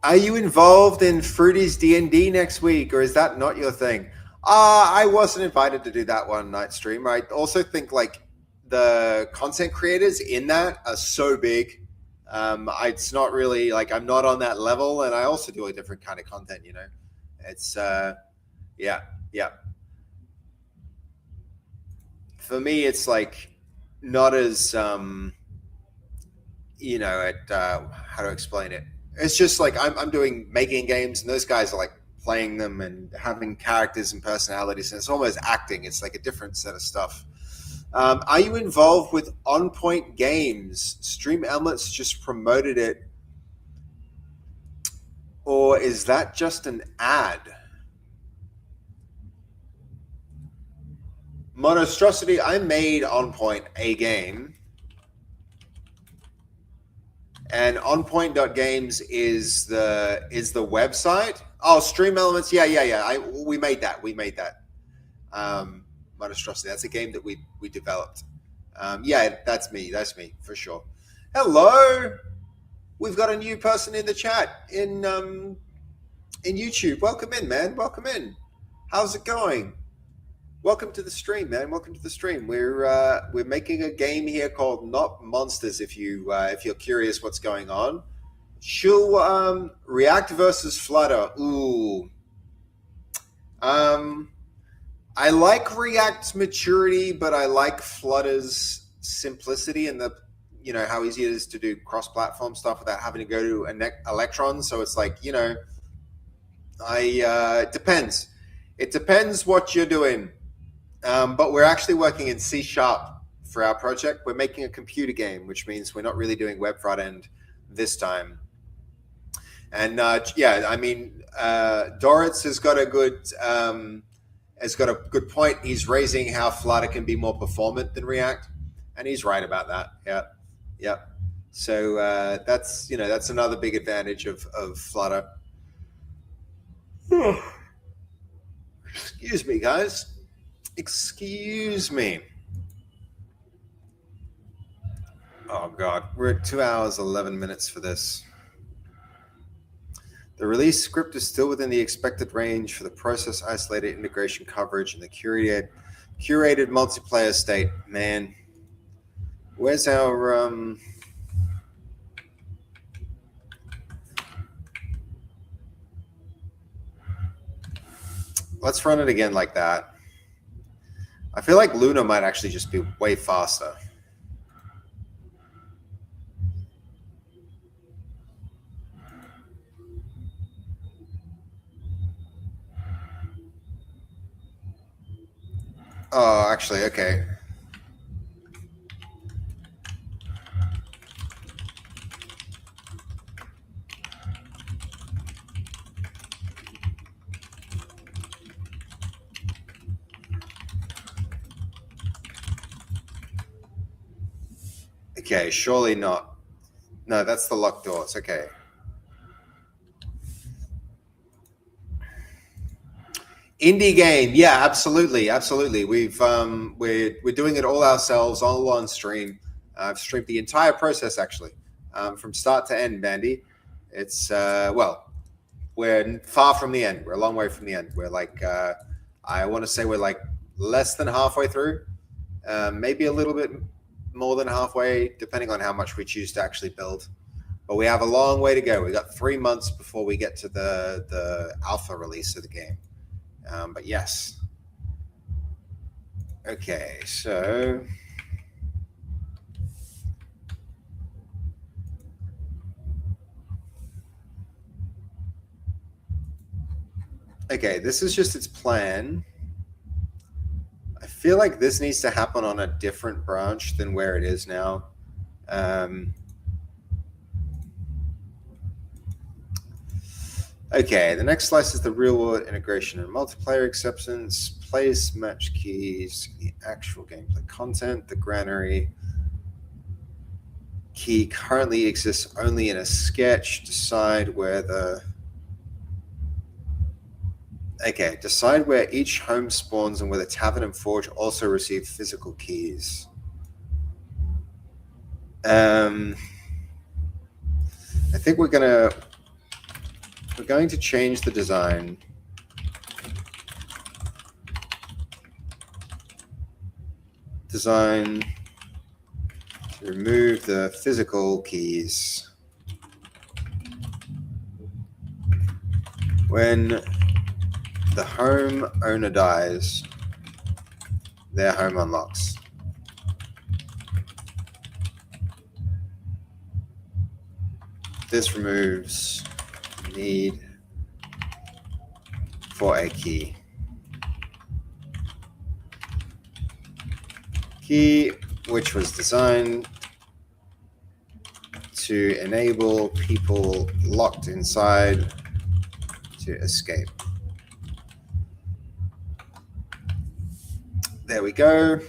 Are you involved in Fruity's D&D next week, or is that not your thing? I wasn't invited to do that one night stream. I also think like the content creators in that are so big. It's not really like I'm not on that level, and I also do a different kind of content. You know, it's yeah. For me, it's like not as you know, how to explain it. It's just like I'm doing making games, and those guys are like playing them and having characters and personalities, and it's almost acting. It's like a different set of stuff. Are you involved with On Point Games? Stream Elements just promoted it, or is that just an ad? Monostrosity, I made On Point a game. And onpoint.games is the website. Oh, Stream Elements. Yeah. We made that. Monostrosity. That's a game that we developed. Yeah, that's me for sure. Hello. We've got a new person in the chat in YouTube. Welcome in, man. Welcome in. How's it going? Welcome to the stream, man. Welcome to the stream. We're making a game here called Not Monsters. If you're curious what's going on, React versus Flutter. Ooh. I like React's maturity, but I like Flutter's simplicity and how easy it is to do cross-platform stuff without having to go to an Electron. So it's like, it depends. It depends what you're doing. But we're actually working in C# for our project. We're making a computer game, which means we're not really doing web front end this time. And Doritz has got a good point. He's raising how Flutter can be more performant than React, and he's right about that. Yeah. So that's another big advantage of Flutter. Excuse me, guys. Excuse me. Oh, God. We're at 2 hours, 11 minutes for this. The release script is still within the expected range for the process isolated integration coverage and the curated multiplayer state. Man, where's our... Let's run it again like that. I feel like Luna might actually just be way faster. Oh, actually, okay. Okay, surely not. No, that's the locked doors. Okay. Indie game, yeah, absolutely, absolutely. We're doing it all ourselves, all on stream. I've streamed the entire process actually, from start to end, Bandy. It's well, we're far from the end. We're a long way from the end. We're like, I want to say we're like less than halfway through, maybe a little bit more than halfway, depending on how much we choose to actually build. But we have a long way to go. We got 3 months before we get to the alpha release of the game. But yes. Okay, so okay, this is just its plan. I feel like this needs to happen on a different branch than where it is now. Okay, the next slice is the real world integration and multiplayer acceptance, place match keys, the actual gameplay content, the granary key currently exists only in a sketch. Decide where each home spawns and where the tavern and forge also receive physical keys. I think we're going to change the design. To remove the physical keys. When the home owner dies, their home unlocks. This removes need for a key. Key which was designed to enable people locked inside to escape. There we go.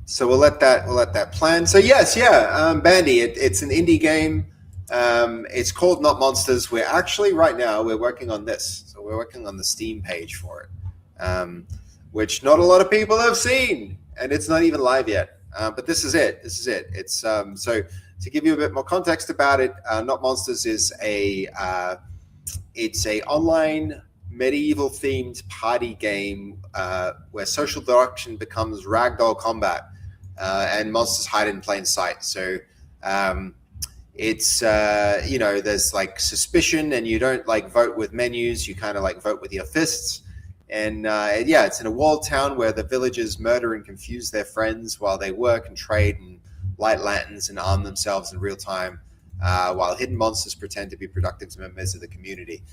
So we'll let that plan. So yes, Bandy, it's an indie game. It's called Not Monsters. We're actually right now we're working on this. So we're working on the Steam page for it, which not a lot of people have seen, and it's not even live yet. But this is it. It's so to give you a bit more context about it. Not Monsters is it's a online medieval themed party game where social deduction becomes ragdoll combat, and monsters hide in plain sight. So it's there's like suspicion, and you don't like vote with menus, you kind of like vote with your fists. And it's in a walled town where the villagers murder and confuse their friends while they work and trade and light lanterns and arm themselves in real time, while hidden monsters pretend to be productive members of the community.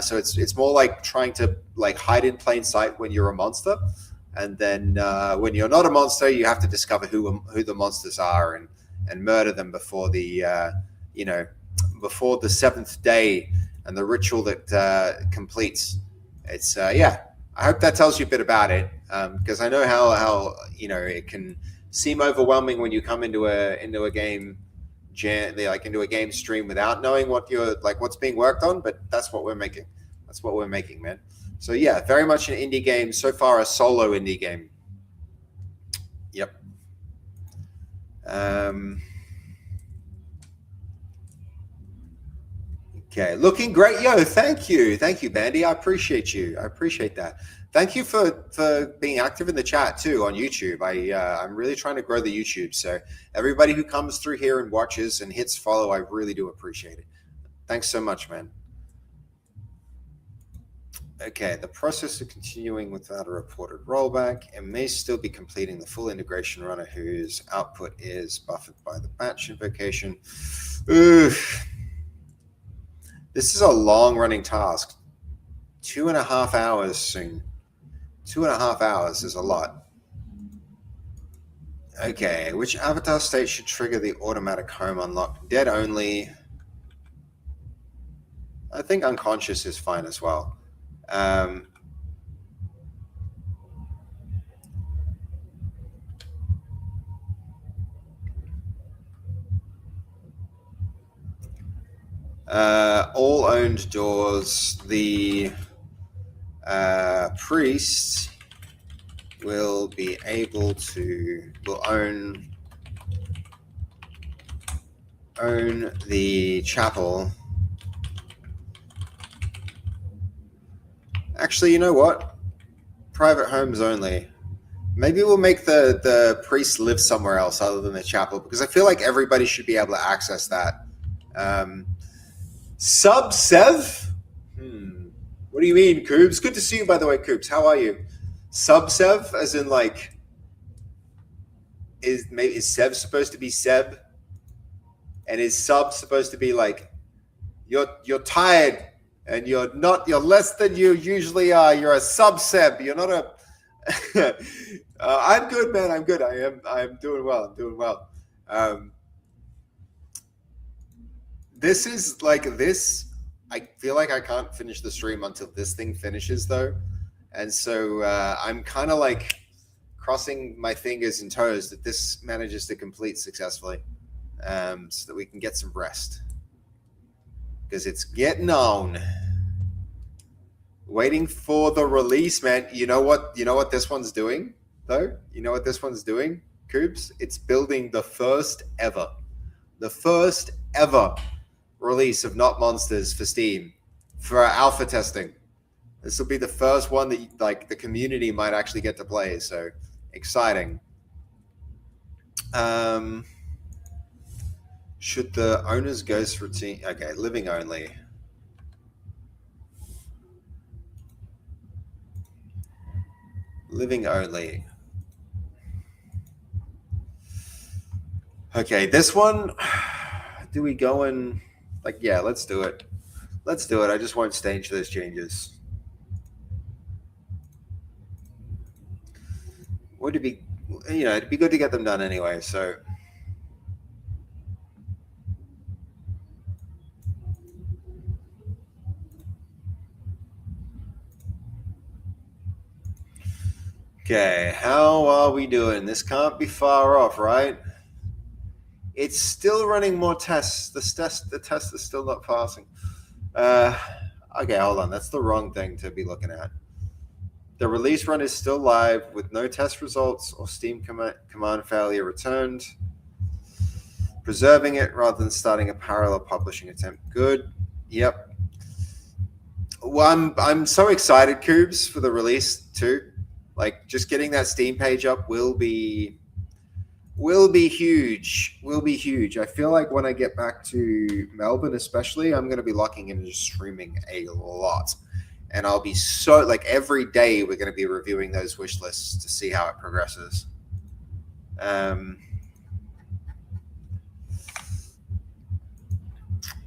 So it's more like trying to like hide in plain sight when you're a monster, and then when you're not a monster, you have to discover who the monsters are and murder them before the before the seventh day and the ritual that completes. It's I hope that tells you a bit about it, because I know how it can seem overwhelming when you come into a game into a game stream without knowing what's being worked on. But that's what we're making. That's what we're making, man. So yeah, very much an indie game so far, a solo indie game. Yep. Okay, looking great. Yo, thank you, Bandy. I appreciate you. I appreciate that. Thank you for being active in the chat too on YouTube. I'm really trying to grow the YouTube. So everybody who comes through here and watches and hits follow, I really do appreciate it. Thanks so much, man. Okay, the process of continuing without a reported rollback and may still be completing the full integration runner whose output is buffered by the batch invocation. Oof. This is a long-running task. 2.5 hours soon. 2.5 hours is a lot. Okay, which avatar state should trigger the automatic home unlock? Dead only. I think unconscious is fine as well. All owned doors. The priest will be able to own the chapel. Actually, you know what? Private homes only. Maybe we'll make the priest live somewhere else other than the chapel, because I feel like everybody should be able to access that. Sub Sev? What do you mean, Coobs? Good to see you, by the way, Coobs. How are you? Sub Sev, as in like, is Sev supposed to be Seb? And is sub supposed to be like, you're tired and you're less than you usually are. You're a sub Seb. You're not a. I'm good, man. I'm good. I'm doing well. I'm doing well. This is like this. I feel like I can't finish the stream until this thing finishes, though, and so I'm kind of like crossing my fingers and toes that this manages to complete successfully, so that we can get some rest, because it's getting on. Waiting for the release, man. You know what this one's doing, though? You know what this one's doing, Coobs? It's building the first ever release of Not Monsters for Steam for alpha testing. This will be the first one that like the community might actually get to play. So exciting. Should the owner's ghost routine? Okay, living only. Living only. Okay, this one. Do we go in? Like, yeah, let's do it. Let's do it. I just won't stage those changes. Would it be, it'd be good to get them done anyway. So. Okay, how are we doing? This can't be far off, right? It's still running more tests. The test is still not passing. Okay, hold on. That's the wrong thing to be looking at. The release run is still live with no test results or Steam command failure returned. Preserving it rather than starting a parallel publishing attempt. Good. Yep. Well, I'm so excited, Coobs, for the release too. Like, just getting that Steam page up will be huge. Will be huge. I feel like when I get back to Melbourne, especially, I'm going to be locking in and just streaming a lot. And I'll be so, like, every day we're going to be reviewing those wish lists to see how it progresses.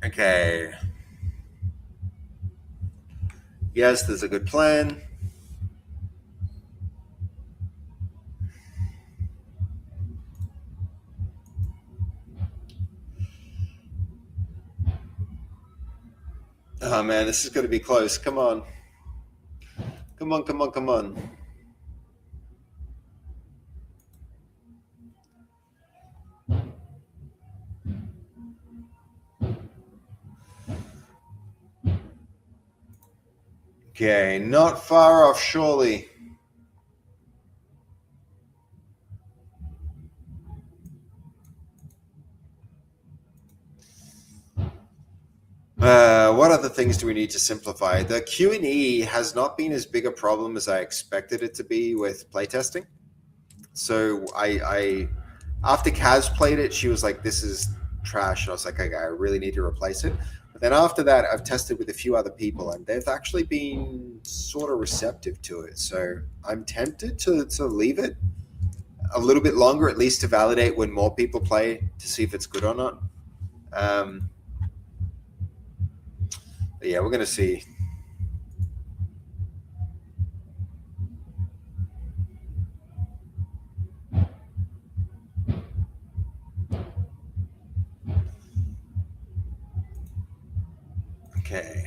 Okay. Yes, there's a good plan. Oh, man, this is going to be close. Come on. Come on, come on, come on. Okay, not far off, surely. What other things do we need to simplify? The Q&E has not been as big a problem as I expected it to be with playtesting. So I after Kaz played it, she was like, this is trash. And I was like, okay, I really need to replace it. But then after that, I've tested with a few other people, and they've actually been sort of receptive to it. So I'm tempted to leave it a little bit longer, at least to validate when more people play to see if it's good or not. But yeah, we're going to see.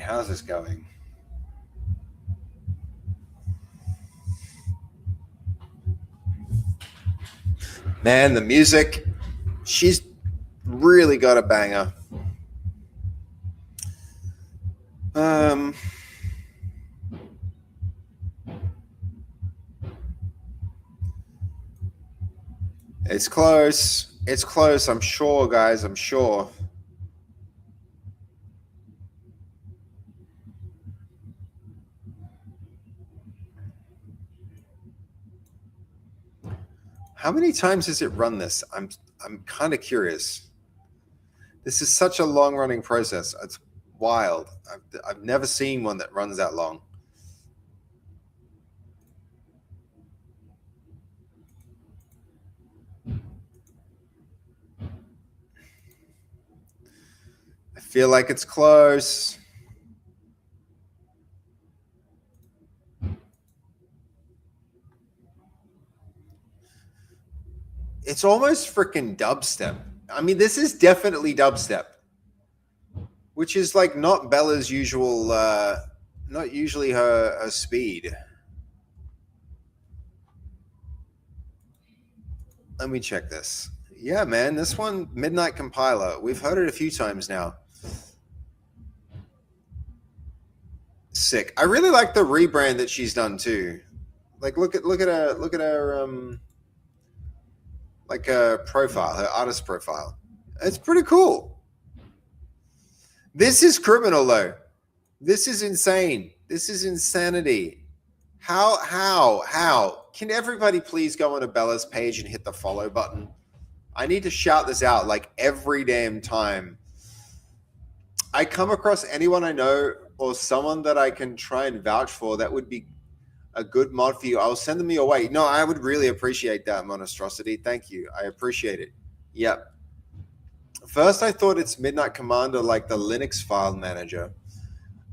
how's this going? Man, the music, she's really got a banger. It's close. It's close. I'm sure, guys. I'm sure. How many times has it run this? I'm kind of curious. This is such a long-running process. It's wild. I've never seen one that runs that long. I feel like it's close. It's almost freaking dubstep. I mean, this is definitely dubstep, which is like not Bella's usual, not usually her speed. Let me check this. Yeah, man, this one, Midnight Compiler. We've heard it a few times now. Sick. I really like the rebrand that she's done too. Like, look at her like a profile, her artist profile. It's pretty cool. This is criminal though. This is insane. This is insanity. How? Can everybody please go on to Bella's page and hit the follow button? I need to shout this out like every damn time I come across anyone I know or someone that I can try and vouch for that would be a good mod for you. I'll send them your way. No, I would really appreciate that, Monstrosity. Thank you. I appreciate it. Yep. First, I thought it's Midnight Commander, like the Linux file manager.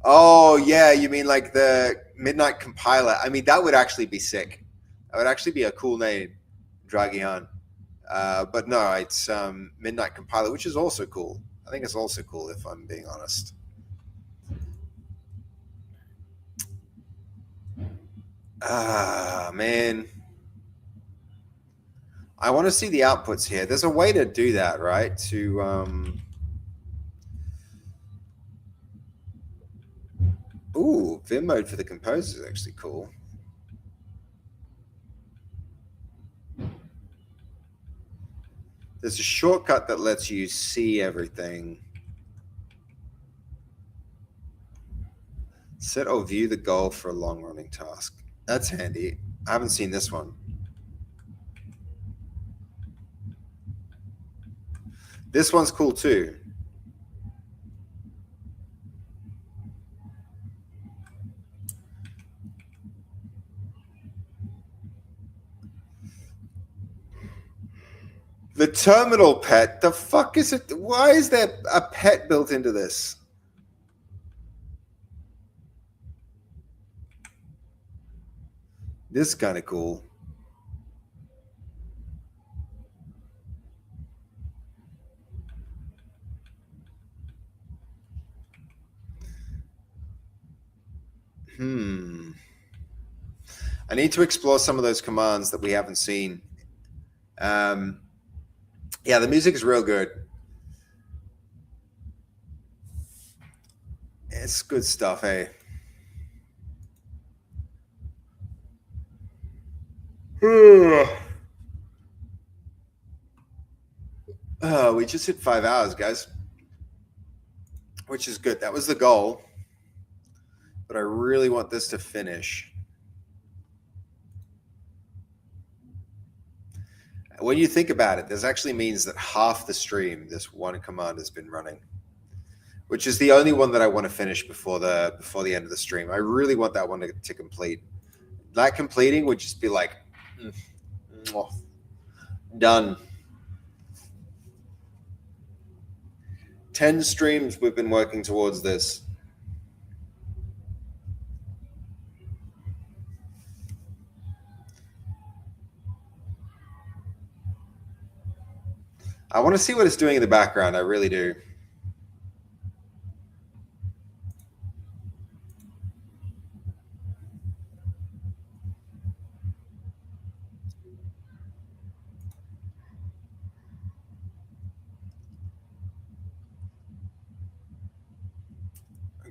Oh, yeah. You mean like the Midnight Compiler? I mean, that would actually be sick. That would actually be a cool name, Dragian. But no, it's Midnight Compiler, which is also cool. I think it's also cool if I'm being honest. Ah, man. I want to see the outputs here. There's a way to do that, right? To ooh, Vim mode for the composer is actually cool. There's a shortcut that lets you see everything. Set or view the goal for a long-running task. That's handy. I haven't seen this one. This one's cool too. The terminal pet. The fuck is it? Why is there a pet built into this? This is kind of cool. I need to explore some of those commands that we haven't seen. Yeah, the music is real good. It's good stuff, hey. We just hit 5 hours, guys, which is good. That was the goal, but I really want this to finish. When you think about it, this actually means that half the stream, this one command has been running, which is the only one that I want to finish before the end of the stream. I really want that one to complete. That completing would just be like, done. 10 streams we've been working towards this. I want to see what it's doing in the background. I really do.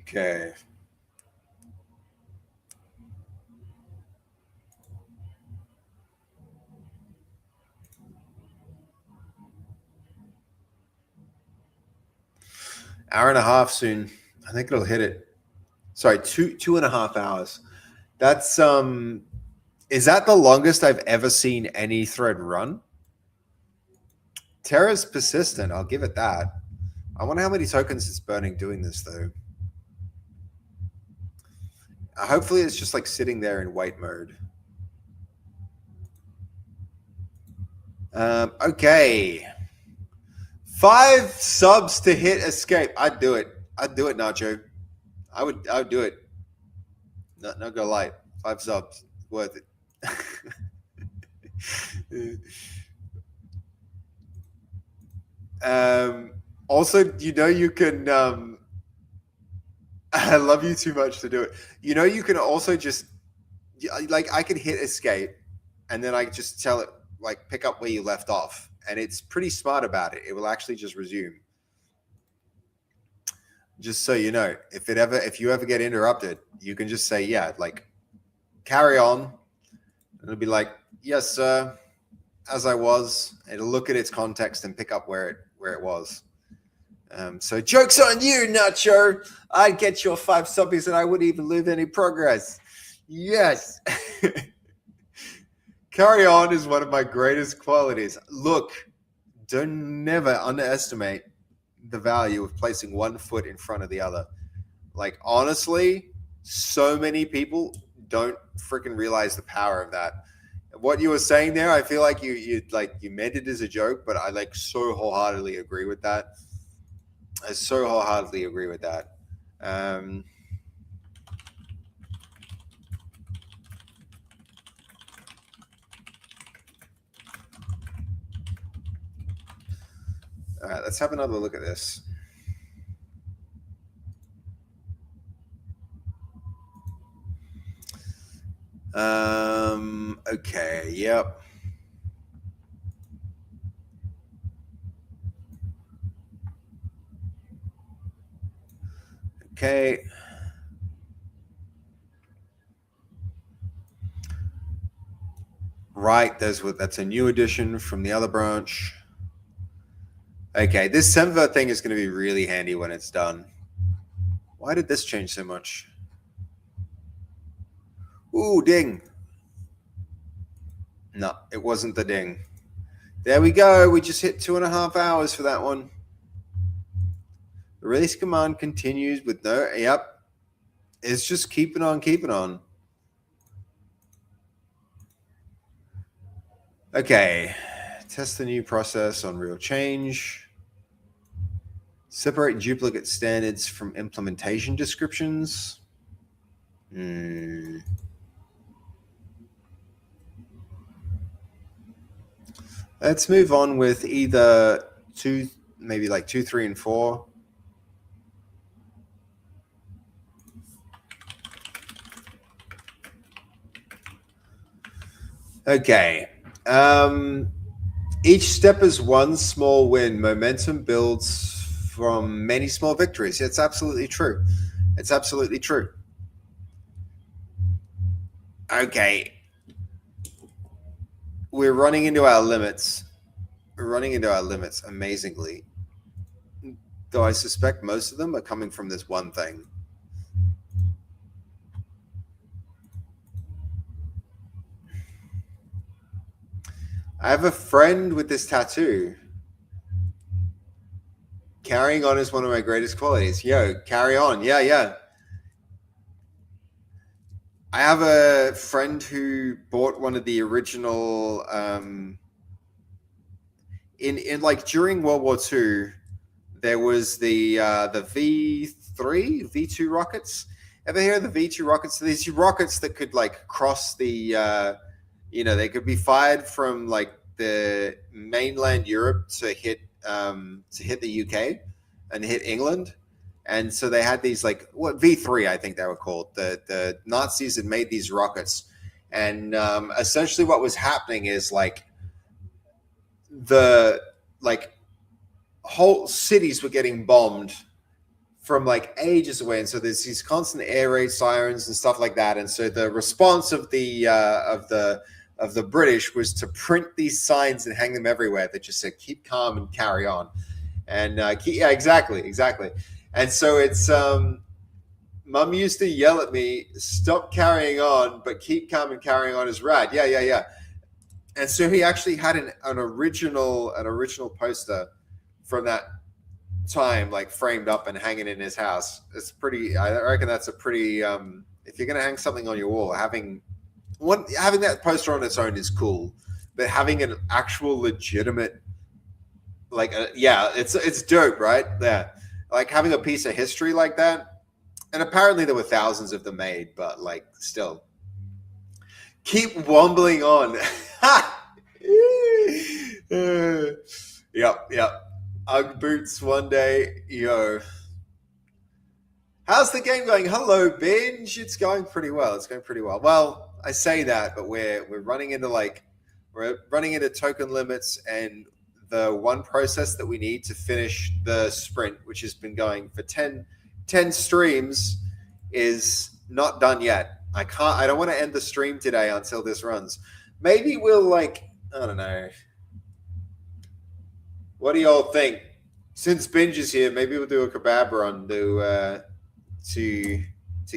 Okay. Hour and a half soon. I think it'll hit it. Sorry, 2.5 hours. That's is that the longest I've ever seen any thread run? Terra's persistent, I'll give it that. I wonder how many tokens it's burning doing this though. Hopefully it's just like sitting there in wait mode. Okay. 5 subs to hit escape. I'd do it. I'd do it, Nacho. I would do it. No go light. 5 subs. Worth it. Also, you can I love you too much to do it. You can also just like I can hit escape and then I just tell it like pick up where you left off, and it's pretty smart about it. It will actually just resume. Just so you know, if you ever get interrupted, you can just say, yeah, like carry on. And it'll be like, yes, sir, as I was. It'll look at its context and pick up where it was. So joke's on you, Nacho. I'd get your 5 subbies and I wouldn't even lose any progress. Yes. Carry on is one of my greatest qualities. Look, don't never underestimate the value of placing one foot in front of the other. Like, honestly, so many people don't freaking realize the power of that. What you were saying there, I feel like you meant it as a joke, but I like so wholeheartedly agree with that. I so wholeheartedly agree with that. All right, let's have another look at this. Okay, yep. Okay. Right, that's a new addition from the other branch. Okay, this Semver thing is going to be really handy when it's done. Why did this change so much? Ooh, ding. No, it wasn't the ding. There we go. We just hit 2.5 hours for that one. The release command continues with no, yep. It's just keeping on, keeping on. Okay, test the new process on real change. Separate duplicate standards from implementation descriptions. Let's move on with either 2, maybe like 2, 3, and 4. Okay. Each step is one small win. Momentum builds from many small victories. It's absolutely true. It's absolutely true. Okay. We're running into our limits. We're running into our limits amazingly. Though I suspect most of them are coming from this one thing. I have a friend with this tattoo. Carrying on is one of my greatest qualities. Yo, carry on. Yeah, yeah. I have a friend who bought one of the original in like during World War II, there was the V3, V2 rockets. Ever hear of the V2 rockets? So these rockets that could like cross the they could be fired from like the mainland Europe to hit the UK and hit England. And so they had these like V3, I think they were called. The Nazis had made these rockets, and essentially what was happening is like whole cities were getting bombed from like ages away, and so there's these constant air raid sirens and stuff like that. And so the response of the British was to print these signs and hang them everywhere that just said "Keep calm and carry on." And yeah, exactly. And so it's Mum used to yell at me, "Stop carrying on, but keep calm and carrying on is rad." Yeah. And so he actually had an original poster from that time, like framed up and hanging in his house. It's pretty. I reckon that's a pretty. If you're gonna hang something on your wall, having that poster on its own is cool, but having an actual legitimate, like, it's dope, right? Yeah, like having a piece of history like that. And apparently there were thousands of them made, but like still. Keep wombling on. Yep. Ugg boots one day. Yo. How's the game going? Hello, Binge. It's going pretty well. Well, I say that, but we're running into token limits, and the one process that we need to finish the sprint, which has been going for 10 streams, is not done yet. I don't want to end the stream today until this runs. Maybe we'll I don't know. What do y'all think? Since Binge is here, maybe we'll do a kebab run to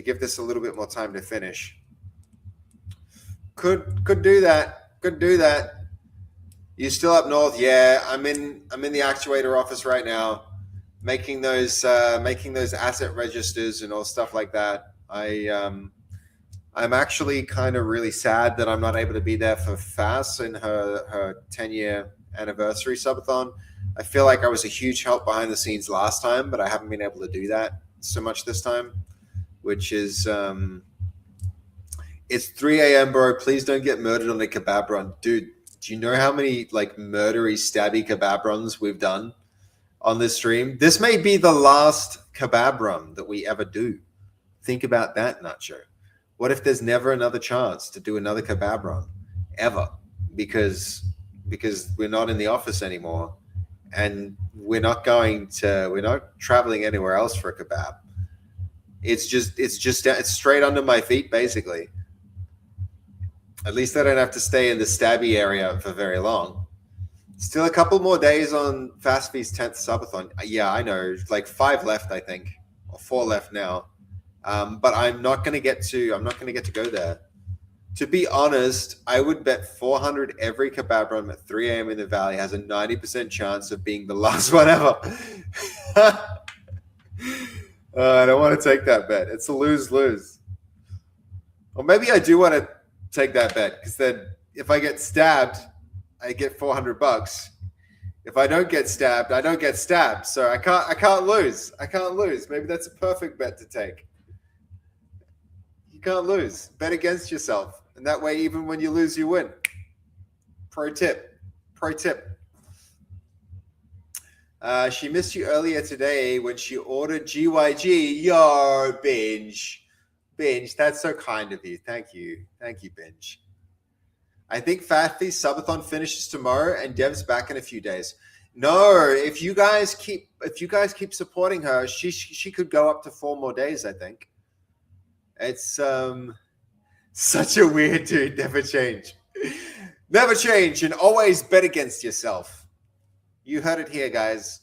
give this a little bit more time to finish. Could do that. You still up north? Yeah, I'm in the actuator office right now, making those asset registers and all stuff like that. I'm actually kind of really sad that I'm not able to be there for Fass in her 10-year anniversary subathon. I feel like I was a huge help behind the scenes last time, but I haven't been able to do that so much this time, which is it's 3 a.m., bro. Please don't get murdered on a kebab run. Dude, do you know how many like murdery, stabby kebab runs we've done on this stream? This may be the last kebab run that we ever do. Think about that, Nacho. What if there's never another chance to do another kebab run ever? Because we're not in the office anymore, and we're not traveling anywhere else for a kebab. It's straight under my feet, basically. At least I don't have to stay in the stabby area for very long. Still a couple more days on FastFeast 10th subathon. Yeah, I know. Like 5 left, I think, or 4 left now. But I'm not going to get to go there. To be honest, I would bet 400 every kebab run at 3 a.m. in the Valley has a 90% chance of being the last one ever. I don't want to take that bet. It's a lose-lose. Or maybe I do want to take that bet, because then if I get stabbed, I get $400. If I don't get stabbed, I don't get stabbed. So I can't lose. Maybe that's a perfect bet to take. You can't lose. Bet against yourself. And that way, even when you lose, you win. Pro tip. She missed you earlier today when she ordered GYG. Yo, Binge, that's so kind of you. Thank you, Binge. I think FastFeast subathon finishes tomorrow, and Dev's back in a few days. No, if you guys keep supporting her, she could go up to 4 more days, I think. It's such a weird dude. Never change, and always bet against yourself. You heard it here, guys.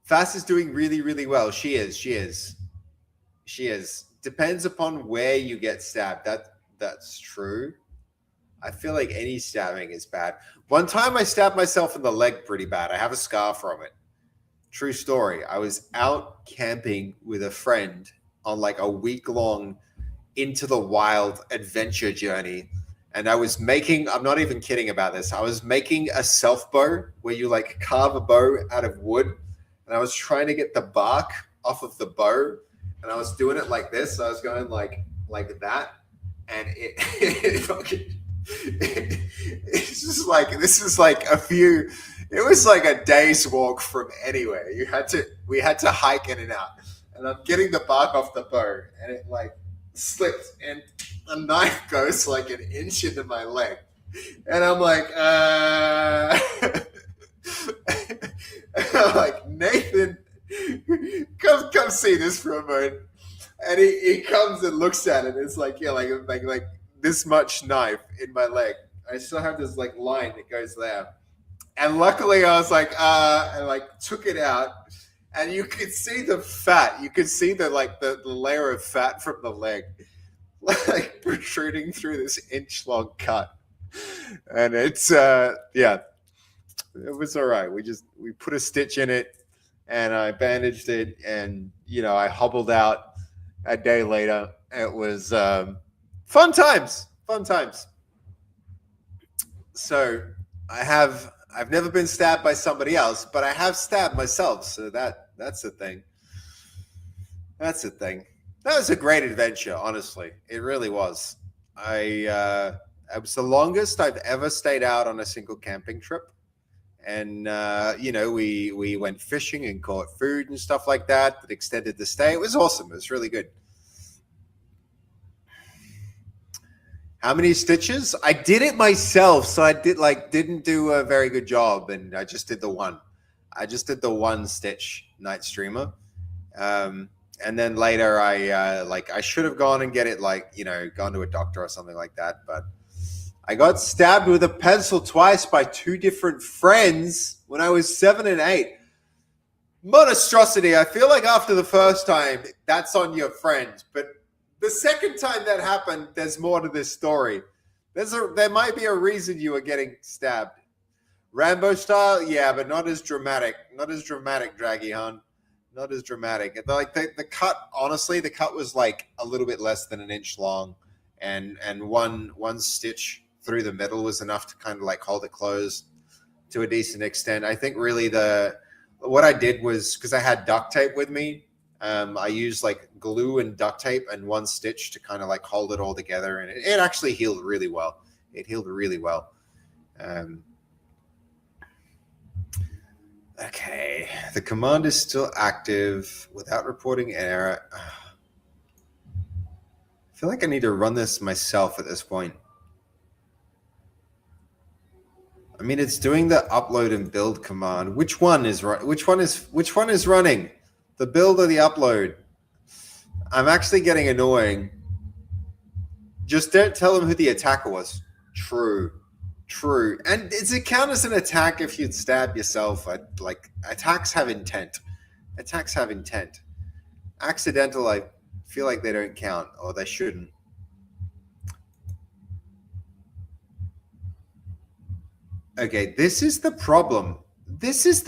Fast is doing really, really well. She is. Depends upon where you get stabbed. That's true. I feel like any stabbing is bad. One time I stabbed myself in the leg pretty bad. I have a scar from it. True story. I was out camping with a friend on like a week-long into the wild adventure journey. And I was making, I'm not even kidding about this, I was making a self bow where you like carve a bow out of wood. And I was trying to get the bark off of the bow. And I was doing it like this. So I was going like that. And it's just like, this is like it was like a day's walk from anywhere. We had to hike in and out. And I'm getting the bark off the bow, and it like slipped, and a knife goes like an inch into my leg. And I'm like, I'm like, Nathan, come see this for a moment. And he comes and looks at it. It's like, yeah, like this much knife in my leg. I still have this like line that goes there. And luckily I was like, and like took it out. And you could see the fat. You could see the layer of fat from the leg, like protruding through this inch-long cut. And it's yeah, it was all right. We put a stitch in it, and I bandaged it, and I hobbled out a day later. It was fun times. So I've never been stabbed by somebody else, but I have stabbed myself. So that's the thing. That's the thing. That was a great adventure, honestly. It really was. It was the longest I've ever stayed out on a single camping trip. And, we went fishing and caught food and stuff like that extended the stay. It was awesome. It was really good. How many stitches? I did it myself, so I didn't do a very good job, and I just did the one. I just did the one stitch night streamer. And then later I should have gone and get it gone to a doctor or something like that, but I got stabbed with a pencil twice by two different friends when I was 7 and 8. Monstrosity. I feel like after the first time, that's on your friend, but the second time that happened, there's more to this story. There might be a reason you were getting stabbed. Rambo style, yeah, but not as dramatic. Not as dramatic, Draggy Han. Not as dramatic. The cut, honestly, the cut was like a little bit less than an inch long, and one stitch through the middle was enough to kind of like hold it closed to a decent extent. I think really what I did was, because I had duct tape with me, I used like glue and duct tape and one stitch to kind of like hold it all together, and it actually healed really well. It healed really well. Okay, the command is still active without reporting an error. I feel like I need to run this myself at this point. I mean, it's doing the upload and build command. Which one is running? The build or the upload? I'm actually getting annoying. Just don't tell them who the attacker was. True. And does it count as an attack if you'd stab yourself? Attacks have intent. Accidental, I feel like they don't count, or they shouldn't. Okay, this is the problem. This is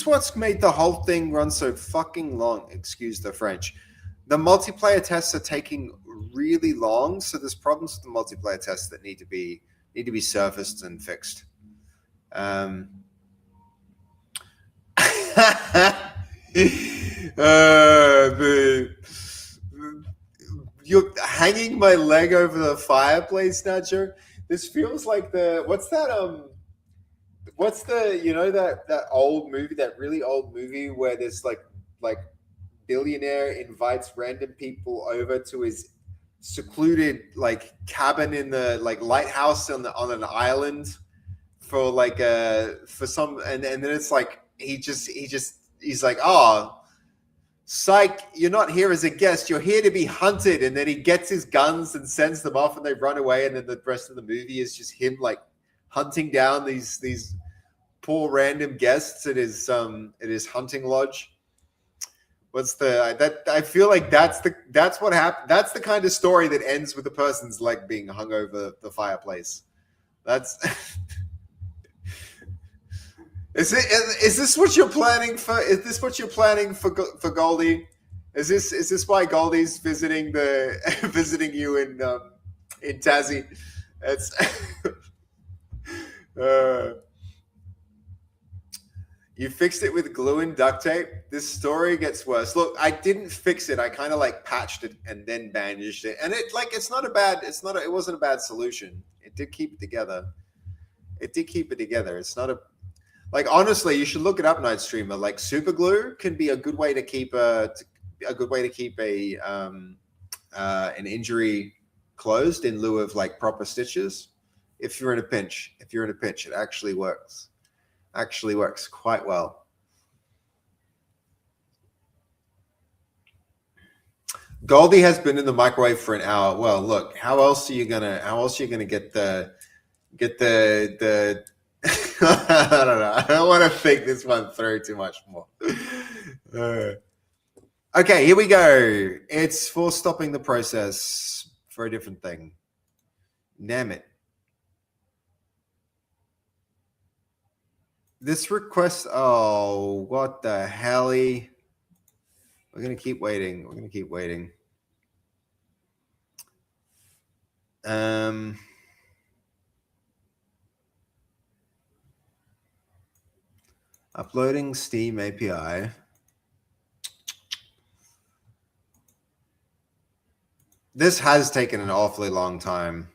what's made the whole thing run so fucking long. Excuse the French. The multiplayer tests are taking really long, so there's problems with the multiplayer tests that need to be surfaced and fixed. You're hanging my leg over the fireplace, Snatcher. This feels like that old movie, that really old movie where this like billionaire invites random people over to his secluded like cabin in the like lighthouse on an island for some, and then it's like he's like, oh, psych, you're not here as a guest, you're here to be hunted. And then he gets his guns and sends them off, and they run away, and then the rest of the movie is just him like hunting down these poor random guests at his hunting lodge. I feel like that's what happened. That's the kind of story that ends with the person's leg being hung over the fireplace. That's Is this what you're planning for? Is this what you're planning for Goldie? Is this why Goldie's visiting you in Tassie? It's you fixed it with glue and duct tape. This story gets worse. Look, I didn't fix it. I kind of like patched it and then bandaged it, and it wasn't a bad solution. It did keep it together. It's not a. Like, honestly, you should look it up, Night Streamer. Like, super glue can be a good way to keep an injury closed in lieu of like proper stitches. If you're in a pinch, it actually works. Actually works quite well. Goldie has been in the microwave for an hour. Well, look, how else are you gonna get the I don't know. I don't want to think this one through too much more. Okay, here we go. It's for stopping the process for a different thing. Damn it. This request, oh, what the helly? We're going to keep waiting. We're going to keep waiting. Uploading Steam API. This has taken an awfully long time.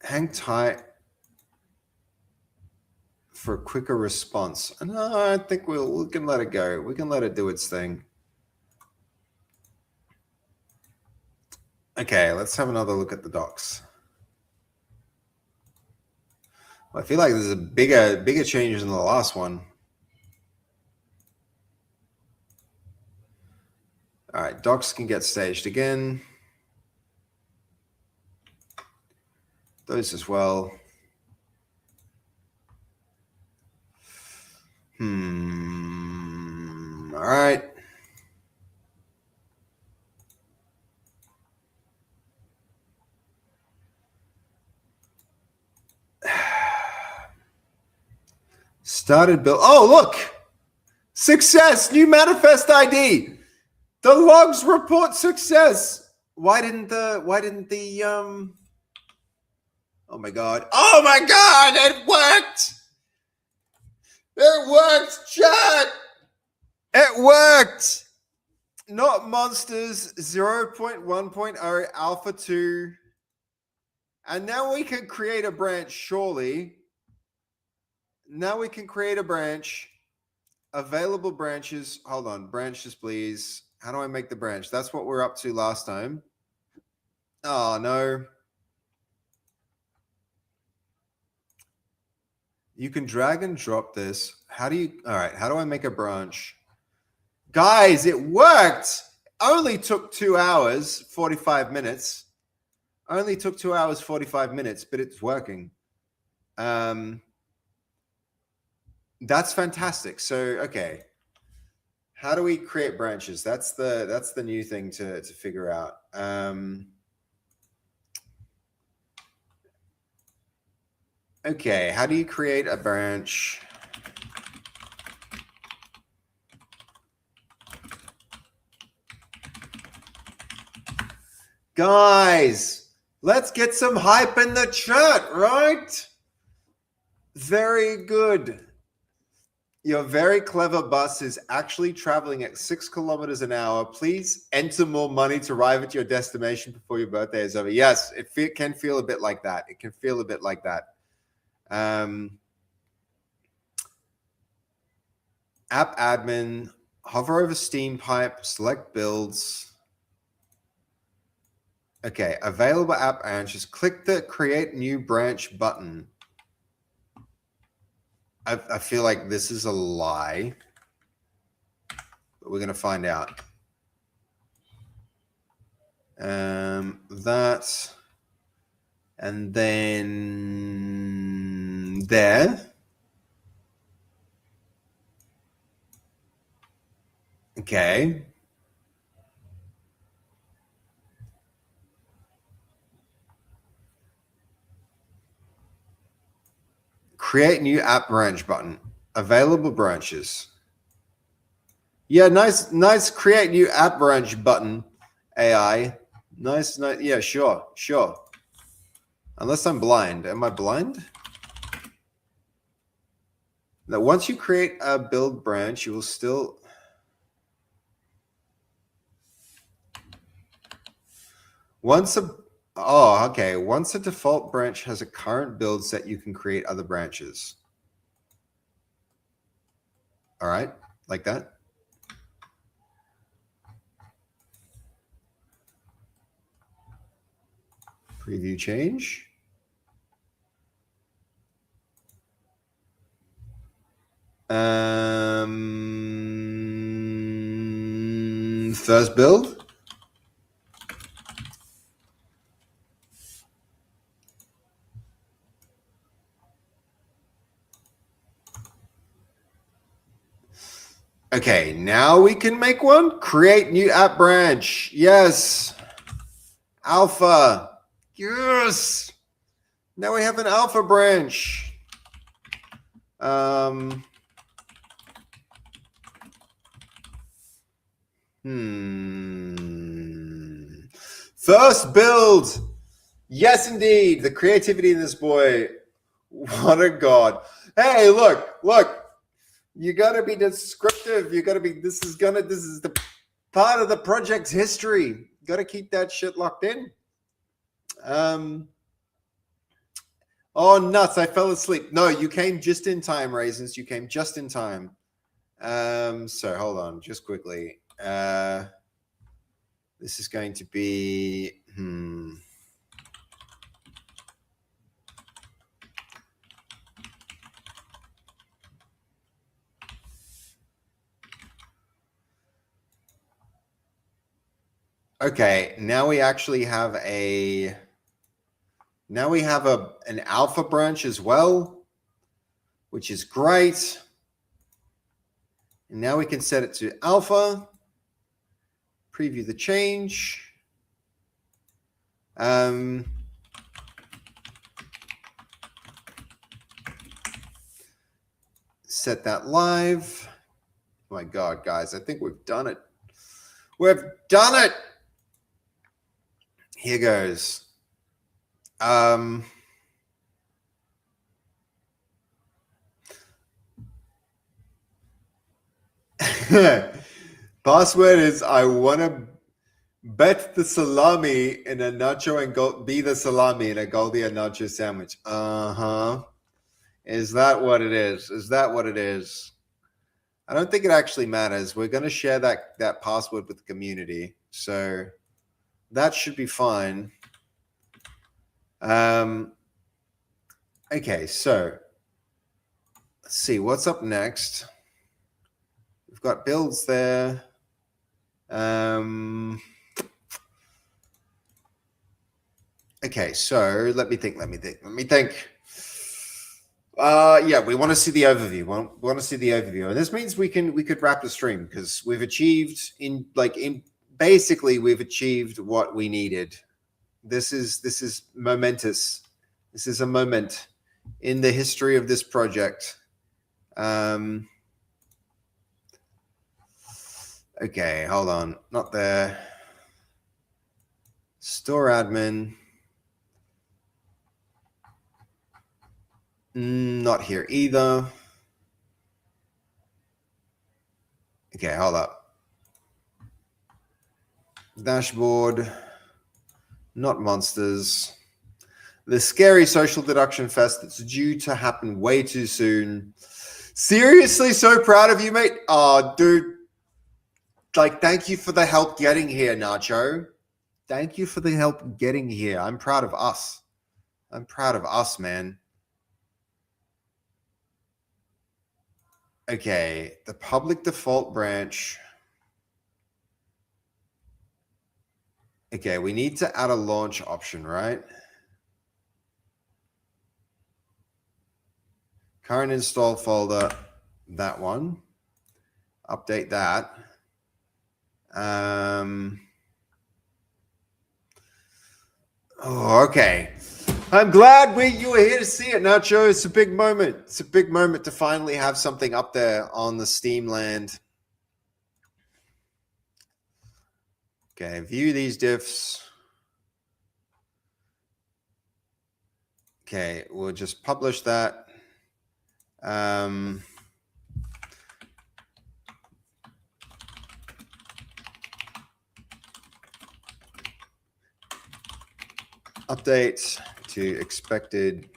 Hang tight for a quicker response. No, I think we can let it go. We can let it do its thing. Okay, let's have another look at the docs. I feel like there's a bigger changes in the last one. All right, docs can get staged again. Those as well. All right. Started build. Oh, look! Success! New manifest ID. The logs report success. Why didn't the Oh my god. Oh my god, it worked! It worked, chat! It worked! Not Monsters 0.1.0 Alpha 2. And now we can create a branch, surely. Now we can create a branch. Available branches. Hold on. Branches, please. How do I make the branch? That's what we're up to last time. Oh, no. You can drag and drop this. How do you... All right. How do I make a branch? Guys, it worked. Only took 2 hours, 45 minutes. Only took 2 hours, 45 minutes, but it's working. That's fantastic. So, okay. How do we create branches? That's the new thing to figure out. Okay, how do you create a branch? Guys, let's get some hype in the chat, right? Very good. Your very clever bus is actually traveling at 6 kilometers an hour. Please enter more money to arrive at your destination before your birthday is over. Yes, it can feel a bit like that. It can feel a bit like that. App admin, hover over Steam pipe, select builds. Okay, available app branches. Click the create new branch button. I feel like this is a lie, but we're going to find out. That, and then there. Okay. Create new app branch button. Available branches. Yeah, nice. Create new app branch button. AI. Nice. Yeah, sure. Unless I'm blind. Am I blind? Now, once you create a build branch, you will still... Once a default branch has a current build set, you can create other branches. All right, like that. Preview change. First build. Okay, now we can make one. Create new app branch. Yes. Alpha. Yes. Now we have an alpha branch. First build. Yes, indeed. The creativity in this boy. What a god. Hey, look. You gotta be descriptive. You gotta be, this is the part of the project's history. You gotta keep that shit locked in. Oh, nuts. I fell asleep. No, you came just in time, Raisins. You came just in time. So hold on, just quickly. This is going to be, okay, now we actually have an alpha branch as well, which is great. And now we can set it to alpha, preview the change. Set that live. Oh my God, guys, I think we've done it. We've done it. Here goes. Password is I want to bet the salami in a nacho and be the salami in a Goldia nacho sandwich. Is that what it is? Is that what it is? I don't think it actually matters. We're going to share that password with the community, so that should be fine. Okay, so let's see what's up next. We've got builds there. Okay, so let me think. Yeah, we want to see the overview. We want to see the overview, and this means we could wrap the stream because we've achieved basically we've achieved what we needed. This is momentous. This is a moment in the history of this project. Okay, hold on. Not there. Store admin. Not here either. Okay, hold up. Dashboard. Not monsters. The scary social deduction fest that's due to happen way too soon. Seriously, so proud of you, mate. Oh, dude. Thank you for the help getting here, Nacho. Thank you for the help getting here. I'm proud of us. I'm proud of us, man. Okay, the public default branch. Okay, we need to add a launch option, right? Current install folder, that one. Update that. Okay. I'm glad you were here to see it, Nacho. It's a big moment. It's a big moment to finally have something up there on the Steam land. Okay, view these diffs. Okay, we'll just publish that. Update to expected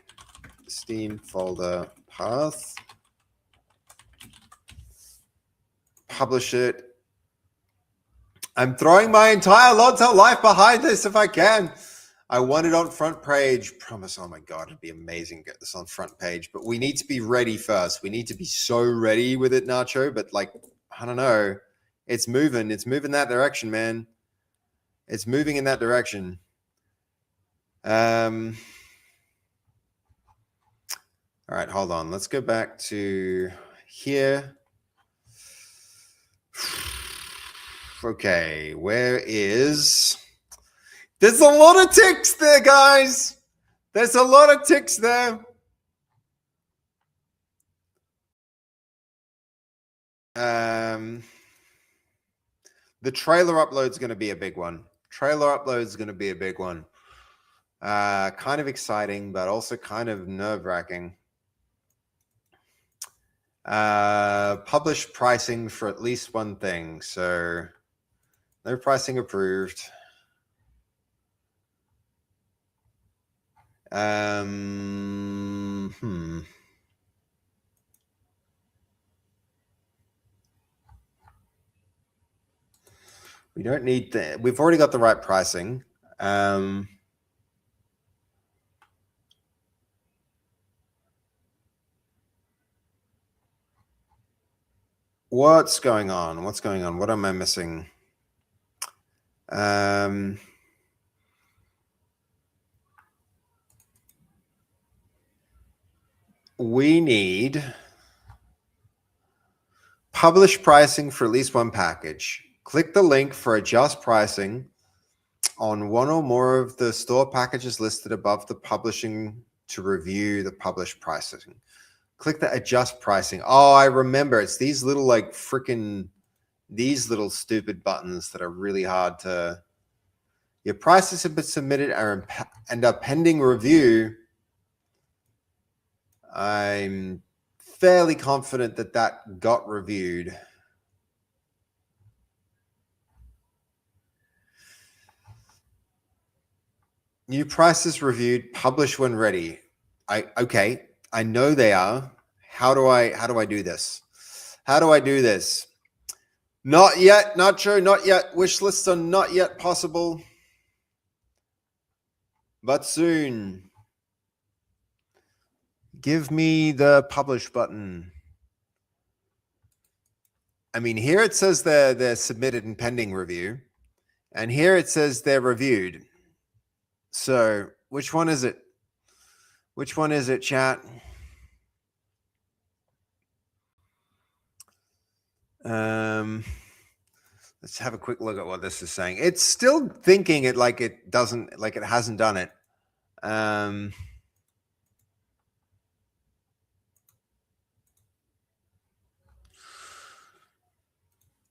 Steam folder path. Publish it. I'm throwing my entire Lontel life behind this if I can. I want it on front page. Promise. Oh my God, it'd be amazing to get this on front page. But we need to be ready first. We need to be so ready with it, Nacho. But I don't know. It's moving. It's moving that direction, man. It's moving in that direction. All right, hold on. Let's go back to here. Okay, where is... There's a lot of ticks there, guys. There's a lot of ticks there. The trailer upload is going to be a big one. Trailer upload is going to be a big one. Kind of exciting, but also kind of nerve-wracking. Publish pricing for at least one thing. So no pricing approved. We don't need that. We've already got the right pricing. What's going on? What's going on? What am I missing? We need publish pricing for at least one package. Click the link for adjust pricing on one or more of the store packages listed above the publishing to review the published pricing. Click the adjust pricing. Oh, I remember. It's these little like freaking, these little stupid buttons that are really hard to... Your prices have been submitted and are pending review. I'm fairly confident that that got reviewed. New prices reviewed, publish when ready. Okay, I know they are. How do I do this? How do I do this? Not yet, not true, not yet. Wish lists are not yet possible. But soon. Give me the publish button. I mean, here it says they're submitted and pending review. And here it says they're reviewed. So which one is it? Which one is it, chat? Let's have a quick look at what this is saying. It's still thinking it like it doesn't, like it hasn't done it.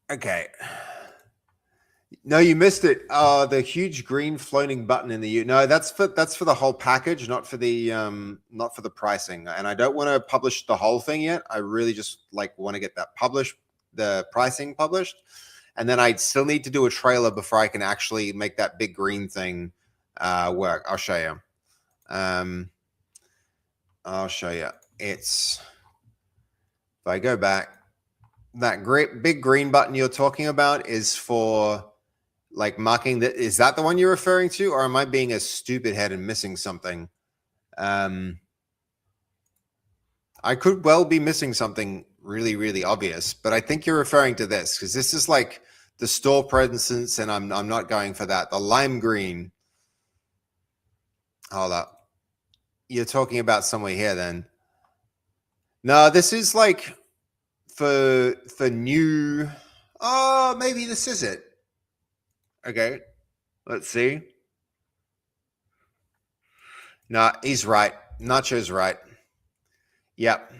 Okay. No, you missed it. The huge green floating button in the no, that's for the whole package, not for the pricing. And I don't want to publish the whole thing yet. I really just like want to get that published, the pricing published, and then I'd still need to do a trailer before I can actually make that big green thing work. I'll show you. I'll show you. It's, if I go back, that great big green button you're talking about is for like marking that. Is that the one you're referring to, or am I being a stupid head and missing something? I could well be missing something really, really obvious, but I think you're referring to this because this is like the store presence, and I'm not going for that. The lime green. Hold up. You're talking about somewhere here then. No, this is like for new. Oh, maybe this is it. Okay, let's see. No, he's right. Nacho's right. Yep.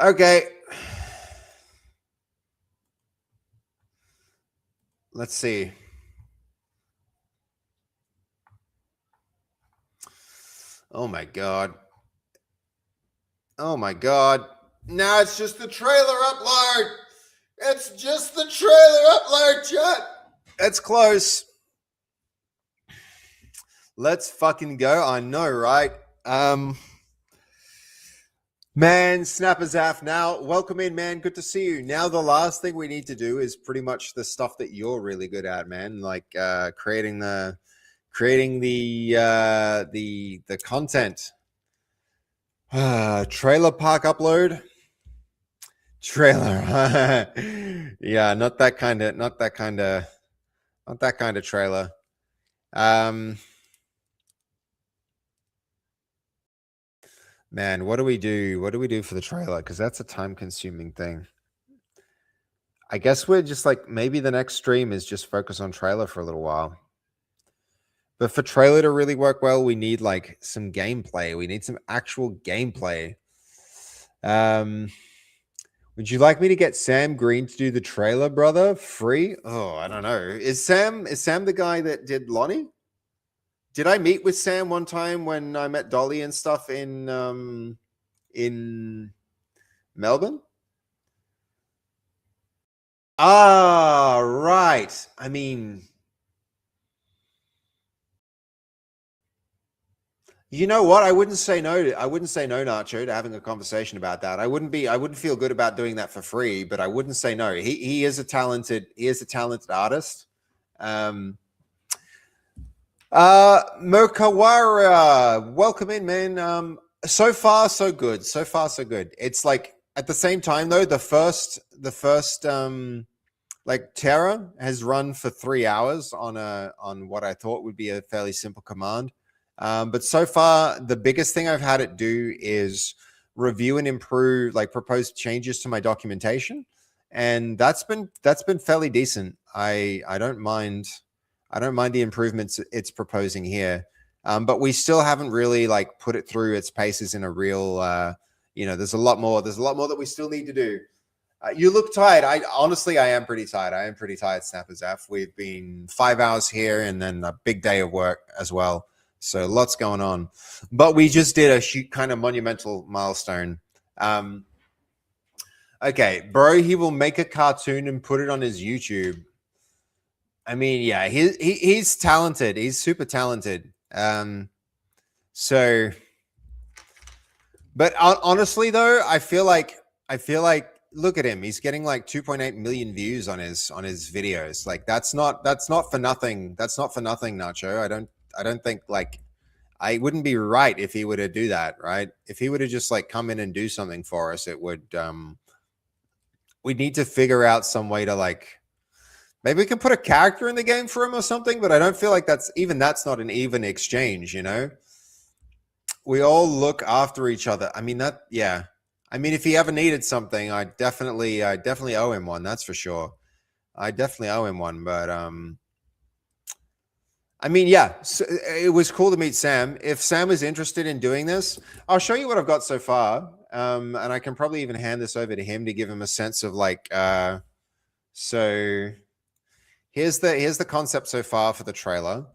Okay. Let's see. Oh my God. Oh my God. Now it's just the trailer upload. It's just the trailer upload, chat. It's close. Let's fucking go. I know, right? Man, Snappers Af, now welcome in, man. Good to see you. Now the last thing we need to do is pretty much the stuff that you're really good at, man. Like creating the content. Trailer park upload. Trailer. Yeah, not that kind of trailer. Man, what do we do? What do we do for the trailer? Because that's a time-consuming thing. I guess we're just like, maybe the next stream is just focus on trailer for a little while. But for trailer to really work well, we need like some gameplay. We need some actual gameplay. Would you like me to get Sam Green to do the trailer, brother? Free? Oh, I don't know. Is Sam the guy that did Lonnie? Did I meet with Sam one time when I met Dolly and stuff in Melbourne? Ah, right. I mean, you know what? I wouldn't say no, Nacho, to having a conversation about that. I wouldn't feel good about doing that for free, but I wouldn't say no. He is a talented artist. Mokawara, welcome in, man. So far so good. It's like, at the same time though, the first like Terra has run for 3 hours on what I thought would be a fairly simple command. But so far, the biggest thing I've had it do is review and improve, like propose changes to my documentation, and that's been fairly decent. I don't mind the improvements it's proposing here, but we still haven't really like put it through its paces in a real. There's a lot more that we still need to do. You look tired. I am pretty tired. Snapper Zaf. We've been 5 hours here and then a big day of work as well. So lots going on. But we just did a kind of monumental milestone. Okay, bro, he will make a cartoon and put it on his YouTube. I mean, yeah, he's talented. He's super talented. So, but honestly though, I feel like look at him. He's getting like 2.8 million views on his videos. Like that's not for nothing. That's not for nothing, Nacho. I don't think like I wouldn't be right if he were to do that, right? If he were to just like come in and do something for us, it would we'd need to figure out some way to like maybe we can put a character in the game for him or something, but I don't feel like that's not an even exchange, you know? We all look after each other. I mean yeah. I mean, if he ever needed something, I definitely owe him one. That's for sure. I definitely owe him one. But I mean, yeah, so it was cool to meet Sam. If Sam is interested in doing this, I'll show you what I've got so far, and I can probably even hand this over to him to give him a sense of like. So here's the concept so far for the trailer.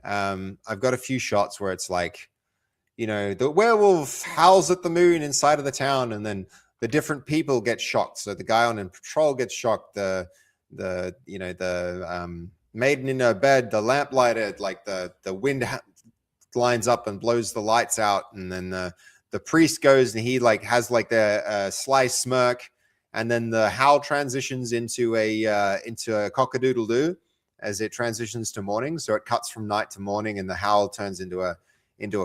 I've got a few shots where it's like, you know, the werewolf howls at the moon inside of the town, and then the different people get shocked. So the guy on in patrol gets shocked. The maiden in her bed, the lamp lighted, like the wind lines up and blows the lights out, and then the priest goes and he like has like the sly smirk, and then the howl transitions into a cock-a-doodle-doo as it transitions to morning. So it cuts from night to morning, and the howl turns into a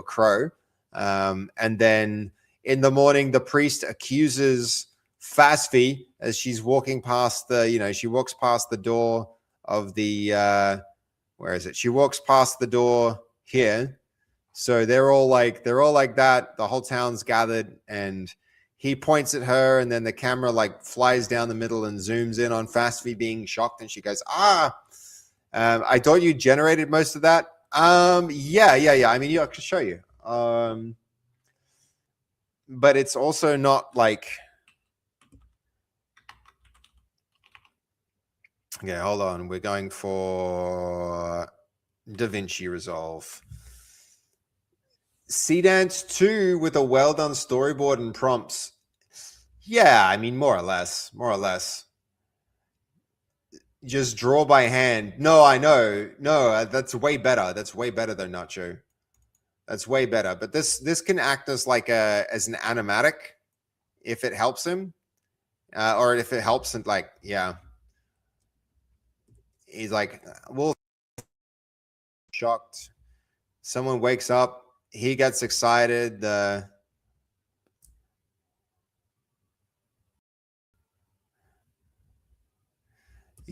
crow. And then in the morning, the priest accuses Fasfi as she's walking past she walks past the door of the where is it? She walks past the door here. So they're all like that. The whole town's gathered, and he points at her, and then the camera like flies down the middle and zooms in on Fasfi being shocked, and she goes, I thought you generated most of that. Yeah. I mean, I could show you. But it's also not like. Okay, hold on. We're going for DaVinci Resolve. Seedance 2 with a well done storyboard and prompts. Yeah, I mean, more or less. Just draw by hand. No, I know. No, that's way better. That's way better than Nacho. That's way better. But this can act as like as an animatic if it helps him, or if it helps and like yeah. He's like, well, shocked. Someone wakes up. He gets excited.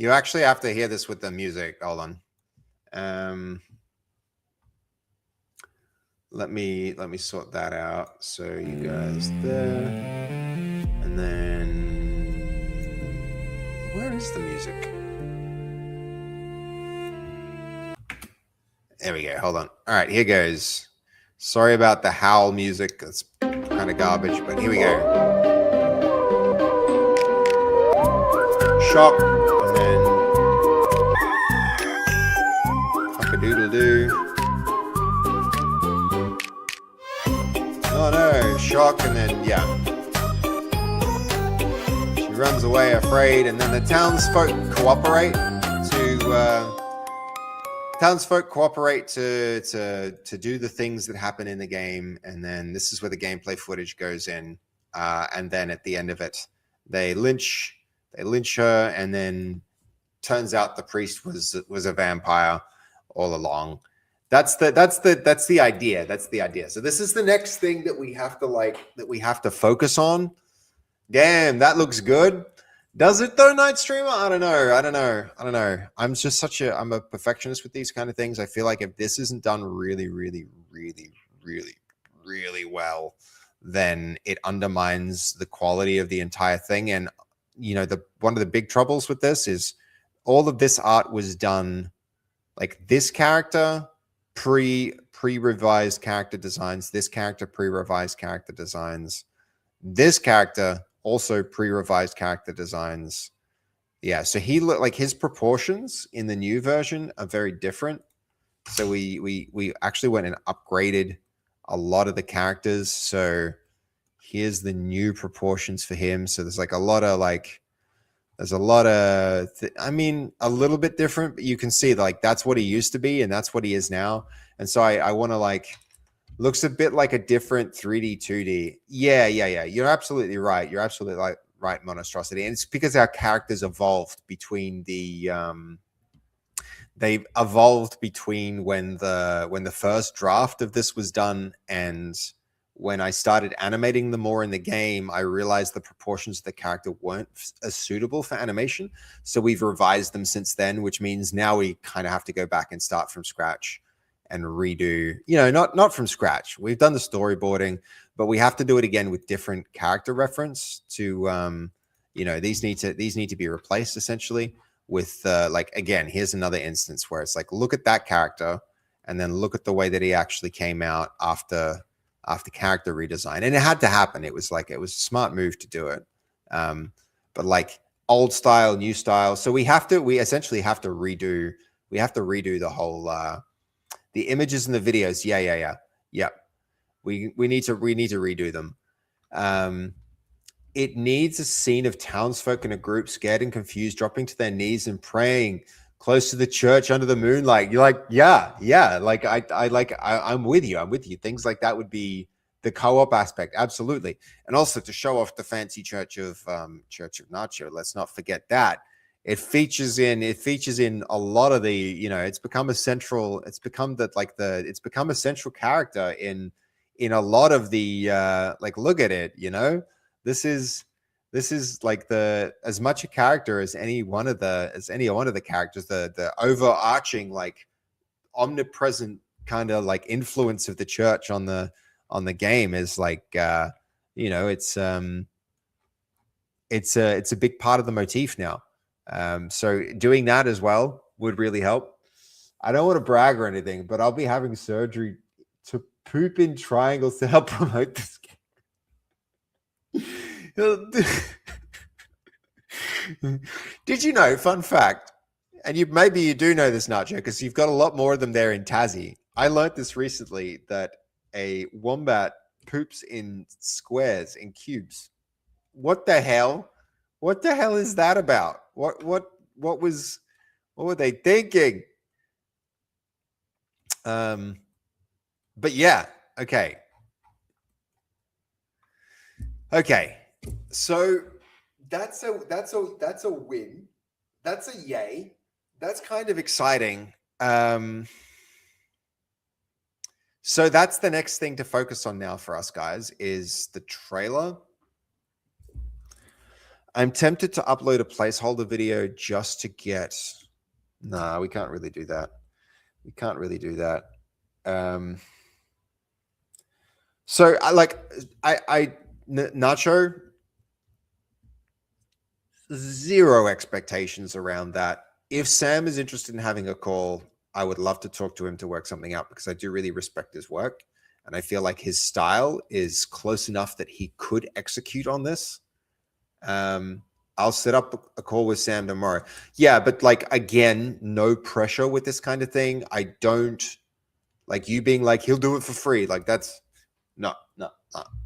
You actually have to hear this with the music. Hold on. Let me sort that out. So you guys there, and then where is the music? There we go. Hold on. All right, here goes. Sorry about the howl music. That's kind of garbage, but here we go. Shock, and then cock-a-doodle-doo. Oh no, shock, and then, yeah. She runs away afraid, and then the townsfolk cooperate to do the things that happen in the game, and then this is where the gameplay footage goes in, and then at the end of it, they lynch her, and then turns out the priest was a vampire all along. That's the idea. That's the idea. So this is the next thing that we have to focus on. Damn, that looks good. Does it though, Night Streamer? I don't know. I'm a perfectionist with these kind of things. I feel like if this isn't done really, really, really, really, really well, then it undermines the quality of the entire thing. And you know, one of the big troubles with this is all of this art was done, like this character pre-revised character designs, this character pre-revised character designs, this character also pre-revised character designs. Yeah, so he looked like his proportions in the new version are very different. So we actually went and upgraded a lot of the characters. So here's the new proportions for him. So there's like a lot of I mean, a little bit different, but you can see like that's what he used to be and that's what he is now. And so I want to like, looks a bit like a different 3D, 2D. Yeah. You're absolutely right. You're absolutely right, Monstrosity. And it's because our characters evolved between they've evolved between when the first draft of this was done and when I started animating them more in the game, I realized the proportions of the character weren't as suitable for animation. So we've revised them since then, which means now we kind of have to go back and start from scratch and redo, you know, not from scratch. We've done the storyboarding, but we have to do it again with different character reference to, you know, these need to be replaced essentially with like, again, here's another instance where it's like, look at that character and then look at the way that he actually came out after character redesign. And it had to happen. It was a smart move to do it. But like old style, new style. So we essentially have to redo the whole, the images and the videos. Yeah. We need to redo them. It needs a scene of townsfolk in a group, scared and confused, dropping to their knees and praying close to the church under the moonlight. You're like, yeah. Like I'm with you. Things like that would be the co-op aspect. Absolutely. And also to show off the fancy Church of Nacho. Let's not forget that. It features in a lot of the, you know, it's become a central character in a lot of the like, look at it, you know, this is like as much a character as any one of the characters, the overarching, like omnipresent kind of like influence of the church on the game is like, you know, it's a big part of the motif now. So doing that as well would really help. I don't want to brag or anything, but I'll be having surgery to poop in triangles to help promote this game. Did you know, fun fact, and maybe you do know this, Nacho, because you've got a lot more of them there in Tassie. I learned this recently, that a wombat poops in squares, in cubes. What the hell? What the hell is that about? What were they thinking? But yeah, okay. So that's a win. That's a yay. That's kind of exciting. So that's the next thing to focus on now for us, guys, is the trailer. I'm tempted to upload a placeholder video just to get. Nah, we can't really do that. We can't really do that. So Nacho, zero expectations around that. If Sam is interested in having a call, I would love to talk to him to work something out because I do really respect his work. And I feel like his style is close enough that he could execute on this. I'll set up a call with Sam tomorrow. Yeah, but like, again, no pressure with this kind of thing. I don't like you being like, he'll do it for free. Like that's no.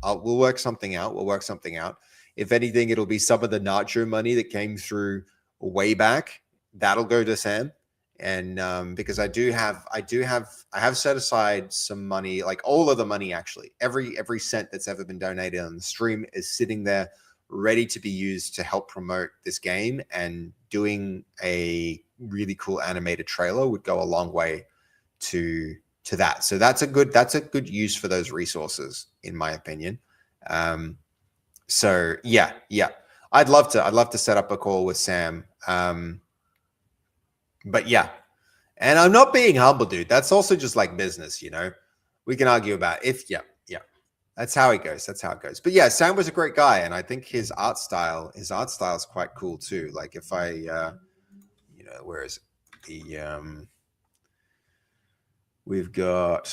We'll work something out. We'll work something out. If anything, it'll be some of the Nacho money that came through way back. That'll go to Sam. And because I have set aside some money, like all of the money, actually, every cent that's ever been donated on the stream is sitting there ready to be used to help promote this game, and doing a really cool animated trailer would go a long way to that. So that's a good use for those resources, in my opinion. So yeah. I'd love to set up a call with Sam. But yeah, and I'm not being humble, dude. That's also just like business, you know. We can argue about yeah. That's how it goes. But yeah, Sam was a great guy, and I think his art style is quite cool too. Like if I, where is it? We've got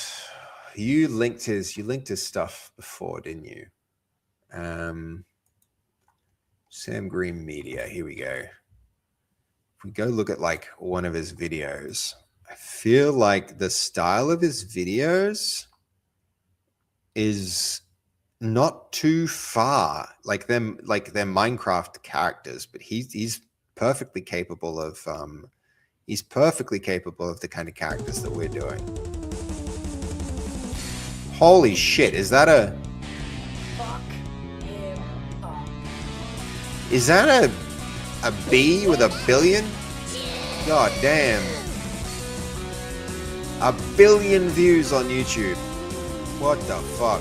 you linked his stuff before, didn't you? Sam Green Media. Here we go. If we go look at like one of his videos, I feel like the style of his videos is not too far like they're Minecraft characters, but he's perfectly capable of the kind of characters that we're doing. Holy shit, is that a bee with a billion? God damn. 1 billion views on YouTube. What the fuck?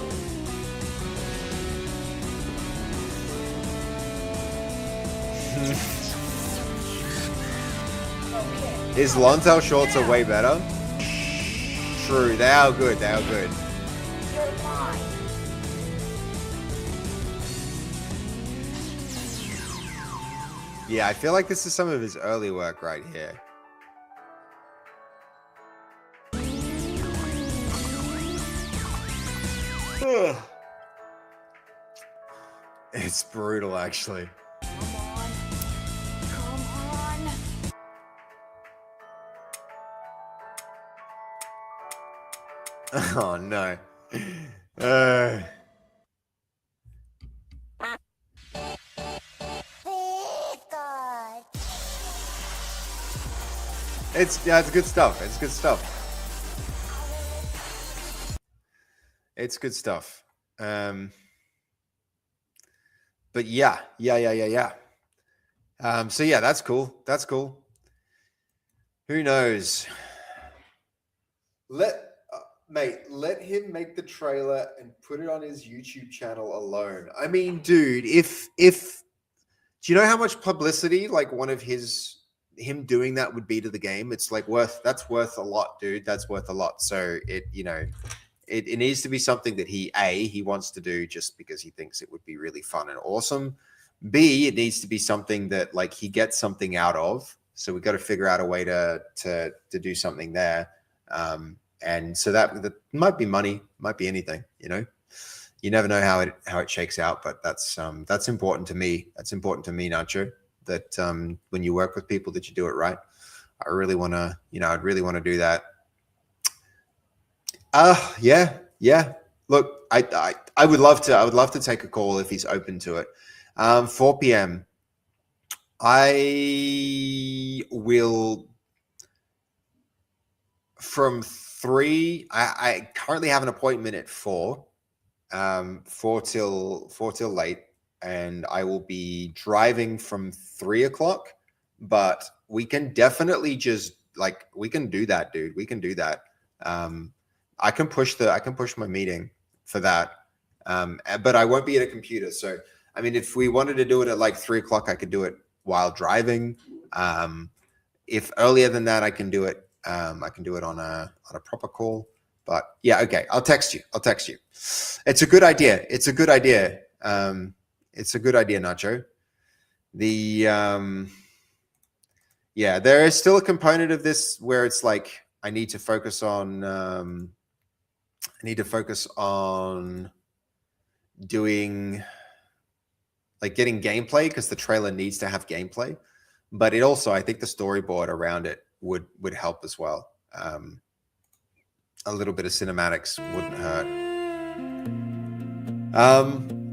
His Lontel shorts are way better. True, they are good. Yeah, I feel like this is some of his early work right here. It's brutal, actually. Come on. Oh no. It's good stuff. It's good stuff. But yeah. So yeah, that's cool. Who knows? Let him make the trailer and put it on his YouTube channel alone. I mean, dude, if do you know how much publicity like one of him doing that would be to the game? It's like that's worth a lot, dude. That's worth a lot. So it needs to be something that he wants to do just because he thinks it would be really fun and awesome. B, it needs to be something that like he gets something out of. So we've got to figure out a way to do something there. And so that might be money, might be anything, you know. You never know how it shakes out, but that's important to me. That's important to me, Nacho. That when you work with people, that you do it right. I really want to, I'd really want to do that. Yeah. Look, I would love to take a call if he's open to it. 4 p.m. I will from 3. I currently have an appointment at 4. 4 till late, and I will be driving from 3 o'clock. But we can definitely just we can do that, dude. We can do that. I can push my meeting for that. But I won't be at a computer. So I mean, if we wanted to do it at like 3 o'clock, I could do it while driving. If earlier than that, I can do it. I can do it on a proper call. But yeah, okay. I'll text you. It's a good idea. It's a good idea, Nacho. Yeah, there is still a component of this where it's like I need to focus on doing like getting gameplay because the trailer needs to have gameplay, but it also, I think the storyboard around it would help as well. A little bit of cinematics wouldn't hurt.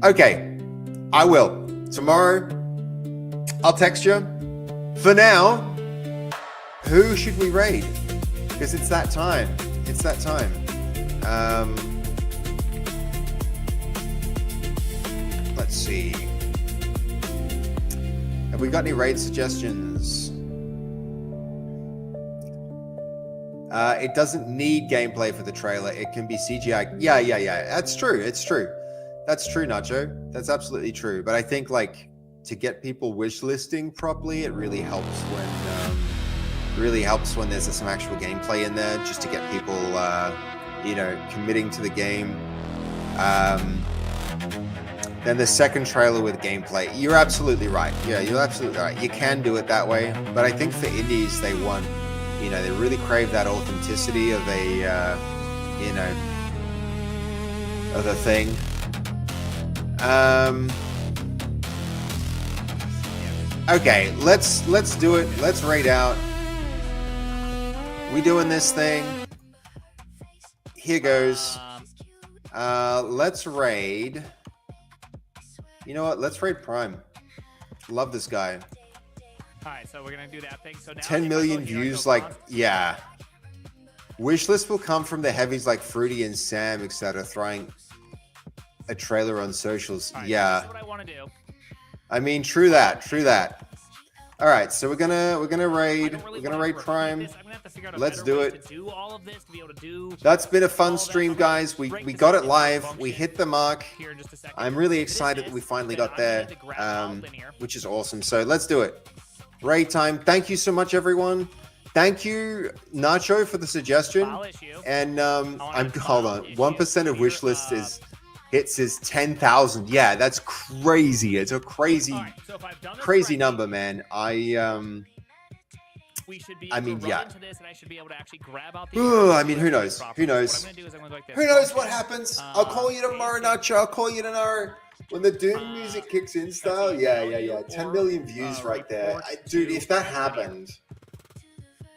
Okay, I will. Tomorrow, I'll text you. For now, who should we raid? Because it's that time. It's that time. Let's see. Have we got any raid suggestions? It doesn't need gameplay for the trailer. It can be CGI. Yeah. That's true. It's true. That's true, Nacho. That's absolutely true. But I think like to get people wish listing properly, it really helps when there's some actual gameplay in there, just to get people, committing to the game. Then the second trailer with gameplay. You're absolutely right. Yeah, you're absolutely right. You can do it that way, but I think for indies, they want, they really crave that authenticity of of the thing. Okay, let's do it. Let's raid out. We doing this thing. Here goes. Let's raid. You know what? Let's raid Prime. Love this guy. All right, so we're gonna do that thing. So now 10 million views, like, yeah. Wishlist will come from the heavies like Fruity and Sam, etc. Throwing a trailer on socials. Right, yeah. That's what I want to do. I mean, true that. All right, so we're gonna raid. We're gonna raid Prime. Let's do it. That's been a fun stream, guys. We got it live. We hit the mark. I'm really excited that we finally got there, which is awesome. So let's do it. Raid time. Thank you so much, everyone. Thank you, Nacho, for the suggestion. And hold on. 1% of wishlist hits is 10,000. Yeah, that's crazy. It's a crazy number, man. I mean, yeah. I mean, who knows? Who knows what happens? I'll call you tomorrow, Nacho. I'll call you tomorrow when the Doom music kicks in style. Yeah. 10 million views right there. Dude, if that happened,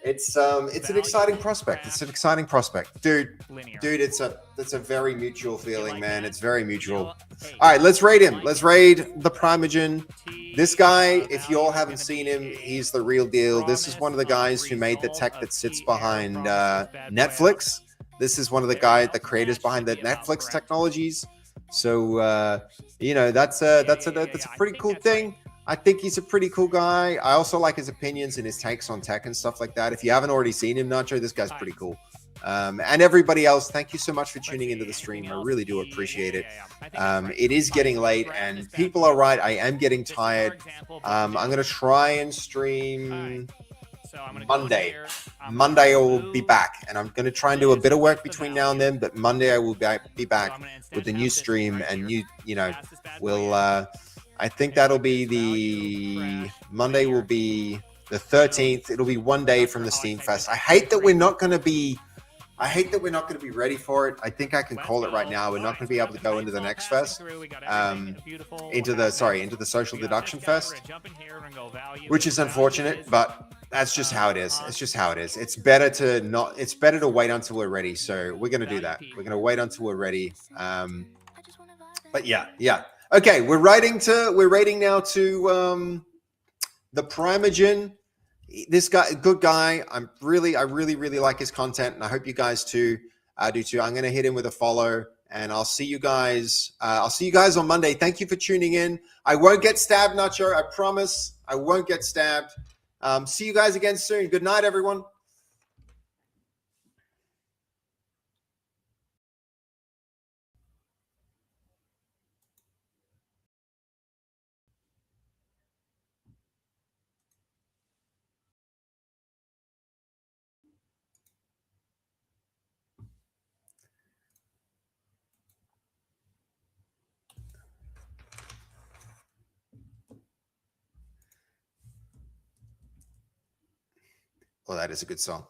it's an exciting prospect. It's an exciting prospect, dude. It's a very mutual feeling, man. It's very mutual. All right, let's raid him. Let's raid the Primogen. This guy, if you all haven't seen him, he's the real deal. This is one of the guys who made the tech that sits behind Netflix. This is one of the creators behind the Netflix technologies. So that's a pretty cool thing. I think he's a pretty cool guy. I also like his opinions and his takes on tech and stuff like that. If you haven't already seen him, Nacho, this guy's pretty cool. And everybody else, thank you so much for tuning into the stream. I really do appreciate it. It is getting late, and people are right. I am getting tired. I'm going to try and stream Monday. Monday I will be back, and I'm going to try and do a bit of work between now and then, but Monday I will be back with the new stream, and we'll... I think that'll be Monday will be the 13th. It'll be one day from the Steam Fest. I hate that we're not going to be ready for it. I think I can call it right now. We're not going to be able to go into the next fest, into the Social Deduction Fest, which is unfortunate, but that's just how it is. It's just how it is. It's better to wait until we're ready. So we're going to do that. We're going to wait until we're ready. But yeah. Okay, we're raiding now to the Primogen. This guy, good guy. I really like his content, and I hope you guys do too. I'm gonna hit him with a follow, and I'll see you guys. On Monday. Thank you for tuning in. I won't get stabbed, Nacho. I promise. I won't get stabbed. See you guys again soon. Good night, everyone. Oh, that is a good song.